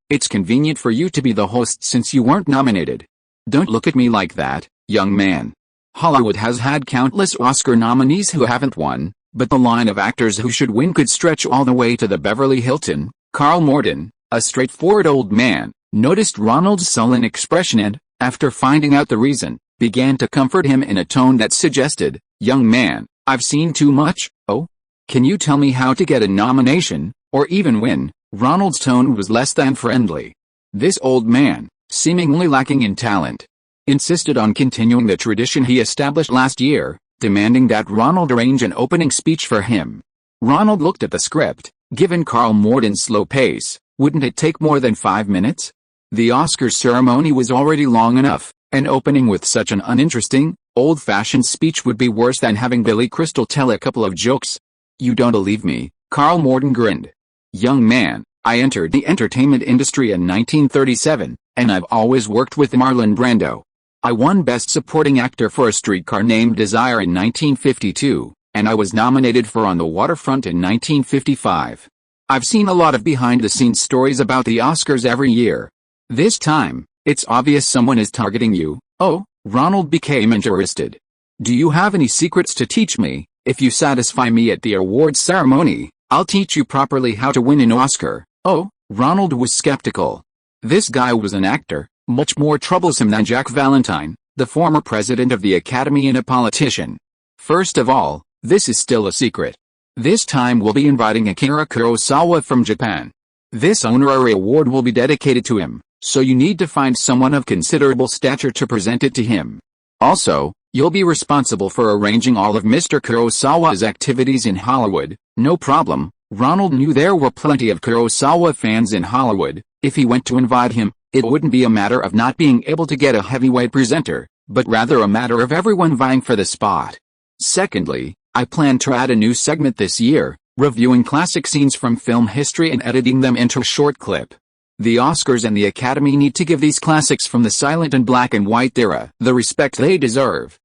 [SPEAKER 1] It's convenient for you to be the host since you weren't nominated. Don't look at me like that, young man. Hollywood has had countless Oscar nominees who haven't won, but the line of actors who should win could stretch all the way to the Beverly Hilton. Carl Malden, a straightforward old man, noticed Ronald's sullen expression and, after finding out the reason, began to comfort him in a tone that suggested, "Young man, I've seen too much. Oh? Can you tell me how to get a nomination, or even win?" Ronald's tone was less than friendly. This old man, seemingly lacking in talent, insisted on continuing the tradition he established last year, demanding that Ronald arrange an opening speech for him. Ronald looked at the script. Given Carl Malden's slow pace, wouldn't it take more than 5 minutes? The Oscars ceremony was already long enough, and opening with such an uninteresting, old-fashioned speech would be worse than having Billy Crystal tell a couple of jokes. "You don't believe me?" Carl Malden grinned. "Young man, I entered the entertainment industry in 1937, and I've always worked with Marlon Brando. I won Best Supporting Actor for A Streetcar Named Desire in 1952, and I was nominated for On the Waterfront in 1955. I've seen a lot of behind-the-scenes stories about the Oscars every year. This time, it's obvious someone is targeting you." "Oh," Ronald became interested. "Do you have any secrets to teach me? If you satisfy me at the awards ceremony, I'll teach you properly how to win an Oscar." "Oh," Ronald was skeptical. This guy was an actor, much more troublesome than Jack Valentine, the former president of the Academy and a politician. "First of all, this is still a secret. This time we'll be inviting Akira Kurosawa from Japan. This honorary award will be dedicated to him, so you need to find someone of considerable stature to present it to him. Also, you'll be responsible for arranging all of Mr. Kurosawa's activities in Hollywood." "No problem." Ronald knew there were plenty of Kurosawa fans in Hollywood. If he went to invite him, it wouldn't be a matter of not being able to get a heavyweight presenter, but rather a matter of everyone vying for the spot. "Secondly, I plan to add a new segment this year, reviewing classic scenes from film history and editing them into a short clip. The Oscars and the Academy need to give these classics from the silent and black and white era the respect they deserve."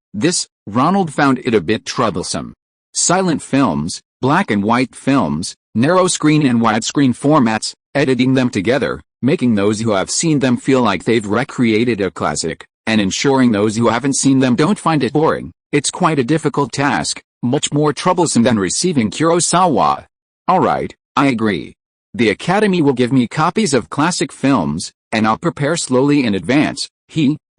[SPEAKER 1] Ronald found it a bit troublesome. Silent films, black and white films, narrow screen and widescreen formats, editing them together, making those who have seen them feel like they've recreated a classic, and ensuring those who haven't seen them don't find it boring. It's quite a difficult task, much more troublesome than receiving Kurosawa. "Alright, I agree. The Academy will give me copies of classic films, and I'll prepare slowly in advance."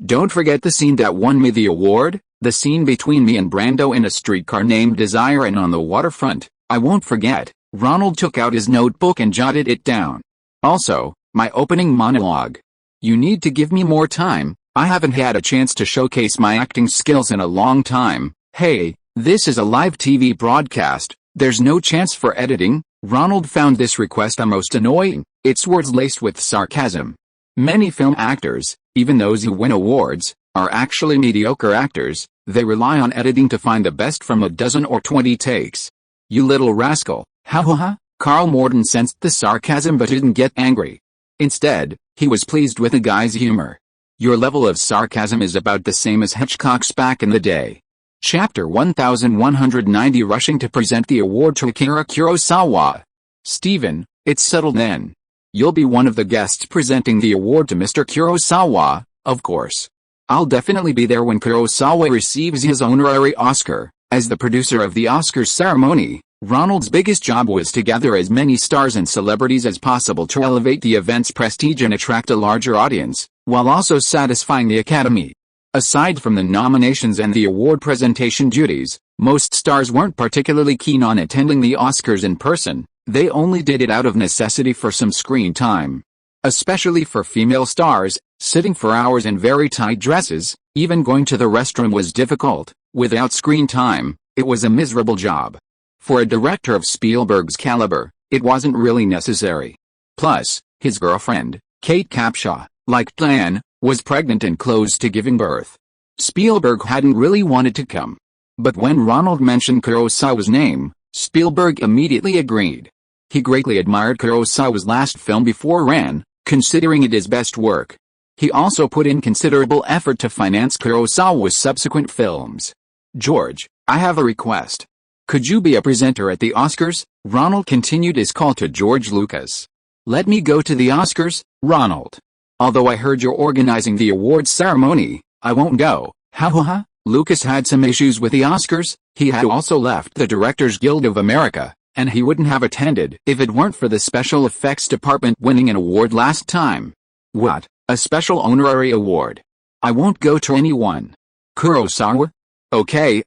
[SPEAKER 1] Don't forget the scene that won me the award, the scene between me and Brando in A Streetcar Named Desire and On the Waterfront. "I won't forget." Ronald took out his notebook and jotted it down. "Also, my opening monologue. You need to give me more time. I haven't had a chance to showcase my acting skills in a long time." "Hey, This is a live TV broadcast. There's no chance for editing. Ronald found this request most annoying. It's words laced with sarcasm. Many film actors, even those who win awards, are actually mediocre actors. They rely on editing to find the best from a dozen or 20 takes. You little rascal. Ha ha ha. Carl Morton sensed the sarcasm but didn't get angry. Instead, he was pleased with the guy's humor. Your level of sarcasm is about the same as Hitchcock's back in the day. Chapter 1190, rushing to present the award to Akira Kurosawa. Stephen, it's settled then. You'll be one of the guests presenting the award to Mr. Kurosawa, of course. I'll definitely be there when Kurosawa receives his honorary Oscar. As the producer of the Oscars ceremony, Ronald's biggest job was to gather as many stars and celebrities as possible to elevate the event's prestige and attract a larger audience, while also satisfying the Academy. Aside from the nominations and the award presentation duties, most stars weren't particularly keen on attending the Oscars in person. They only did it out of necessity for some screen time. Especially for female stars, sitting for hours in very tight dresses, even going to the restroom was difficult. Without screen time, it was a miserable job. For a director of Spielberg's caliber, it wasn't really necessary. Plus, his girlfriend, Kate Capshaw, like Diane, was pregnant and close to giving birth. Spielberg hadn't really wanted to come. But when Ronald mentioned Kurosawa's name, Spielberg immediately agreed. He greatly admired Kurosawa's last film before Ran, considering it his best work. He also put in considerable effort to finance Kurosawa's subsequent films. George, I have a request. Could you be a presenter at the Oscars? Ronald continued his call to George Lucas. Let me go to the Oscars, Ronald. Although I heard you're organizing the awards ceremony, I won't go. Ha ha ha. Lucas had some issues with the Oscars. He had also left the Directors Guild of America, and he wouldn't have attended if it weren't for the special effects department winning an award last time. What? A special honorary award? I won't go to anyone. Kurosawa? Okay,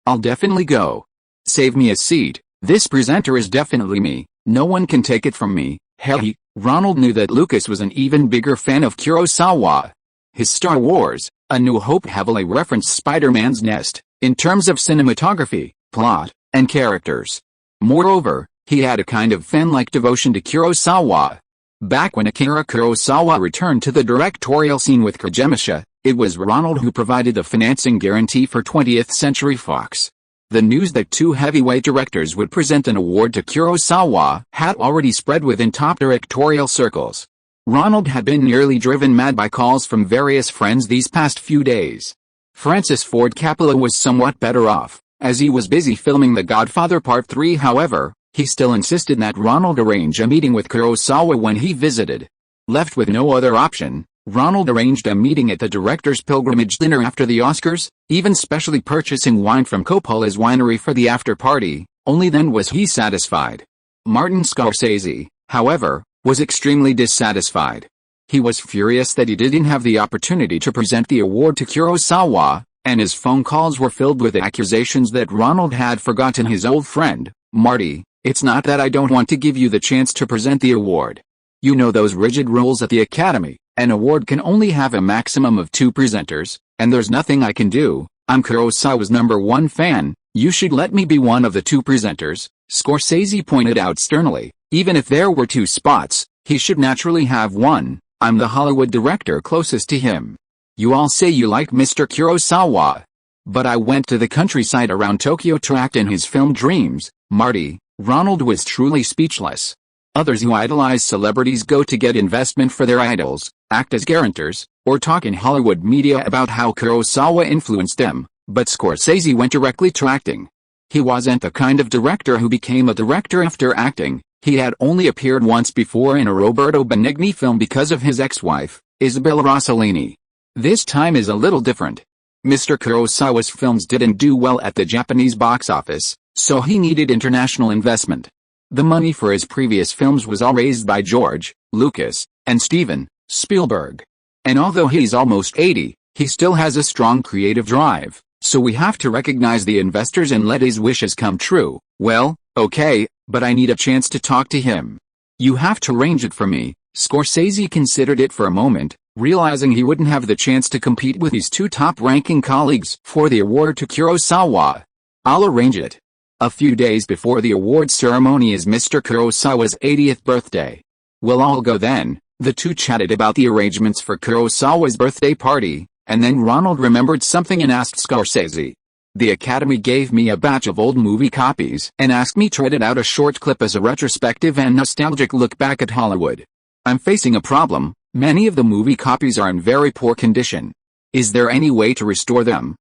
[SPEAKER 1] I'll definitely go. Save me a seat. This presenter is definitely me. No one can take it from me. Hey, Ronald knew that Lucas was an even bigger fan of Kurosawa. His Star Wars, A New Hope heavily referenced Spider-Man's nest, in terms of cinematography, plot, and characters. Moreover, he had a kind of fan-like devotion to Kurosawa. Back when Akira Kurosawa returned to the directorial scene with Koremisha, it was Ronald who provided the financing guarantee for 20th Century Fox. The news that two heavyweight directors would present an award to Kurosawa had already spread within top directorial circles. Ronald had been nearly driven mad by calls from various friends these past few days. Francis Ford Coppola was somewhat better off, as he was busy filming The Godfather Part 3. However, he still insisted that Ronald arrange a meeting with Kurosawa when he visited. Left with no other option, Ronald arranged a meeting at the Director's Pilgrimage dinner after the Oscars, even specially purchasing wine from Coppola's winery for the after-party. Only then was he satisfied. Martin Scorsese, however, was extremely dissatisfied. He was furious that he didn't have the opportunity to present the award to Kurosawa, and his phone calls were filled with accusations that Ronald had forgotten his old friend, Marty. It's not that I don't want to give you the chance to present the award. You know those rigid rules at the Academy. An award can only have a maximum of 2 presenters, and there's nothing I can do. I'm Kurosawa's #1 fan. You should let me be one of the 2 presenters, Scorsese pointed out sternly. Even if there were 2 spots, he should naturally have one. I'm the Hollywood director closest to him. You all say you like Mr. Kurosawa. But I went to the countryside around Tokyo to act in his film Dreams, Marty. Ronald was truly speechless. Others who idolize celebrities go to get investment for their idols, act as guarantors, or talk in Hollywood media about how Kurosawa influenced them, but Scorsese went directly to acting. He wasn't the kind of director who became a director after acting. He had only appeared once before in a Roberto Benigni film because of his ex-wife, Isabella Rossellini. This time is a little different. Mr. Kurosawa's films didn't do well at the Japanese box office, so he needed international investment. The money for his previous films was all raised by George, Lucas, and Steven Spielberg. And although he's almost 80, he still has a strong creative drive, so we have to recognize the investors and let his wishes come true. Well, okay, but I need a chance to talk to him. You have to arrange it for me. Scorsese considered it for a moment, realizing he wouldn't have the chance to compete with his 2 top-ranking colleagues for the award to Kurosawa. I'll arrange it. A few days before the awards ceremony is Mr. Kurosawa's 80th birthday. We'll all go then." The two chatted about the arrangements for Kurosawa's birthday party, and then Ronald remembered something and asked Scorsese. "The Academy gave me a batch of old movie copies and asked me to edit out a short clip as a retrospective and nostalgic look back at Hollywood. I'm facing a problem. Many of the movie copies are in very poor condition. Is there any way to restore them?"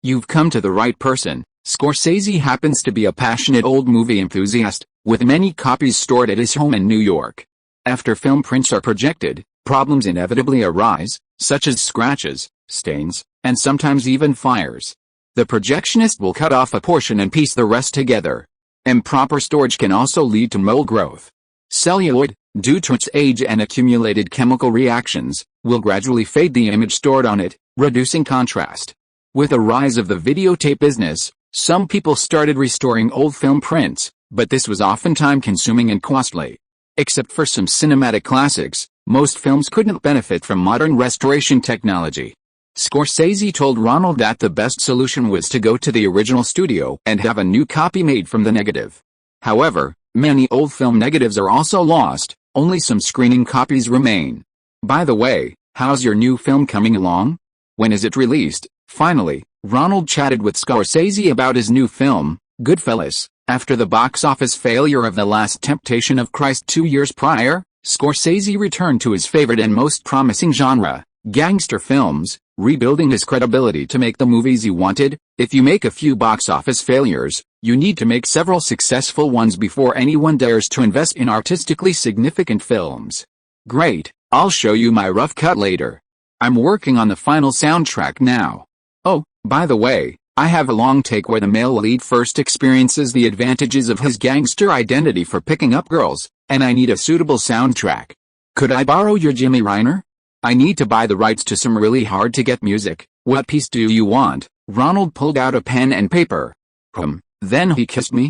[SPEAKER 1] You've come to the right person. Scorsese happens to be a passionate old movie enthusiast, with many copies stored at his home in New York. After film prints are projected, problems inevitably arise, such as scratches, stains, and sometimes even fires. The projectionist will cut off a portion and piece the rest together. Improper storage can also lead to mold growth. Celluloid, due to its age and accumulated chemical reactions, will gradually fade the image stored on it, reducing contrast. With the rise of the videotape business, some people started restoring old film prints, but this was often time-consuming and costly. Except for some cinematic classics, most films couldn't benefit from modern restoration technology. Scorsese told Ronald that the best solution was to go to the original studio and have a new copy made from the negative. However, many old film negatives are also lost, only some screening copies remain. "By the way, how's your new film coming along? When is it released?" Finally, Ronald chatted with Scorsese about his new film, Goodfellas. After the box office failure of The Last Temptation of Christ 2 years prior, Scorsese returned to his favorite and most promising genre, gangster films, rebuilding his credibility to make the movies he wanted. "If you make a few box office failures, you need to make several successful ones before anyone dares to invest in artistically significant films." "Great, I'll show you my rough cut later. I'm working on the final soundtrack now. Oh, by the way, I have a long take where the male lead first experiences the advantages of his gangster identity for picking up girls, and I need a suitable soundtrack. Could I borrow your Jimmy Reiner? I need to buy the rights to some really hard-to-get music. What piece do you want?" Ronald pulled out a pen and paper. Then he kissed me.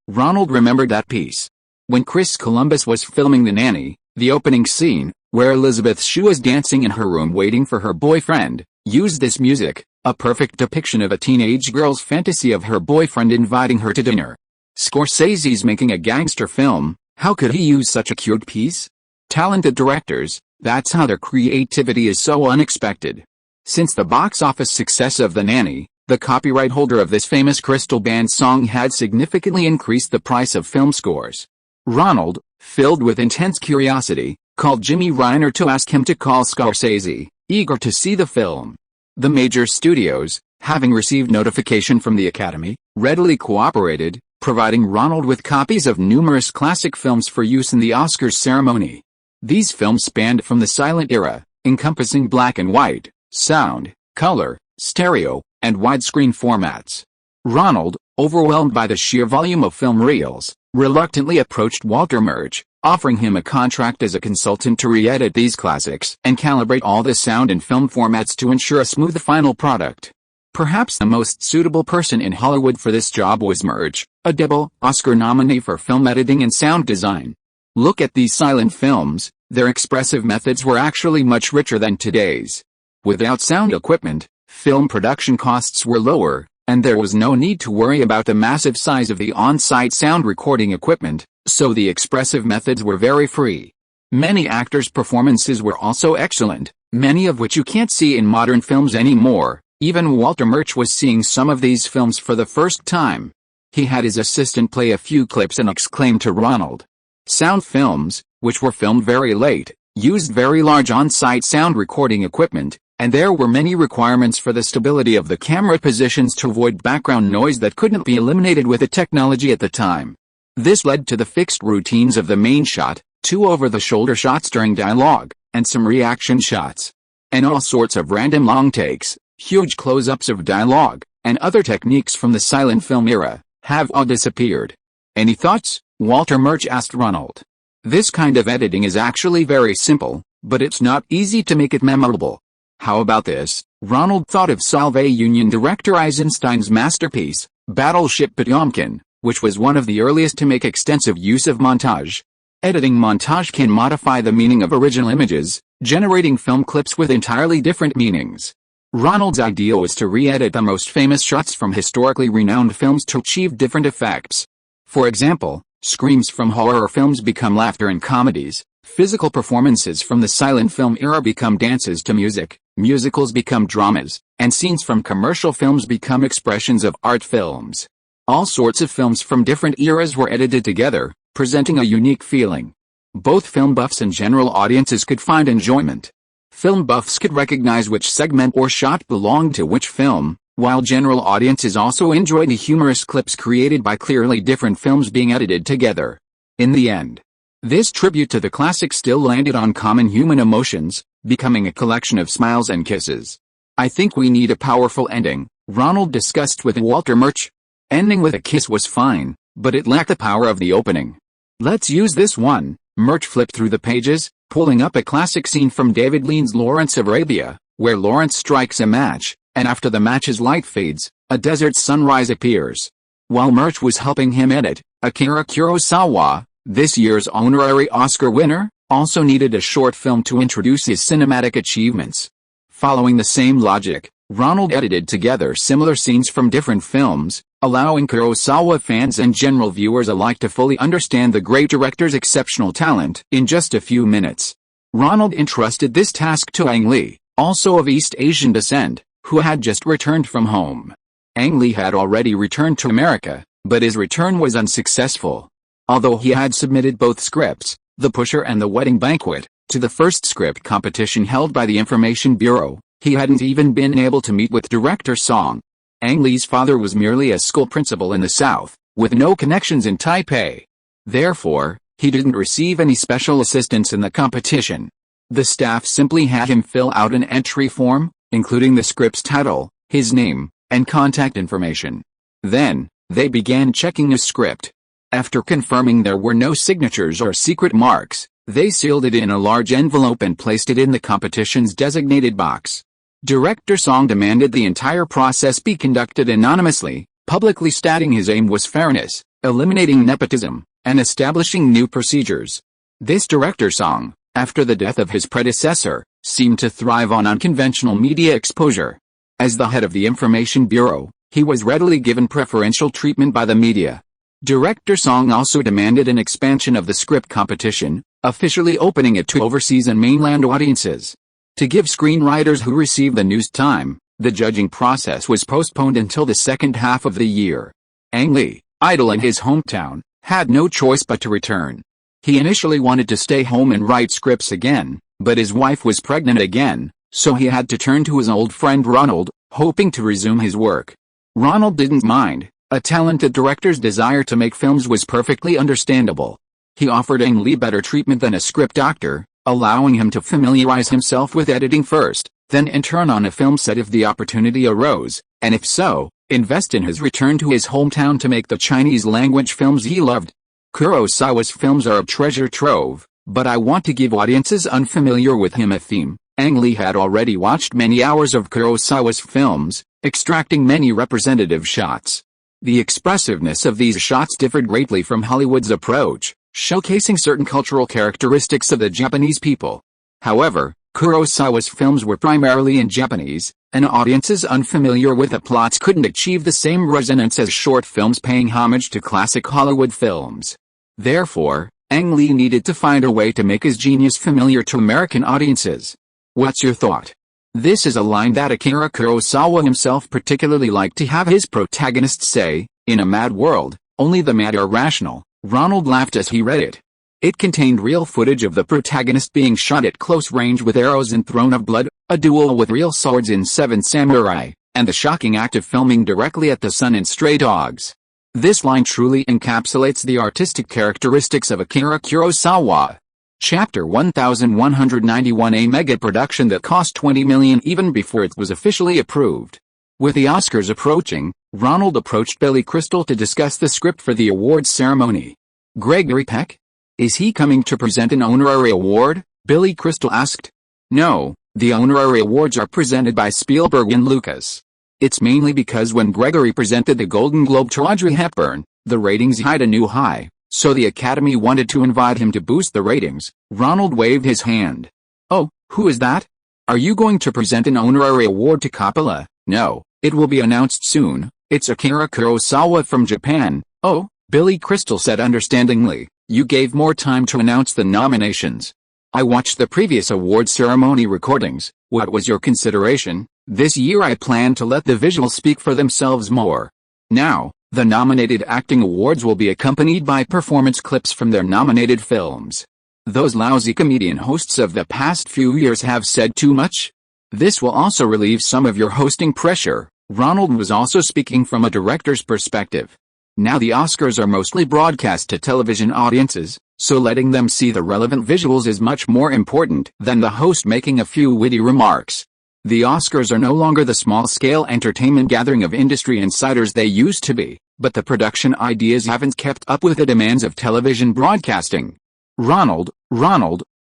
[SPEAKER 1] Ronald remembered that piece. When Chris Columbus was filming The Nanny, the opening scene, where Elizabeth Shue was dancing in her room waiting for her boyfriend, used this music, a perfect depiction of a teenage girl's fantasy of her boyfriend inviting her to dinner. Scorsese's making a gangster film, how could he use such a cute piece? Talented directors, that's how their creativity is so unexpected. Since the box office success of The Nanny, the copyright holder of this famous Crystal Band song had significantly increased the price of film scores. Ronald, filled with intense curiosity, called Jimmy Reiner to ask him to call Scorsese, eager to see the film. The major studios, having received notification from the Academy, readily cooperated, providing Ronald with copies of numerous classic films for use in the Oscars ceremony. These films spanned from the silent era, encompassing black and white, sound, color, stereo, and widescreen formats. Ronald, overwhelmed by the sheer volume of film reels, reluctantly approached Walter Murch, offering him a contract as a consultant to re-edit these classics and calibrate all the sound and film formats to ensure a smooth final product. Perhaps the most suitable person in Hollywood for this job was Murch, a double Oscar nominee for film editing and sound design. Look at these silent films, their expressive methods were actually much richer than today's. Without sound equipment, film production costs were lower, and there was no need to worry about the massive size of the on-site sound recording equipment, so the expressive methods were very free. Many actors' performances were also excellent, many of which you can't see in modern films anymore. Even Walter Murch was seeing some of these films for the first time. He had his assistant play a few clips and exclaimed to Ronald. Sound films, which were filmed very late, used very large on-site sound recording equipment, and there were many requirements for the stability of the camera positions to avoid background noise that couldn't be eliminated with the technology at the time. This led to the fixed routines of the main shot, 2 over-the-shoulder shots during dialogue, and some reaction shots. And all sorts of random long takes, huge close-ups of dialogue, and other techniques from the silent film era, have all disappeared. Any thoughts? Walter Murch asked Ronald. This kind of editing is actually very simple, but it's not easy to make it memorable. How about this? Ronald thought of Soviet Union director Eisenstein's masterpiece, Battleship Potemkin, which was one of the earliest to make extensive use of montage. Editing montage can modify the meaning of original images, generating film clips with entirely different meanings. Ronald's idea was to re-edit the most famous shots from historically renowned films to achieve different effects. For example, screams from horror films become laughter in comedies, physical performances from the silent film era become dances to music, musicals become dramas, and scenes from commercial films become expressions of art films. All sorts of films from different eras were edited together, presenting a unique feeling. Both film buffs and general audiences could find enjoyment. Film buffs could recognize which segment or shot belonged to which film, while general audiences also enjoyed the humorous clips created by clearly different films being edited together. In the end, this tribute to the classic still landed on common human emotions, becoming a collection of smiles and kisses. I think we need a powerful ending, Ronald discussed with Walter Murch. Ending with a kiss was fine, but it lacked the power of the opening. Let's use this one. Murch flipped through the pages, pulling up a classic scene from David Lean's Lawrence of Arabia, where Lawrence strikes a match, and after the match's light fades, a desert sunrise appears. While Murch was helping him edit, Akira Kurosawa, this year's honorary Oscar winner, also needed a short film to introduce his cinematic achievements. Following the same logic, Ronald edited together similar scenes from different films, allowing Kurosawa fans and general viewers alike to fully understand the great director's exceptional talent in just a few minutes. Ronald entrusted this task to Ang Lee, also of East Asian descent, who had just returned from home. Ang Lee had already returned to America, but his return was unsuccessful. Although he had submitted both scripts, The Pusher and The Wedding Banquet, to the first script competition held by the Information Bureau, he hadn't even been able to meet with director Song. Ang Lee's father was merely a school principal in the South, with no connections in Taipei. Therefore, he didn't receive any special assistance in the competition. The staff simply had him fill out an entry form, including the script's title, his name, and contact information. Then, they began checking the script. After confirming there were no signatures or secret marks, they sealed it in a large envelope and placed it in the competition's designated box. Director Song demanded the entire process be conducted anonymously, publicly stating his aim was fairness, eliminating nepotism, and establishing new procedures. This Director Song, after the death of his predecessor, seemed to thrive on unconventional media exposure. As the head of the Information Bureau, he was readily given preferential treatment by the media. Director Song also demanded an expansion of the script competition, officially opening it to overseas and mainland audiences. To give screenwriters who received the news time, the judging process was postponed until the second half of the year. Ang Lee, idle in his hometown, had no choice but to return. He initially wanted to stay home and write scripts again, but his wife was pregnant again, so he had to turn to his old friend Ronald, hoping to resume his work. Ronald didn't mind. A talented director's desire to make films was perfectly understandable. He offered Ang Lee better treatment than a script doctor, allowing him to familiarize himself with editing first, then intern on a film set if the opportunity arose, and if so, invest in his return to his hometown to make the Chinese-language films he loved. Kurosawa's films are a treasure trove, but I want to give audiences unfamiliar with him a theme. Ang Lee had already watched many hours of Kurosawa's films, extracting many representative shots. The expressiveness of these shots differed greatly from Hollywood's approach, showcasing certain cultural characteristics of the Japanese people. However, Kurosawa's films were primarily in Japanese, and audiences unfamiliar with the plots couldn't achieve the same resonance as short films paying homage to classic Hollywood films. Therefore, Ang Lee needed to find a way to make his genius familiar to American audiences. What's your thought? This is a line that Akira Kurosawa himself particularly liked to have his protagonists say. In a mad world, only the mad are rational. Ronald laughed as he read it. It contained real footage of the protagonist being shot at close range with arrows in Throne of Blood, a duel with real swords in Seven Samurai, and the shocking act of filming directly at the sun in Stray Dogs. This line truly encapsulates the artistic characteristics of Akira Kurosawa. Chapter 1191, a mega production that cost $20 million even before it was officially approved. With the Oscars approaching, Ronald approached Billy Crystal to discuss the script for the awards ceremony. Gregory Peck? Is he coming to present an honorary award? Billy Crystal asked. No, the honorary awards are presented by Spielberg and Lucas. It's mainly because when Gregory presented the Golden Globe to Audrey Hepburn, the ratings hit a new high, so the Academy wanted to invite him to boost the ratings. Ronald waved his hand. Oh, who is that? Are you going to present an honorary award to Coppola? No, it will be announced soon. It's Akira Kurosawa from Japan. Oh, Billy Crystal said understandingly. You gave more time to announce the nominations. I watched the previous award ceremony recordings. What was your consideration? This year I plan to let the visuals speak for themselves more. Now, the nominated acting awards will be accompanied by performance clips from their nominated films. Those lousy comedian hosts of the past few years have said too much? This will also relieve some of your hosting pressure. Ronald was also speaking from a director's perspective. Now the Oscars are mostly broadcast to television audiences, so letting them see the relevant visuals is much more important than the host making a few witty remarks. The Oscars are no longer the small-scale entertainment gathering of industry insiders they used to be, but the production ideas haven't kept up with the demands of television broadcasting. Ronald,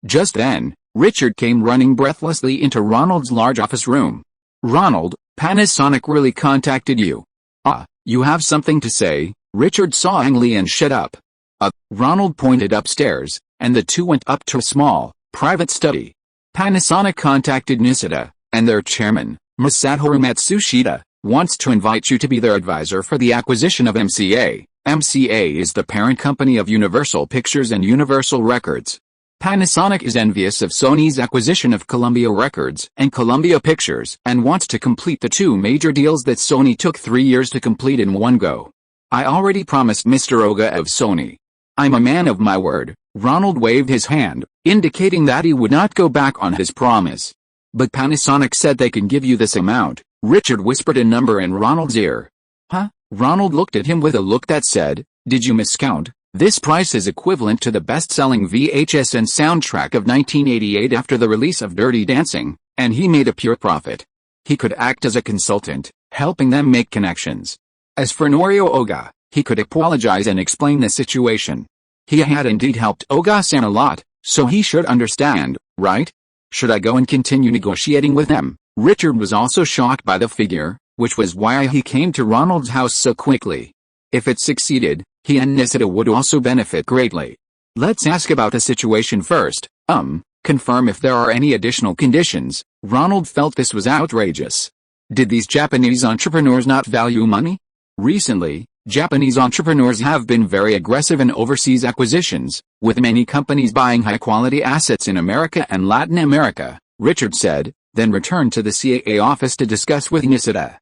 [SPEAKER 1] just then, Richard came running breathlessly into Ronald's large office room. Ronald, Panasonic really contacted you. You have something to say? Richard saw Ang Lee and shut up. Ronald pointed upstairs, and the two went up to a small, private study. Panasonic contacted Nishida, and their chairman, Masatoru Matsushita, wants to invite you to be their advisor for the acquisition of MCA. MCA is the parent company of Universal Pictures and Universal Records. Panasonic is envious of Sony's acquisition of Columbia Records and Columbia Pictures and wants to complete the two major deals that Sony took 3 years to complete in one go. I already promised Mr. Oga of Sony. I'm a man of my word. Ronald waved his hand, indicating that he would not go back on his promise. But Panasonic said they can give you this amount. Richard whispered a number in Ronald's ear. Huh? Ronald looked at him with a look that said, did you miscount? This price is equivalent to the best-selling VHS and soundtrack of 1988 after the release of Dirty Dancing, and he made a pure profit. He could act as a consultant, helping them make connections. As for Norio Oga, he could apologize and explain the situation. He had indeed helped Oga-san a lot, so he should understand, right? Should I go and continue negotiating with them? Richard was also shocked by the figure, which was why he came to Ronald's house so quickly. If it succeeded, he and Nishida would also benefit greatly. Let's ask about the situation first. Confirm if there are any additional conditions. Ronald felt this was outrageous. Did these Japanese entrepreneurs not value money? Recently, Japanese entrepreneurs have been very aggressive in overseas acquisitions, with many companies buying high-quality assets in America and Latin America, Richard said, then returned to the CAA office to discuss with Nishida.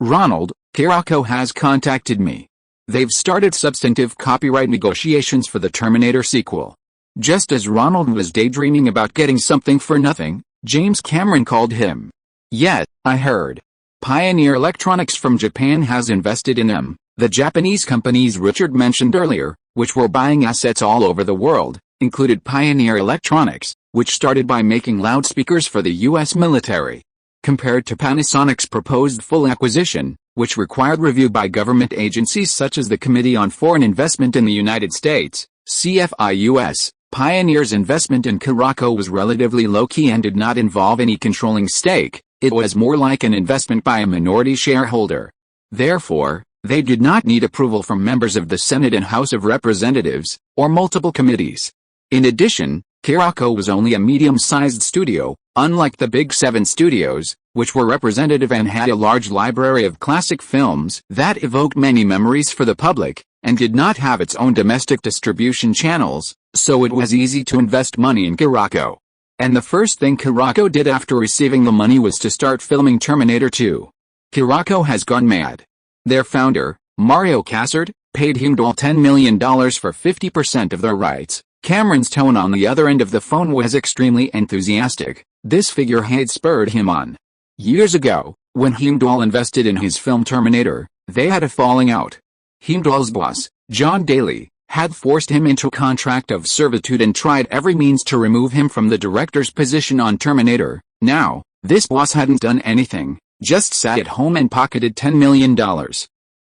[SPEAKER 1] Ronald, Kirako has contacted me. They've started substantive copyright negotiations for the Terminator sequel. Just as Ronald was daydreaming about getting something for nothing, James Cameron called him. Yet, I heard. Pioneer Electronics from Japan has invested in them, the Japanese companies Richard mentioned earlier, which were buying assets all over the world, included Pioneer Electronics, which started by making loudspeakers for the U.S. military. Compared to Panasonic's proposed full acquisition, which required review by government agencies such as the Committee on Foreign Investment in the United States, CFIUS, Pioneer's investment in Kirako was relatively low-key and did not involve any controlling stake. It was more like an investment by a minority shareholder. Therefore, they did not need approval from members of the Senate and House of Representatives, or multiple committees. In addition, Kirako was only a medium-sized studio, unlike the Big Seven studios, which were representative and had a large library of classic films that evoked many memories for the public, and did not have its own domestic distribution channels, so it was easy to invest money in Kirako. And the first thing Kirako did after receiving the money was to start filming Terminator 2. Kirako has gone mad. Their founder, Mario Casard, paid Heimdall $10 million for 50% of their rights. Cameron's tone on the other end of the phone was extremely enthusiastic. This figure had spurred him on. Years ago, when Heimdall invested in his film Terminator, they had a falling out. Heimdall's boss, John Daly, had forced him into a contract of servitude and tried every means to remove him from the director's position on Terminator. Now, this boss hadn't done anything, just sat at home and pocketed $10 million.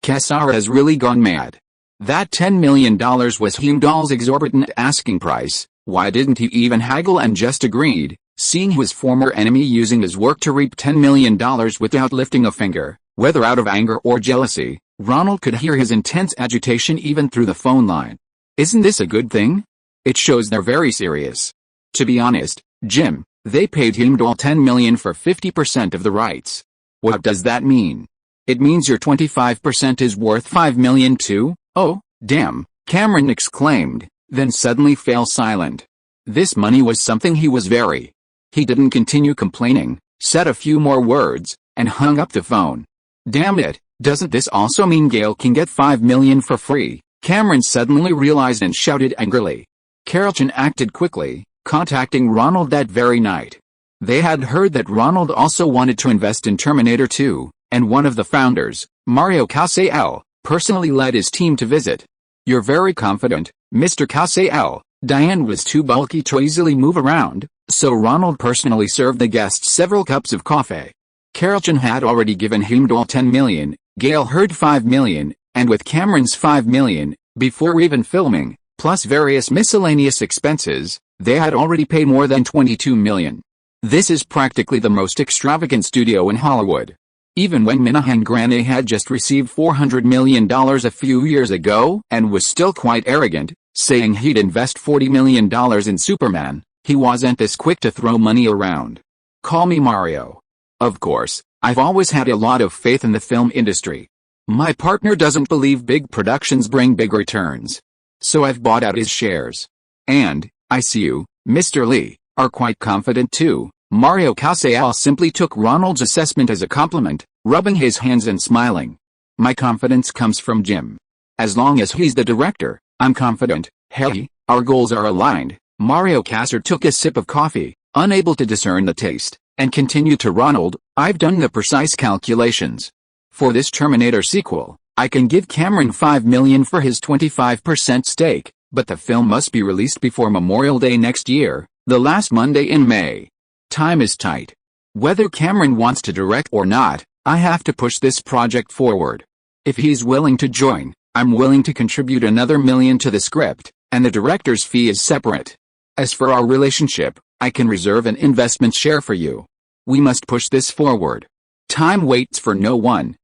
[SPEAKER 1] Casar has really gone mad. That $10 million was Heimdall's exorbitant asking price. Why didn't he even haggle and just agreed, seeing his former enemy using his work to reap $10 million without lifting a finger? Whether out of anger or jealousy, Ronald could hear his intense agitation even through the phone line. Isn't this a good thing? It shows they're very serious. To be honest, Jim, They paid him all $10 million for 50% of the rights. What does that mean? It means your 25% is worth $5 million too? Oh, damn, Cameron exclaimed, then suddenly fell silent. This money was something he was very. He didn't continue complaining, said a few more words, and hung up the phone. Damn it, doesn't this also mean Gail can get $5 million for free? Cameron suddenly realized and shouted angrily. Carlton acted quickly, contacting Ronald that very night. They had heard that Ronald also wanted to invest in Terminator 2, and one of the founders, Mario Casal, personally led his team to visit. You're very confident, Mr. Casal. Diane was too bulky to easily move around, so Ronald personally served the guests several cups of coffee. Carlton had already given him all $10 million, Gail heard $5 million, and with Cameron's $5 million, before even filming, plus various miscellaneous expenses, they had already paid more than $22 million. This is practically the most extravagant studio in Hollywood. Even when Minahan Grande had just received $400 million a few years ago and was still quite arrogant, saying he'd invest $40 million in Superman, he wasn't this quick to throw money around. Call me Mario. Of course, I've always had a lot of faith in the film industry. My partner doesn't believe big productions bring big returns. So I've bought out his shares. And, I see you, Mr. Lee, are quite confident too. Mario Casal simply took Ronald's assessment as a compliment, rubbing his hands and smiling. My confidence comes from Jim. As long as he's the director, I'm confident. Hey, our goals are aligned. Mario Casal took a sip of coffee, unable to discern the taste, and continued to Ronald, I've done the precise calculations. For this Terminator sequel, I can give Cameron $5 million for his 25% stake, but the film must be released before Memorial Day next year, the last Monday in May. Time is tight. Whether Cameron wants to direct or not, I have to push this project forward. If he's willing to join, I'm willing to contribute another $1 million to the script, and the director's fee is separate. As for our relationship, I can reserve an investment share for you. We must push this forward. Time waits for no one.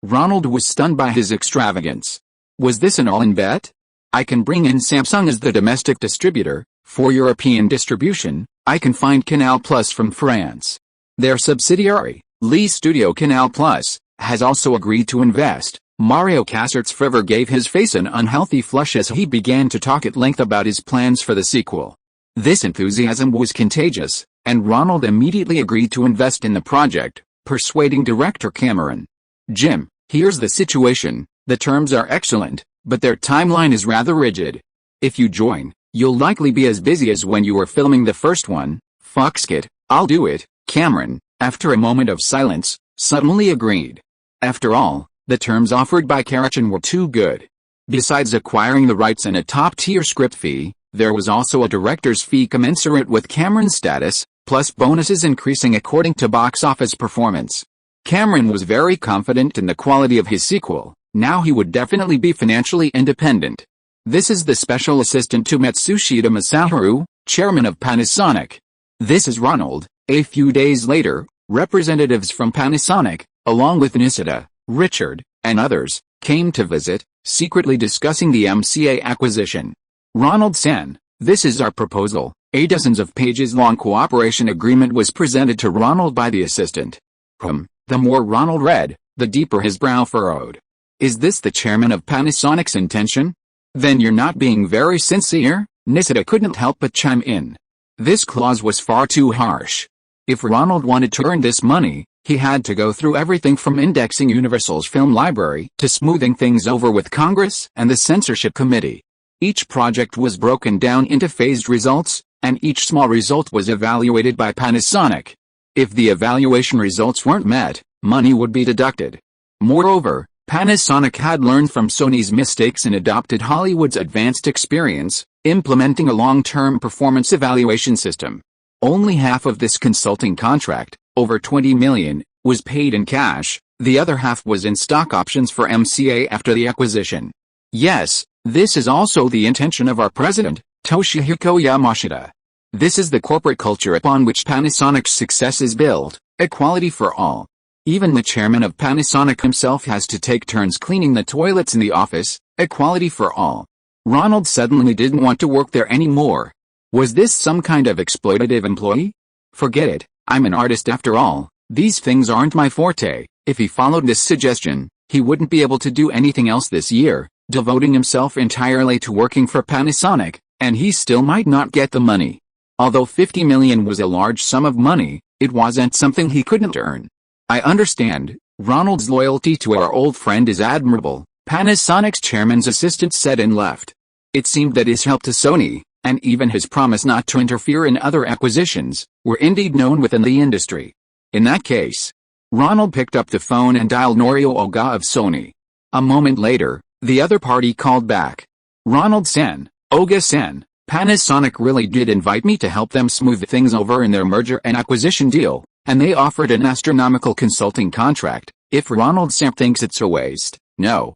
[SPEAKER 1] Ronald was stunned by his extravagance. Was this an all-in bet? I can bring in Samsung as the domestic distributor. For European distribution, I can find Canal Plus from France. Their subsidiary, Lee Studio Canal Plus, has also agreed to invest. Mario Casal's fervor gave his face an unhealthy flush as he began to talk at length about his plans for the sequel. This enthusiasm was contagious, and Ronald immediately agreed to invest in the project, persuading director Cameron. Jim, here's the situation, the terms are excellent, but their timeline is rather rigid. If you join, you'll likely be as busy as when you were filming the first one. Fuck it, I'll do it. Cameron, after a moment of silence, suddenly agreed. After all, the terms offered by Carlton were too good. Besides acquiring the rights and a top-tier script fee, there was also a director's fee commensurate with Cameron's status, plus bonuses increasing according to box office performance. Cameron was very confident in the quality of his sequel. Now he would definitely be financially independent. This is the special assistant to Matsushita Masaharu, chairman of Panasonic. This is Ronald. A few days later, representatives from Panasonic, along with Nisida, Richard, and others, came to visit, secretly discussing the MCA acquisition. Ronald-san, this is our proposal. A dozens of pages long cooperation agreement was presented to Ronald by the assistant. The more Ronald read, the deeper his brow furrowed. Is this the chairman of Panasonic's intention? Then you're not being very sincere, Nisida couldn't help but chime in. This clause was far too harsh. If Ronald wanted to earn this money, he had to go through everything from indexing Universal's film library to smoothing things over with Congress and the censorship committee. Each project was broken down into phased results, and each small result was evaluated by Panasonic. If the evaluation results weren't met, money would be deducted. Moreover, Panasonic had learned from Sony's mistakes and adopted Hollywood's advanced experience, implementing a long-term performance evaluation system. Only half of this consulting contract, over $20 million, was paid in cash, the other half was in stock options for MCA after the acquisition. Yes, this is also the intention of our president, Toshihiko Yamashita. This is the corporate culture upon which Panasonic's success is built, equality for all. Even the chairman of Panasonic himself has to take turns cleaning the toilets in the office, equality for all. Ronald suddenly didn't want to work there anymore. Was this some kind of exploitative employee? Forget it, I'm an artist after all, these things aren't my forte. If he followed this suggestion, he wouldn't be able to do anything else this year, devoting himself entirely to working for Panasonic, and he still might not get the money. Although $50 million was a large sum of money, it wasn't something he couldn't earn. I understand, Ronald's loyalty to our old friend is admirable, Panasonic's chairman's assistant said and left. It seemed that his help to Sony, and even his promise not to interfere in other acquisitions, were indeed known within the industry. In that case, Ronald picked up the phone and dialed Norio Oga of Sony. A moment later, the other party called back. Ronald-san, Oga-san, Panasonic really did invite me to help them smooth things over in their merger and acquisition deal, and they offered an astronomical consulting contract. If Ronald-san thinks it's a waste, no.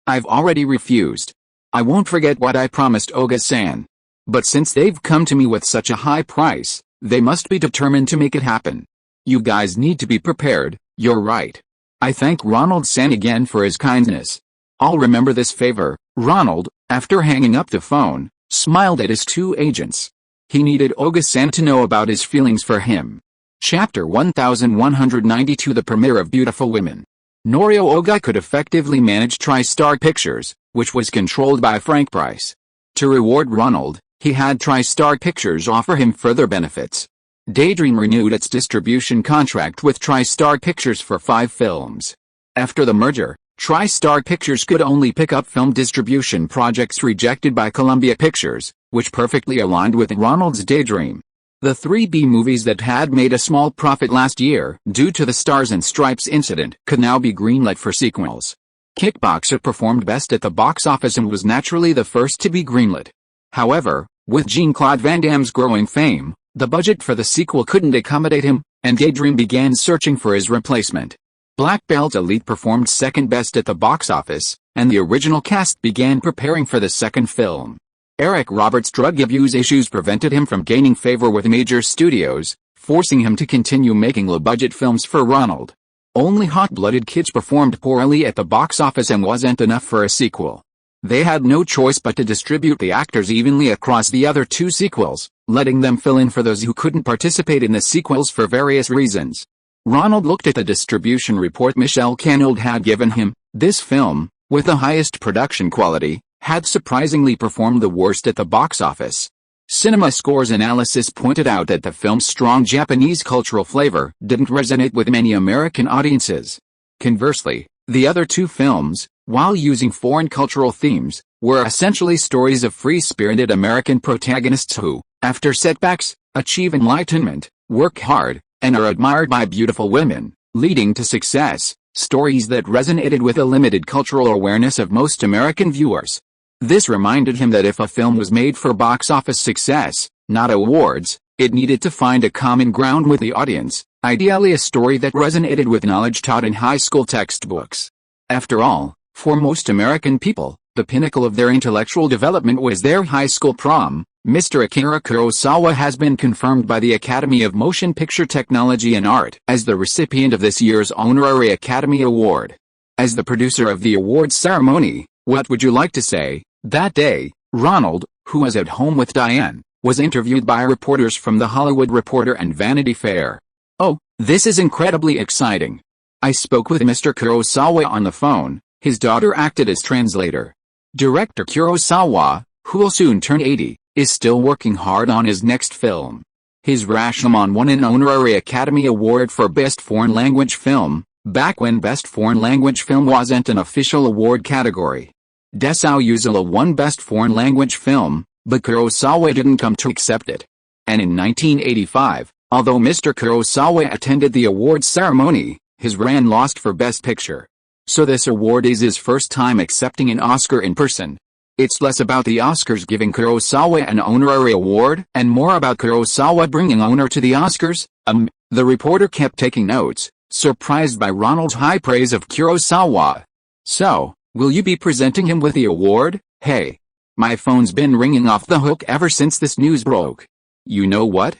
[SPEAKER 1] I've already refused. I won't forget what I promised Oga-san. But since they've come to me with such a high price, they must be determined to make it happen. You guys need to be prepared, you're right. I thank Ronald-san again for his kindness. I'll remember this favor. Ronald, after hanging up the phone, smiled at his two agents. He needed Oga-san to know about his feelings for him. Chapter 1192 The Premiere of Beautiful Women. Norio Oga could effectively manage TriStar Pictures, which was controlled by Frank Price. To reward Ronald, he had TriStar Pictures offer him further benefits. Daydream renewed its distribution contract with TriStar Pictures for 5 films. After the merger, TriStar Pictures could only pick up film distribution projects rejected by Columbia Pictures, which perfectly aligned with Ronald's Daydream. The 3 B movies that had made a small profit last year due to the Stars and Stripes incident could now be greenlit for sequels. Kickboxer performed best at the box office and was naturally the first to be greenlit. However, with Jean-Claude Van Damme's growing fame, the budget for the sequel couldn't accommodate him, and Daydream began searching for his replacement. Black Belt Elite performed second best at the box office, and the original cast began preparing for the second film. Eric Roberts' drug abuse issues prevented him from gaining favor with major studios, forcing him to continue making low-budget films for Ronald. Only Hot-Blooded Kids performed poorly at the box office and wasn't enough for a sequel. They had no choice but to distribute the actors evenly across the other 2 sequels, letting them fill in for those who couldn't participate in the sequels for various reasons. Ronald looked at the distribution report Michel Canold had given him. This film, with the highest production quality, had surprisingly performed the worst at the box office. Cinema Score's analysis pointed out that the film's strong Japanese cultural flavor didn't resonate with many American audiences. Conversely, the other 2 films, while using foreign cultural themes, were essentially stories of free-spirited American protagonists who, after setbacks, achieve enlightenment, work hard, and are admired by beautiful women, leading to success, stories that resonated with the limited cultural awareness of most American viewers. This reminded him that if a film was made for box office success, not awards, it needed to find a common ground with the audience, ideally a story that resonated with knowledge taught in high school textbooks. After all, for most American people, the pinnacle of their intellectual development was their high school prom. Mr. Akira Kurosawa has been confirmed by the Academy of Motion Picture Technology and Art as the recipient of this year's Honorary Academy Award. As the producer of the awards ceremony, what would you like to say? That day, Ronald, who was at home with Diane, was interviewed by reporters from The Hollywood Reporter and Vanity Fair. "Oh, this is incredibly exciting. I spoke with Mr. Kurosawa on the phone." His daughter acted as translator. Director Kurosawa, who will soon turn 80, is still working hard on his next film. His Rashomon won an Honorary Academy Award for Best Foreign Language Film, back when Best Foreign Language Film wasn't an official award category. Desao Uzula won Best Foreign Language Film, but Kurosawa didn't come to accept it. And in 1985, although Mr. Kurosawa attended the awards ceremony, his Ran lost for Best Picture. So this award is his first time accepting an Oscar in person. It's less about the Oscars giving Kurosawa an honorary award and more about Kurosawa bringing honor to the Oscars. The reporter kept taking notes, surprised by Ronald's high praise of Kurosawa. "So, will you be presenting him with the award?" "Hey. My phone's been ringing off the hook ever since this news broke. You know what?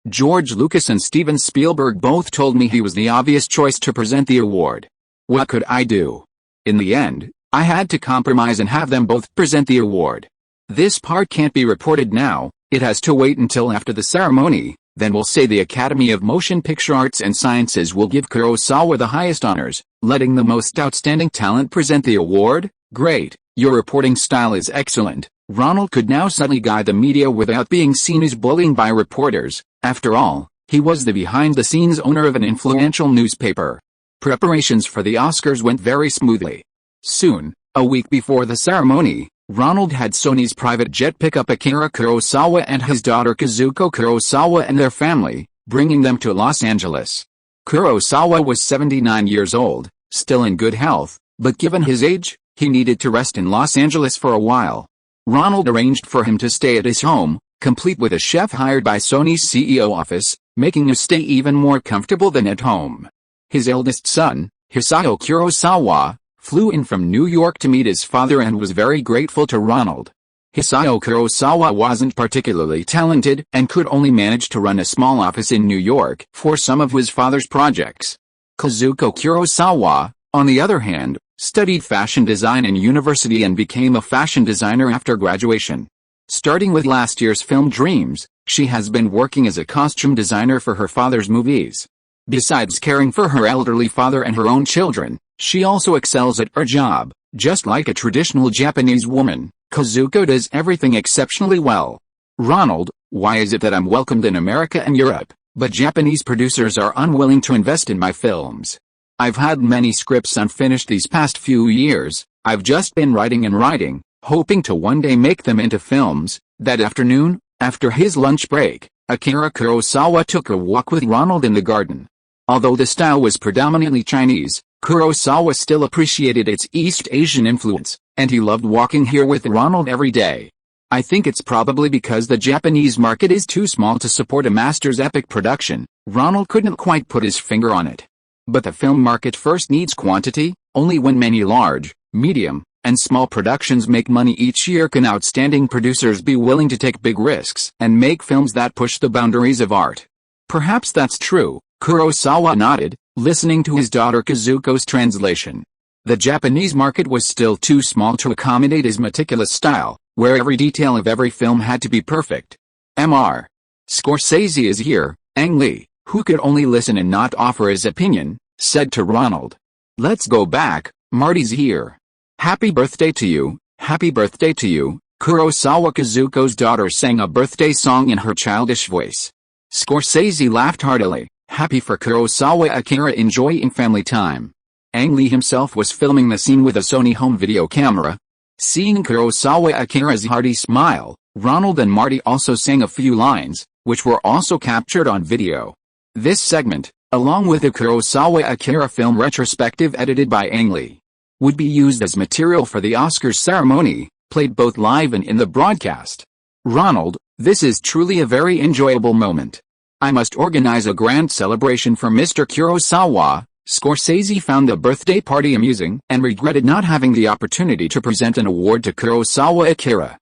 [SPEAKER 1] George Lucas and Steven Spielberg both told me he was the obvious choice to present the award. What could I do? In the end, I had to compromise and have them both present the award. This part can't be reported now, it has to wait until after the ceremony, then we'll say the Academy of Motion Picture Arts and Sciences will give Kurosawa the highest honors, letting the most outstanding talent present the award. Great, your reporting style is excellent. Ronald could now subtly guide the media without being seen as bullying by reporters. After all, he was the behind-the-scenes owner of an influential newspaper. Preparations for the Oscars went very smoothly. Soon, a week before the ceremony, Ronald had Sony's private jet pick up Akira Kurosawa and his daughter Kazuko Kurosawa and their family, bringing them to Los Angeles. Kurosawa was 79 years old, still in good health, but given his age, he needed to rest in Los Angeles for a while. Ronald arranged for him to stay at his home, complete with a chef hired by Sony's CEO office, making his stay even more comfortable than at home. His eldest son, Hisao Kurosawa, flew in from New York to meet his father and was very grateful to Ronald. Hisao Kurosawa wasn't particularly talented and could only manage to run a small office in New York for some of his father's projects. Kazuko Kurosawa, on the other hand, studied fashion design in university and became a fashion designer after graduation. Starting with last year's film Dreams, she has been working as a costume designer for her father's movies. Besides caring for her elderly father and her own children, she also excels at her job. Just like a traditional Japanese woman, Kazuko does everything exceptionally well. Ronald, why is it that I'm welcomed in America and Europe, but Japanese producers are unwilling to invest in my films? I've had many scripts unfinished these past few years. I've just been writing, hoping to one day make them into films. That afternoon, after his lunch break, Akira Kurosawa took a walk with Ronald in the garden. Although the style was predominantly Chinese, Kurosawa still appreciated its East Asian influence, and he loved walking here with Ronald every day. I think it's probably because the Japanese market is too small to support a master's epic production. Ronald couldn't quite put his finger on it. But the film market first needs quantity. Only when many large, medium, and small productions make money each year can outstanding producers be willing to take big risks and make films that push the boundaries of art. Perhaps that's true, Kurosawa nodded, listening to his daughter Kazuko's translation. The Japanese market was still too small to accommodate his meticulous style, where every detail of every film had to be perfect. Mr. Scorsese is here, Ang Lee, who could only listen and not offer his opinion, said to Ronald. Let's go back, Marty's here. Happy birthday to you, happy birthday to you. Kurosawa Kazuko's daughter sang a birthday song in her childish voice. Scorsese laughed heartily, happy for Kurosawa Akira enjoying family time. Ang Lee himself was filming the scene with a Sony home video camera. Seeing Kurosawa Akira's hearty smile, Ronald and Marty also sang a few lines, which were also captured on video. This segment, along with a Kurosawa Akira film retrospective edited by Ang Lee, would be used as material for the Oscars ceremony, played both live and in the broadcast. Ronald, this is truly a very enjoyable moment. I must organize a grand celebration for Mr. Kurosawa. Scorsese found the birthday party amusing and regretted not having the opportunity to present an award to Kurosawa Akira.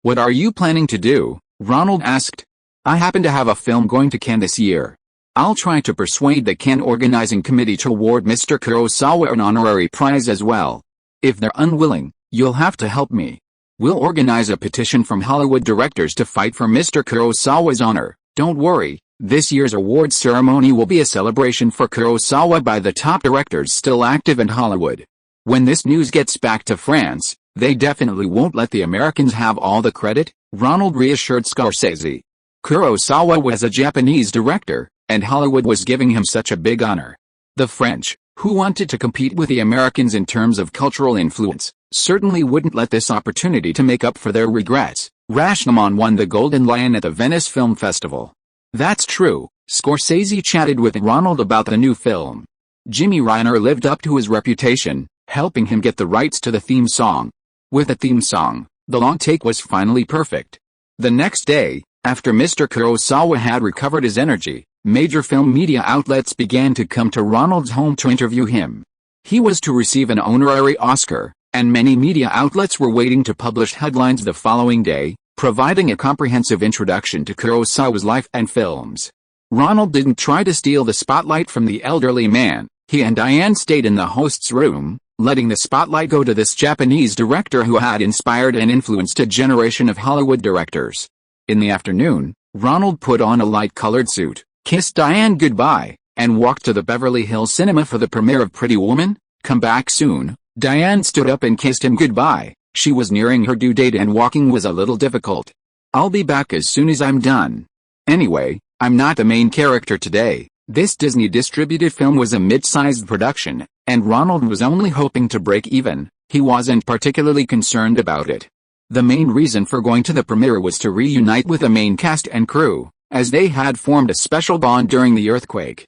[SPEAKER 1] What are you planning to do? Ronald asked. I happen to have a film going to Cannes this year. I'll try to persuade the Cannes organizing committee to award Mr. Kurosawa an honorary prize as well. If they're unwilling, you'll have to help me. We'll organize a petition from Hollywood directors to fight for Mr. Kurosawa's honor. Don't worry, this year's awards ceremony will be a celebration for Kurosawa by the top directors still active in Hollywood. When this news gets back to France, they definitely won't let the Americans have all the credit, Ronald reassured Scorsese. Kurosawa was a Japanese director, and Hollywood was giving him such a big honor. The French, who wanted to compete with the Americans in terms of cultural influence, certainly wouldn't let this opportunity to make up for their regrets. Rashomon won the Golden Lion at the Venice Film Festival. That's true, Scorsese chatted with Ronald about the new film. Jimmy Reiner lived up to his reputation, helping him get the rights to the theme song. With the theme song, the long take was finally perfect. The next day, after Mr. Kurosawa had recovered his energy, major film media outlets began to come to Ronald's home to interview him. He was to receive an honorary Oscar, and many media outlets were waiting to publish headlines the following day, providing a comprehensive introduction to Kurosawa's life and films. Ronald didn't try to steal the spotlight from the elderly man. He and Diane stayed in the host's room, letting the spotlight go to this Japanese director who had inspired and influenced a generation of Hollywood directors. In the afternoon, Ronald put on a light-colored suit, kissed Diane goodbye, and walked to the Beverly Hills Cinema for the premiere of Pretty Woman. Come back soon. Diane stood up and kissed him goodbye. She was nearing her due date and walking was a little difficult. I'll be back as soon as I'm done. Anyway, I'm not the main character today. This Disney-distributed film was a mid-sized production, and Ronald was only hoping to break even. He wasn't particularly concerned about it. The main reason for going to the premiere was to reunite with the main cast and crew, as they had formed a special bond during the earthquake.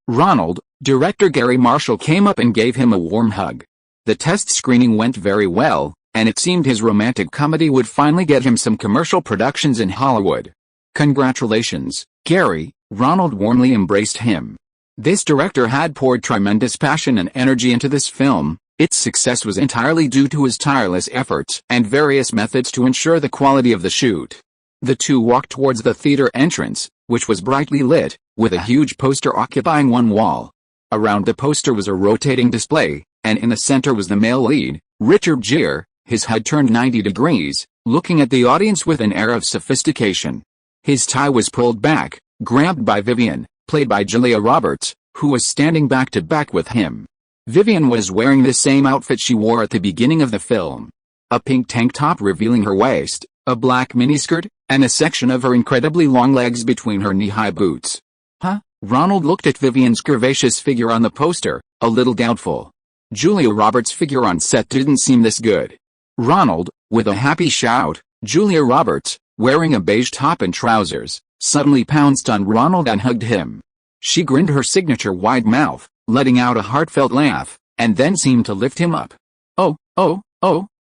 [SPEAKER 1] Ronald, director Gary Marshall came up and gave him a warm hug. The test screening went very well, and it seemed his romantic comedy would finally get him some commercial productions in Hollywood. Congratulations, Gary, Ronald warmly embraced him. This director had poured tremendous passion and energy into this film. Its success was entirely due to his tireless efforts and various methods to ensure the quality of the shoot. The two walked towards the theater entrance, which was brightly lit, with a huge poster occupying one wall. Around the poster was a rotating display, and in the center was the male lead, Richard Gere, his head turned 90 degrees, looking at the audience with an air of sophistication. His tie was pulled back, grabbed by Vivian, played by Julia Roberts, who was standing back to back with him. Vivian was wearing the same outfit she wore at the beginning of the film. A pink tank top revealing her waist, a black miniskirt, and a section of her incredibly long legs between her knee-high boots. Ronald looked at Vivian's curvaceous figure on the poster, a little doubtful. Julia Roberts' figure on set didn't seem this good. Ronald, with a happy shout, Julia Roberts, wearing a beige top and trousers, suddenly pounced on Ronald and hugged him. She grinned her signature wide mouth, letting out a heartfelt laugh, and then seemed to lift him up. Oh,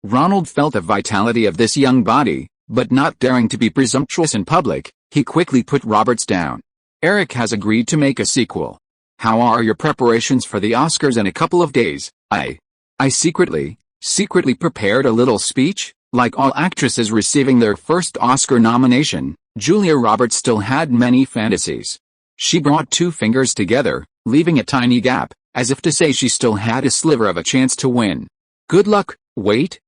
[SPEAKER 1] Ronald felt the vitality of this young body, but not daring to be presumptuous in public, he quickly put Roberts down. Eric has agreed to make a sequel. How are your preparations for the Oscars in a couple of days? I secretly prepared a little speech. Like all actresses receiving their first Oscar nomination, Julia Roberts still had many fantasies. She brought two fingers together, leaving a tiny gap, as if to say she still had a sliver of a chance to win. Good luck. Wait,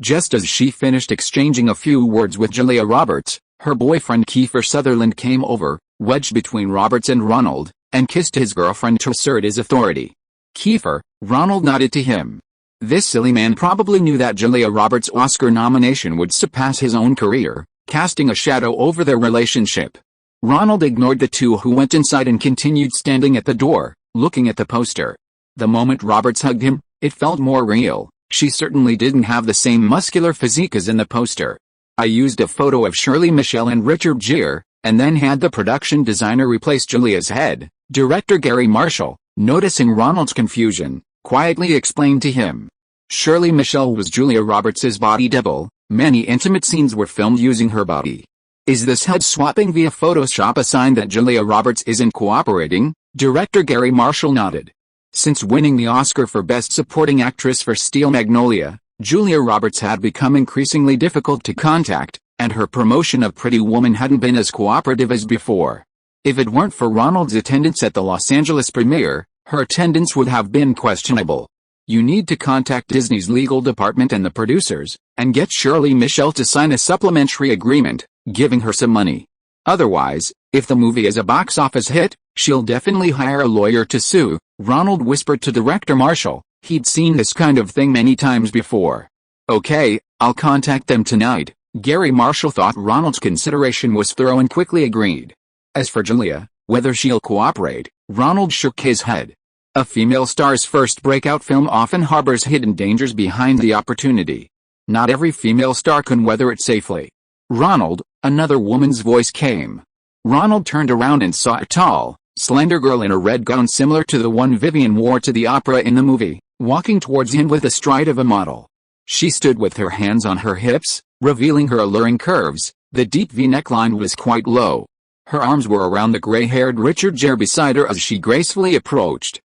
[SPEAKER 1] Just as she finished exchanging a few words with Julia Roberts, her boyfriend Kiefer Sutherland came over, wedged between Roberts and Ronald, and kissed his girlfriend to assert his authority. Kiefer, Ronald nodded to him. This silly man probably knew that Julia Roberts' Oscar nomination would surpass his own career, casting a shadow over their relationship. Ronald ignored the two who went inside and continued standing at the door, looking at the poster. The moment Roberts hugged him, it felt more real. She certainly didn't have the same muscular physique as in the poster. I used a photo of Shirley Michelle and Richard Gere, and then had the production designer replace Julia's head. Director Gary Marshall, noticing Ronald's confusion, quietly explained to him. Shirley Michelle was Julia Roberts' body double. Many intimate scenes were filmed using her body. Is this head swapping via Photoshop a sign that Julia Roberts isn't cooperating? Director Gary Marshall nodded. Since winning the Oscar for Best Supporting Actress for Steel Magnolia, Julia Roberts had become increasingly difficult to contact, and her promotion of Pretty Woman hadn't been as cooperative as before. If it weren't for Ronald's attendance at the Los Angeles premiere, her attendance would have been questionable. You need to contact Disney's legal department and the producers, and get Shirley Michelle to sign a supplementary agreement, giving her some money. Otherwise, if the movie is a box office hit, she'll definitely hire a lawyer to sue, Ronald whispered to Director Marshall. He'd seen this kind of thing many times before. Okay, I'll contact them tonight. Gary Marshall thought Ronald's consideration was thorough and quickly agreed. As for Julia, whether she'll cooperate, Ronald shook his head. A female star's first breakout film often harbors hidden dangers behind the opportunity. Not every female star can weather it safely. Ronald, another woman's voice came. Ronald turned around and saw a tall, slender girl in a red gown similar to the one Vivian wore to the opera in the movie, walking towards him with the stride of a model. She stood with her hands on her hips, revealing her alluring curves. The deep V neckline was quite low. Her arms were around the gray-haired Richard Gere beside her as she gracefully approached.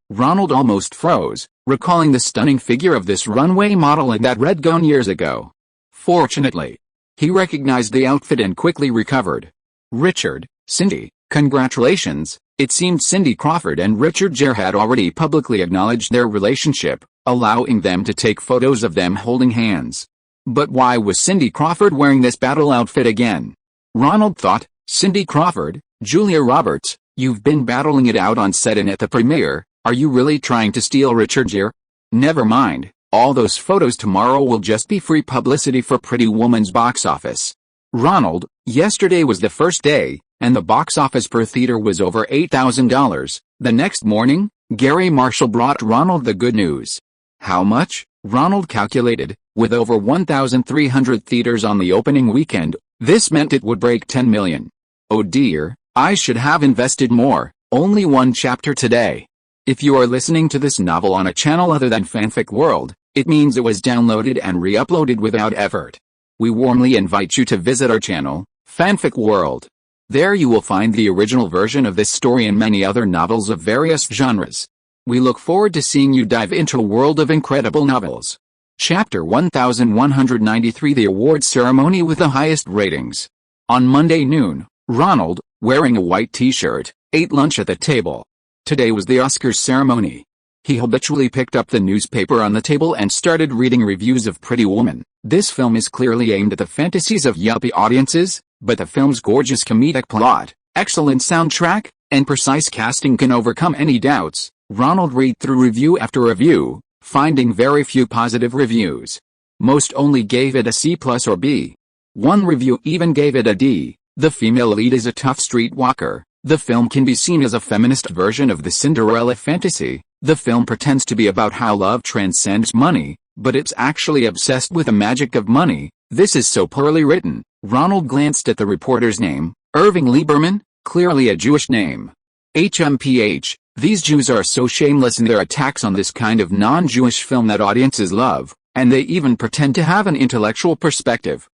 [SPEAKER 1] Ronald almost froze, recalling the stunning figure of this runway model in that red gown years ago. Fortunately, he recognized the outfit and quickly recovered. Richard, Cindy, congratulations. It seemed Cindy Crawford and Richard Gere had already publicly acknowledged their relationship, allowing them to take photos of them holding hands. But why was Cindy Crawford wearing this battle outfit again? Ronald thought, Cindy Crawford, Julia Roberts, you've been battling it out on set and at the premiere, are you really trying to steal Richard Gere? Never mind, all those photos tomorrow will just be free publicity for Pretty Woman's box office. Ronald, yesterday was the first day, and the box office per theater was over $8,000. The next morning, Gary Marshall brought Ronald the good news. How much? Ronald calculated. With over 1,300 theaters on the opening weekend, this meant it would break 10 million. Oh dear, I should have invested more, only one chapter today. If you are listening to this novel on a channel other than Fanfic World, it means it was downloaded and re-uploaded without effort. We warmly invite you to visit our channel, Fanfic World. There you will find the original version of this story and many other novels of various genres. We look forward to seeing you dive into a world of incredible novels. Chapter 1193, the awards ceremony with the highest ratings. On Monday noon, Ronald, wearing a white t-shirt, ate lunch at the table. Today was the Oscars ceremony. He habitually picked up the newspaper on the table and started reading reviews of Pretty Woman. This film is clearly aimed at the fantasies of yuppie audiences, but the film's gorgeous comedic plot, excellent soundtrack, and precise casting can overcome any doubts. Ronald read through review after review, finding very few positive reviews. Most only gave it a C+ or B. One review even gave it a D. The female lead is a tough streetwalker. The film can be seen as a feminist version of the Cinderella fantasy. The film pretends to be about how love transcends money, but it's actually obsessed with the magic of money. This is so poorly written. Ronald glanced at the reporter's name, Irving Lieberman, clearly a Jewish name. HMPH, these Jews are so shameless in their attacks on this kind of non-Jewish film that audiences love, and they even pretend to have an intellectual perspective.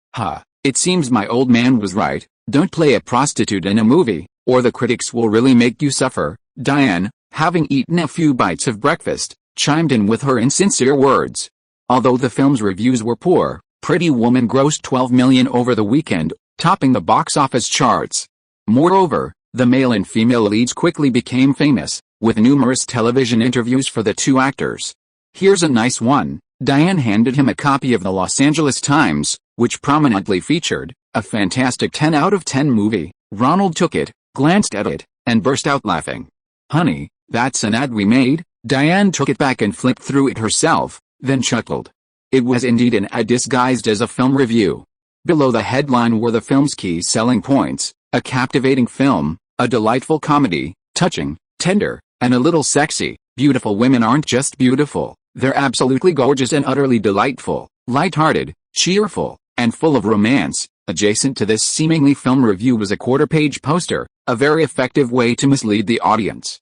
[SPEAKER 1] It seems my old man was right, don't play a prostitute in a movie, or the critics will really make you suffer. Diane, having eaten a few bites of breakfast, chimed in with her insincere words. Although the film's reviews were poor, Pretty Woman grossed $12 million over the weekend, topping the box office charts. Moreover, the male and female leads quickly became famous, with numerous television interviews for the two actors. Here's a nice one. Diane handed him a copy of the Los Angeles Times, which prominently featured a fantastic 10 out of 10 movie. Ronald took it, glanced at it, and burst out laughing. Honey, that's an ad we made. Diane took it back and flipped through it herself, then chuckled. It was indeed an ad disguised as a film review. Below the headline were the film's key selling points: a captivating film, a delightful comedy, touching, tender, and a little sexy. Beautiful women aren't just beautiful, they're absolutely gorgeous and utterly delightful, light-hearted, cheerful, and full of romance. Adjacent to this seemingly film review was a quarter-page poster, a very effective way to mislead the audience.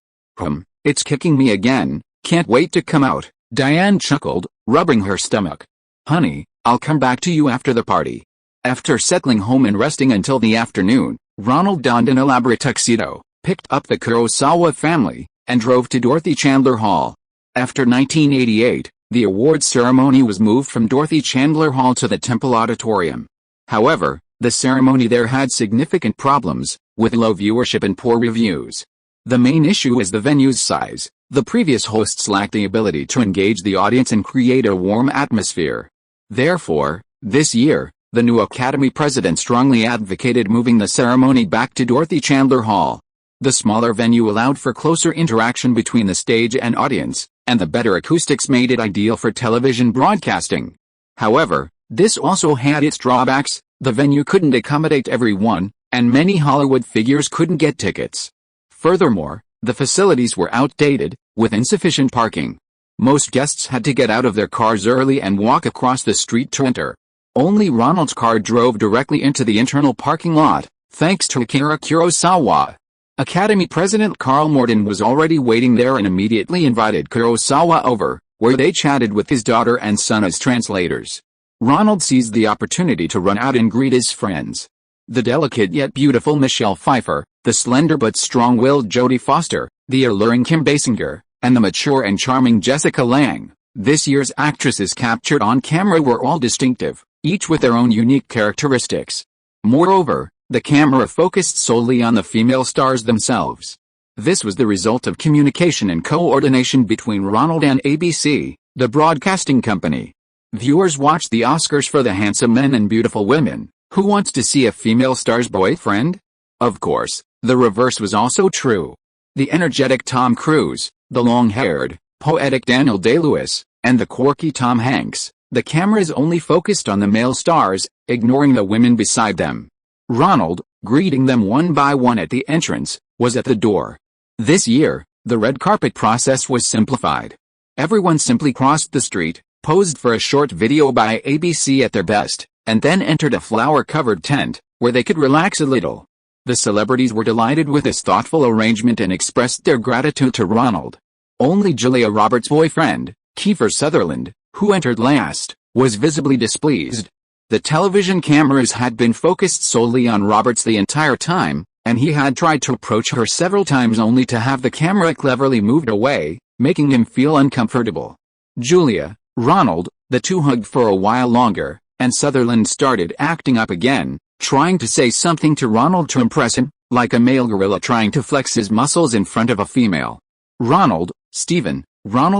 [SPEAKER 1] It's kicking me again, can't wait to come out, Diane chuckled, rubbing her stomach. Honey, I'll come back to you after the party. After settling home and resting until the afternoon, Ronald donned an elaborate tuxedo, picked up the Kurosawa family, and drove to Dorothy Chandler Hall. After 1988, the awards ceremony was moved from Dorothy Chandler Hall to the Temple Auditorium. However, the ceremony there had significant problems, with low viewership and poor reviews. The main issue is the venue's size. The previous hosts lacked the ability to engage the audience and create a warm atmosphere. Therefore, this year, the new Academy president strongly advocated moving the ceremony back to Dorothy Chandler Hall. The smaller venue allowed for closer interaction between the stage and audience, and the better acoustics made it ideal for television broadcasting. However, this also had its drawbacks. The venue couldn't accommodate everyone, and many Hollywood figures couldn't get tickets. Furthermore, the facilities were outdated, with insufficient parking. Most guests had to get out of their cars early and walk across the street to enter. Only Ronald's car drove directly into the internal parking lot, thanks to Akira Kurosawa. Academy President Carl Morton was already waiting there and immediately invited Kurosawa over, where they chatted with his daughter and son as translators. Ronald seized the opportunity to run out and greet his friends. The delicate yet beautiful Michelle Pfeiffer, the slender but strong-willed Jodie Foster, the alluring Kim Basinger, and the mature and charming Jessica Lange. This year's actresses captured on camera were all distinctive, each with their own unique characteristics. Moreover, the camera focused solely on the female stars themselves. This was the result of communication and coordination between Ronald and ABC, the broadcasting company. Viewers watched the Oscars for the handsome men and beautiful women, Who wants to see a female star's boyfriend? Of course, the reverse was also true. The energetic Tom Cruise, the long-haired, poetic Daniel Day-Lewis, and the quirky Tom Hanks, the cameras only focused on the male stars, ignoring the women beside them. Ronald, greeting them one by one at the entrance, was at the door. This year, the red carpet process was simplified. Everyone simply crossed the street, posed for a short video by ABC at their best, and then entered a flower-covered tent, where they could relax a little. The celebrities were delighted with this thoughtful arrangement and expressed their gratitude to Ronald. Only Julia Roberts' boyfriend, Kiefer Sutherland, who entered last, was visibly displeased. The television cameras had been focused solely on Roberts the entire time, and he had tried to approach her several times only to have the camera cleverly moved away, making him feel uncomfortable. Julia, Ronald, the two hugged for a while longer, and Sutherland started acting up again, trying to say something to Ronald to impress him, like a male gorilla trying to flex his muscles in front of a female. Ronald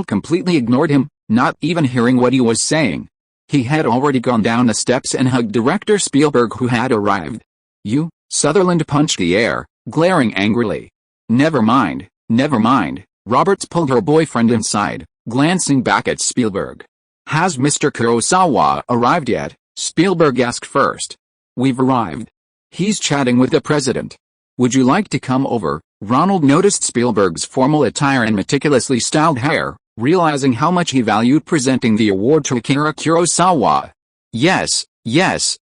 [SPEAKER 1] completely ignored him, not even hearing what he was saying. He had already gone down the steps and hugged director Spielberg, who had arrived. "You?" Sutherland punched the air, glaring angrily. Never mind. Roberts pulled her boyfriend inside, glancing back at Spielberg. "Has Mr. Kurosawa arrived yet?" Spielberg asked first. "We've arrived. He's chatting with the president. Would you like to come over?" Ronald noticed Spielberg's formal attire and meticulously styled hair, realizing how much he valued presenting the award to Akira Kurosawa. Yes,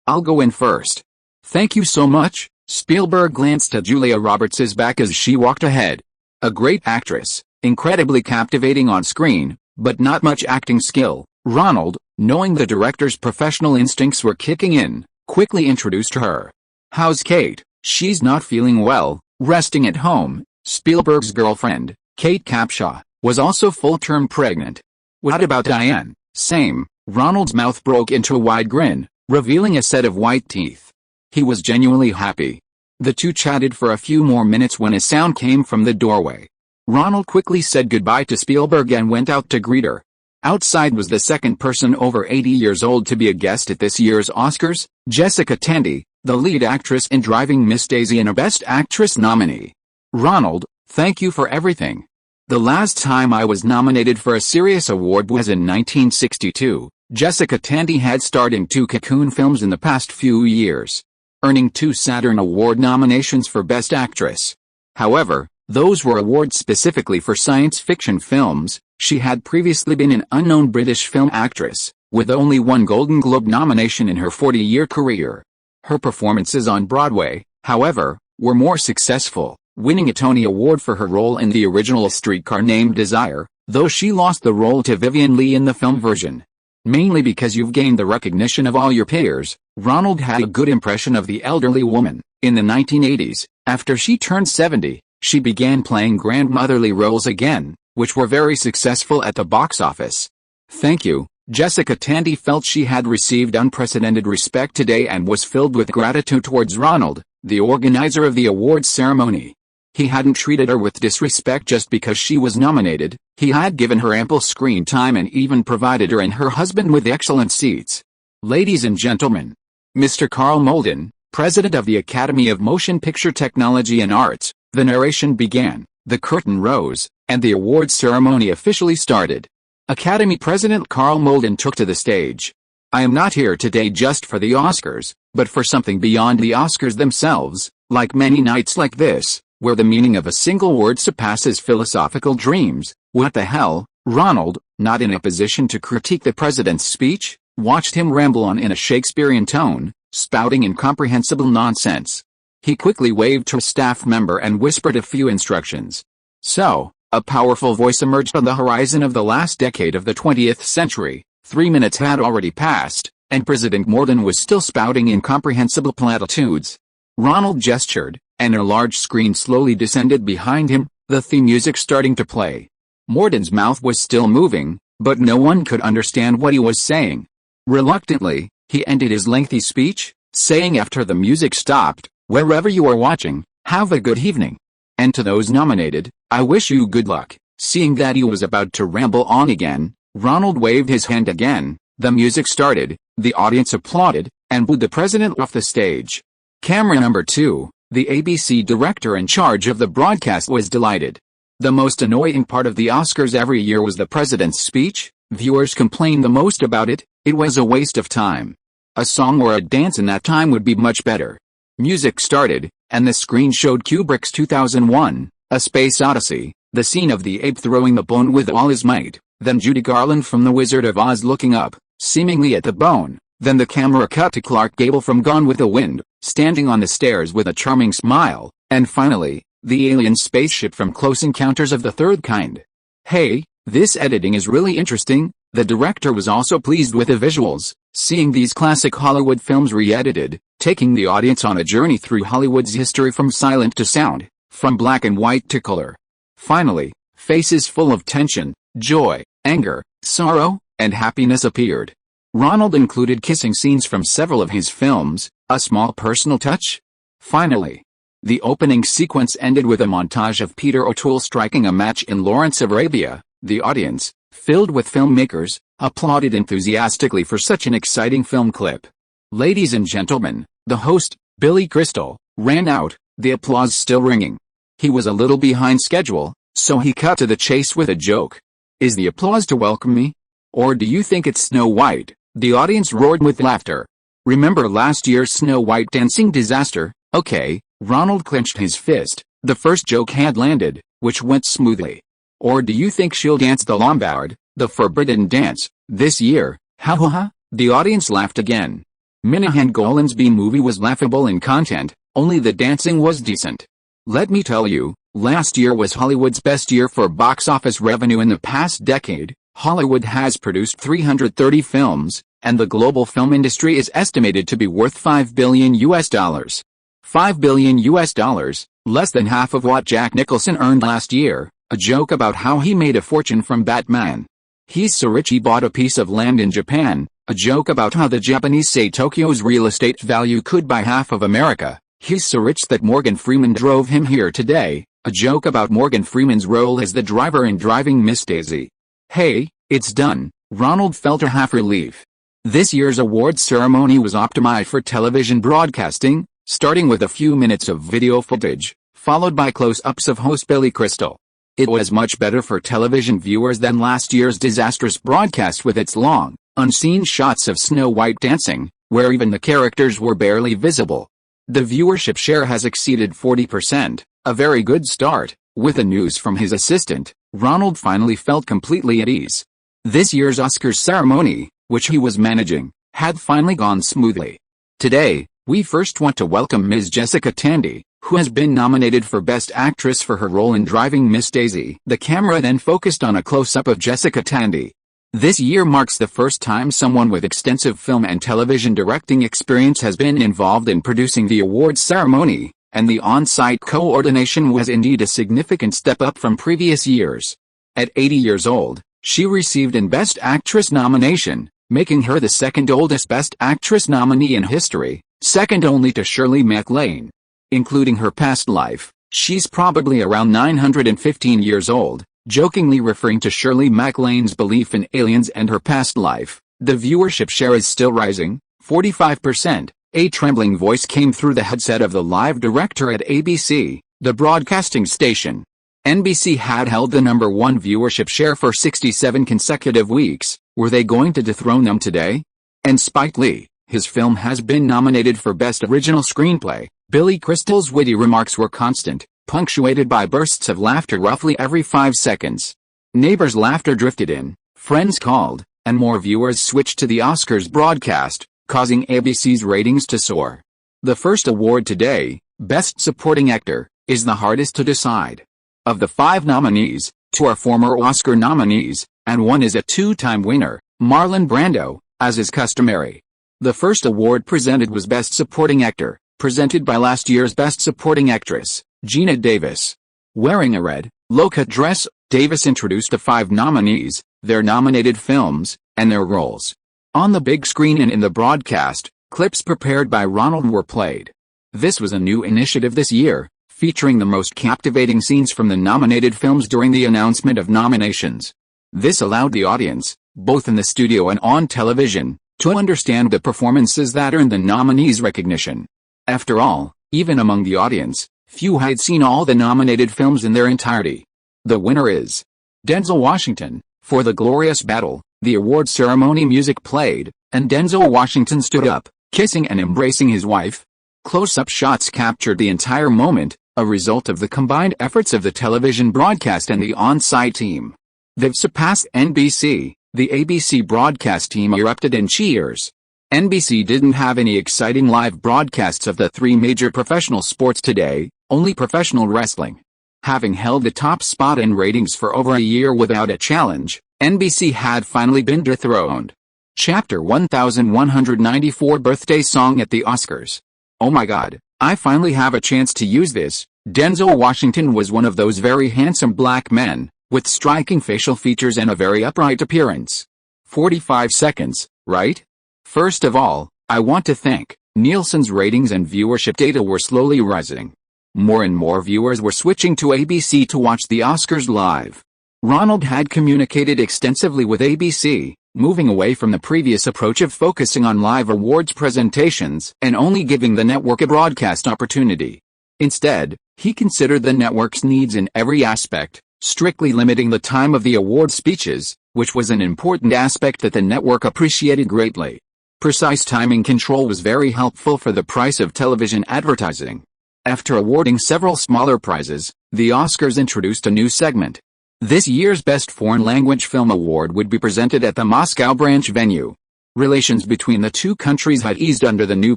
[SPEAKER 1] I'll go in first." "Thank you so much." Spielberg glanced at Julia Roberts' back as she walked ahead. A great actress, incredibly captivating on screen, but not much acting skill. Ronald, knowing the director's professional instincts were kicking in, quickly introduced her. "How's Kate?" "She's not feeling well, resting at home." Spielberg's girlfriend, Kate Capshaw, was also full-term pregnant. "What about Diane?" "Same." Ronald's mouth broke into a wide grin, revealing a set of white teeth. He was genuinely happy. The two chatted for a few more minutes when a sound came from the doorway. Ronald quickly said goodbye to Spielberg and went out to greet her. Outside was the second person over 80 years old to be a guest at this year's Oscars, Jessica Tandy, the lead actress in Driving Miss Daisy and a Best Actress nominee. "Ronald, thank you for everything. The last time I was nominated for a serious award was in 1962. Jessica Tandy had starred in 2 Cocoon films in the past few years, earning 2 Saturn Award nominations for Best Actress. However, those were awards specifically for science fiction films. She had previously been an unknown British film actress, with only 1 Golden Globe nomination in her 40-year career. Her performances on Broadway, however, were more successful, winning a Tony Award for her role in the original A Streetcar Named Desire, though she lost the role to Vivien Leigh in the film version. Mainly because you've gained the recognition of all your peers, Ronald had a good impression of the elderly woman. In the 1980s, after she turned 70, she began playing grandmotherly roles again, which were very successful at the box office. "Thank you." Jessica Tandy felt she had received unprecedented respect today and was filled with gratitude towards Ronald, the organizer of the awards ceremony. He hadn't treated her with disrespect just because she was nominated. He had given her ample screen time and even provided her and her husband with excellent seats. "Ladies and gentlemen, Mr. Carl Malden, president of the Academy of Motion Picture Technology and Arts." The narration began, the curtain rose, and the awards ceremony officially started. Academy President Carl Malden took to the stage. "I am not here today just for the Oscars, but for something beyond the Oscars themselves, like many nights like this, where the meaning of a single word surpasses philosophical dreams." "What the hell?" Ronald, not in a position to critique the president's speech, watched him ramble on in a Shakespearean tone, spouting incomprehensible nonsense. He quickly waved to a staff member and whispered a few instructions. So, a powerful voice emerged on the horizon of the last decade of the 20th century. 3 minutes had already passed, and President Malden was still spouting incomprehensible platitudes. Ronald gestured, and a large screen slowly descended behind him, the theme music starting to play. Malden's mouth was still moving, but no one could understand what he was saying. Reluctantly, he ended his lengthy speech, saying after the music stopped, "Wherever you are watching, have a good evening. And to those nominated, I wish you good luck." Seeing that he was about to ramble on again, Ronald waved his hand again, the music started, the audience applauded, and booed the president off the stage. Camera number 2, the ABC director in charge of the broadcast, was delighted. The most annoying part of the Oscars every year was the president's speech. Viewers complained the most about it. It was a waste of time. A song or a dance in that time would be much better. Music started, and the screen showed Kubrick's 2001, A Space Odyssey, the scene of the ape throwing the bone with all his might, then Judy Garland from The Wizard of Oz looking up, seemingly at the bone, then the camera cut to Clark Gable from Gone with the Wind, standing on the stairs with a charming smile, and finally, the alien spaceship from Close Encounters of the Third Kind. Hey, this editing is really interesting. The director was also pleased with the visuals, seeing these classic Hollywood films re-edited, taking the audience on a journey through Hollywood's history from silent to sound, from black and white to color. Finally, faces full of tension, joy, anger, sorrow, and happiness appeared. Ronald included kissing scenes from several of his films, a small personal touch. Finally, the opening sequence ended with a montage of Peter O'Toole striking a match in Lawrence of Arabia. The audience, filled with filmmakers, applauded enthusiastically for such an exciting film clip. Ladies and gentlemen, the host, Billy Crystal, ran out, the applause still ringing. He was a little behind schedule, so he cut to the chase with a joke. Is the applause to welcome me? Or do you think it's Snow White? The audience roared with laughter. Remember last year's Snow White dancing disaster? Okay, Ronald clenched his fist. The first joke had landed, which went smoothly. Or do you think she'll dance the Lombard, the forbidden dance, this year? Ha ha ha, the audience laughed again. Minahan Golan's B-movie was laughable in content, only the dancing was decent. Let me tell you, last year was Hollywood's best year for box office revenue in the past decade. Hollywood has produced 330 films, and the global film industry is estimated to be worth $5 billion. $5 billion, less than half of what Jack Nicholson earned last year. A joke about how he made a fortune from Batman. He's so rich he bought a piece of land in Japan. A joke about how the Japanese say Tokyo's real estate value could buy half of America. He's so rich that Morgan Freeman drove him here today. A joke about Morgan Freeman's role as the driver in Driving Miss Daisy. Hey, it's done. Ronald felt a half relief. This year's awards ceremony was optimized for television broadcasting, starting with a few minutes of video footage, followed by close-ups of host Billy Crystal. It was much better for television viewers than last year's disastrous broadcast with its long, unseen shots of Snow White dancing, where even the characters were barely visible. The viewership share has exceeded 40%, a very good start. With the news from his assistant, Ronald finally felt completely at ease. This year's Oscars ceremony, which he was managing, had finally gone smoothly. Today, we first want to welcome Ms. Jessica Tandy, who has been nominated for Best Actress for her role in Driving Miss Daisy. The camera then focused on a close-up of Jessica Tandy. This year marks the first time someone with extensive film and television directing experience has been involved in producing the awards ceremony, and the on-site coordination was indeed a significant step up from previous years. At 80 years old, she received an Best Actress nomination, making her the second oldest Best Actress nominee in history, second only to Shirley MacLaine. Including her past life, she's probably around 915 years old, jokingly referring to Shirley MacLaine's belief in aliens and her past life. The viewership share is still rising, 45%. A trembling voice came through the headset of the live director at ABC, the broadcasting station. NBC had held the #1 viewership share for 67 consecutive weeks. Were they going to dethrone them today? And Spike Lee, his film has been nominated for Best Original Screenplay. Billy Crystal's witty remarks were constant, punctuated by bursts of laughter roughly every 5 seconds. Neighbors' laughter drifted in, friends called, and more viewers switched to the Oscars broadcast, causing ABC's ratings to soar. The first award today, Best Supporting Actor, is the hardest to decide. Of the 5 nominees, 2 are former Oscar nominees, and 1 is a 2-time winner, Marlon Brando, as is customary. The first award presented was Best Supporting Actor, presented by last year's Best Supporting Actress, Geena Davis. Wearing a red, low-cut dress, Davis introduced the 5 nominees, their nominated films, and their roles. On the big screen and in the broadcast, clips prepared by Ronald were played. This was a new initiative this year, featuring the most captivating scenes from the nominated films during the announcement of nominations. This allowed the audience, both in the studio and on television, to understand the performances that earned the nominees recognition. After all, even among the audience, few had seen all the nominated films in their entirety. The winner is Denzel Washington. For the glorious battle, the award ceremony music played, and Denzel Washington stood up, kissing and embracing his wife. Close-up shots captured the entire moment, a result of the combined efforts of the television broadcast and the on-site team. They've surpassed NBC. The ABC broadcast team erupted in cheers. NBC didn't have any exciting live broadcasts of the three major professional sports today, only professional wrestling. Having held the top spot in ratings for over a year without a challenge, NBC had finally been dethroned. Chapter 1194 Birthday Song at the Oscars. Oh my god, I finally have a chance to use this. Denzel Washington was one of those very handsome black men, with striking facial features and a very upright appearance. 45 seconds, right? First of all, I want to thank Nielsen's ratings and viewership data were slowly rising. More and more viewers were switching to ABC to watch the Oscars live. Ronald had communicated extensively with ABC, moving away from the previous approach of focusing on live awards presentations and only giving the network a broadcast opportunity. Instead, he considered the network's needs in every aspect, strictly limiting the time of the award speeches, which was an important aspect that the network appreciated greatly. Precise timing control was very helpful for the price of television advertising. After awarding several smaller prizes, the Oscars introduced a new segment. This year's Best Foreign Language Film Award would be presented at the Moscow branch venue. Relations between the two countries had eased under the new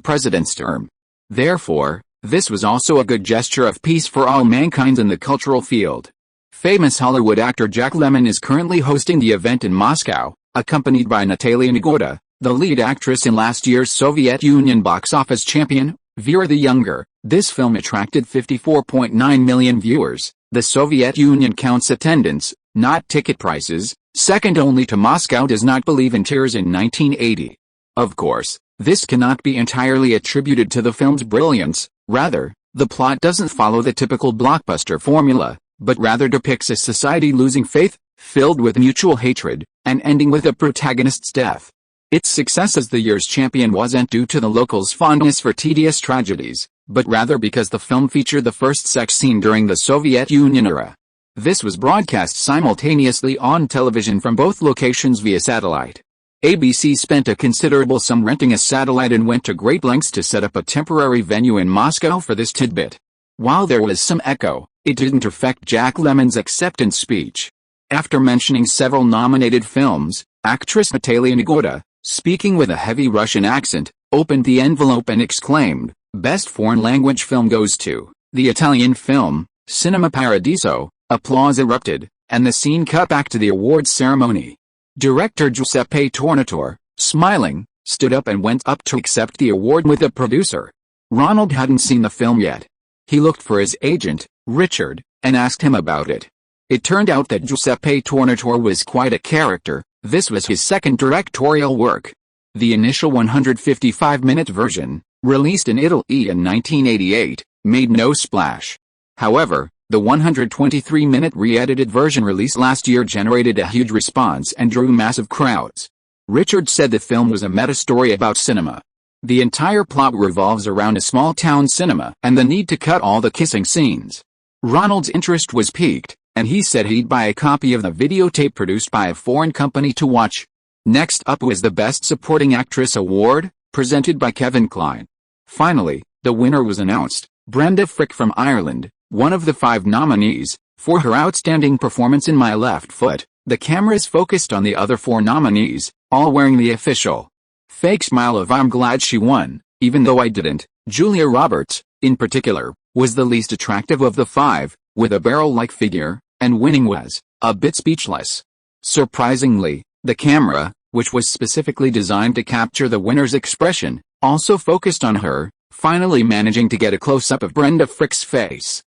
[SPEAKER 1] president's term. Therefore, this was also a good gesture of peace for all mankind in the cultural field. Famous Hollywood actor Jack Lemmon is currently hosting the event in Moscow, accompanied by Natalia Negoda, the lead actress in last year's Soviet Union box office champion, Vera the Younger. This film attracted 54.9 million viewers. The Soviet Union counts attendance, not ticket prices. Second only to Moscow does not believe in tears in 1980. Of course, this cannot be entirely attributed to the film's brilliance. Rather, the plot doesn't follow the typical blockbuster formula, but rather depicts a society losing faith, filled with mutual hatred, and ending with a protagonist's death. Its success as the year's champion wasn't due to the locals' fondness for tedious tragedies, but rather because the film featured the first sex scene during the Soviet Union era. This was broadcast simultaneously on television from both locations via satellite. ABC spent a considerable sum renting a satellite and went to great lengths to set up a temporary venue in Moscow for this tidbit. While there was some echo, it didn't affect Jack Lemmon's acceptance speech. After mentioning several nominated films, actress Natalia Negoda, speaking with a heavy Russian accent, opened the envelope and exclaimed, "Best Foreign Language Film goes to the Italian film, Cinema Paradiso." Applause erupted, and the scene cut back to the awards ceremony. Director Giuseppe Tornatore, smiling, stood up and went up to accept the award with the producer. Ronald hadn't seen the film yet. He looked for his agent, Richard, and asked him about it. It turned out that Giuseppe Tornatore was quite a character. This was his second directorial work. The initial 155-minute version, released in Italy in 1988, made no splash. However, the 123-minute re-edited version released last year generated a huge response and drew massive crowds. Richard said the film was a meta-story about cinema. The entire plot revolves around a small-town cinema and the need to cut all the kissing scenes. Ronald's interest was piqued, and he said he'd buy a copy of the videotape produced by a foreign company to watch. Next up was the Best Supporting Actress Award, presented by Kevin Kline. Finally, the winner was announced, Brenda Frick from Ireland, one of the 5 nominees, for her outstanding performance in My Left Foot. The cameras focused on the other 4 nominees, all wearing the official fake smile of "I'm glad she won, even though I didn't." Julia Roberts, in particular, was the least attractive of the 5, with a barrel-like figure, and winning was a bit speechless. Surprisingly, the camera, which was specifically designed to capture the winner's expression, also focused on her, finally managing to get a close-up of Brenda Frick's face.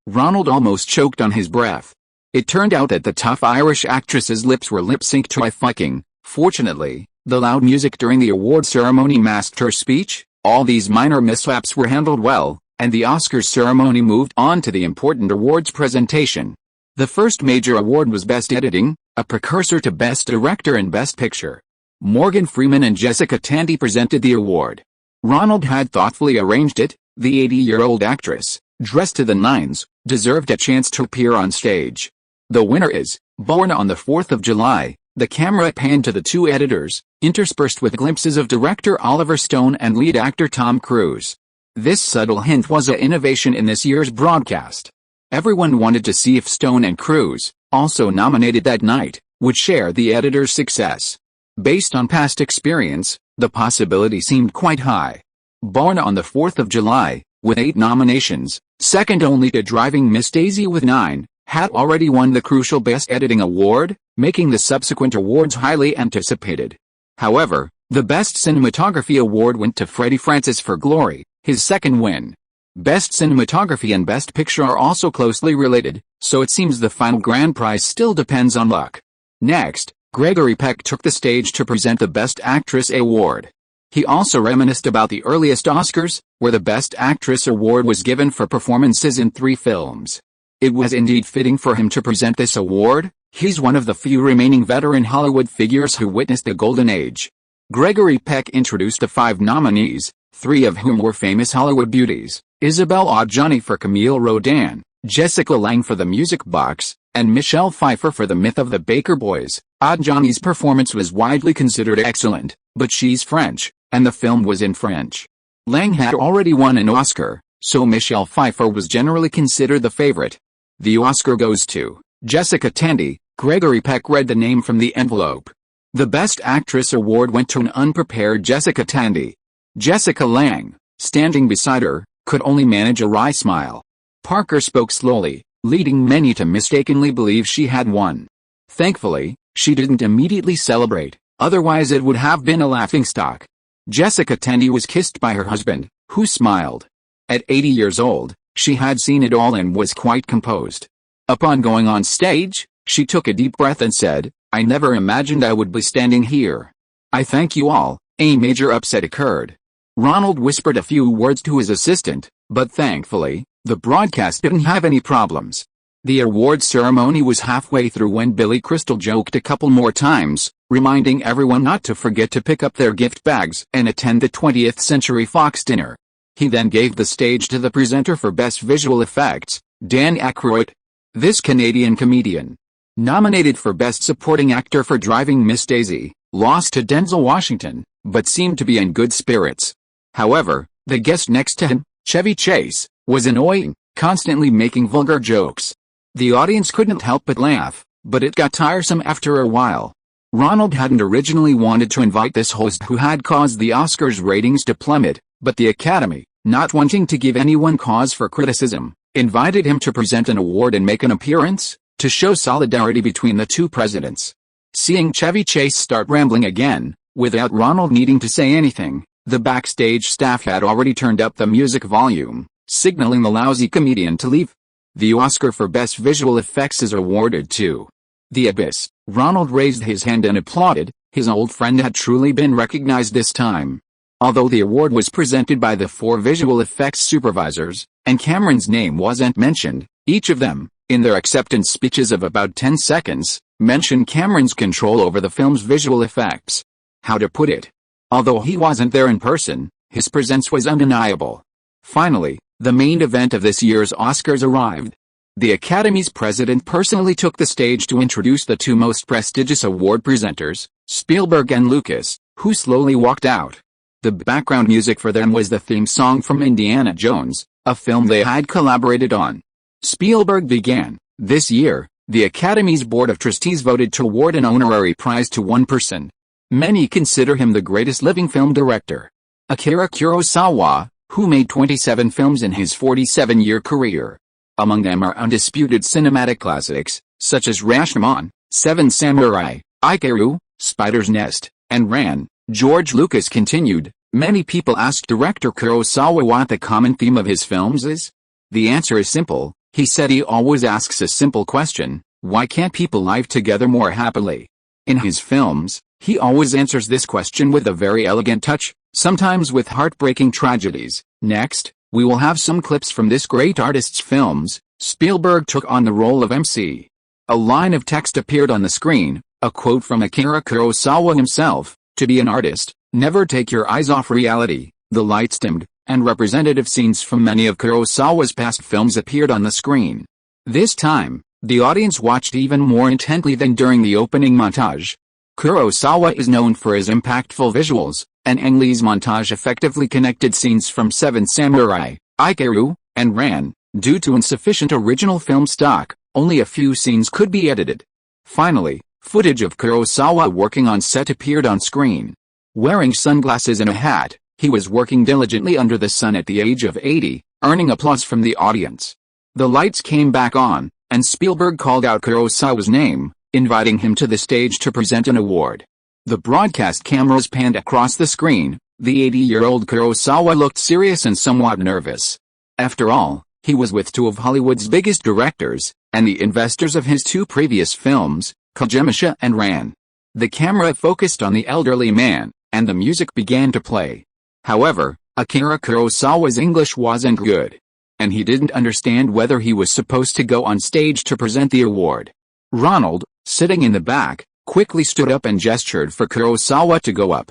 [SPEAKER 1] Ronald almost choked on his breath. It turned out that the tough Irish actress's lips were lip-synced to "I." Fortunately, the loud music during the award ceremony masked her speech. All these minor mishaps were handled well, and the Oscars ceremony moved on to the important awards presentation. The first major award was Best Editing, a precursor to Best Director and Best Picture. Morgan Freeman and Jessica Tandy presented the award. Ronald had thoughtfully arranged it. The 80-year-old actress, dressed to the nines, deserved a chance to appear on stage. The winner is, born on the 4th of July. The camera panned to the two editors, interspersed with glimpses of director Oliver Stone and lead actor Tom Cruise. This subtle hint was an innovation in this year's broadcast. Everyone wanted to see if Stone and Cruise, also nominated that night, would share the editor's success. Based on past experience, the possibility seemed quite high. Born on the 4th of July, with 8 nominations, second only to Driving Miss Daisy with 9, had already won the crucial Best Editing Award, making the subsequent awards highly anticipated. However, the Best Cinematography Award went to Freddie Francis for Glory, his second win. Best Cinematography and Best Picture are also closely related, so it seems the final grand prize still depends on luck. Next, Gregory Peck took the stage to present the Best Actress Award. He also reminisced about the earliest Oscars, where the Best Actress award was given for performances in 3 films. It was indeed fitting for him to present this award. He's one of the few remaining veteran Hollywood figures who witnessed the golden age. Gregory Peck introduced the 5 nominees, 3 of whom were famous Hollywood beauties: Isabelle Adjani for Camille Rodin, Jessica Lange for The Music Box, and Michelle Pfeiffer for The Myth of the Baker Boys. Adjani's performance was widely considered excellent, but she's French, and the film was in French. Lange had already won an Oscar, so Michelle Pfeiffer was generally considered the favorite. The Oscar goes to Jessica Tandy. Gregory Peck read the name from the envelope. The Best Actress award went to an unprepared Jessica Tandy. Jessica Lange, standing beside her, could only manage a wry smile. Parker spoke slowly, leading many to mistakenly believe she had won. Thankfully, she didn't immediately celebrate, otherwise it would have been a laughingstock. Jessica Tandy was kissed by her husband, who smiled. At 80 years old, she had seen it all and was quite composed. Upon going on stage, she took a deep breath and said, "I never imagined I would be standing here. I thank you all." A major upset occurred. Ronald whispered a few words to his assistant, but thankfully, the broadcast didn't have any problems. The award ceremony was halfway through when Billy Crystal joked a couple more times, reminding everyone not to forget to pick up their gift bags and attend the 20th Century Fox dinner. He then gave the stage to the presenter for Best Visual Effects, Dan Aykroyd. This Canadian comedian, nominated for Best Supporting Actor for Driving Miss Daisy, lost to Denzel Washington, but seemed to be in good spirits. However, the guest next to him, Chevy Chase, was annoying, constantly making vulgar jokes. The audience couldn't help but laugh, but it got tiresome after a while. Ronald hadn't originally wanted to invite this host who had caused the Oscars ratings to plummet, but the Academy, not wanting to give anyone cause for criticism, invited him to present an award and make an appearance, to show solidarity between the two presidents. Seeing Chevy Chase start rambling again, without Ronald needing to say anything, the backstage staff had already turned up the music volume, signaling the lousy comedian to leave. The Oscar for Best Visual Effects is awarded to The Abyss. Ronald raised his hand and applauded. His old friend had truly been recognized this time. Although the award was presented by the 4 visual effects supervisors, and Cameron's name wasn't mentioned, each of them, in their acceptance speeches of about 10 seconds, mentioned Cameron's control over the film's visual effects. How to put it? Although he wasn't there in person, his presence was undeniable. Finally, the main event of this year's Oscars arrived. The Academy's president personally took the stage to introduce the 2 most prestigious award presenters, Spielberg and Lucas, who slowly walked out. The background music for them was the theme song from Indiana Jones, a film they had collaborated on. Spielberg began. This year, the Academy's Board of Trustees voted to award an honorary prize to one person. Many consider him the greatest living film director. Akira Kurosawa, who made 27 films in his 47-year career. Among them are undisputed cinematic classics, such as Rashomon, Seven Samurai, Ikiru, Spider's Nest, and Ran. George Lucas continued, many people ask director Kurosawa what the common theme of his films is. The answer is simple. He said he always asks a simple question: why can't people live together more happily? In his films, he always answers this question with a very elegant touch, sometimes with heartbreaking tragedies. Next, we will have some clips from this great artist's films. Spielberg took on the role of MC. A line of text appeared on the screen, a quote from Akira Kurosawa himself: To be an artist, never take your eyes off reality. The lights dimmed, and representative scenes from many of Kurosawa's past films appeared on the screen. This time, the audience watched even more intently than during the opening montage. Kurosawa is known for his impactful visuals, and Ang Lee's montage effectively connected scenes from Seven Samurai, Ikaru, and Ran. Due to insufficient original film stock, only a few scenes could be edited. Finally, footage of Kurosawa working on set appeared on screen. Wearing sunglasses and a hat, he was working diligently under the sun at the age of 80, earning applause from the audience. The lights came back on, and Spielberg called out Kurosawa's name, inviting him to the stage to present an award. The broadcast cameras panned across the screen. The 80-year-old Kurosawa looked serious and somewhat nervous. After all, he was with two of Hollywood's biggest directors, and the investors of his two previous films, Kojimasha and Ran. The camera focused on the elderly man, and the music began to play. However, Akira Kurosawa's English wasn't good, and he didn't understand whether he was supposed to go on stage to present the award. Ronald, sitting in the back, quickly stood up and gestured for Kurosawa to go up.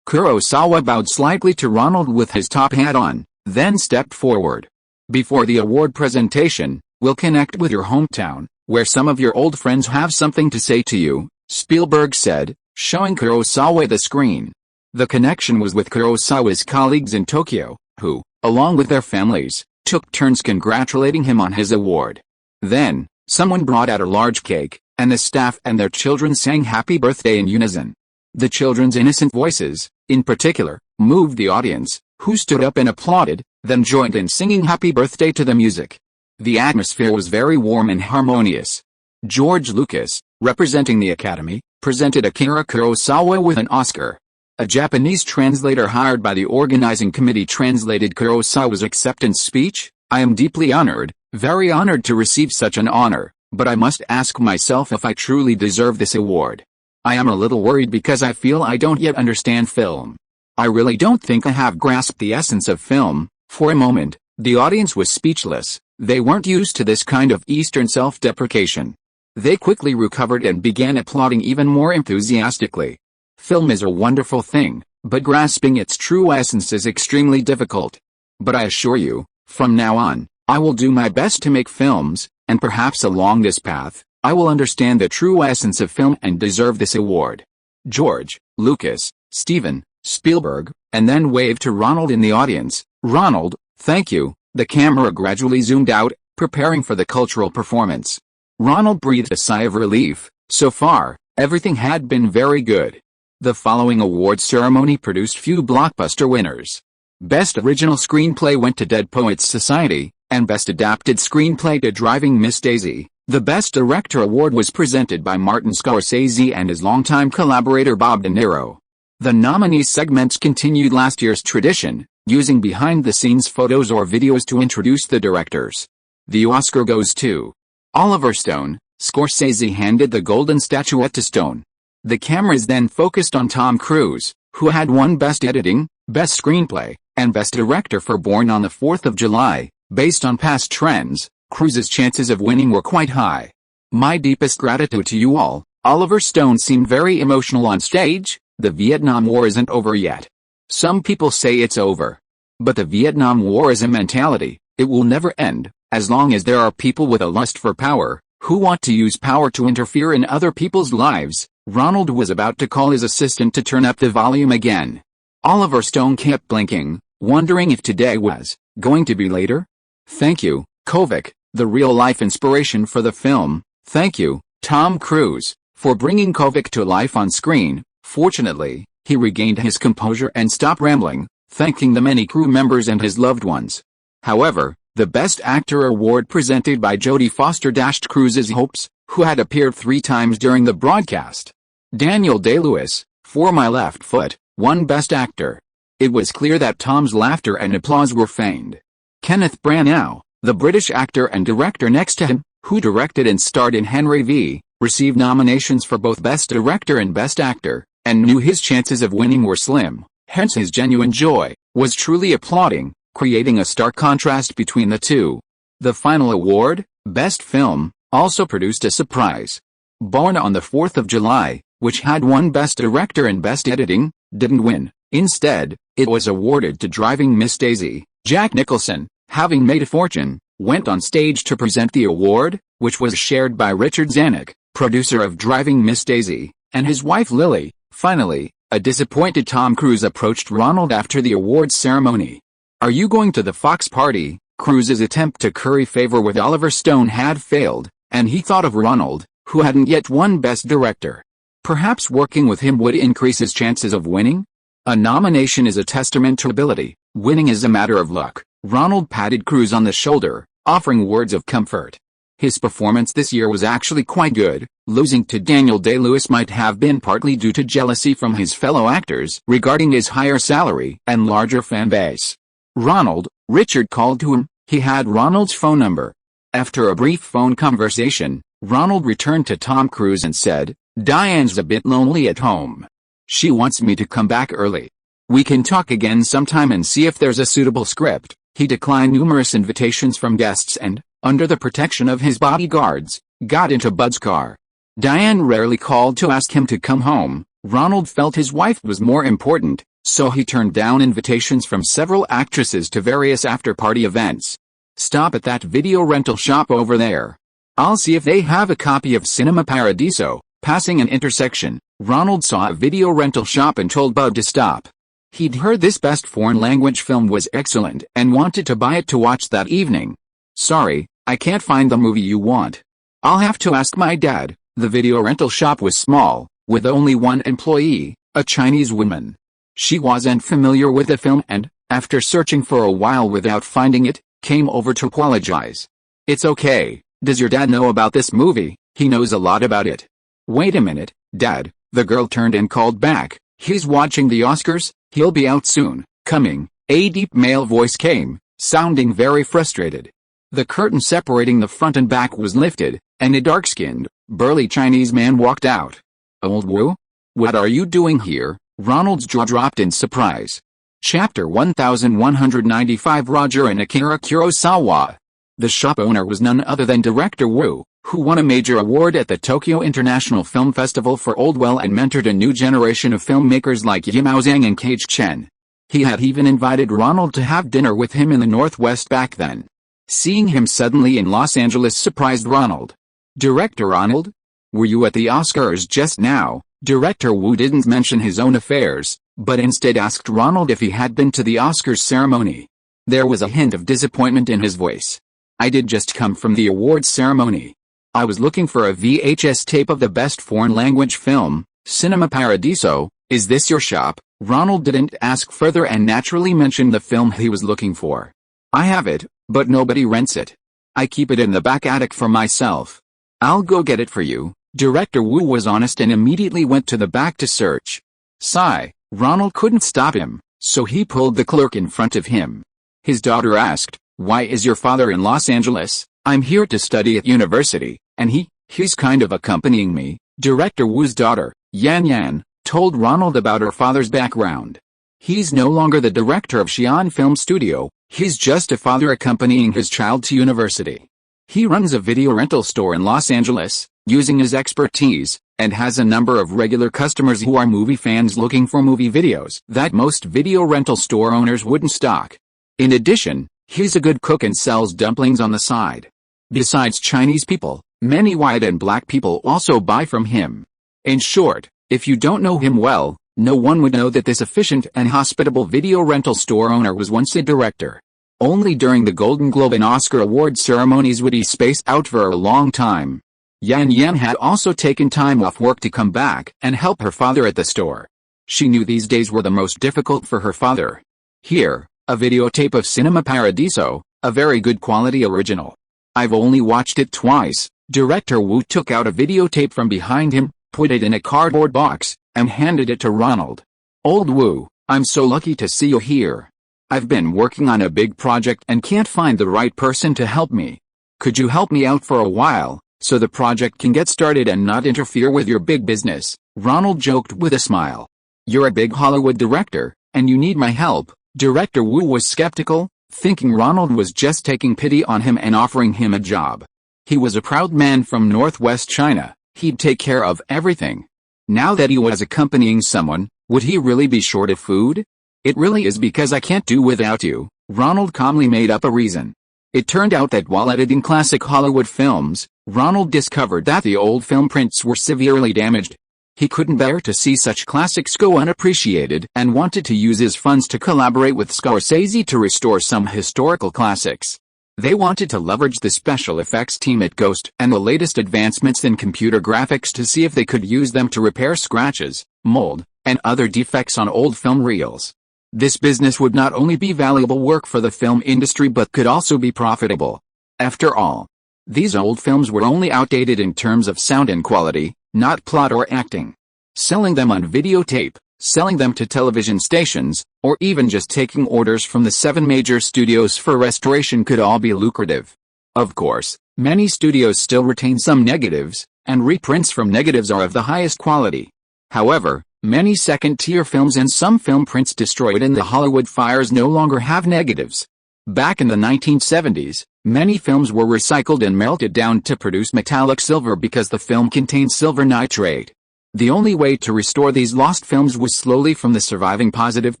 [SPEAKER 1] Kurosawa bowed slightly to Ronald with his top hat on, then stepped forward. Before the award presentation, we'll connect with your hometown, where some of your old friends have something to say to you, Spielberg said, showing Kurosawa the screen. The connection was with Kurosawa's colleagues in Tokyo, who, along with their families, took turns congratulating him on his award. Then, someone brought out a large cake, and the staff and their children sang happy birthday in unison. The children's innocent voices, in particular, moved the audience, who stood up and applauded, then joined in singing happy birthday to the music. The atmosphere was very warm and harmonious. George Lucas, representing the Academy, presented Akira Kurosawa with an Oscar. A Japanese translator hired by the organizing committee translated Kurosawa's acceptance speech. I am deeply honored, very honored to receive such an honor, but I must ask myself if I truly deserve this award. I am a little worried because I feel I don't yet understand film. I really don't think I have grasped the essence of film. For a moment, the audience was speechless. They weren't used to this kind of Eastern self-deprecation. They quickly recovered and began applauding even more enthusiastically. Film is a wonderful thing, but grasping its true essence is extremely difficult. But I assure you, from now on, I will do my best to make films, and perhaps along this path, I will understand the true essence of film and deserve this award. George, Lucas, Steven, Spielberg, and then waved to Ronald in the audience. Ronald, thank you. The camera gradually zoomed out, preparing for the cultural performance. Ronald breathed a sigh of relief. So far, everything had been very good. The following awards ceremony produced few blockbuster winners. Best Original Screenplay went to Dead Poets Society, and Best Adapted Screenplay to Driving Miss Daisy. The Best Director award was presented by Martin Scorsese and his longtime collaborator Bob De Niro. The nominee segments continued last year's tradition, using behind-the-scenes photos or videos to introduce the directors. The Oscar goes to Oliver Stone. Scorsese handed the golden statuette to Stone. The cameras then focused on Tom Cruise, who had won Best Editing, Best Screenplay, and Best Director for Born on the 4th of July. Based on past trends, Cruise's chances of winning were quite high. My deepest gratitude to you all. Oliver Stone seemed very emotional on stage. The Vietnam War isn't over yet. Some people say it's over. But the Vietnam War is a mentality. It will never end, as long as there are people with a lust for power, who want to use power to interfere in other people's lives. Ronald was about to call his assistant to turn up the volume again. Oliver Stone kept blinking, wondering if today was going to be later. Thank you, Kovac, the real-life inspiration for the film. Thank you, Tom Cruise, for bringing Kovac to life on screen. Fortunately, he regained his composure and stopped rambling, thanking the many crew members and his loved ones. However, the Best Actor award presented by Jodie Foster dashed Cruise's hopes, who had appeared 3 times during the broadcast. Daniel Day-Lewis, For My Left Foot, won Best Actor. It was clear that Tom's laughter and applause were feigned. Kenneth Branagh, the British actor and director next to him, who directed and starred in Henry V, received nominations for both Best Director and Best Actor, and knew his chances of winning were slim, hence his genuine joy, was truly applauding, creating a stark contrast between the two. The final award, Best Film, also produced a surprise. Born on the 4th of July, which had won Best Director and Best Editing, didn't win. Instead, it was awarded to Driving Miss Daisy. Jack Nicholson, having made a fortune, went on stage to present the award, which was shared by Richard Zanuck, producer of Driving Miss Daisy, and his wife Lily. Finally, a disappointed Tom Cruise approached Ronald after the awards ceremony. "Are you going to the Fox party?" Cruise's attempt to curry favor with Oliver Stone had failed, and he thought of Ronald, who hadn't yet won Best Director. Perhaps working with him would increase his chances of winning? A nomination is a testament to ability. Winning is a matter of luck. Ronald patted Cruise on the shoulder, offering words of comfort. His performance this year was actually quite good. Losing to Daniel Day-Lewis might have been partly due to jealousy from his fellow actors regarding his higher salary and larger fan base. "Ronald," Richard called to him. He had Ronald's phone number. After a brief phone conversation, Ronald returned to Tom Cruise and said, "Diane's a bit lonely at home. She wants me to come back early. We can talk again sometime and see if there's a suitable script." He declined numerous invitations from guests and, under the protection of his bodyguards, got into Bud's car. Diane rarely called to ask him to come home. Ronald felt his wife was more important, so he turned down invitations from several actresses to various after-party events. "Stop at that video rental shop over there. I'll see if they have a copy of Cinema Paradiso." Passing an intersection, Ronald saw a video rental shop and told Bud to stop. He'd heard this best foreign language film was excellent and wanted to buy it to watch that evening. "Sorry, I can't find the movie you want. I'll have to ask my dad." The video rental shop was small, with only one employee, a Chinese woman. She wasn't familiar with the film and, after searching for a while without finding it, came over to apologize. "It's okay. Does your dad know about this movie?" "He knows a lot about it." "Wait a minute, Dad," the girl turned and called back. "He's watching the Oscars. He'll be out soon." "Coming." A deep male voice came, sounding very frustrated. The curtain separating the front and back was lifted, and a dark-skinned, burly Chinese man walked out. "Old Wu? What are you doing here?" Ronald's jaw dropped in surprise. Chapter 1195 Roger and Akira Kurosawa. The shop owner was none other than director Wu, who won a major award at the Tokyo International Film Festival for Old Well and mentored a new generation of filmmakers like Yimou Zhang and Cage Chen. He had even invited Ronald to have dinner with him in the Northwest back then. Seeing him suddenly in Los Angeles surprised Ronald. "Director Ronald? Were you at the Oscars just now?" Director Wu didn't mention his own affairs, but instead asked Ronald if he had been to the Oscars ceremony. There was a hint of disappointment in his voice. "I did just come from the awards ceremony. I was looking for a VHS tape of the best foreign language film, Cinema Paradiso. Is this your shop?" Ronald didn't ask further and naturally mentioned the film he was looking for. "I have it, but nobody rents it. I keep it in the back attic for myself." "I'll go get it for you." Director Wu was honest and immediately went to the back to search. Sigh. Ronald couldn't stop him, so he pulled the clerk in front of him. His daughter asked, "Why is your father in Los Angeles?" "I'm here to study at university, and he's kind of accompanying me." Director Wu's daughter, Yan, told Ronald about her father's background. "He's no longer the director of Xi'an Film Studio, he's just a father accompanying his child to university. He runs a video rental store in Los Angeles, using his expertise, and has a number of regular customers who are movie fans looking for movie videos that most video rental store owners wouldn't stock. In addition, he's a good cook and sells dumplings on the side. Besides Chinese people, many white and black people also buy from him. In short, if you don't know him well, no one would know that this efficient and hospitable video rental store owner was once a director. Only during the Golden Globe and Oscar award ceremonies would he space out for a long time. Yan had also taken time off work to come back and help her father at the store. She knew these days were the most difficult for her father. Here, a videotape of Cinema Paradiso, a very good quality original. I've only watched it twice. Director Wu took out a videotape from behind him, put it in a cardboard box, and handed it to Ronald. Old Wu, I'm so lucky to see you here. I've been working on a big project and can't find the right person to help me. Could you help me out for a while, so the project can get started and not interfere with your big business? Ronald joked with a smile. You're a big Hollywood director, and you need my help. Director Wu was skeptical, thinking Ronald was just taking pity on him and offering him a job. He was a proud man from Northwest China, he'd take care of everything. Now that he was accompanying someone, would he really be short of food? It really is because I can't do without you, Ronald calmly made up a reason. It turned out that while editing classic Hollywood films, Ronald discovered that the old film prints were severely damaged. He couldn't bear to see such classics go unappreciated and wanted to use his funds to collaborate with Scorsese to restore some historical classics. They wanted to leverage the special effects team at Ghost and the latest advancements in computer graphics to see if they could use them to repair scratches, mold, and other defects on old film reels. This business would not only be valuable work for the film industry but could also be profitable. After all, these old films were only outdated in terms of sound and quality, not plot or acting. Selling them on videotape, selling them to television stations, or even just taking orders from the 7 major studios for restoration could all be lucrative. Of course, many studios still retain some negatives, and reprints from negatives are of the highest quality. However, many second-tier films and some film prints destroyed in the Hollywood fires no longer have negatives. Back in the 1970s, many films were recycled and melted down to produce metallic silver because the film contained silver nitrate. The only way to restore these lost films was slowly from the surviving positive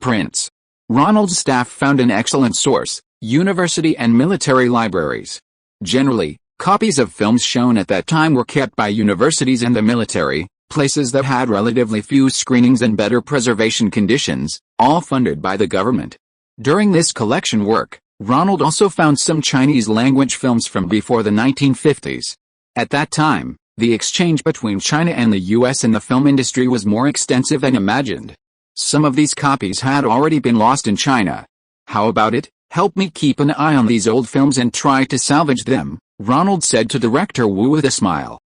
[SPEAKER 1] prints. Ronald's staff found an excellent source: university and military libraries. Generally, copies of films shown at that time were kept by universities and the military, places that had relatively few screenings and better preservation conditions, all funded by the government. During this collection work, Ronald also found some Chinese-language films from before the 1950s. At that time, the exchange between China and the US in the film industry was more extensive than imagined. Some of these copies had already been lost in China. How about it? Help me keep an eye on these old films and try to salvage them, Ronald said to director Wu with a smile.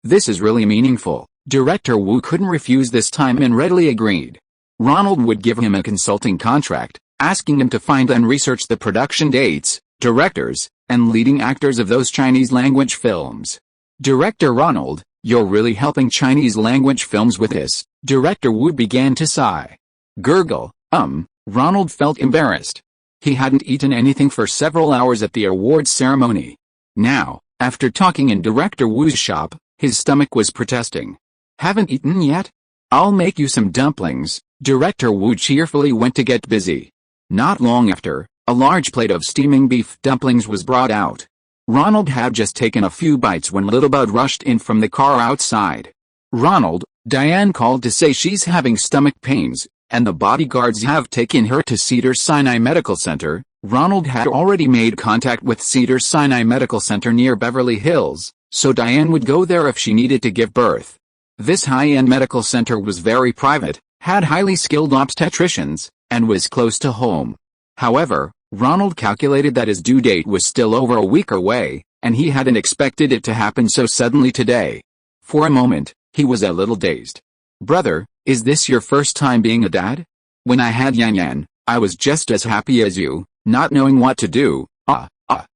[SPEAKER 1] This is really meaningful. Director Wu couldn't refuse this time and readily agreed. Ronald would give him a consulting contract, asking him to find and research the production dates, directors, and leading actors of those Chinese-language films. Director Ronald, you're really helping Chinese-language films with this, Director Wu began to sigh. Gurgle, Ronald felt embarrassed. He hadn't eaten anything for several hours at the awards ceremony. Now, after talking in Director Wu's shop, his stomach was protesting. Haven't eaten yet? I'll make you some dumplings. Director Wu cheerfully went to get busy. Not long after, a large plate of steaming beef dumplings was brought out. Ronald had just taken a few bites when Little Bud rushed in from the car outside. Ronald, Diane called to say she's having stomach pains, and the bodyguards have taken her to Cedars-Sinai Medical Center. Ronald had already made contact with Cedars-Sinai Medical Center near Beverly Hills, so Diane would go there if she needed to give birth. This high-end medical center was very private, had highly skilled obstetricians, and was close to home. However, Ronald calculated that his due date was still over a week away, and he hadn't expected it to happen so suddenly today. For a moment, he was a little dazed. Brother, is this your first time being a dad? When I had Yan Yan, I was just as happy as you, not knowing what to do.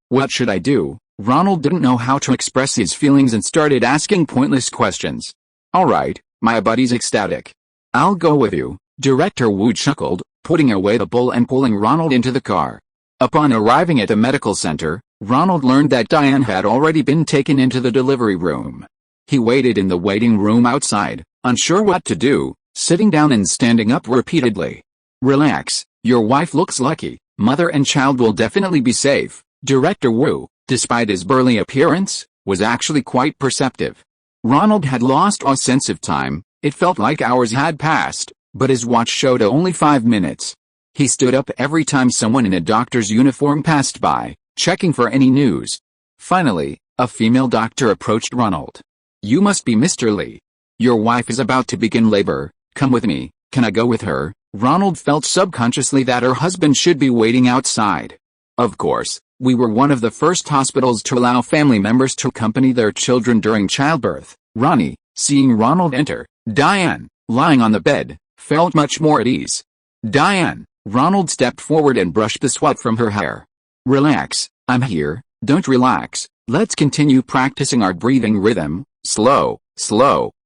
[SPEAKER 1] What should I do? Ronald didn't know how to express his feelings and started asking pointless questions. Alright, my buddy's ecstatic. I'll go with you, Director Wu chuckled, putting away the bowl and pulling Ronald into the car. Upon arriving at the medical center, Ronald learned that Diane had already been taken into the delivery room. He waited in the waiting room outside, unsure what to do, sitting down and standing up repeatedly. Relax, your wife looks lucky, mother and child will definitely be safe. Director Wu, despite his burly appearance, was actually quite perceptive. Ronald had lost all sense of time. It felt like hours had passed, but his watch showed only 5 minutes. He stood up every time someone in a doctor's uniform passed by, checking for any news. Finally, a female doctor approached Ronald. You must be Mr. Lee. Your wife is about to begin labor. Come with me. Can I go with her? Ronald felt subconsciously that her husband should be waiting outside. Of course, we were one of the first hospitals to allow family members to accompany their children during childbirth. Ronnie, seeing Ronald enter, Diane, lying on the bed, felt much more at ease. Diane, Ronald stepped forward and brushed the sweat from her hair. Relax, I'm here, don't relax, let's continue practicing our breathing rhythm, slow,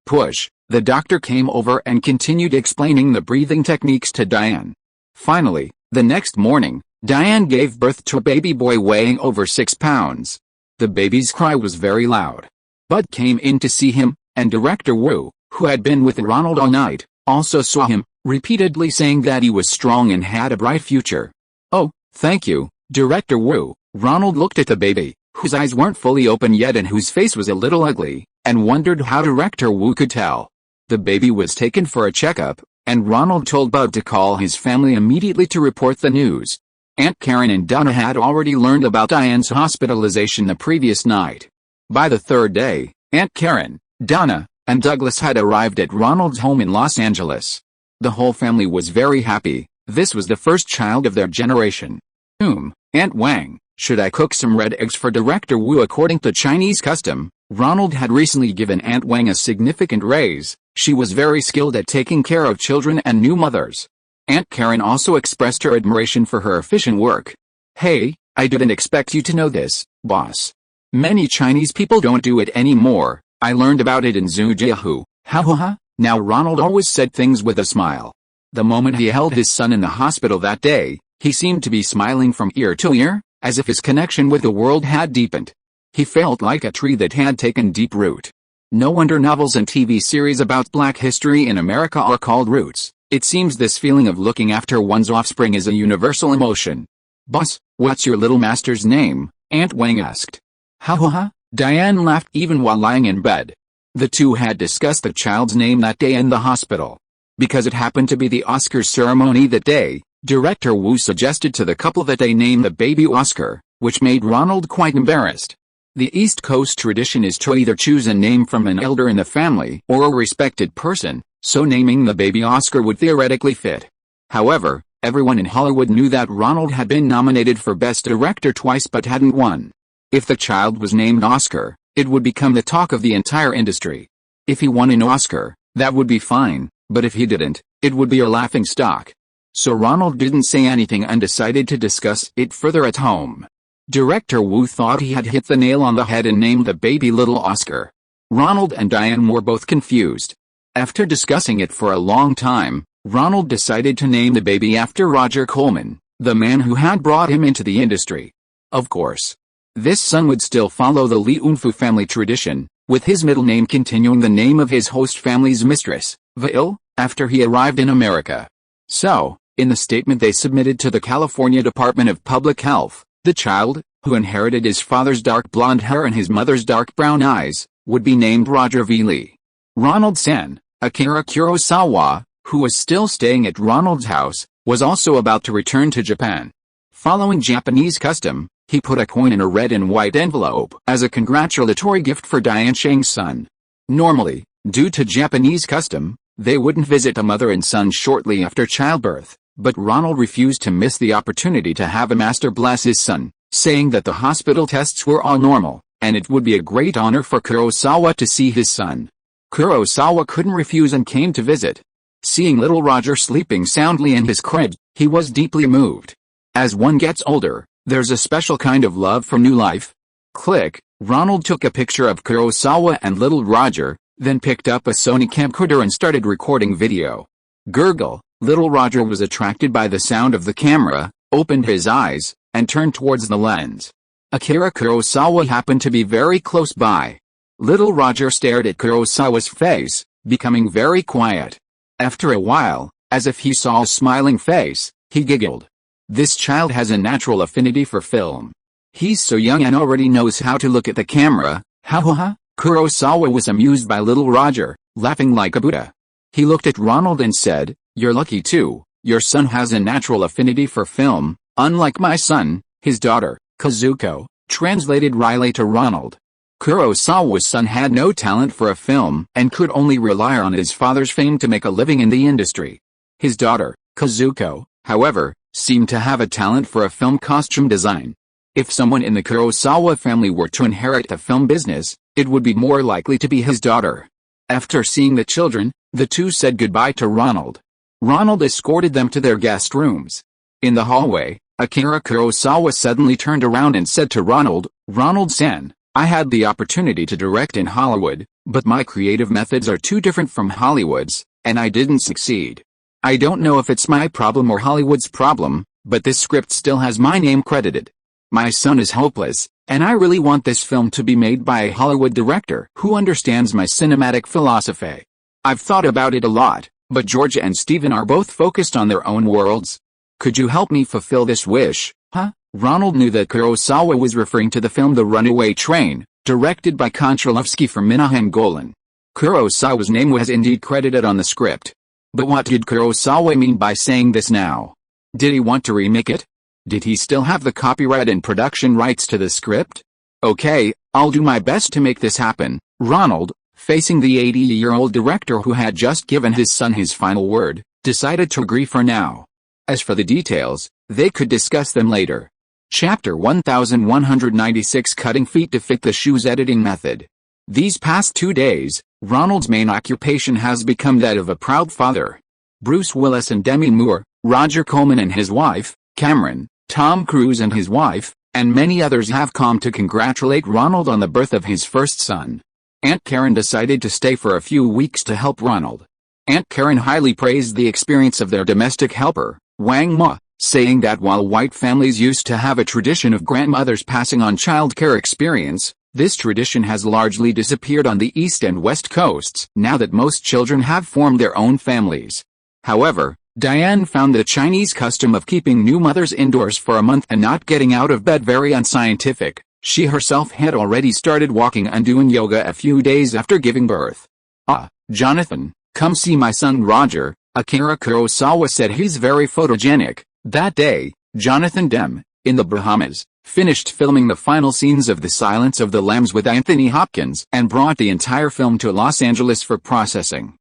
[SPEAKER 1] push. The doctor came over and continued explaining the breathing techniques to Diane. Finally, the next morning, Diane gave birth to a baby boy weighing over 6 pounds. The baby's cry was very loud. Bud came in to see him, and Director Wu, who had been with Ronald all night, also saw him, repeatedly saying that he was strong and had a bright future. "Oh, thank you, Director Wu." Ronald looked at the baby, whose eyes weren't fully open yet and whose face was a little ugly, and wondered how Director Wu could tell. The baby was taken for a checkup, and Ronald told Bud to call his family immediately to report the news. Aunt Karen and Donna had already learned about Diane's hospitalization the previous night. By the third day, Aunt Karen, Donna, and Douglas had arrived at Ronald's home in Los Angeles. The whole family was very happy. This was the first child of their generation. Aunt Wang, should I cook some red eggs for Director Wu? According to Chinese custom, Ronald had recently given Aunt Wang a significant raise. She was very skilled at taking care of children and new mothers. Aunt Karen also expressed her admiration for her efficient work. "Hey, I didn't expect you to know this, boss. Many Chinese people don't do it anymore. I learned about it in Zhujiahu." Ha ha ha. Now Ronald always said things with a smile. The moment he held his son in the hospital that day, he seemed to be smiling from ear to ear, as if his connection with the world had deepened. He felt like a tree that had taken deep root. No wonder novels and TV series about Black history in America are called roots. It seems this feeling of looking after one's offspring is a universal emotion. "Boss, what's your little master's name?" Aunt Wang asked. "Ha ha ha." Diane laughed even while lying in bed. The two had discussed the child's name that day in the hospital. Because it happened to be the Oscars ceremony that day, Director Wu suggested to the couple that they name the baby Oscar, which made Ronald quite embarrassed. The East Coast tradition is to either choose a name from an elder in the family or a respected person, so naming the baby Oscar would theoretically fit. However, everyone in Hollywood knew that Ronald had been nominated for Best Director twice but hadn't won. If the child was named Oscar, it would become the talk of the entire industry. If he won an Oscar, that would be fine, but if he didn't, it would be a laughingstock. So Ronald didn't say anything and decided to discuss it further at home. Director Wu thought he had hit the nail on the head and named the baby little Oscar. Ronald and Diane were both confused. After discussing it for a long time, Ronald decided to name the baby after Roger Coleman, the man who had brought him into the industry. Of course, this son would still follow the Li Unfu family tradition, with his middle name continuing the name of his host family's mistress, Vail, after he arrived in America. So, in the statement they submitted to the California Department of Public Health, the child, who inherited his father's dark blonde hair and his mother's dark brown eyes, would be named Roger V. Lee. Ronald's son, Akira Kurosawa, who was still staying at Ronald's house, was also about to return to Japan. Following Japanese custom, he put a coin in a red and white envelope as a congratulatory gift for Diane Chang's son. Normally, due to Japanese custom, they wouldn't visit the mother and son shortly after childbirth, but Ronald refused to miss the opportunity to have a master bless his son, saying that the hospital tests were all normal, and it would be a great honor for Kurosawa to see his son. Kurosawa couldn't refuse and came to visit. Seeing little Roger sleeping soundly in his crib, he was deeply moved. As one gets older, there's a special kind of love for new life. Click. Ronald took a picture of Kurosawa and little Roger, then picked up a Sony camcorder and started recording video. Gurgle. Little Roger was attracted by the sound of the camera, opened his eyes, and turned towards the lens. Akira Kurosawa happened to be very close by. Little Roger stared at Kurosawa's face, becoming very quiet. After a while, as if he saw a smiling face, he giggled. This child has a natural affinity for film. He's so young and already knows how to look at the camera. Ha ha ha. Kurosawa was amused by little Roger, laughing like a Buddha. He looked at Ronald and said, "You're lucky too. Your son has a natural affinity for film, unlike my son." His daughter, Kazuko, translated wryly to Ronald. Kurosawa's son had no talent for a film and could only rely on his father's fame to make a living in the industry. His daughter, Kazuko, however, seemed to have a talent for a film costume design. If someone in the Kurosawa family were to inherit the film business, it would be more likely to be his daughter. After seeing the children, the two said goodbye to Ronald. Ronald escorted them to their guest rooms. In the hallway, Akira Kurosawa suddenly turned around and said to Ronald, "Ronald-san, I had the opportunity to direct in Hollywood, but my creative methods are too different from Hollywood's, and I didn't succeed. I don't know if it's my problem or Hollywood's problem, but this script still has my name credited. My son is hopeless, and I really want this film to be made by a Hollywood director who understands my cinematic philosophy. I've thought about it a lot, but Georgia and Steven are both focused on their own worlds. Could you help me fulfill this wish, huh? Ronald knew that Kurosawa was referring to the film The Runaway Train, directed by Konchalovsky for Minahan Golan. Kurosawa's name was indeed credited on the script. But what did Kurosawa mean by saying this now? Did he want to remake it? Did he still have the copyright and production rights to the script? Okay, I'll do my best to make this happen, Ronald, facing the 80-year-old director who had just given his son his final word, decided to agree for now. As for the details, they could discuss them later. Chapter 1196 Cutting Feet to Fit the Shoes Editing Method. These past 2 days, Ronald's main occupation has become that of a proud father. Bruce Willis and Demi Moore, Roger Corman and his wife, Cameron, Tom Cruise and his wife, and many others have come to congratulate Ronald on the birth of his first son. Aunt Karen decided to stay for a few weeks to help Ronald. Aunt Karen highly praised the experience of their domestic helper, Wang Ma, saying that while white families used to have a tradition of grandmothers passing on childcare experience, this tradition has largely disappeared on the East and West Coasts now that most children have formed their own families. However, Diane found the Chinese custom of keeping new mothers indoors for a month and not getting out of bed very unscientific. She herself had already started walking and doing yoga a few days after giving birth. "Ah, Jonathan, come see my son Roger," Akira Kurosawa said. "He's very photogenic." That day, Jonathan Demme, in the Bahamas, finished filming the final scenes of The Silence of the Lambs with Anthony Hopkins and brought the entire film to Los Angeles for processing.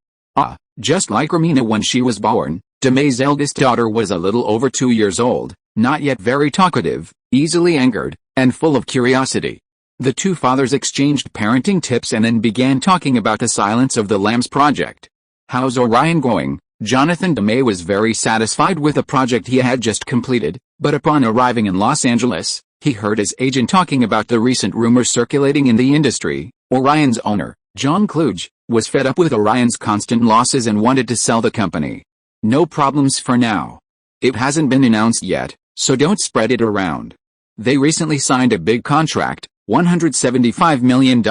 [SPEAKER 1] Just like Romina when she was born, Demme's eldest daughter was a little over 2 years old, not yet very talkative, easily angered, and full of curiosity. The two fathers exchanged parenting tips and then began talking about the Silence of the Lambs project. "How's Orion going?" Jonathan Demme was very satisfied with the project he had just completed, but upon arriving in Los Angeles, he heard his agent talking about the recent rumors circulating in the industry. Orion's owner, John Kluge, was fed up with Orion's constant losses and wanted to sell the company. "No problems for now. It hasn't been announced yet, so don't spread it around. They recently signed a big contract, $175 million.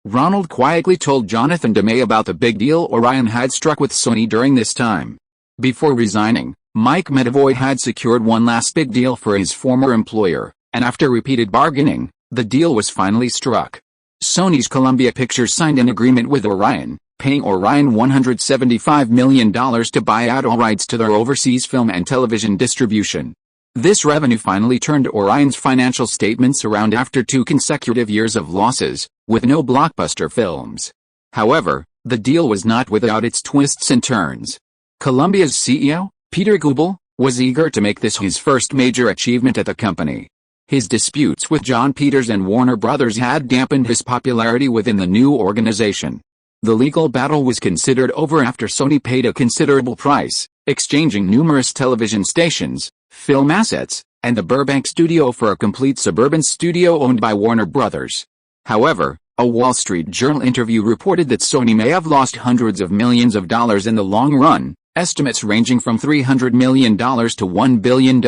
[SPEAKER 1] Ronald quietly told Jonathan Demme about the big deal Orion had struck with Sony during this time. Before resigning, Mike Medavoy had secured one last big deal for his former employer, and after repeated bargaining, the deal was finally struck. Sony's Columbia Pictures signed an agreement with Orion, paying Orion $175 million to buy out all rights to their overseas film and television distribution. This revenue finally turned Orion's financial statements around after 2 consecutive years of losses, with no blockbuster films. However, the deal was not without its twists and turns. Columbia's CEO, Peter Goebel, was eager to make this his first major achievement at the company. His disputes with John Peters and Warner Brothers had dampened his popularity within the new organization. The legal battle was considered over after Sony paid a considerable price, exchanging numerous television stations, film assets, and the Burbank studio for a complete suburban studio owned by Warner Brothers. However, a Wall Street Journal interview reported that Sony may have lost hundreds of millions of dollars in the long run, estimates ranging from $300 million to $1 billion,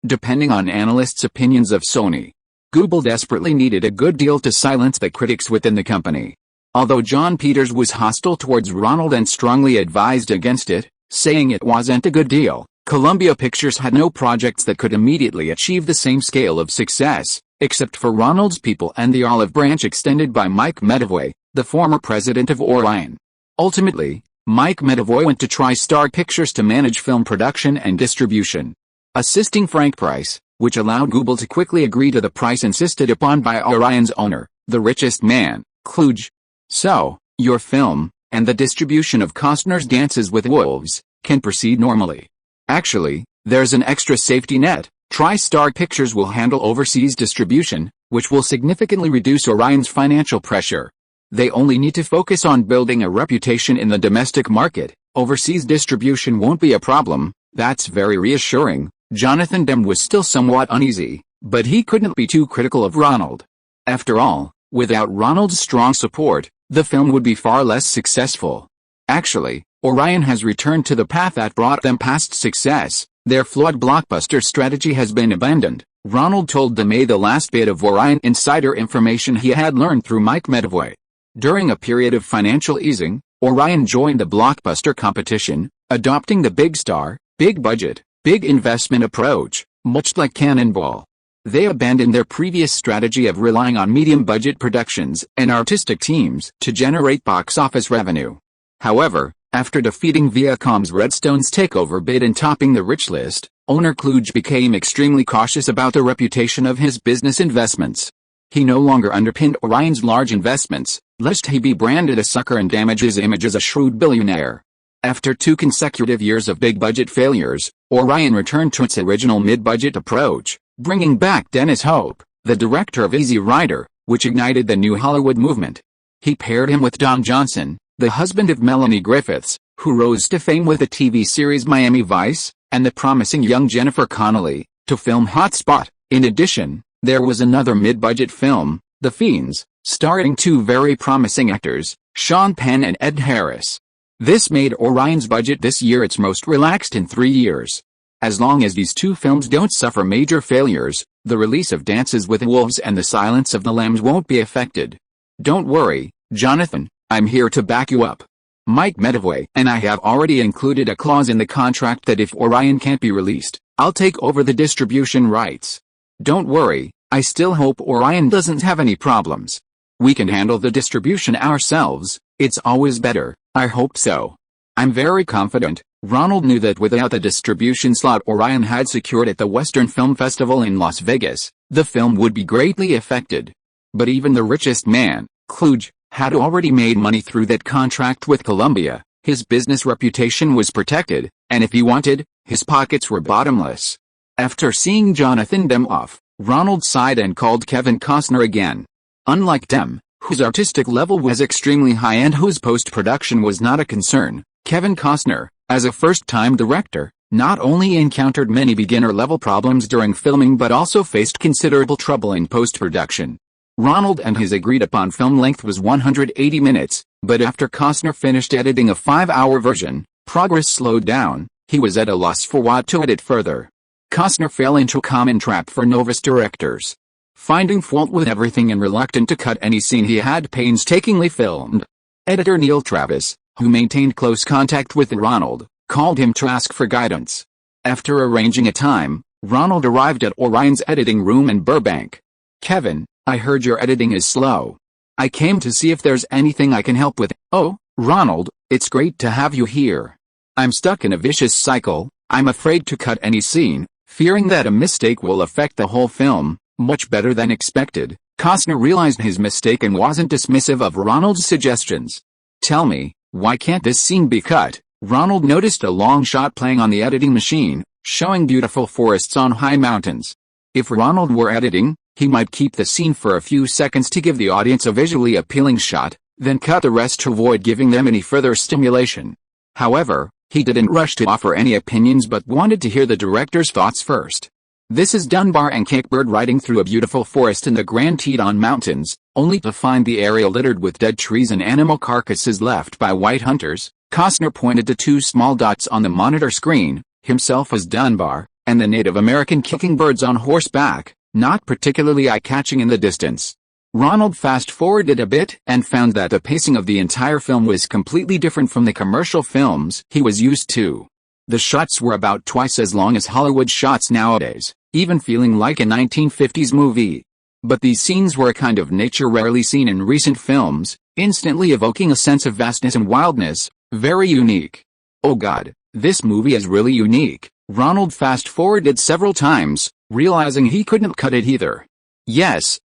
[SPEAKER 1] depending on analysts' opinions of Sony. Goebel desperately needed a good deal to silence the critics within the company. Although John Peters was hostile towards Ronald and strongly advised against it, saying it wasn't a good deal, Columbia Pictures had no projects that could immediately achieve the same scale of success, except for Ronald's People and the Olive Branch extended by Mike Medavoy, the former president of Orion. Ultimately, Mike Medavoy went to TriStar Pictures to manage film production and distribution, assisting Frank Price, which allowed Goebel to quickly agree to the price insisted upon by Orion's owner, the richest man, Kluge. "So, your film, and the distribution of Costner's Dances with Wolves, can proceed normally. Actually, there's an extra safety net. TriStar Pictures will handle overseas distribution, which will significantly reduce Orion's financial pressure. They only need to focus on building a reputation in the domestic market. Overseas distribution won't be a problem." "That's very reassuring." Jonathan Demme was still somewhat uneasy, but he couldn't be too critical of Ronald. After all, without Ronald's strong support, the film would be far less successful. Actually, Orion has returned to the path that brought them past success. Their flawed blockbuster strategy has been abandoned, Ronald told Demme the last bit of Orion insider information he had learned through Mike Medavoy. During a period of financial easing, Orion joined the blockbuster competition, adopting the big star, big budget, big investment approach, much like Cannonball. They abandoned their previous strategy of relying on medium-budget productions and artistic teams to generate box office revenue. However, after defeating Viacom's Redstone's takeover bid and topping the rich list, owner Kluge became extremely cautious about the reputation of his business investments. He no longer underpinned Orion's large investments, lest he be branded a sucker and damage his image as a shrewd billionaire. After 2 consecutive years of big-budget failures, Orion returned to its original mid-budget approach, bringing back Dennis Hope, the director of Easy Rider, which ignited the New Hollywood movement. He paired him with Don Johnson, the husband of Melanie Griffiths, who rose to fame with the TV series Miami Vice, and the promising young Jennifer Connelly, to film Hot Spot. In addition, there was another mid-budget film, The Fiends, starring 2 very promising actors, Sean Penn and Ed Harris. This made Orion's budget this year its most relaxed in 3 years. As long as these 2 films don't suffer major failures, the release of Dances with Wolves and The Silence of the Lambs won't be affected. Don't worry, Jonathan, I'm here to back you up. Mike Medavoy and I have already included a clause in the contract that if Orion can't be released, I'll take over the distribution rights. Don't worry, I still hope Orion doesn't have any problems. We can handle the distribution ourselves, it's always better, I hope so. I'm very confident. Ronald knew that without the distribution slot Orion had secured at the Western Film Festival in Las Vegas, the film would be greatly affected. But even the richest man, Kluge, had already made money through that contract with Columbia. His business reputation was protected, and if he wanted, his pockets were bottomless. After seeing Jonathan Demme off, Ronald sighed and called Kevin Costner again. Unlike Demme, whose artistic level was extremely high and whose post-production was not a concern, Kevin Costner, as a first-time director, not only encountered many beginner-level problems during filming but also faced considerable trouble in post-production. Ronald and his agreed-upon film length was 180 minutes, but after Costner finished editing a 5-hour version, progress slowed down. He was at a loss for what to edit further. Costner fell into a common trap for novice directors, finding fault with everything and reluctant to cut any scene he had painstakingly filmed. Editor Neil Travis, who maintained close contact with Ronald, called him to ask for guidance. After arranging a time, Ronald arrived at Orion's editing room in Burbank. "Kevin, I heard your editing is slow. I came to see if there's anything I can help with." "Oh, Ronald, it's great to have you here. I'm stuck in a vicious cycle. I'm afraid to cut any scene, fearing that a mistake will affect the whole film." Much better than expected, Costner realized his mistake and wasn't dismissive of Ronald's suggestions. "Tell me, why can't this scene be cut?" Ronald noticed a long shot playing on the editing machine, showing beautiful forests on high mountains. If Ronald were editing, he might keep the scene for a few seconds to give the audience a visually appealing shot, then cut the rest to avoid giving them any further stimulation. However, he didn't rush to offer any opinions but wanted to hear the director's thoughts first. This is Dunbar and Kickbird riding through a beautiful forest in the Grand Teton Mountains, only to find the area littered with dead trees and animal carcasses left by white hunters. Costner pointed to 2 small dots on the monitor screen, himself as Dunbar, and the Native American kicking birds on horseback, not particularly eye-catching in the distance. Ronald fast-forwarded a bit and found that the pacing of the entire film was completely different from the commercial films he was used to. The shots were about twice as long as Hollywood shots nowadays, even feeling like a 1950s movie. But these scenes were a kind of nature rarely seen in recent films, instantly evoking a sense of vastness and wildness, very unique. "Oh God, this movie is really unique." Ronald fast-forwarded several times, realizing he couldn't cut it either. Yes,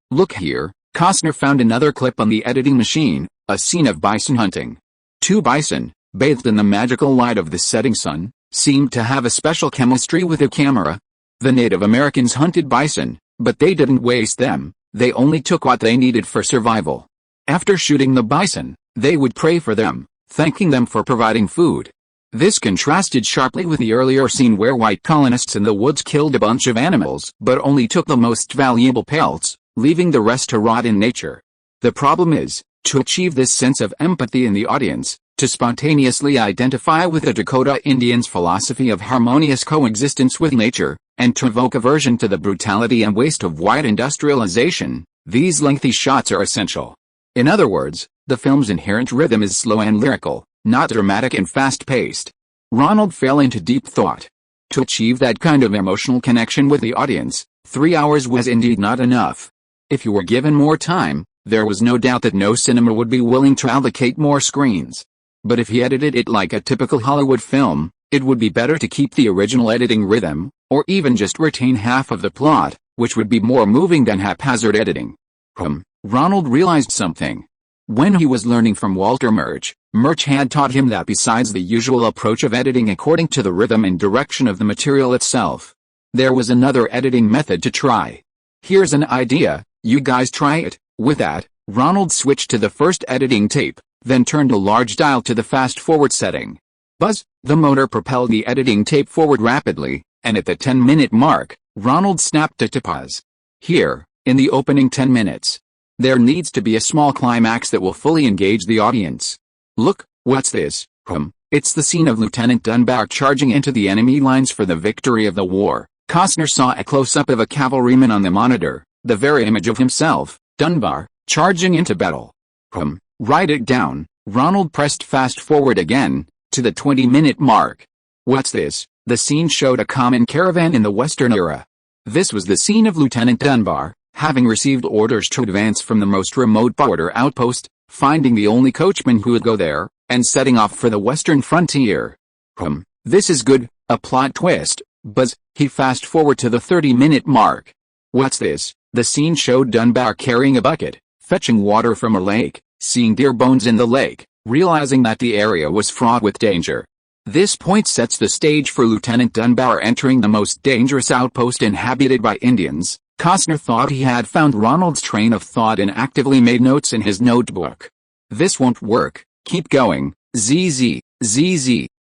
[SPEAKER 1] look here." Costner found another clip on the editing machine, a scene of bison hunting. 2 bison, bathed in the magical light of the setting sun, seemed to have a special chemistry with the camera. The Native Americans hunted bison, but they didn't waste them, they only took what they needed for survival. After shooting the bison, they would pray for them, thanking them for providing food. This contrasted sharply with the earlier scene where white colonists in the woods killed a bunch of animals but only took the most valuable pelts, leaving the rest to rot in nature. The problem is, to achieve this sense of empathy in the audience, to spontaneously identify with the Dakota Indians' philosophy of harmonious coexistence with nature, and to evoke aversion to the brutality and waste of white industrialization, these lengthy shots are essential. In other words, The film's inherent rhythm is slow and lyrical, not dramatic and fast-paced. Ronald fell into deep thought. To achieve that kind of emotional connection with the audience, 3 hours was indeed not enough. If you were given more time, there was no doubt that no cinema would be willing to allocate more screens. But if he edited it like a typical Hollywood film, it would be better to keep the original editing rhythm, or even just retain half of the plot, which would be more moving than haphazard editing. Ronald realized something. When he was learning from Walter Murch, Murch had taught him that besides the usual approach of editing according to the rhythm and direction of the material itself, there was another editing method to try. Here's an idea, you guys try it. With that, Ronald switched to the first editing tape, then turned a large dial to the fast-forward setting. Buzz, the motor propelled the editing tape forward rapidly, and at the 10-minute mark, Ronald snapped it to pause. Here, in the opening 10 minutes, there needs to be a small climax that will fully engage the audience. Look, what's this? It's the scene of Lieutenant Dunbar charging into the enemy lines for the victory of the war. Costner saw a close-up of a cavalryman on the monitor, the very image of himself, Dunbar, charging into battle. Write it down. Ronald pressed fast-forward again, to the 20-minute mark. What's this? The scene showed a common caravan in the Western era. This was the scene of Lieutenant Dunbar, having received orders to advance from the most remote border outpost, finding the only coachman who would go there, and setting off for the western frontier. This is good, a plot twist. Buzz, he fast-forward to the 30-minute mark. What's this? The scene showed Dunbar carrying a bucket, fetching water from a lake, seeing deer bones in the lake, realizing that the area was fraught with danger. This point sets the stage for Lieutenant Dunbar entering the most dangerous outpost inhabited by Indians. Costner thought he had found Ronald's train of thought and actively made notes in his notebook. This won't work. Keep going. ZZ.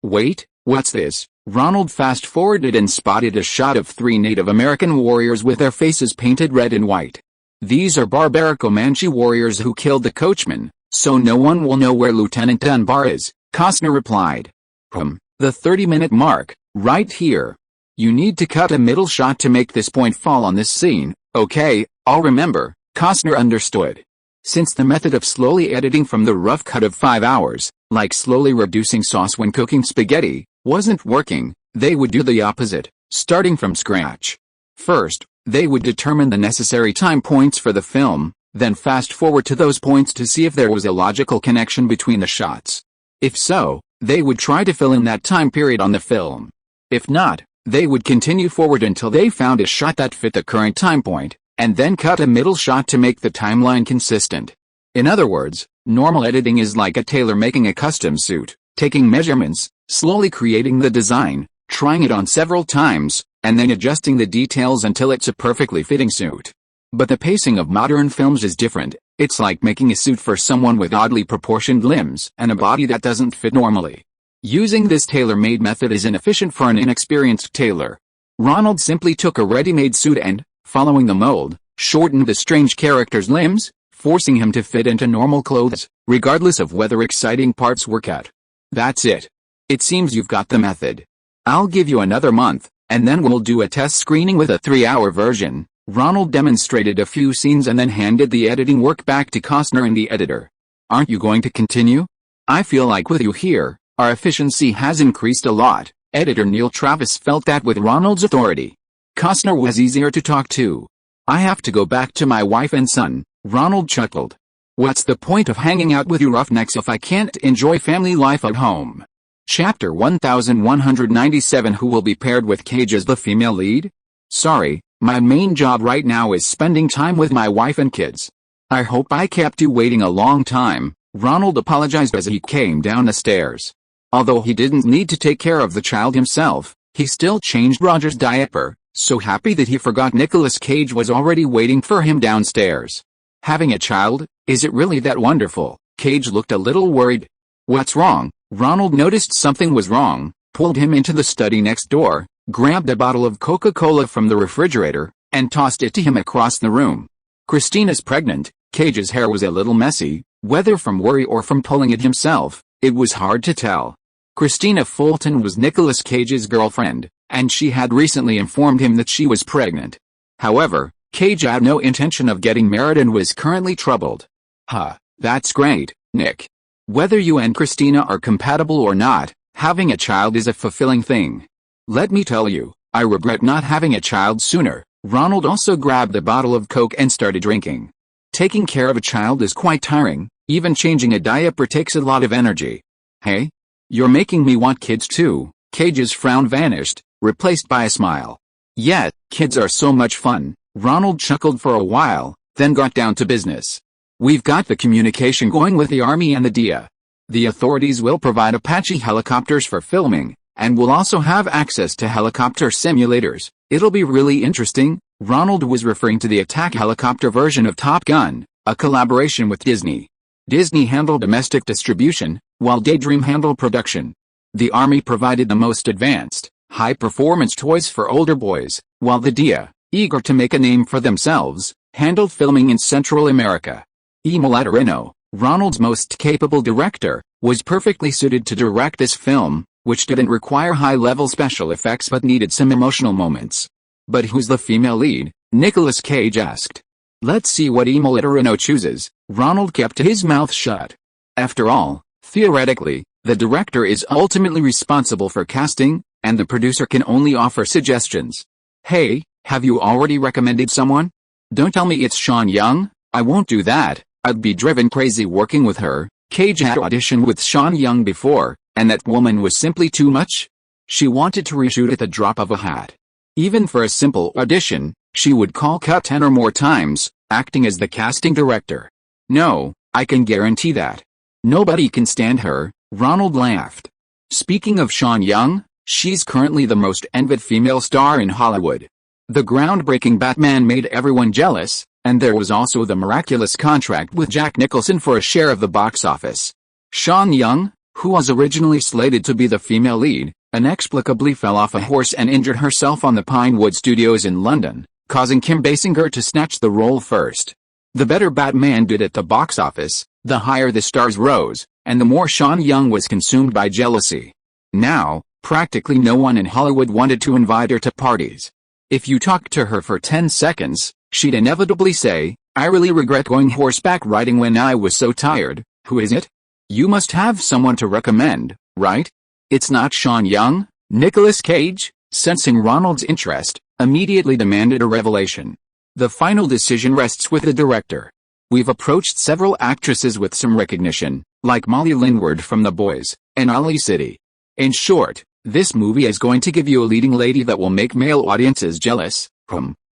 [SPEAKER 1] Wait, what's this? Ronald fast-forwarded and spotted a shot of 3 Native American warriors with their faces painted red and white. These are barbaric Comanche warriors who killed the coachman, so no one will know where Lieutenant Dunbar is, Costner replied. The 30-minute mark, right here. You need to cut a middle shot to make this point fall on this scene. Okay, I'll remember. Costner understood. Since the method of slowly editing from the rough cut of 5 hours, like slowly reducing sauce when cooking spaghetti, wasn't working, they would do the opposite, starting from scratch. First, they would determine the necessary time points for the film, then fast forward to those points to see if there was a logical connection between the shots. If so, they would try to fill in that time period on the film. If not, they would continue forward until they found a shot that fit the current time point, and then cut a middle shot to make the timeline consistent. In other words, normal editing is like a tailor making a custom suit, taking measurements, slowly creating the design, trying it on several times, and then adjusting the details until it's a perfectly fitting suit. But the pacing of modern films is different. It's like making a suit for someone with oddly proportioned limbs and a body that doesn't fit normally. Using this tailor-made method is inefficient for an inexperienced tailor. Ronald simply took a ready-made suit and, following the mold, shortened the strange character's limbs, forcing him to fit into normal clothes, regardless of whether exciting parts were cut. That's it. It seems you've got the method. I'll give you another month, and then we'll do a test screening with a 3-hour version. Ronald demonstrated a few scenes and then handed the editing work back to Costner and the editor. Aren't you going to continue? I feel like with you here, our efficiency has increased a lot. Editor Neil Travis felt that with Ronald's authority, Costner was easier to talk to. I have to go back to my wife and son, Ronald chuckled. What's the point of hanging out with you roughnecks if I can't enjoy family life at home? Chapter 1197. Who will be paired with Cage as the female lead? Sorry, my main job right now is spending time with my wife and kids. I hope I kept you waiting a long time, Ronald apologized as he came down the stairs. Although he didn't need to take care of the child himself, he still changed Roger's diaper, so happy that he forgot Nicolas Cage was already waiting for him downstairs. Having a child, is it really that wonderful? Cage looked a little worried. What's wrong? Ronald noticed something was wrong, pulled him into the study next door, grabbed a bottle of Coca-Cola from the refrigerator, and tossed it to him across the room. Christina's pregnant. Cage's hair was a little messy, whether from worry or from pulling it himself, it was hard to tell. Christina Fulton was Nicolas Cage's girlfriend, and she had recently informed him that she was pregnant. However, Cage had no intention of getting married and was currently troubled. That's great, Nick. Whether you and Christina are compatible or not, having a child is a fulfilling thing. Let me tell you, I regret not having a child sooner. Ronald also grabbed a bottle of Coke and started drinking. Taking care of a child is quite tiring, even changing a diaper takes a lot of energy. Hey? You're making me want kids too. Cage's frown vanished, replaced by a smile. Yet, kids are so much fun. Ronald chuckled for a while, then got down to business. We've got the communication going with the Army and the DIA. The authorities will provide Apache helicopters for filming, and we'll also have access to helicopter simulators. It'll be really interesting. Ronald was referring to the attack helicopter version of Top Gun, a collaboration with Disney. Disney handled domestic distribution, while Daydream handled production. The Army provided the most advanced, high-performance toys for older boys, while the DIA, eager to make a name for themselves, handled filming in Central America. Emil Adorino, Ronald's most capable director, was perfectly suited to direct this film, which didn't require high-level special effects but needed some emotional moments. But who's the female lead? Nicolas Cage asked. Let's see what Emil Adorino chooses. Ronald kept his mouth shut. After all, theoretically, the director is ultimately responsible for casting, and the producer can only offer suggestions. Hey, have you already recommended someone? Don't tell me it's Sean Young. I won't do that. I'd be driven crazy working with her. Cage had auditioned with Sean Young before, and that woman was simply too much. She wanted to reshoot at the drop of a hat. Even for a simple audition, she would call cut 10 or more times, acting as the casting director. No, I can guarantee that. Nobody can stand her. Ronald laughed. Speaking of Sean Young, she's currently the most envied female star in Hollywood. The groundbreaking Batman made everyone jealous, and there was also the miraculous contract with Jack Nicholson for a share of the box office. Sean Young, who was originally slated to be the female lead, inexplicably fell off a horse and injured herself on the Pinewood Studios in London, causing Kim Basinger to snatch the role first. The better Batman did at the box office, the higher the stars rose, and the more Sean Young was consumed by jealousy. Now, practically no one in Hollywood wanted to invite her to parties. If you talked to her for 10 seconds, she'd inevitably say, I really regret going horseback riding when I was so tired. Who is it? You must have someone to recommend, right? It's not Sean Young. Nicolas Cage, sensing Ronald's interest, immediately demanded a revelation. The final decision rests with the director. We've approached several actresses with some recognition, like Molly Lindward from The Boys, and Ali City. In short, this movie is going to give you a leading lady that will make male audiences jealous.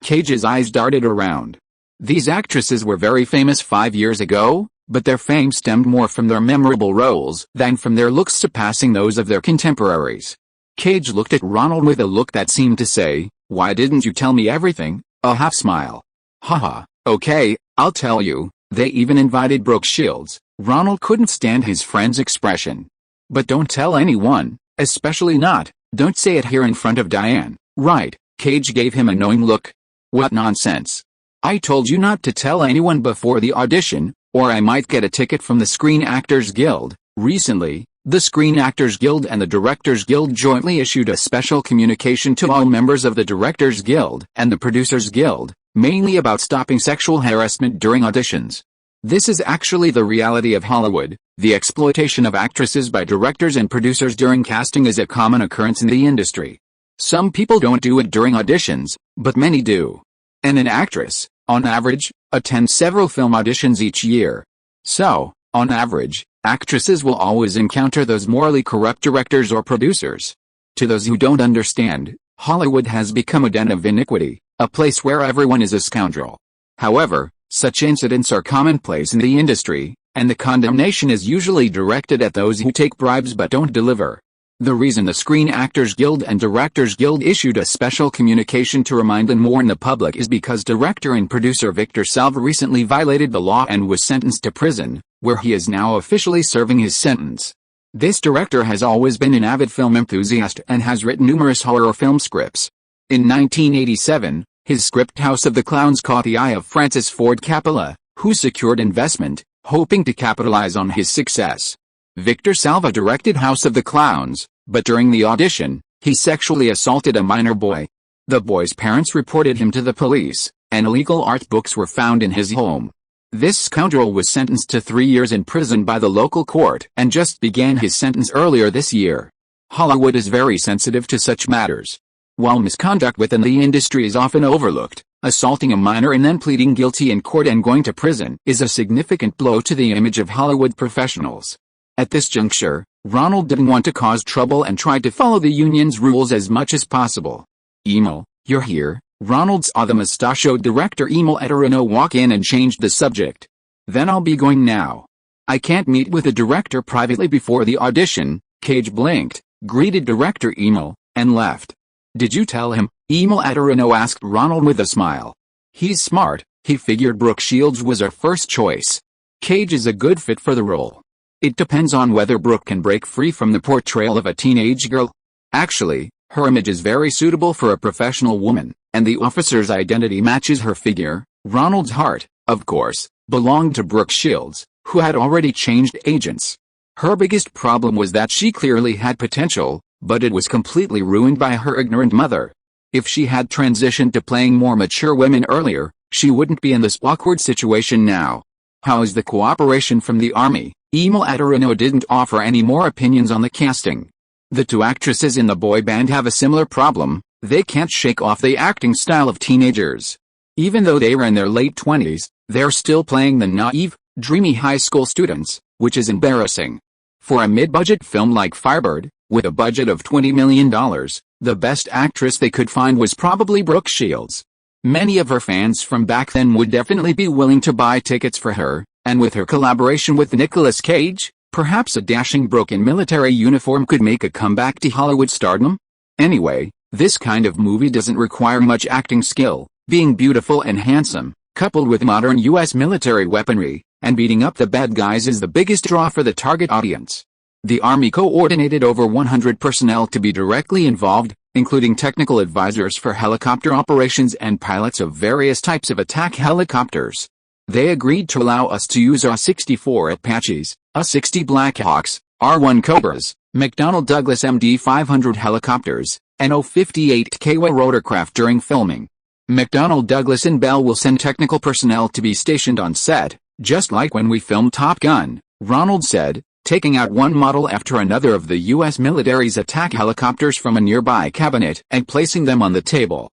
[SPEAKER 1] Cage's eyes darted around. These actresses were very famous 5 years ago, but their fame stemmed more from their memorable roles than from their looks surpassing those of their contemporaries. Cage looked at Ronald with a look that seemed to say, why didn't you tell me everything? A half smile. Haha, okay, I'll tell you. They even invited Brooke Shields. Ronald couldn't stand his friend's expression. But don't tell anyone, especially not, don't say it here in front of Diane. Right, Cage gave him a knowing look. What nonsense. I told you not to tell anyone before the audition, or I might get a ticket from the Screen Actors Guild. Recently, the Screen Actors Guild and the Directors Guild jointly issued a special communication to all members of the Directors Guild and the Producers Guild, mainly about stopping sexual harassment during auditions. This is actually the reality of Hollywood. The exploitation of actresses by directors and producers during casting is a common occurrence in the industry. Some people don't do it during auditions, but many do. And an actress, on average, attends several film auditions each year. So, on average, actresses will always encounter those morally corrupt directors or producers. To those who don't understand, Hollywood has become a den of iniquity, a place where everyone is a scoundrel. However, such incidents are commonplace in the industry, and the condemnation is usually directed at those who take bribes but don't deliver. The reason the Screen Actors Guild and Directors Guild issued a special communication to remind and warn the public is because director and producer Victor Salva recently violated the law and was sentenced to prison, where he is now officially serving his sentence. This director has always been an avid film enthusiast and has written numerous horror film scripts. In 1987, his script House of the Clowns caught the eye of Francis Ford Coppola, who secured investment, hoping to capitalize on his success. Victor Salva directed House of the Clowns, but during the audition, he sexually assaulted a minor boy. The boy's parents reported him to the police, and illegal art books were found in his home. This scoundrel was sentenced to 3 years in prison by the local court and just began his sentence earlier this year. Hollywood is very sensitive to such matters. While misconduct within the industry is often overlooked, assaulting a minor and then pleading guilty in court and going to prison is a significant blow to the image of Hollywood professionals. At this juncture, Ronald didn't want to cause trouble and tried to follow the union's rules as much as possible. "Emil, you're here." Ronald saw the mustachioed director Emil Ederino walk in and changed the subject. "Then I'll be going now. I can't meet with the director privately before the audition." Cage blinked, greeted director Emil, and left. "Did you tell him?" Emil Ederino asked Ronald with a smile. "He's smart. He figured Brooke Shields was our first choice. Cage is a good fit for the role. It depends on whether Brooke can break free from the portrayal of a teenage girl. Actually, her image is very suitable for a professional woman, and the officer's identity matches her figure." Ronald's heart, of course, belonged to Brooke Shields, who had already changed agents. Her biggest problem was that she clearly had potential, but it was completely ruined by her ignorant mother. If she had transitioned to playing more mature women earlier, she wouldn't be in this awkward situation now. "How is the cooperation from the army?" Emil Ederino didn't offer any more opinions on the casting. The two actresses in the boy band have a similar problem: they can't shake off the acting style of teenagers. Even though they were in their late 20s, they're still playing the naive, dreamy high school students, which is embarrassing. For a mid-budget film like Firebird, with a budget of $20 million, the best actress they could find was probably Brooke Shields. Many of her fans from back then would definitely be willing to buy tickets for her, and with her collaboration with Nicolas Cage, perhaps a dashing Brooke in military uniform could make a comeback to Hollywood stardom? Anyway, this kind of movie doesn't require much acting skill. Being beautiful and handsome, coupled with modern U.S. military weaponry, and beating up the bad guys is the biggest draw for the target audience. The Army coordinated over 100 personnel to be directly involved, including technical advisors for helicopter operations and pilots of various types of attack helicopters. They agreed to allow us to use A-64 Apaches, A-60 Blackhawks, R-1 Cobras, McDonnell Douglas MD-500 helicopters, and O-58 Kiowa rotorcraft during filming. McDonnell Douglas and Bell will send technical personnel to be stationed on set, just like when we filmed Top Gun, Ronald said, taking out one model after another of the U.S. military's attack helicopters from a nearby cabinet and placing them on the table.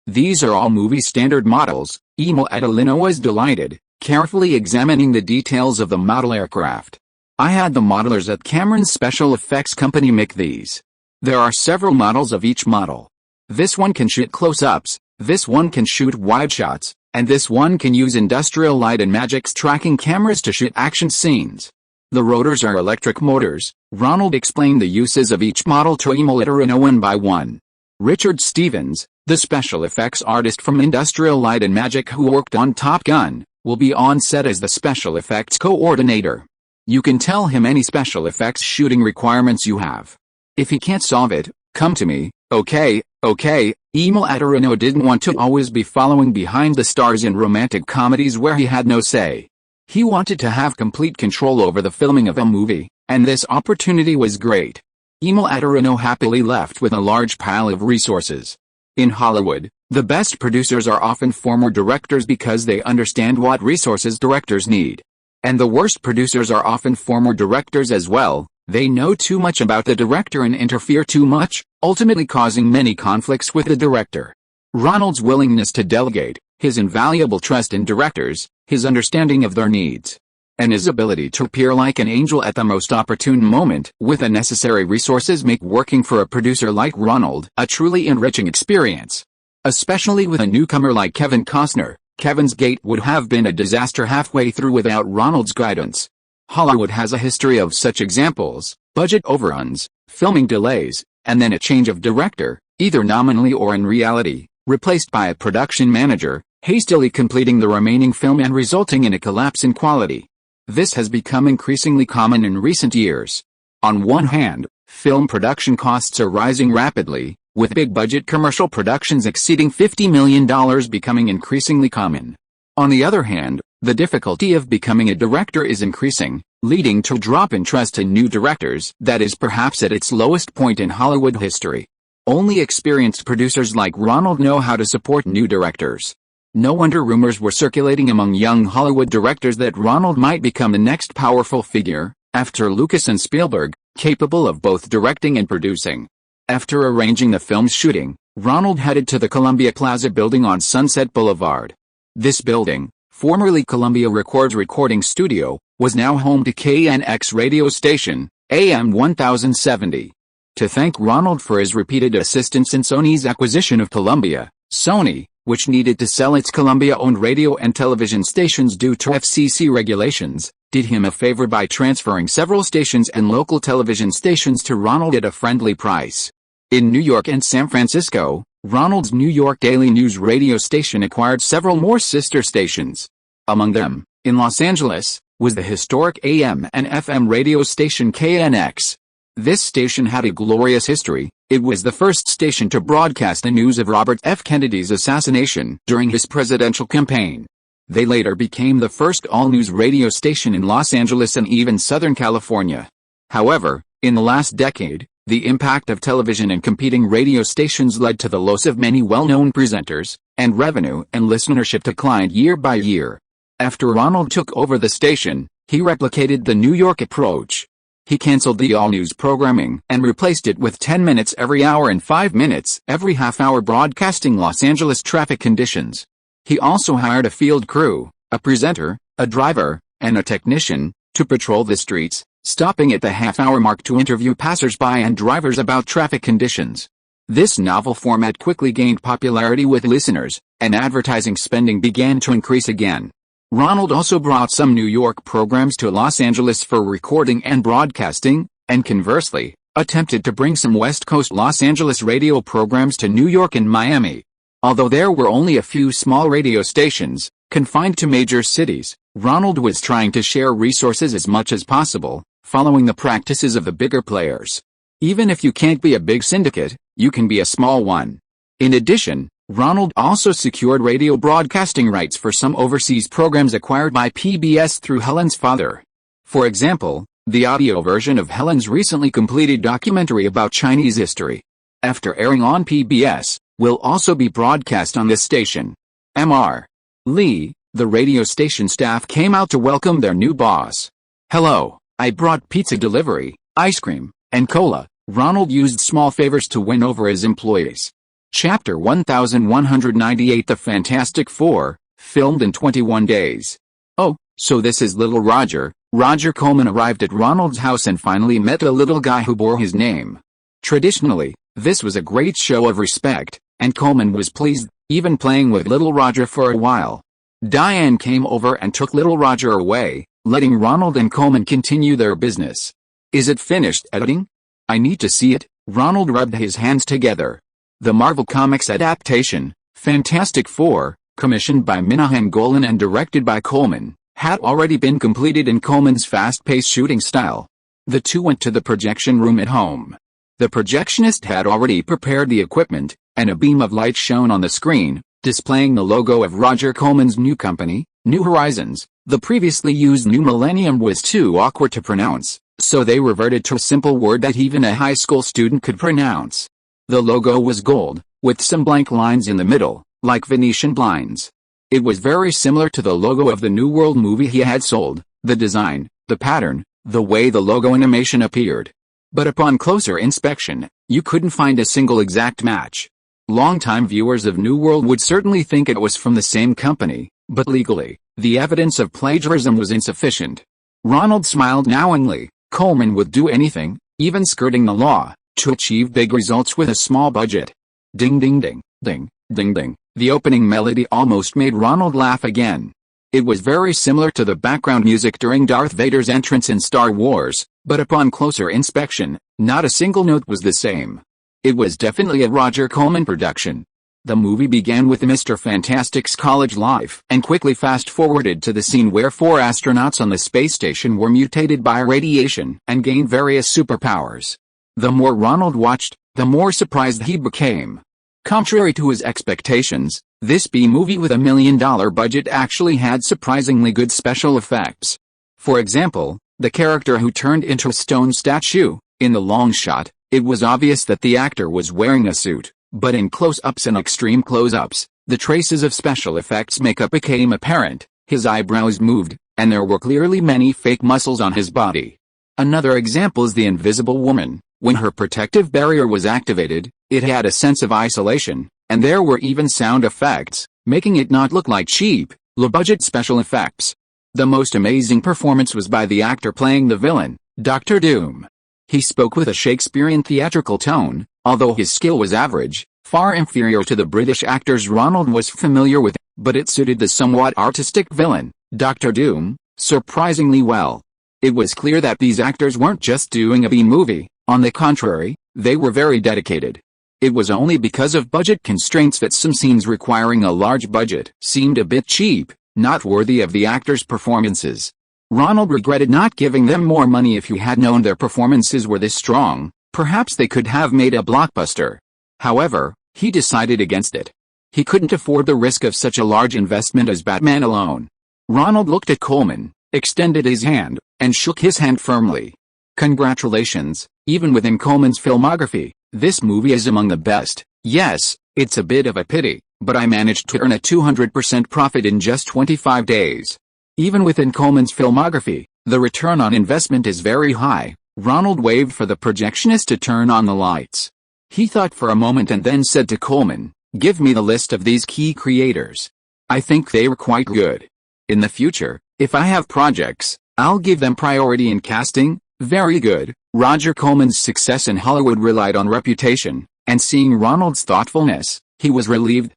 [SPEAKER 1] These are all movie standard models." Emil Ederino was delighted, carefully examining the details of the model aircraft. "I had the modelers at Cameron's special effects company make these. There are several models of each model. This one can shoot close-ups, this one can shoot wide shots, and this one can use industrial light and magic's tracking cameras to shoot action scenes. The rotors are electric motors." Ronald explained the uses of each model to Emil Ederino one by one. Richard Stevens, the special effects artist from Industrial Light and Magic who worked on Top Gun, will be on set as the special effects coordinator. You can tell him any special effects shooting requirements you have. If he can't solve it, come to me. Okay. Emil Ederino didn't want to always be following behind the stars in romantic comedies where he had no say. He wanted to have complete control over the filming of a movie, and this opportunity was great. Emil Ederino happily left with a large pile of resources. In Hollywood, the best producers are often former directors because they understand what resources directors need. And the worst producers are often former directors as well. They know too much about the director and interfere too much, ultimately causing many conflicts with the director. Ronald's willingness to delegate, his invaluable trust in directors, his understanding of their needs, and his ability to appear like an angel at the most opportune moment with the necessary resources make working for a producer like Ronald a truly enriching experience. Especially with a newcomer like Kevin Costner, Kevin's Gate would have been a disaster halfway through without Ronald's guidance. Hollywood has a history of such examples: budget overruns, filming delays, and then a change of director, either nominally or in reality, replaced by a production manager, hastily completing the remaining film and resulting in a collapse in quality. This has become increasingly common in recent years. On one hand, film production costs are rising rapidly, with big-budget commercial productions exceeding $50 million becoming increasingly common. On the other hand, the difficulty of becoming a director is increasing, leading to a drop in trust in new directors that is perhaps at its lowest point in Hollywood history. Only experienced producers like Ronald know how to support new directors. No wonder rumors were circulating among young Hollywood directors that Ronald might become the next powerful figure, after Lucas and Spielberg, capable of both directing and producing. After arranging the film's shooting, Ronald headed to the Columbia Plaza building on Sunset Boulevard. This building, formerly Columbia Records Recording Studio, was now home to KNX radio station, AM 1070. To thank Ronald for his repeated assistance in Sony's acquisition of Columbia, Sony, which needed to sell its Columbia-owned radio and television stations due to FCC regulations, did him a favor by transferring several stations and local television stations to Ronald at a friendly price. In New York and San Francisco, Ronald's New York Daily News radio station acquired several more sister stations. Among them, in Los Angeles, was the historic AM and FM radio station KNX. This station had a glorious history. It was the first station to broadcast the news of Robert F. Kennedy's assassination during his presidential campaign. They later became the first all-news radio station in Los Angeles and even Southern California. However, in the last decade, the impact of television and competing radio stations led to the loss of many well-known presenters, and revenue and listenership declined year by year. After Ronald took over the station, he replicated the New York approach. He canceled the all-news programming and replaced it with 10 minutes every hour and 5 minutes every half-hour broadcasting Los Angeles traffic conditions. He also hired a field crew, a presenter, a driver, and a technician, to patrol the streets, stopping at the half-hour mark to interview passers-by and drivers about traffic conditions. This novel format quickly gained popularity with listeners, and advertising spending began to increase again. Ronald also brought some New York programs to Los Angeles for recording and broadcasting, and conversely, attempted to bring some West Coast Los Angeles radio programs to New York and Miami. Although there were only a few small radio stations, confined to major cities, Ronald was trying to share resources as much as possible, following the practices of the bigger players. Even if you can't be a big syndicate, you can be a small one. In addition, Ronald also secured radio broadcasting rights for some overseas programs acquired by PBS through Helen's father. For example, the audio version of Helen's recently completed documentary about Chinese history, after airing on PBS, will also be broadcast on this station. Mr. Lee, the radio station staff came out to welcome their new boss. "Hello, I brought pizza delivery, ice cream, and cola." Ronald used small favors to win over his employees. Chapter 1198 The Fantastic Four, filmed in 21 days. "Oh, so this is little Roger." Roger Coleman arrived at Ronald's house and finally met a little guy who bore his name. Traditionally, this was a great show of respect, and Coleman was pleased, even playing with little Roger for a while. Diane came over and took little Roger away, letting Ronald and Coleman continue their business. "Is it finished editing? I need to see it." Ronald rubbed his hands together. The Marvel Comics adaptation, Fantastic Four, commissioned by Minahan Golan and directed by Coleman, had already been completed in Coleman's fast-paced shooting style. The two went to the projection room at home. The projectionist had already prepared the equipment, and a beam of light shone on the screen, displaying the logo of Roger Coleman's new company, New Horizons. The previously used New Millennium was too awkward to pronounce, so they reverted to a simple word that even a high school student could pronounce. The logo was gold, with some blank lines in the middle, like Venetian blinds. It was very similar to the logo of the New World movie he had sold, the design, the pattern, the way the logo animation appeared. But upon closer inspection, you couldn't find a single exact match. Longtime viewers of New World would certainly think it was from the same company, but legally, the evidence of plagiarism was insufficient. Ronald smiled knowingly. Coleman would do anything, even skirting the law, to achieve big results with a small budget. Ding ding ding, ding, ding ding. The opening melody almost made Ronald laugh again. It was very similar to the background music during Darth Vader's entrance in Star Wars, but upon closer inspection, not a single note was the same. It was definitely a Roger Coleman production. The movie began with Mr. Fantastic's college life and quickly fast-forwarded to the scene where 4 astronauts on the space station were mutated by radiation and gained various superpowers. The more Ronald watched, the more surprised he became. Contrary to his expectations, this B-movie with $1 million budget actually had surprisingly good special effects. For example, the character who turned into a stone statue, in the long shot, it was obvious that the actor was wearing a suit, but in close-ups and extreme close-ups, The traces of special effects makeup became apparent, his eyebrows moved, and there were clearly many fake muscles on his body. Another example is the Invisible Woman. When her protective barrier was activated, it had a sense of isolation, and there were even sound effects, making it not look like cheap, low-budget special effects. The most amazing performance was by the actor playing the villain, Dr. Doom. He spoke with a Shakespearean theatrical tone, although his skill was average, far inferior to the British actors Ronald was familiar with, but it suited the somewhat artistic villain, Dr. Doom, surprisingly well. It was clear that these actors weren't just doing a B-movie, on the contrary, they were very dedicated. It was only because of budget constraints that some scenes requiring a large budget seemed a bit cheap, not worthy of the actors' performances. Ronald regretted not giving them more money. If he had known their performances were this strong, perhaps they could have made a blockbuster. However, he decided against it. He couldn't afford the risk of such a large investment as Batman alone. Ronald looked at Coleman, extended his hand, and shook his hand firmly. Congratulations, even within Coleman's filmography, this movie is among the best. Yes, it's a bit of a pity, but I managed to earn a 200% profit in just 25 days. Even within Coleman's filmography, the return on investment is very high. Ronald waved for the projectionist to turn on the lights. He thought for a moment and then said to Coleman, "Give me the list of these key creators. I think they were quite good. In the future, if I have projects, I'll give them priority in casting." Very good. Roger Coleman's success in Hollywood relied on reputation, and seeing Ronald's thoughtfulness, he was relieved.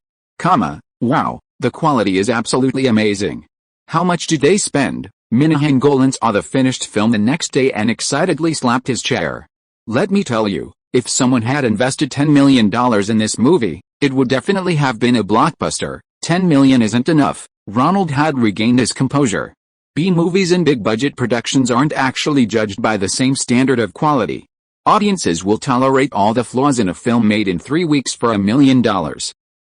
[SPEAKER 1] Wow, the quality is absolutely amazing. How much did they spend? Minahan Golan saw the finished film the next day and excitedly slapped his chair. Let me tell you, if someone had invested $10 million in this movie, it would definitely have been a blockbuster. $10 million isn't enough. Ronald had regained his composure. B-movies and big-budget productions aren't actually judged by the same standard of quality. Audiences will tolerate all the flaws in a film made in 3 weeks for $1 million.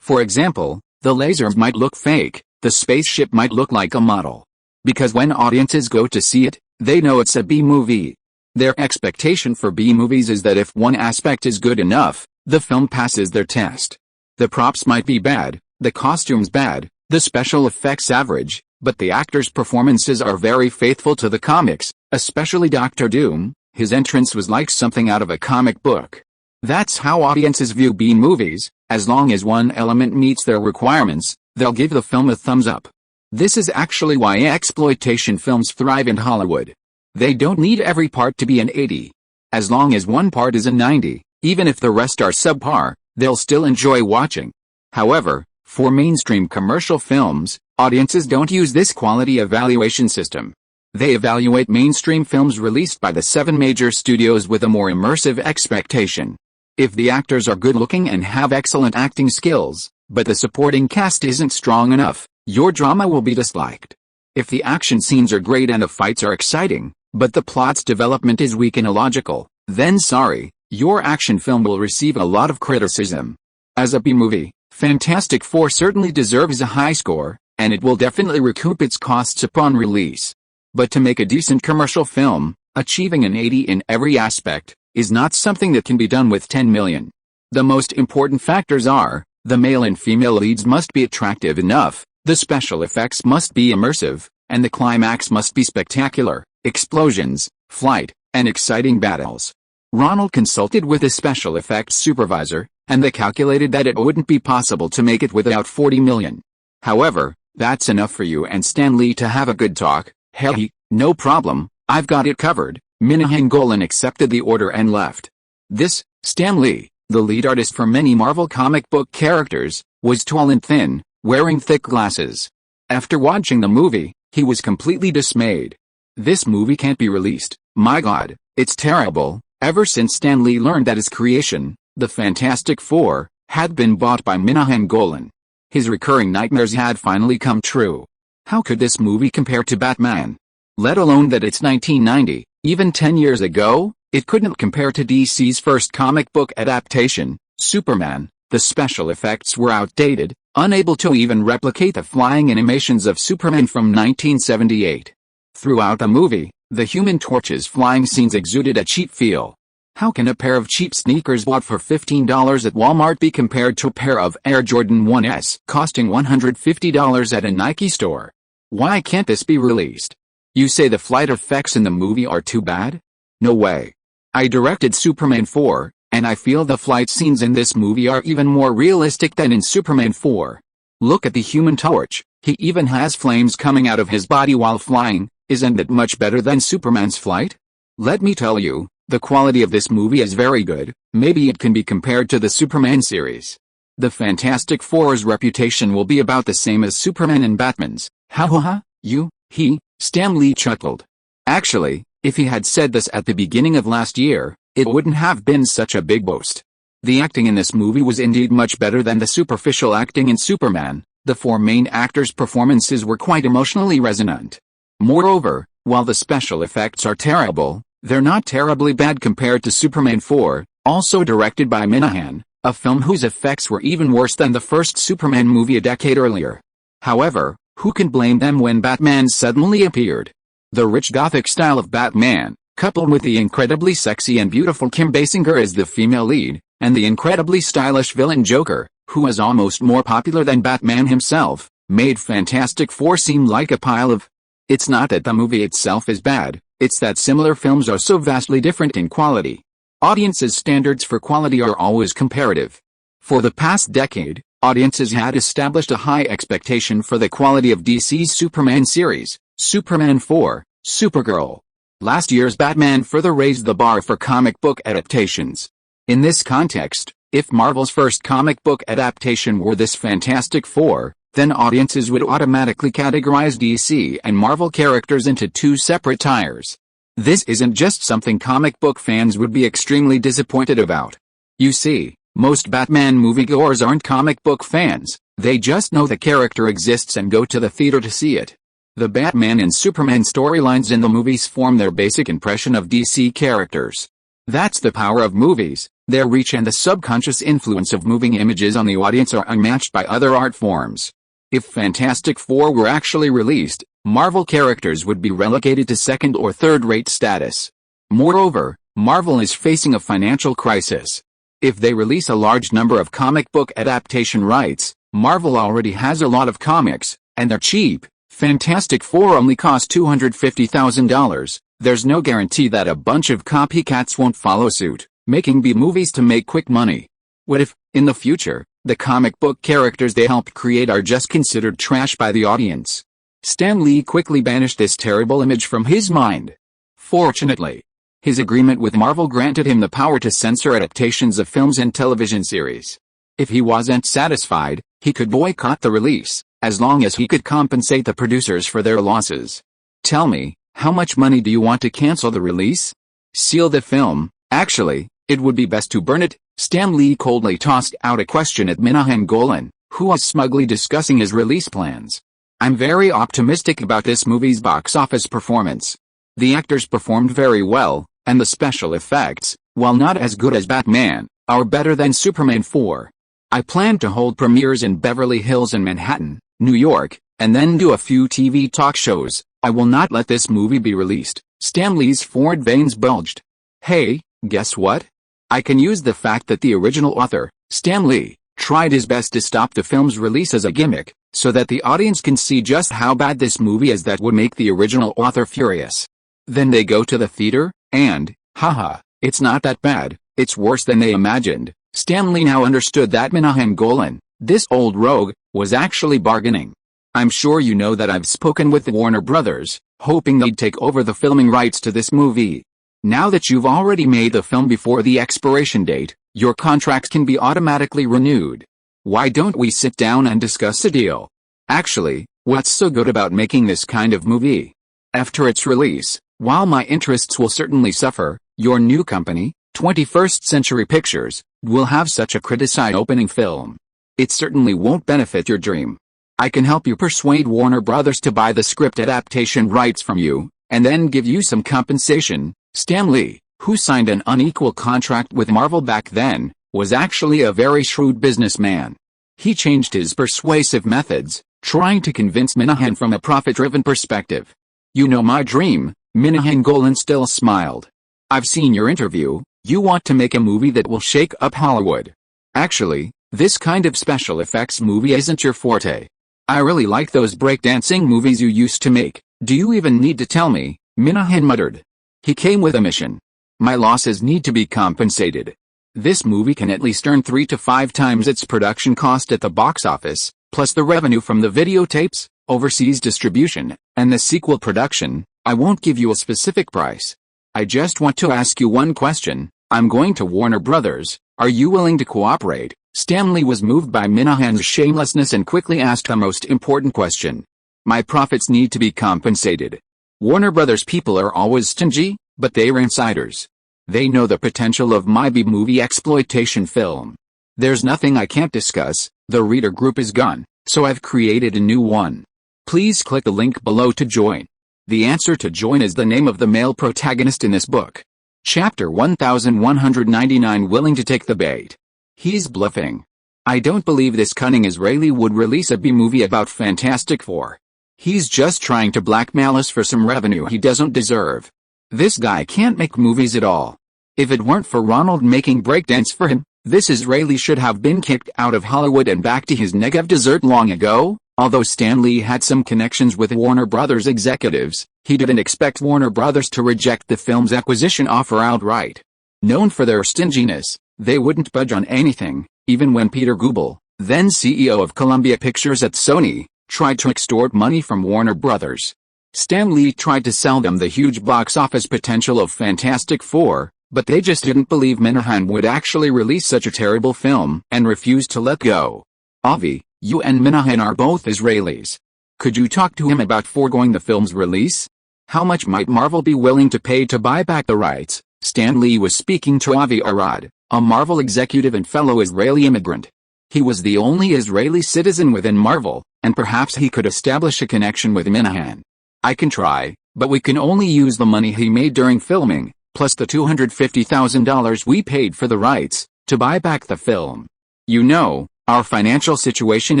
[SPEAKER 1] For example, the lasers might look fake, the spaceship might look like a model. Because when audiences go to see it, they know it's a B-movie. Their expectation for B-movies is that if one aspect is good enough, the film passes their test. The props might be bad, the costumes bad, the special effects average, but the actors' performances are very faithful to the comics, especially Dr. Doom. His entrance was like something out of a comic book. That's how audiences view B-movies. As long as one element meets their requirements, they'll give the film a thumbs up. This is actually why exploitation films thrive in Hollywood. They don't need every part to be an 80. As long as one part is a 90, even if the rest are subpar, they'll still enjoy watching. However, for mainstream commercial films, audiences don't use this quality evaluation system. They evaluate mainstream films released by the 7 major studios with a more immersive expectation. If the actors are good-looking and have excellent acting skills, but the supporting cast isn't strong enough, your drama will be disliked. If the action scenes are great and the fights are exciting, but the plot's development is weak and illogical, then sorry, your action film will receive a lot of criticism. As a B-movie, Fantastic Four certainly deserves a high score, and it will definitely recoup its costs upon release. But to make a decent commercial film, achieving an 80 in every aspect, is not something that can be done with 10 million. The most important factors are, the male and female leads must be attractive enough, the special effects must be immersive, and the climax must be spectacular, explosions, flight, and exciting battles. Ronald consulted with a special effects supervisor, and they calculated that it wouldn't be possible to make it without 40 million. However, that's enough for you and Stan Lee to have a good talk. Hey, no problem, I've got it covered. Minahan Golan accepted the order and left. This, Stan Lee, the lead artist for many Marvel comic book characters, was tall and thin, wearing thick glasses. After watching the movie, he was completely dismayed. This movie can't be released, my god, it's terrible. Ever since Stan Lee learned that his creation, the Fantastic Four, had been bought by Minahan Golan, his recurring nightmares had finally come true. How could this movie compare to Batman? Let alone that it's 1990, even 10 years ago, it couldn't compare to DC's first comic book adaptation, Superman. The special effects were outdated, unable to even replicate the flying animations of Superman from 1978. Throughout the movie, the Human Torch's flying scenes exuded a cheap feel. How can a pair of cheap sneakers bought for $15 at Walmart be compared to a pair of Air Jordan 1s costing $150 at a Nike store? Why can't this be released? You say the flight effects in the movie are too bad? No way. I directed Superman 4, and I feel the flight scenes in this movie are even more realistic than in Superman 4. Look at the Human Torch, he even has flames coming out of his body while flying. Isn't it much better than Superman's flight? Let me tell you, the quality of this movie is very good. Maybe it can be compared to the Superman series. The Fantastic Four's reputation will be about the same as Superman and Batman's. Ha ha ha, Stan Lee chuckled. Actually, if he had said this at the beginning of last year, it wouldn't have been such a big boast. The acting in this movie was indeed much better than the superficial acting in Superman. The four main actors' performances were quite emotionally resonant. Moreover, while the special effects are terrible, they're not terribly bad compared to Superman 4, also directed by Minahan, a film whose effects were even worse than the first Superman movie a decade earlier. However, who can blame them when Batman suddenly appeared? The rich gothic style of Batman, coupled with the incredibly sexy and beautiful Kim Basinger as the female lead, and the incredibly stylish villain Joker, who is almost more popular than Batman himself, made Fantastic Four seem like a pile of... It's not that the movie itself is bad, it's that similar films are so vastly different in quality. Audiences' standards for quality are always comparative. For the past decade, audiences had established a high expectation for the quality of DC's Superman series, Superman 4, Supergirl. Last year's Batman further raised the bar for comic book adaptations. In this context, if Marvel's first comic book adaptation were this Fantastic Four, then audiences would automatically categorize DC and Marvel characters into two separate tiers. This isn't just something comic book fans would be extremely disappointed about. You see, most Batman moviegoers aren't comic book fans, they just know the character exists and go to the theater to see it. The Batman and Superman storylines in the movies form their basic impression of DC characters. That's the power of movies, their reach and the subconscious influence of moving images on the audience are unmatched by other art forms. If Fantastic Four were actually released, Marvel characters would be relegated to second or third-rate status. Moreover, Marvel is facing a financial crisis. If they release a large number of comic book adaptation rights, Marvel already has a lot of comics, and they're cheap. Fantastic Four only cost $250,000. There's no guarantee that a bunch of copycats won't follow suit, making B-movies to make quick money. What if, in the future, the comic book characters they helped create are just considered trash by the audience? Stan Lee quickly banished this terrible image from his mind. Fortunately, his agreement with Marvel granted him the power to censor adaptations of films and television series. If he wasn't satisfied, he could boycott the release, as long as he could compensate the producers for their losses. Tell me, how much money do you want to cancel the release? Seal the film. Actually, it would be best to burn it. Stan Lee coldly tossed out a question at Minahan Golan, who was smugly discussing his release plans. I'm very optimistic about this movie's box office performance. The actors performed very well, and the special effects, while not as good as Batman, are better than Superman 4. I plan to hold premieres in Beverly Hills and Manhattan, New York, and then do a few TV talk shows. I will not let this movie be released. Stan Lee's forward veins bulged. Hey, guess what? I can use the fact that the original author, Stan Lee, tried his best to stop the film's release as a gimmick, so that the audience can see just how bad this movie is that would make the original author furious. Then they go to the theater, and, haha, it's not that bad, it's worse than they imagined. Stan Lee now understood that Minahan Golan, this old rogue, was actually bargaining. I'm sure you know that I've spoken with the Warner Brothers, hoping they'd take over the filming rights to this movie. Now that you've already made the film before the expiration date, your contract can be automatically renewed. Why don't we sit down and discuss a deal? Actually, what's so good about making this kind of movie? After its release, while my interests will certainly suffer, your new company, 21st Century Pictures, will have such a criticized opening film. It certainly won't benefit your dream. I can help you persuade Warner Brothers to buy the script adaptation rights from you, and then give you some compensation. Stan Lee, who signed an unequal contract with Marvel back then, was actually a very shrewd businessman. He changed his persuasive methods, trying to convince Minahan from a profit-driven perspective. You know my dream, Minahan Golan still smiled. I've seen your interview, You want to make a movie that will shake up Hollywood. Actually, this kind of special effects movie isn't your forte. I really like those breakdancing movies you used to make. Do you even need to tell me? Minahan muttered. He came with a mission. My losses need to be compensated. This movie can at least earn 3 to 5 times its production cost at the box office, plus the revenue from the videotapes, overseas distribution, and the sequel production. I won't give you a specific price. I just want to ask you one question. I'm going to Warner Brothers. Are you willing to cooperate? Stanley was moved by Minahan's shamelessness and quickly asked the most important question. My profits need to be compensated. Warner Brothers people are always stingy, but they're insiders. They know the potential of my B-movie exploitation film. There's nothing I can't discuss. The reader group is gone, so I've created a new one. Please click the link below to join. The answer to join is the name of the male protagonist in this book. Chapter 1199, willing to take the bait. He's bluffing. I don't believe this cunning Israeli would release a B-movie about Fantastic Four. He's just trying to blackmail us for some revenue he doesn't deserve. This guy can't make movies at all. If it weren't for Ronald making breakdance for him, this Israeli should have been kicked out of Hollywood and back to his Negev desert long ago. Although Stan Lee had some connections with Warner Brothers executives, he didn't expect Warner Brothers to reject the film's acquisition offer outright. Known for their stinginess, they wouldn't budge on anything, even when Peter Goebel, then CEO of Columbia Pictures at Sony, tried to extort money from Warner Brothers. Stan Lee tried to sell them the huge box office potential of Fantastic Four, but they just didn't believe Minahan would actually release such a terrible film and refused to let go. Avi, you and Minahan are both Israelis. Could you talk to him about foregoing the film's release? How much might Marvel be willing to pay to buy back the rights? Stan Lee was speaking to Avi Arad, a Marvel executive and fellow Israeli immigrant. He was the only Israeli citizen within Marvel, and perhaps he could establish a connection with Minahan. I can try, but we can only use the money he made during filming, plus the $250,000 we paid for the rights, to buy back the film. You know, our financial situation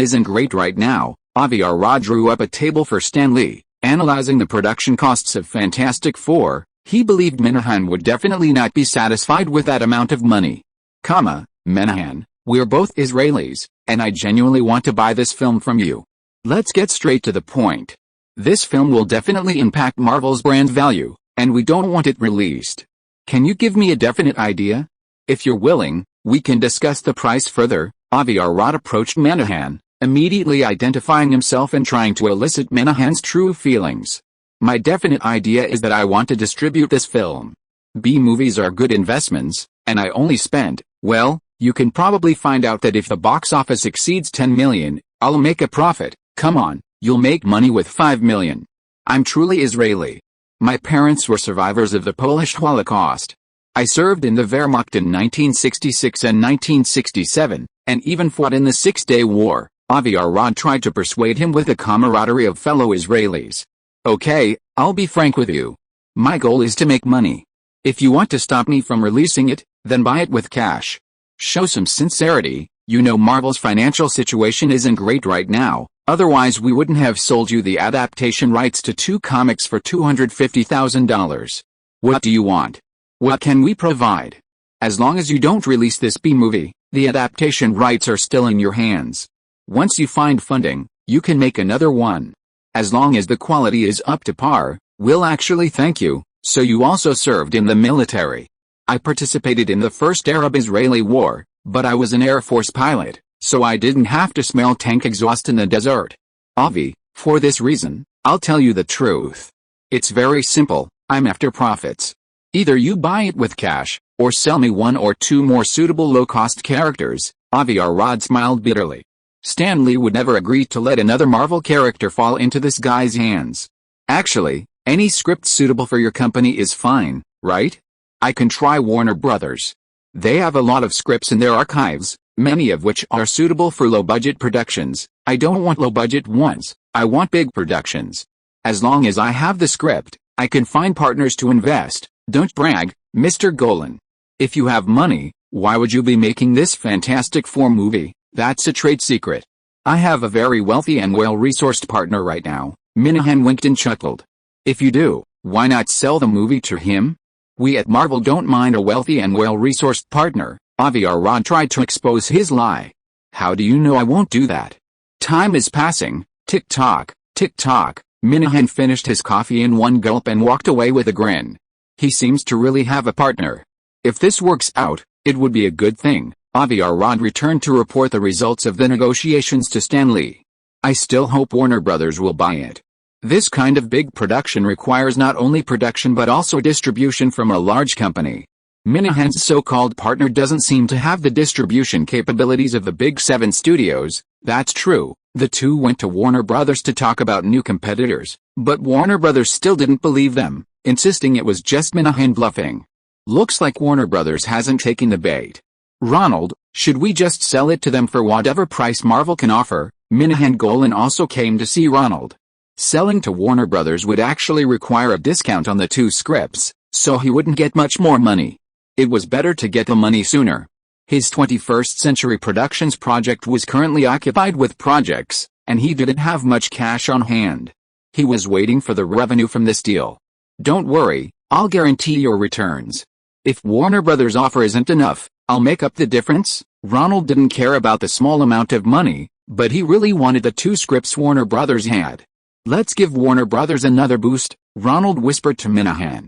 [SPEAKER 1] isn't great right now. Avi Arad drew up a table for Stan Lee, analyzing the production costs of Fantastic Four. He believed Minahan would definitely not be satisfied with that amount of money. Minahan, we're both Israelis, and I genuinely want to buy this film from you. Let's get straight to the point. This film will definitely impact Marvel's brand value, and we don't want it released. Can you give me a definite idea? If you're willing, we can discuss the price further. Avi Arad approached Minahan, immediately identifying himself and trying to elicit Minahan's true feelings. My definite idea is that I want to distribute this film. B-movies are good investments, and I only spend, well, you can probably find out that if the box office exceeds 10 million, I'll make a profit. Come on, you'll make money with 5 million. I'm truly Israeli. My parents were survivors of the Polish Holocaust. I served in the Wehrmacht in 1966 and 1967, and even fought in the Six-Day War. Avi Arad tried to persuade him with the camaraderie of fellow Israelis. Okay, I'll be frank with you. My goal is to make money. If you want to stop me from releasing it, then buy it with cash. Show some sincerity. You know Marvel's financial situation isn't great right now, otherwise we wouldn't have sold you the adaptation rights to 2 comics for $250,000. What do you want? What can we provide? As long as you don't release this B-movie, the adaptation rights are still in your hands. Once you find funding, you can make another one. As long as the quality is up to par, we'll actually thank you. So you also served in the military. I participated in the first Arab-Israeli war, but I was an Air Force pilot, so I didn't have to smell tank exhaust in the desert. Avi, for this reason, I'll tell you the truth. It's very simple, I'm after profits. Either you buy it with cash, or sell me 1 or 2 more suitable low-cost characters. Avi Arad smiled bitterly. Stan Lee would never agree to let another Marvel character fall into this guy's hands. Actually, any script suitable for your company is fine, right? I can try Warner Brothers. They have a lot of scripts in their archives, many of which are suitable for low-budget productions. I don't want low-budget ones, I want big productions. As long as I have the script, I can find partners to invest. Don't brag, Mr. Golan. If you have money, why would you be making this Fantastic Four movie? That's a trade secret. I have a very wealthy and well-resourced partner right now. Minahan winked and chuckled. If you do, why not sell the movie to him? We at Marvel don't mind a wealthy and well-resourced partner, Avi Arad tried to expose his lie. How do you know I won't do that? Time is passing, tick-tock, tick-tock. Minahan finished his coffee in one gulp and walked away with a grin. He seems to really have a partner. If this works out, it would be a good thing. Avi Arad returned to report the results of the negotiations to Stan Lee. I still hope Warner Brothers will buy it. This kind of big production requires not only production but also distribution from a large company. Minahan's so-called partner doesn't seem to have the distribution capabilities of the Big Seven studios. That's true. The two went to Warner Brothers to talk about new competitors, but Warner Brothers still didn't believe them, insisting it was just Minahan bluffing. Looks like Warner Brothers hasn't taken the bait. Ronald, should we just sell it to them for whatever price Marvel can offer? Minahan Golan also came to see Ronald. Selling to Warner Brothers would actually require a discount on the two scripts, so he wouldn't get much more money. It was better to get the money sooner. His 21st Century Productions project was currently occupied with projects, and he didn't have much cash on hand. He was waiting for the revenue from this deal. Don't worry, I'll guarantee your returns. If Warner Brothers' offer isn't enough, I'll make up the difference. Ronald didn't care about the small amount of money, but he really wanted the two scripts Warner Brothers had. Let's give Warner Brothers another boost, Ronald whispered to Minahan.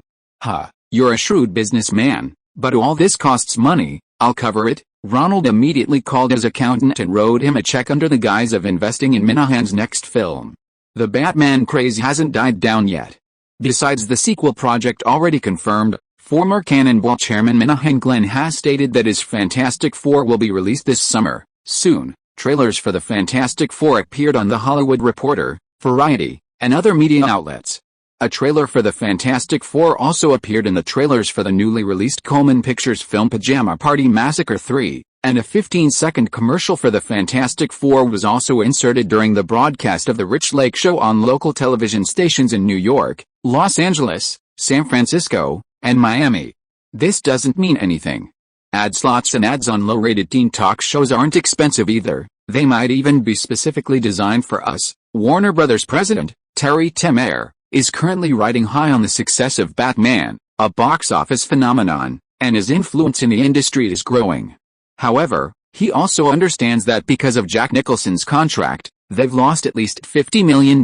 [SPEAKER 1] You're a shrewd businessman, but all this costs money. I'll cover it. Ronald immediately called his accountant and wrote him a check under the guise of investing in Minahan's next film. The Batman craze hasn't died down yet. Besides the sequel project already confirmed, former Cannonball chairman Minahan Glenn has stated that his Fantastic Four will be released this summer. Soon, trailers for the Fantastic Four appeared on The Hollywood Reporter, Variety, and other media outlets. A trailer for the Fantastic Four also appeared in the trailers for the newly released Coleman Pictures film Pajama Party Massacre 3, and a 15-second commercial for the Fantastic Four was also inserted during the broadcast of The Rich Lake Show on local television stations in New York, Los Angeles, San Francisco, and Miami. This doesn't mean anything. Ad slots and ads on low-rated teen talk shows aren't expensive either. They might even be specifically designed for us. Warner Brothers president, Terry Temer, is currently riding high on the success of Batman, a box office phenomenon, and his influence in the industry is growing. However, he also understands that because of Jack Nicholson's contract, they've lost at least $50 million.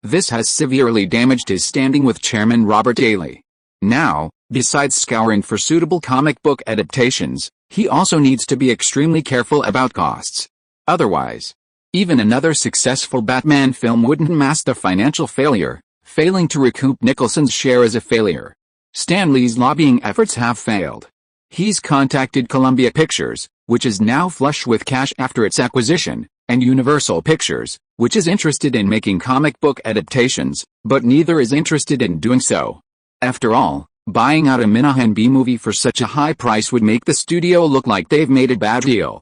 [SPEAKER 1] This has severely damaged his standing with Chairman Robert Daley. Now, besides scouring for suitable comic book adaptations, he also needs to be extremely careful about costs. Otherwise, even another successful Batman film wouldn't mask the financial failure. Failing to recoup Nicholson's share is a failure. Stan Lee's lobbying efforts have failed. He's contacted Columbia Pictures, which is now flush with cash after its acquisition, and Universal Pictures, which is interested in making comic book adaptations, but neither is interested in doing so. After all, buying out a Minahan B-movie for such a high price would make the studio look like they've made a bad deal.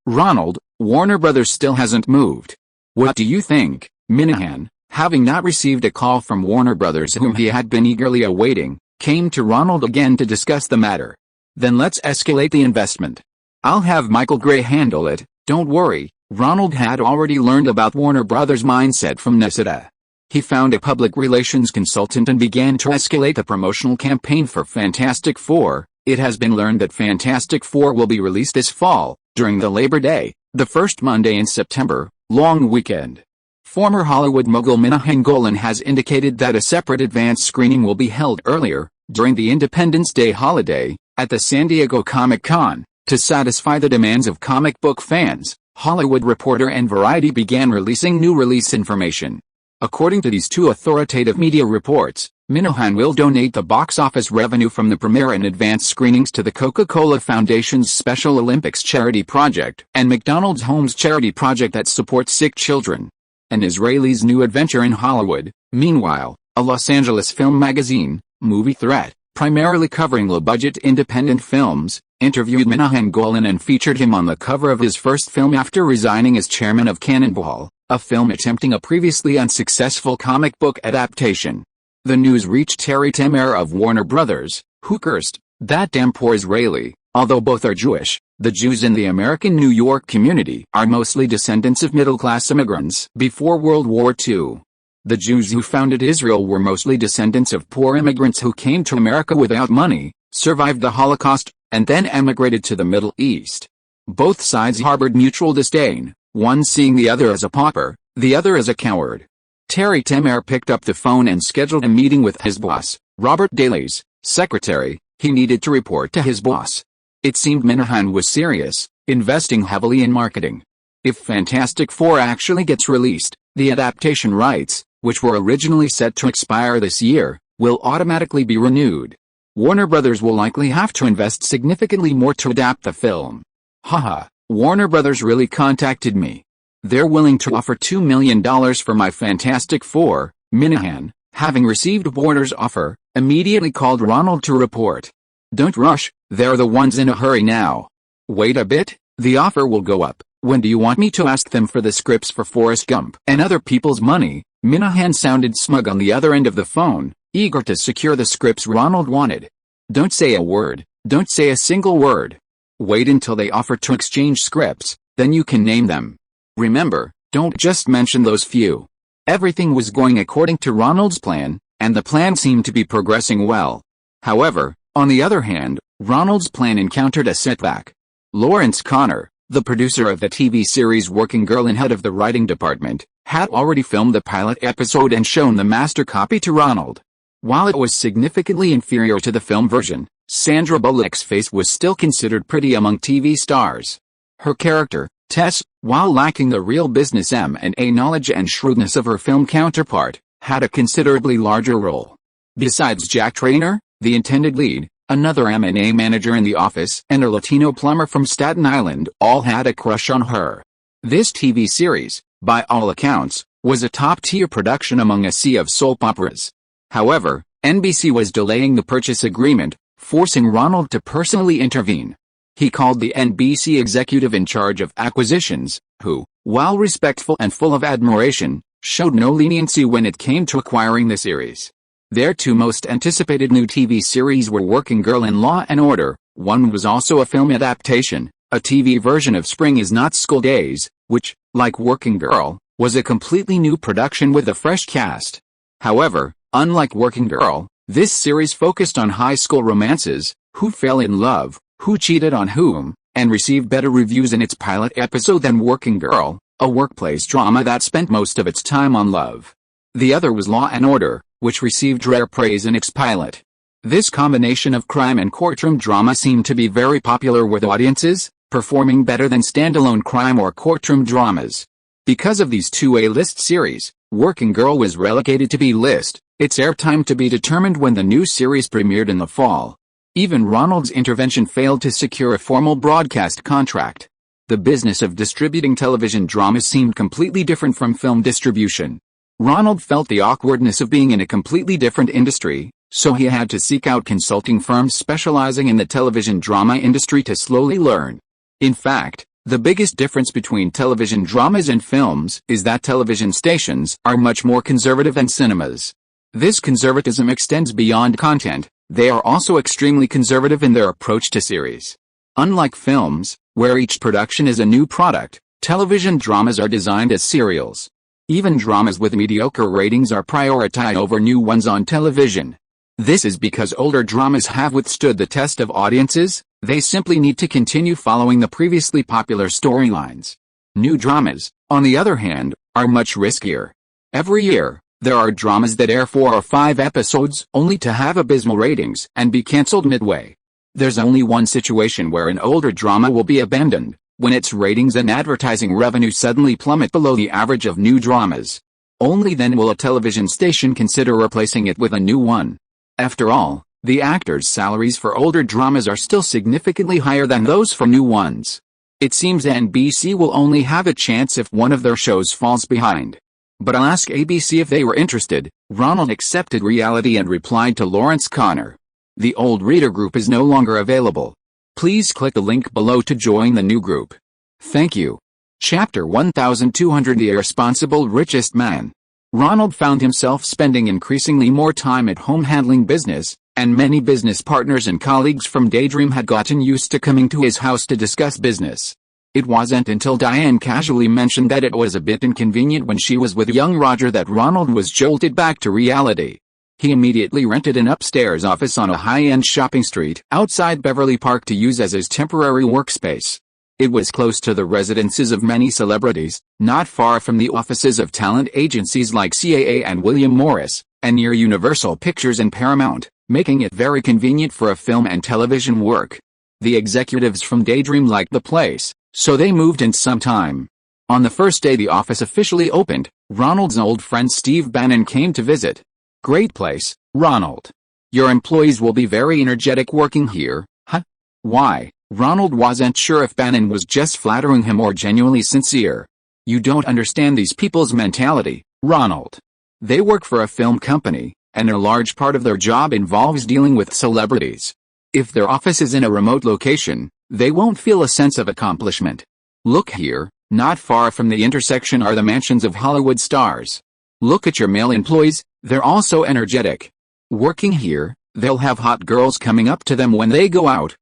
[SPEAKER 1] Ronald, Warner Brothers still hasn't moved. What do you think? Minahan, having not received a call from Warner Brothers whom he had been eagerly awaiting, came to Ronald again to discuss the matter. Then let's escalate the investment. I'll have Michael Gray handle it, don't worry. Ronald had already learned about Warner Brothers' mindset from Nessida. He found a public relations consultant and began to escalate the promotional campaign for Fantastic Four. It has been learned that Fantastic Four will be released this fall, during the Labor Day, the first Monday in September, long weekend. Former Hollywood mogul Minahan Golan has indicated that a separate advance screening will be held earlier, during the Independence Day holiday, at the San Diego Comic-Con. To satisfy the demands of comic book fans, Hollywood Reporter and Variety began releasing new release information. According to these two authoritative media reports, Minahan will donate the box office revenue from the premiere and advance screenings to the Coca-Cola Foundation's Special Olympics Charity Project and McDonald's Homes Charity Project that supports sick children. An Israeli's new adventure in Hollywood. Meanwhile, a Los Angeles film magazine, Movie Threat, primarily covering low-budget independent films, interviewed Minahan Golan and featured him on the cover of his first film after resigning as chairman of Cannonball, a film attempting a previously unsuccessful comic book adaptation. The news reached Terry Temer of Warner Brothers, who cursed, "That damn poor Israeli." Although both are Jewish, the Jews in the American New York community are mostly descendants of middle-class immigrants before World War II. The Jews who founded Israel were mostly descendants of poor immigrants who came to America without money, survived the Holocaust, and then emigrated to the Middle East. Both sides harbored mutual disdain, one seeing the other as a pauper, the other as a coward. Terry Temer picked up the phone and scheduled a meeting with his boss, Robert Daley's secretary. He needed to report to his boss. It seemed Minahan was serious, investing heavily in marketing. If Fantastic Four actually gets released, the adaptation rights, which were originally set to expire this year, will automatically be renewed. Warner Brothers will likely have to invest significantly more to adapt the film. Haha, Warner Brothers really contacted me. They're willing to offer $2 million for my Fantastic Four. Minahan, having received Warner's offer, immediately called Ronald to report. Don't rush, they're the ones in a hurry now. Wait a bit, the offer will go up. When do you want me to ask them for the scripts for Forrest Gump and other people's money? Minahan sounded smug on the other end of the phone, eager to secure the scripts Ronald wanted. Don't say a word, don't say a single word. Wait until they offer to exchange scripts, then you can name them. Remember, don't just mention those few. Everything was going according to Ronald's plan, and the plan seemed to be progressing well. However, on the other hand, Ronald's plan encountered a setback. Lawrence Connor, the producer of the TV series Working Girl and head of the writing department, had already filmed the pilot episode and shown the master copy to Ronald. While it was significantly inferior to the film version, Sandra Bullock's face was still considered pretty among TV stars. Her character, Tess, while lacking the real business M&A knowledge and shrewdness of her film counterpart, had a considerably larger role. Besides Jack Traynor, the intended lead, another M&A manager in the office, and a Latino plumber from Staten Island all had a crush on her. This TV series, by all accounts, was a top-tier production among a sea of soap operas. However, NBC was delaying the purchase agreement, forcing Ronald to personally intervene. He called the NBC executive in charge of acquisitions, who, while respectful and full of admiration, showed no leniency when it came to acquiring the series. Their two most anticipated new TV series were Working Girl and Law and Order. One was also a film adaptation, a TV version of Spring Is Not School Days, which, like Working Girl, was a completely new production with a fresh cast. However, unlike Working Girl, this series focused on high school romances, who fell in love, who cheated on whom, and received better reviews in its pilot episode than Working Girl, a workplace drama that spent most of its time on love. The other was Law and Order, which received rare praise in its pilot. This combination of crime and courtroom drama seemed to be very popular with audiences, performing better than standalone crime or courtroom dramas. Because of these two A-list series, Working Girl was relegated to B-list, its airtime to be determined when the new series premiered in the fall. Even Ronald's intervention failed to secure a formal broadcast contract. The business of distributing television dramas seemed completely different from film distribution. Ronald felt the awkwardness of being in a completely different industry, so he had to seek out consulting firms specializing in the television drama industry to slowly learn. In fact, the biggest difference between television dramas and films is that television stations are much more conservative than cinemas. This conservatism extends beyond content. They are also extremely conservative in their approach to series. Unlike films, where each production is a new product, television dramas are designed as serials. Even dramas with mediocre ratings are prioritized over new ones on television. This is because older dramas have withstood the test of audiences, they simply need to continue following the previously popular storylines. New dramas, on the other hand, are much riskier. Every year, there are dramas that air 4 or 5 episodes only to have abysmal ratings and be cancelled midway. There's only one situation where an older drama will be abandoned, when its ratings and advertising revenue suddenly plummet below the average of new dramas. Only then will a television station consider replacing it with a new one. After all, the actors' salaries for older dramas are still significantly higher than those for new ones. It seems NBC will only have a chance if one of their shows falls behind. But I'll ask ABC if they were interested. Ronald accepted reality and replied to Lawrence Connor. The old reader group is no longer available. Please click the link below to join the new group. Thank you. Chapter 1200 The Irresponsible Richest Man. Ronald found himself spending increasingly more time at home handling business, and many business partners and colleagues from Daydream had gotten used to coming to his house to discuss business. It wasn't until Diane casually mentioned that it was a bit inconvenient when she was with young Roger that Ronald was jolted back to reality. He immediately rented an upstairs office on a high-end shopping street outside Beverly Park to use as his temporary workspace. It was close to the residences of many celebrities, not far from the offices of talent agencies like CAA and William Morris, and near Universal Pictures and Paramount, making it very convenient for a film and television work. The executives from Daydream liked the place, so they moved in sometime. On the first day the office officially opened, Ronald's old friend Steve Bannon came to visit. "Great place, Ronald. Your employees will be very energetic working here, huh?" Why? Ronald wasn't sure if Bannon was just flattering him or genuinely sincere. "You don't understand these people's mentality, Ronald. They work for a film company, and a large part of their job involves dealing with celebrities. If their office is in a remote location, they won't feel a sense of accomplishment. Look here, not far from the intersection are the mansions of Hollywood stars. Look at your male employees, they're also energetic. Working here, they'll have hot girls coming up to them when they go out."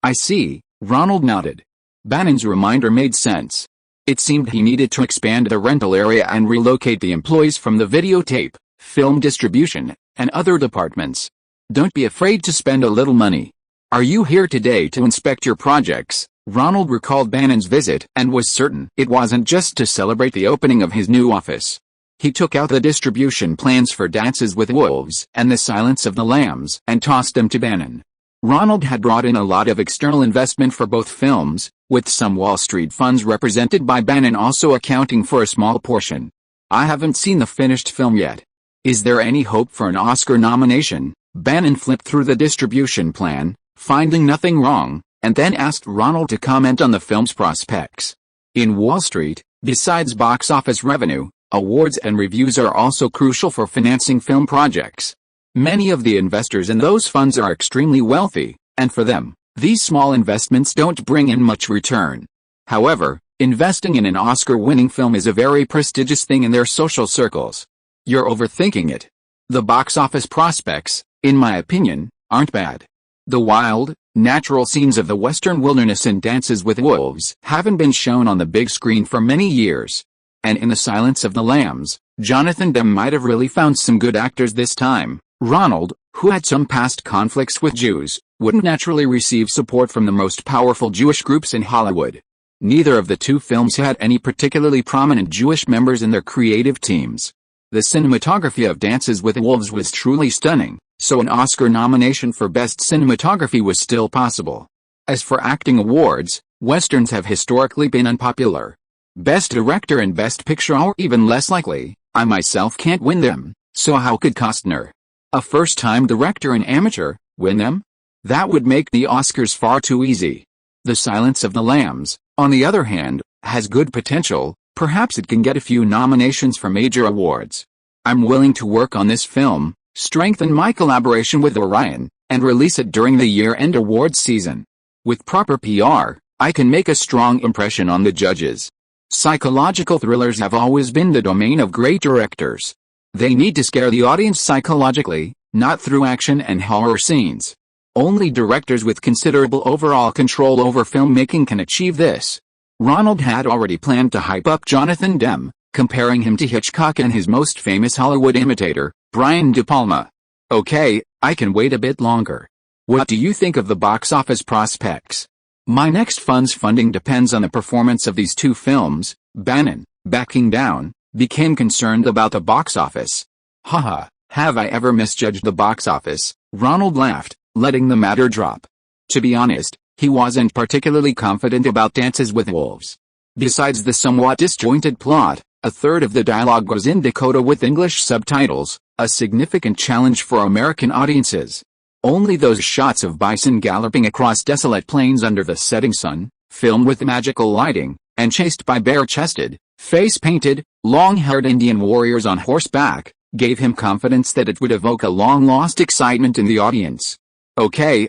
[SPEAKER 1] I see," Ronald nodded. Bannon's reminder made sense. It seemed he needed to expand the rental area and relocate the employees from the videotape, film distribution, and other departments. "Don't be afraid to spend a little money. Are you here today to inspect your projects?" Ronald recalled Bannon's visit and was certain it wasn't just to celebrate the opening of his new office. He took out the distribution plans for Dances with Wolves and The Silence of the Lambs and tossed them to Bannon. Ronald had brought in a lot of external investment for both films, with some Wall Street funds represented by Bannon also accounting for a small portion. "I haven't seen the finished film yet. Is there any hope for an Oscar nomination?" Bannon flipped through the distribution plan, finding nothing wrong, and then asked Ronald to comment on the film's prospects. In Wall Street, besides box office revenue, awards and reviews are also crucial for financing film projects. Many of the investors in those funds are extremely wealthy, and for them, these small investments don't bring in much return. However, investing in an Oscar-winning film is a very prestigious thing in their social circles. You're overthinking it. The box office prospects, in my opinion, aren't bad. The wild, natural scenes of the western wilderness in Dances with Wolves haven't been shown on the big screen for many years. And in The Silence of the Lambs, Jonathan Demme might have really found some good actors this time. Ronald, who had some past conflicts with Jews, wouldn't naturally receive support from the most powerful Jewish groups in Hollywood. Neither of the two films had any particularly prominent Jewish members in their creative teams. The cinematography of Dances with Wolves was truly stunning, so an Oscar nomination for Best Cinematography was still possible. As for acting awards, Westerns have historically been unpopular. Best Director and Best Picture are even less likely. I myself can't win them, so how could Costner, a first-time director and amateur, win them? That would make the Oscars far too easy. The Silence of the Lambs, on the other hand, has good potential. Perhaps it can get a few nominations for major awards. I'm willing to work on this film, strengthen my collaboration with Orion, and release it during the year-end awards season. With proper PR, I can make a strong impression on the judges. Psychological thrillers have always been the domain of great directors. They need to scare the audience psychologically, not through action and horror scenes. Only directors with considerable overall control over filmmaking can achieve this. Ronald had already planned to hype up Jonathan Demme, comparing him to Hitchcock and his most famous Hollywood imitator, Brian De Palma. Okay, I can wait a bit longer. What do you think of the box office prospects? My next funding depends on the performance of these two films. Bannon, backing down, became concerned about the box office. Haha, have I ever misjudged the box office? Ronald laughed, letting the matter drop. To be honest, he wasn't particularly confident about Dances with Wolves. Besides the somewhat disjointed plot, a third of the dialogue was in Dakota with English subtitles, a significant challenge for American audiences. Only those shots of bison galloping across desolate plains under the setting sun, filmed with magical lighting, and chased by bare-chested, face-painted, long-haired Indian warriors on horseback, gave him confidence that it would evoke a long-lost excitement in the audience. Okay,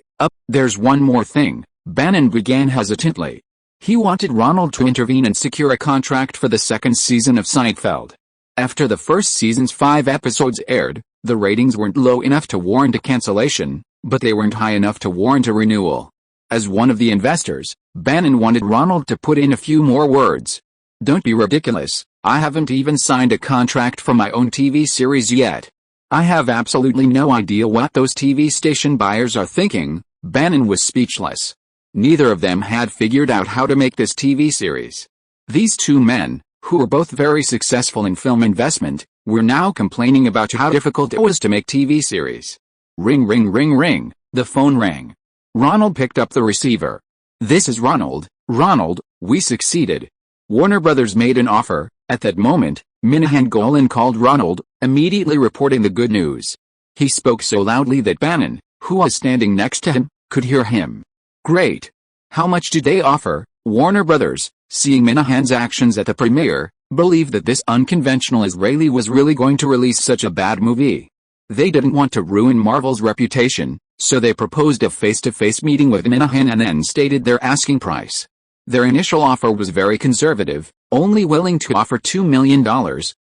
[SPEAKER 1] there's one more thing, Bannon began hesitantly. He wanted Ronald to intervene and secure a contract for the second season of Seinfeld. After the first season's 5 episodes aired, the ratings weren't low enough to warrant a cancellation, but they weren't high enough to warrant a renewal. As one of the investors, Bannon wanted Ronald to put in a few more words. "Don't be ridiculous, I haven't even signed a contract for my own TV series yet. I have absolutely no idea what those TV station buyers are thinking." Bannon was speechless. Neither of them had figured out how to make this TV series. These two men, who were both very successful in film investment, were now complaining about how difficult it was to make TV series. Ring ring ring ring, the phone rang. Ronald picked up the receiver. "This is Ronald. Ronald, we succeeded. Warner Brothers made an offer." At that moment, Minahan Golan called Ronald, immediately reporting the good news. He spoke so loudly that Bannon, who was standing next to him, could hear him. "Great. How much did they offer?" Warner Brothers, seeing Minahan's actions at the premiere, believed that this unconventional Israeli was really going to release such a bad movie. They didn't want to ruin Marvel's reputation, so they proposed a face-to-face meeting with Minahan and then stated their asking price. Their initial offer was very conservative, only willing to offer $2 million,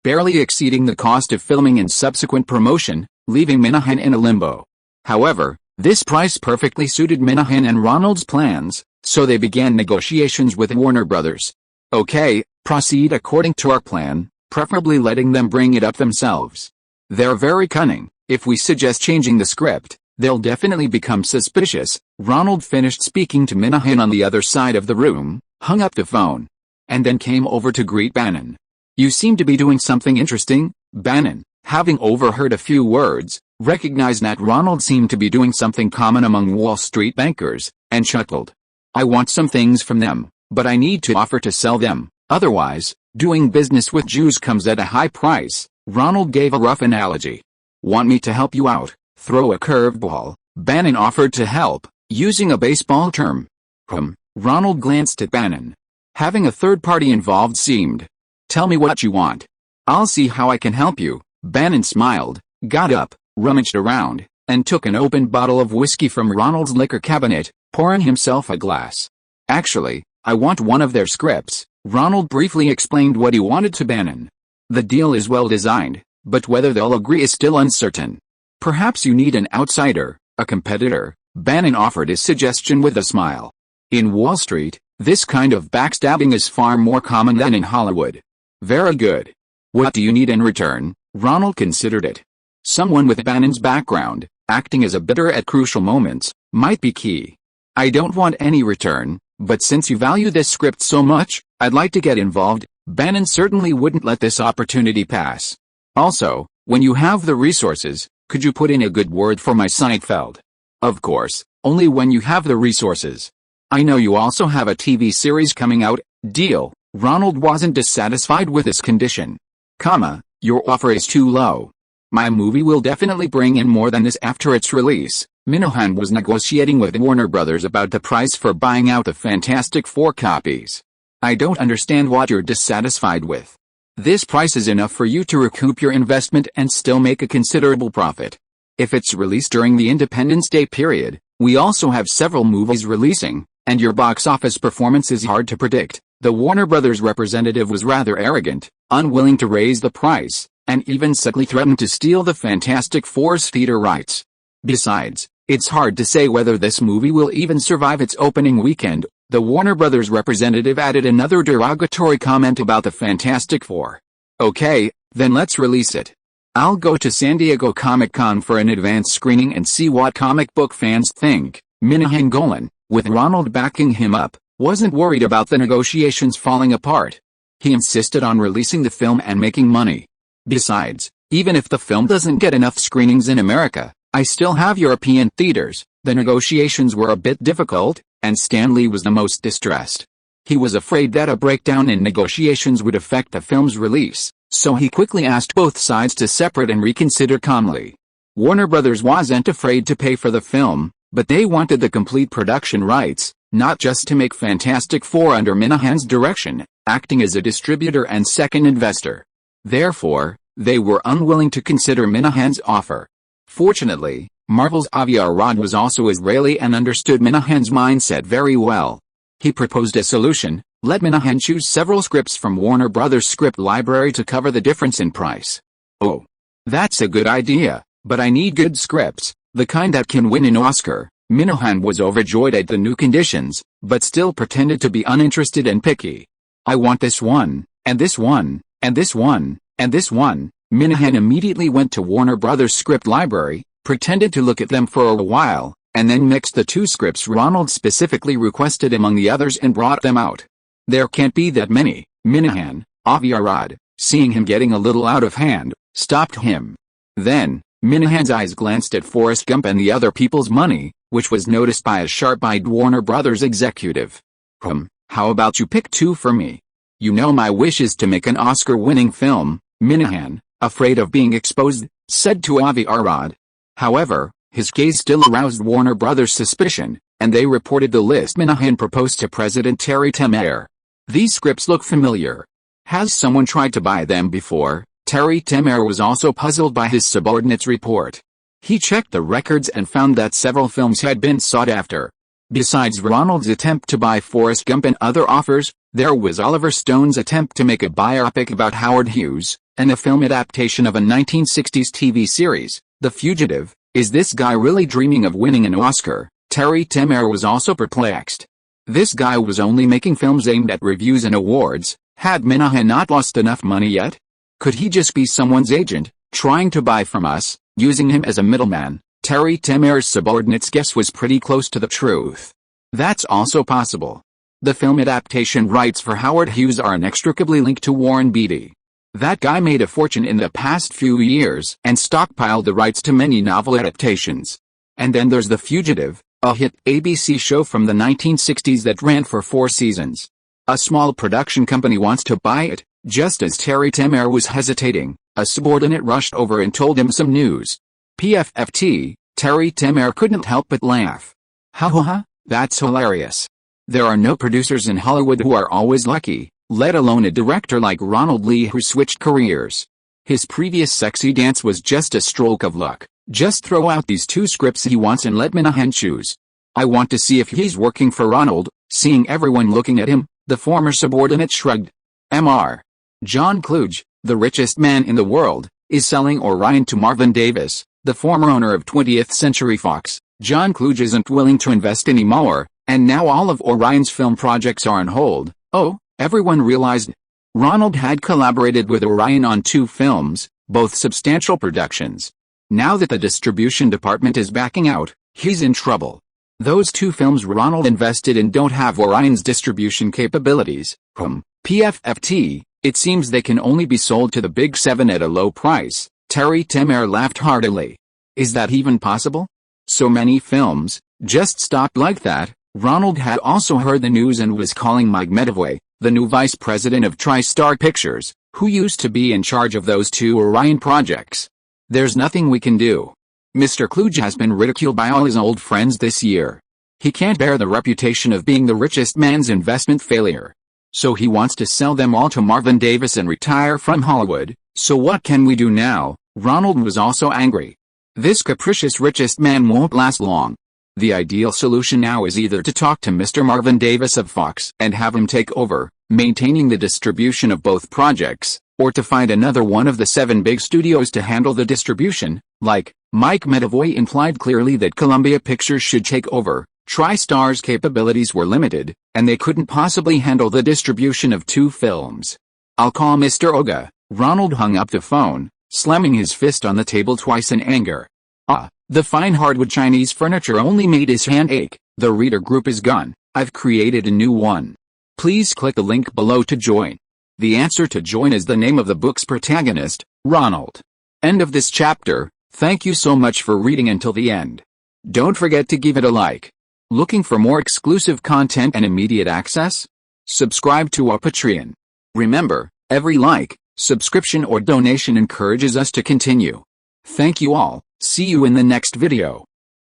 [SPEAKER 1] barely exceeding the cost of filming and subsequent promotion, leaving Minahan in a limbo. However, this price perfectly suited Minahan and Ronald's plans, so they began negotiations with Warner Brothers. "Okay, proceed according to our plan, preferably letting them bring it up themselves. They're very cunning. If we suggest changing the script, they'll definitely become suspicious." Ronald finished speaking to Minahan on the other side of the room, hung up the phone, and then came over to greet Bannon. "You seem to be doing something interesting." Bannon, having overheard a few words, recognized that Ronald seemed to be doing something common among Wall Street bankers, and chuckled. "I want some things from them, but I need to offer to sell them, otherwise, doing business with Jews comes at a high price." Ronald gave a rough analogy. "Want me to help you out? Throw a curveball?" Bannon offered to help, using a baseball term. Ronald glanced at Bannon. Having a third party involved seemed. "Tell me what you want. I'll see how I can help you." Bannon smiled, got up, rummaged around, and took an open bottle of whiskey from Ronald's liquor cabinet, pouring himself a glass. "Actually, I want one of their scripts." Ronald briefly explained what he wanted to Bannon. "The deal is well designed, but whether they'll agree is still uncertain. Perhaps you need an outsider, a competitor." Bannon offered his suggestion with a smile. "In Wall Street, this kind of backstabbing is far more common than in Hollywood." "Very good. What do you need in return?" Ronald considered it. Someone with Bannon's background, acting as a bidder at crucial moments, might be key. "I don't want any return, but since you value this script so much, I'd like to get involved." Bannon certainly wouldn't let this opportunity pass. "Also, when you have the resources, could you put in a good word for my Seinfeld?" "Of course, only when you have the resources. I know you also have a TV series coming out." "Deal." Ronald wasn't dissatisfied with this condition. "Your offer is too low. My movie will definitely bring in more than this after its release." Minahan was negotiating with Warner Brothers about the price for buying out the Fantastic Four copies. "I don't understand what you're dissatisfied with. This price is enough for you to recoup your investment and still make a considerable profit. If it's released during the Independence Day period, we also have several movies releasing, and your box office performance is hard to predict." The Warner Brothers representative was rather arrogant, unwilling to raise the price, and even subtly threatened to steal the Fantastic Four's theater rights. "Besides, it's hard to say whether this movie will even survive its opening weekend." The Warner Brothers representative added another derogatory comment about the Fantastic Four. "Okay, then let's release it. I'll go to San Diego Comic-Con for an advance screening and see what comic book fans think." Minahan Golan, with Ronald backing him up, wasn't worried about the negotiations falling apart. He insisted on releasing the film and making money. "Besides, even if the film doesn't get enough screenings in America, I still have European theaters." The negotiations were a bit difficult, and Stan Lee was the most distressed. He was afraid that a breakdown in negotiations would affect the film's release, so he quickly asked both sides to separate and reconsider calmly. Warner Brothers wasn't afraid to pay for the film, but they wanted the complete production rights, not just to make Fantastic Four under Minahan's direction, acting as a distributor and second investor. Therefore, they were unwilling to consider Minahan's offer. Fortunately, Marvel's Avi Arad was also Israeli and understood Minahan's mindset very well. He proposed a solution: let Minahan choose several scripts from Warner Brothers' script library to cover the difference in price. "Oh, that's a good idea, but I need good scripts, the kind that can win an Oscar." Minahan was overjoyed at the new conditions, but still pretended to be uninterested and picky. "I want this one, and this one, and this one, and this one." Minahan immediately went to Warner Brothers' script library, pretended to look at them for a while, and then mixed the two scripts Ronald specifically requested among the others and brought them out. "There can't be that many." Minahan, Avi Arad, seeing him getting a little out of hand, stopped him. Then, Minahan's eyes glanced at Forrest Gump and the other people's money, which was noticed by a sharp-eyed Warner Brothers executive. How about you pick two for me? You know my wish is to make an Oscar-winning film," Minahan, afraid of being exposed, said to Avi Arad. However, his gaze still aroused Warner Brothers' suspicion, and they reported the list Minahan proposed to President Terry Temer. "These scripts look familiar. Has someone tried to buy them before?" Terry Temer was also puzzled by his subordinate's report. He checked the records and found that several films had been sought after. Besides Ronald's attempt to buy Forrest Gump and other offers, there was Oliver Stone's attempt to make a biopic about Howard Hughes, and a film adaptation of a 1960s TV series, The Fugitive. Is this guy really dreaming of winning an Oscar? Terry Temer was also perplexed. This guy was only making films aimed at reviews and awards. Had Minahan not lost enough money yet? Could he just be someone's agent, trying to buy from us, using him as a middleman? Terry Temer's subordinate's guess was pretty close to the truth. That's also possible. The film adaptation rights for Howard Hughes are inextricably linked to Warren Beatty. That guy made a fortune in the past few years and stockpiled the rights to many novel adaptations. And then there's The Fugitive, a hit ABC show from the 1960s that ran for 4 seasons. A small production company wants to buy it. Just as Terry Temer was hesitating, a subordinate rushed over and told him some news. PFFT, Terry Temer couldn't help but laugh. Ha ha ha, that's hilarious. There are no producers in Hollywood who are always lucky, let alone a director like Ronald Lee who switched careers. His previous sexy dance was just a stroke of luck. Just throw out these 2 scripts he wants and let Minahan choose. I want to see if he's working for Ronald. Seeing everyone looking at him, the former subordinate shrugged. Mr. John Kluge, the richest man in the world, is selling Orion to Marvin Davis, the former owner of 20th Century Fox. John Kluge isn't willing to invest anymore, and now all of Orion's film projects are on hold. Oh, everyone realized. Ronald had collaborated with Orion on 2 films, both substantial productions. Now that the distribution department is backing out, he's in trouble. Those 2 films Ronald invested in don't have Orion's distribution capabilities. PFFT, it seems they can only be sold to the Big 7 at a low price. Terry Temer laughed heartily. Is that even possible? So many films just stopped like that. Ronald had also heard the news and was calling Mike Medavoy, the new vice president of TriStar Pictures, who used to be in charge of those 2 Orion projects. There's nothing we can do. Mr. Kluge has been ridiculed by all his old friends this year. He can't bear the reputation of being the richest man's investment failure. So he wants to sell them all to Marvin Davis and retire from Hollywood. So what can we do now? Ronald was also angry. This capricious richest man won't last long. The ideal solution now is either to talk to Mr. Marvin Davis of Fox and have him take over, maintaining the distribution of both projects, or to find another one of the 7 big studios to handle the distribution. Like Mike Medavoy implied clearly that Columbia Pictures should take over. TriStar's capabilities were limited, and they couldn't possibly handle the distribution of 2 films. I'll call Mr. Oga. Ronald hung up the phone, slamming his fist on the table twice in anger. The fine hardwood Chinese furniture only made his hand ache. The reader group is gone. I've created a new one. Please click the link below to join. The answer to join is the name of the book's protagonist, Ronald. End of this chapter. Thank you so much for reading until the end. Don't forget to give it a like. Looking for more exclusive content and immediate access? Subscribe to our Patreon. Remember, every like, subscription or donation encourages us to continue. Thank you all. See you in the next video.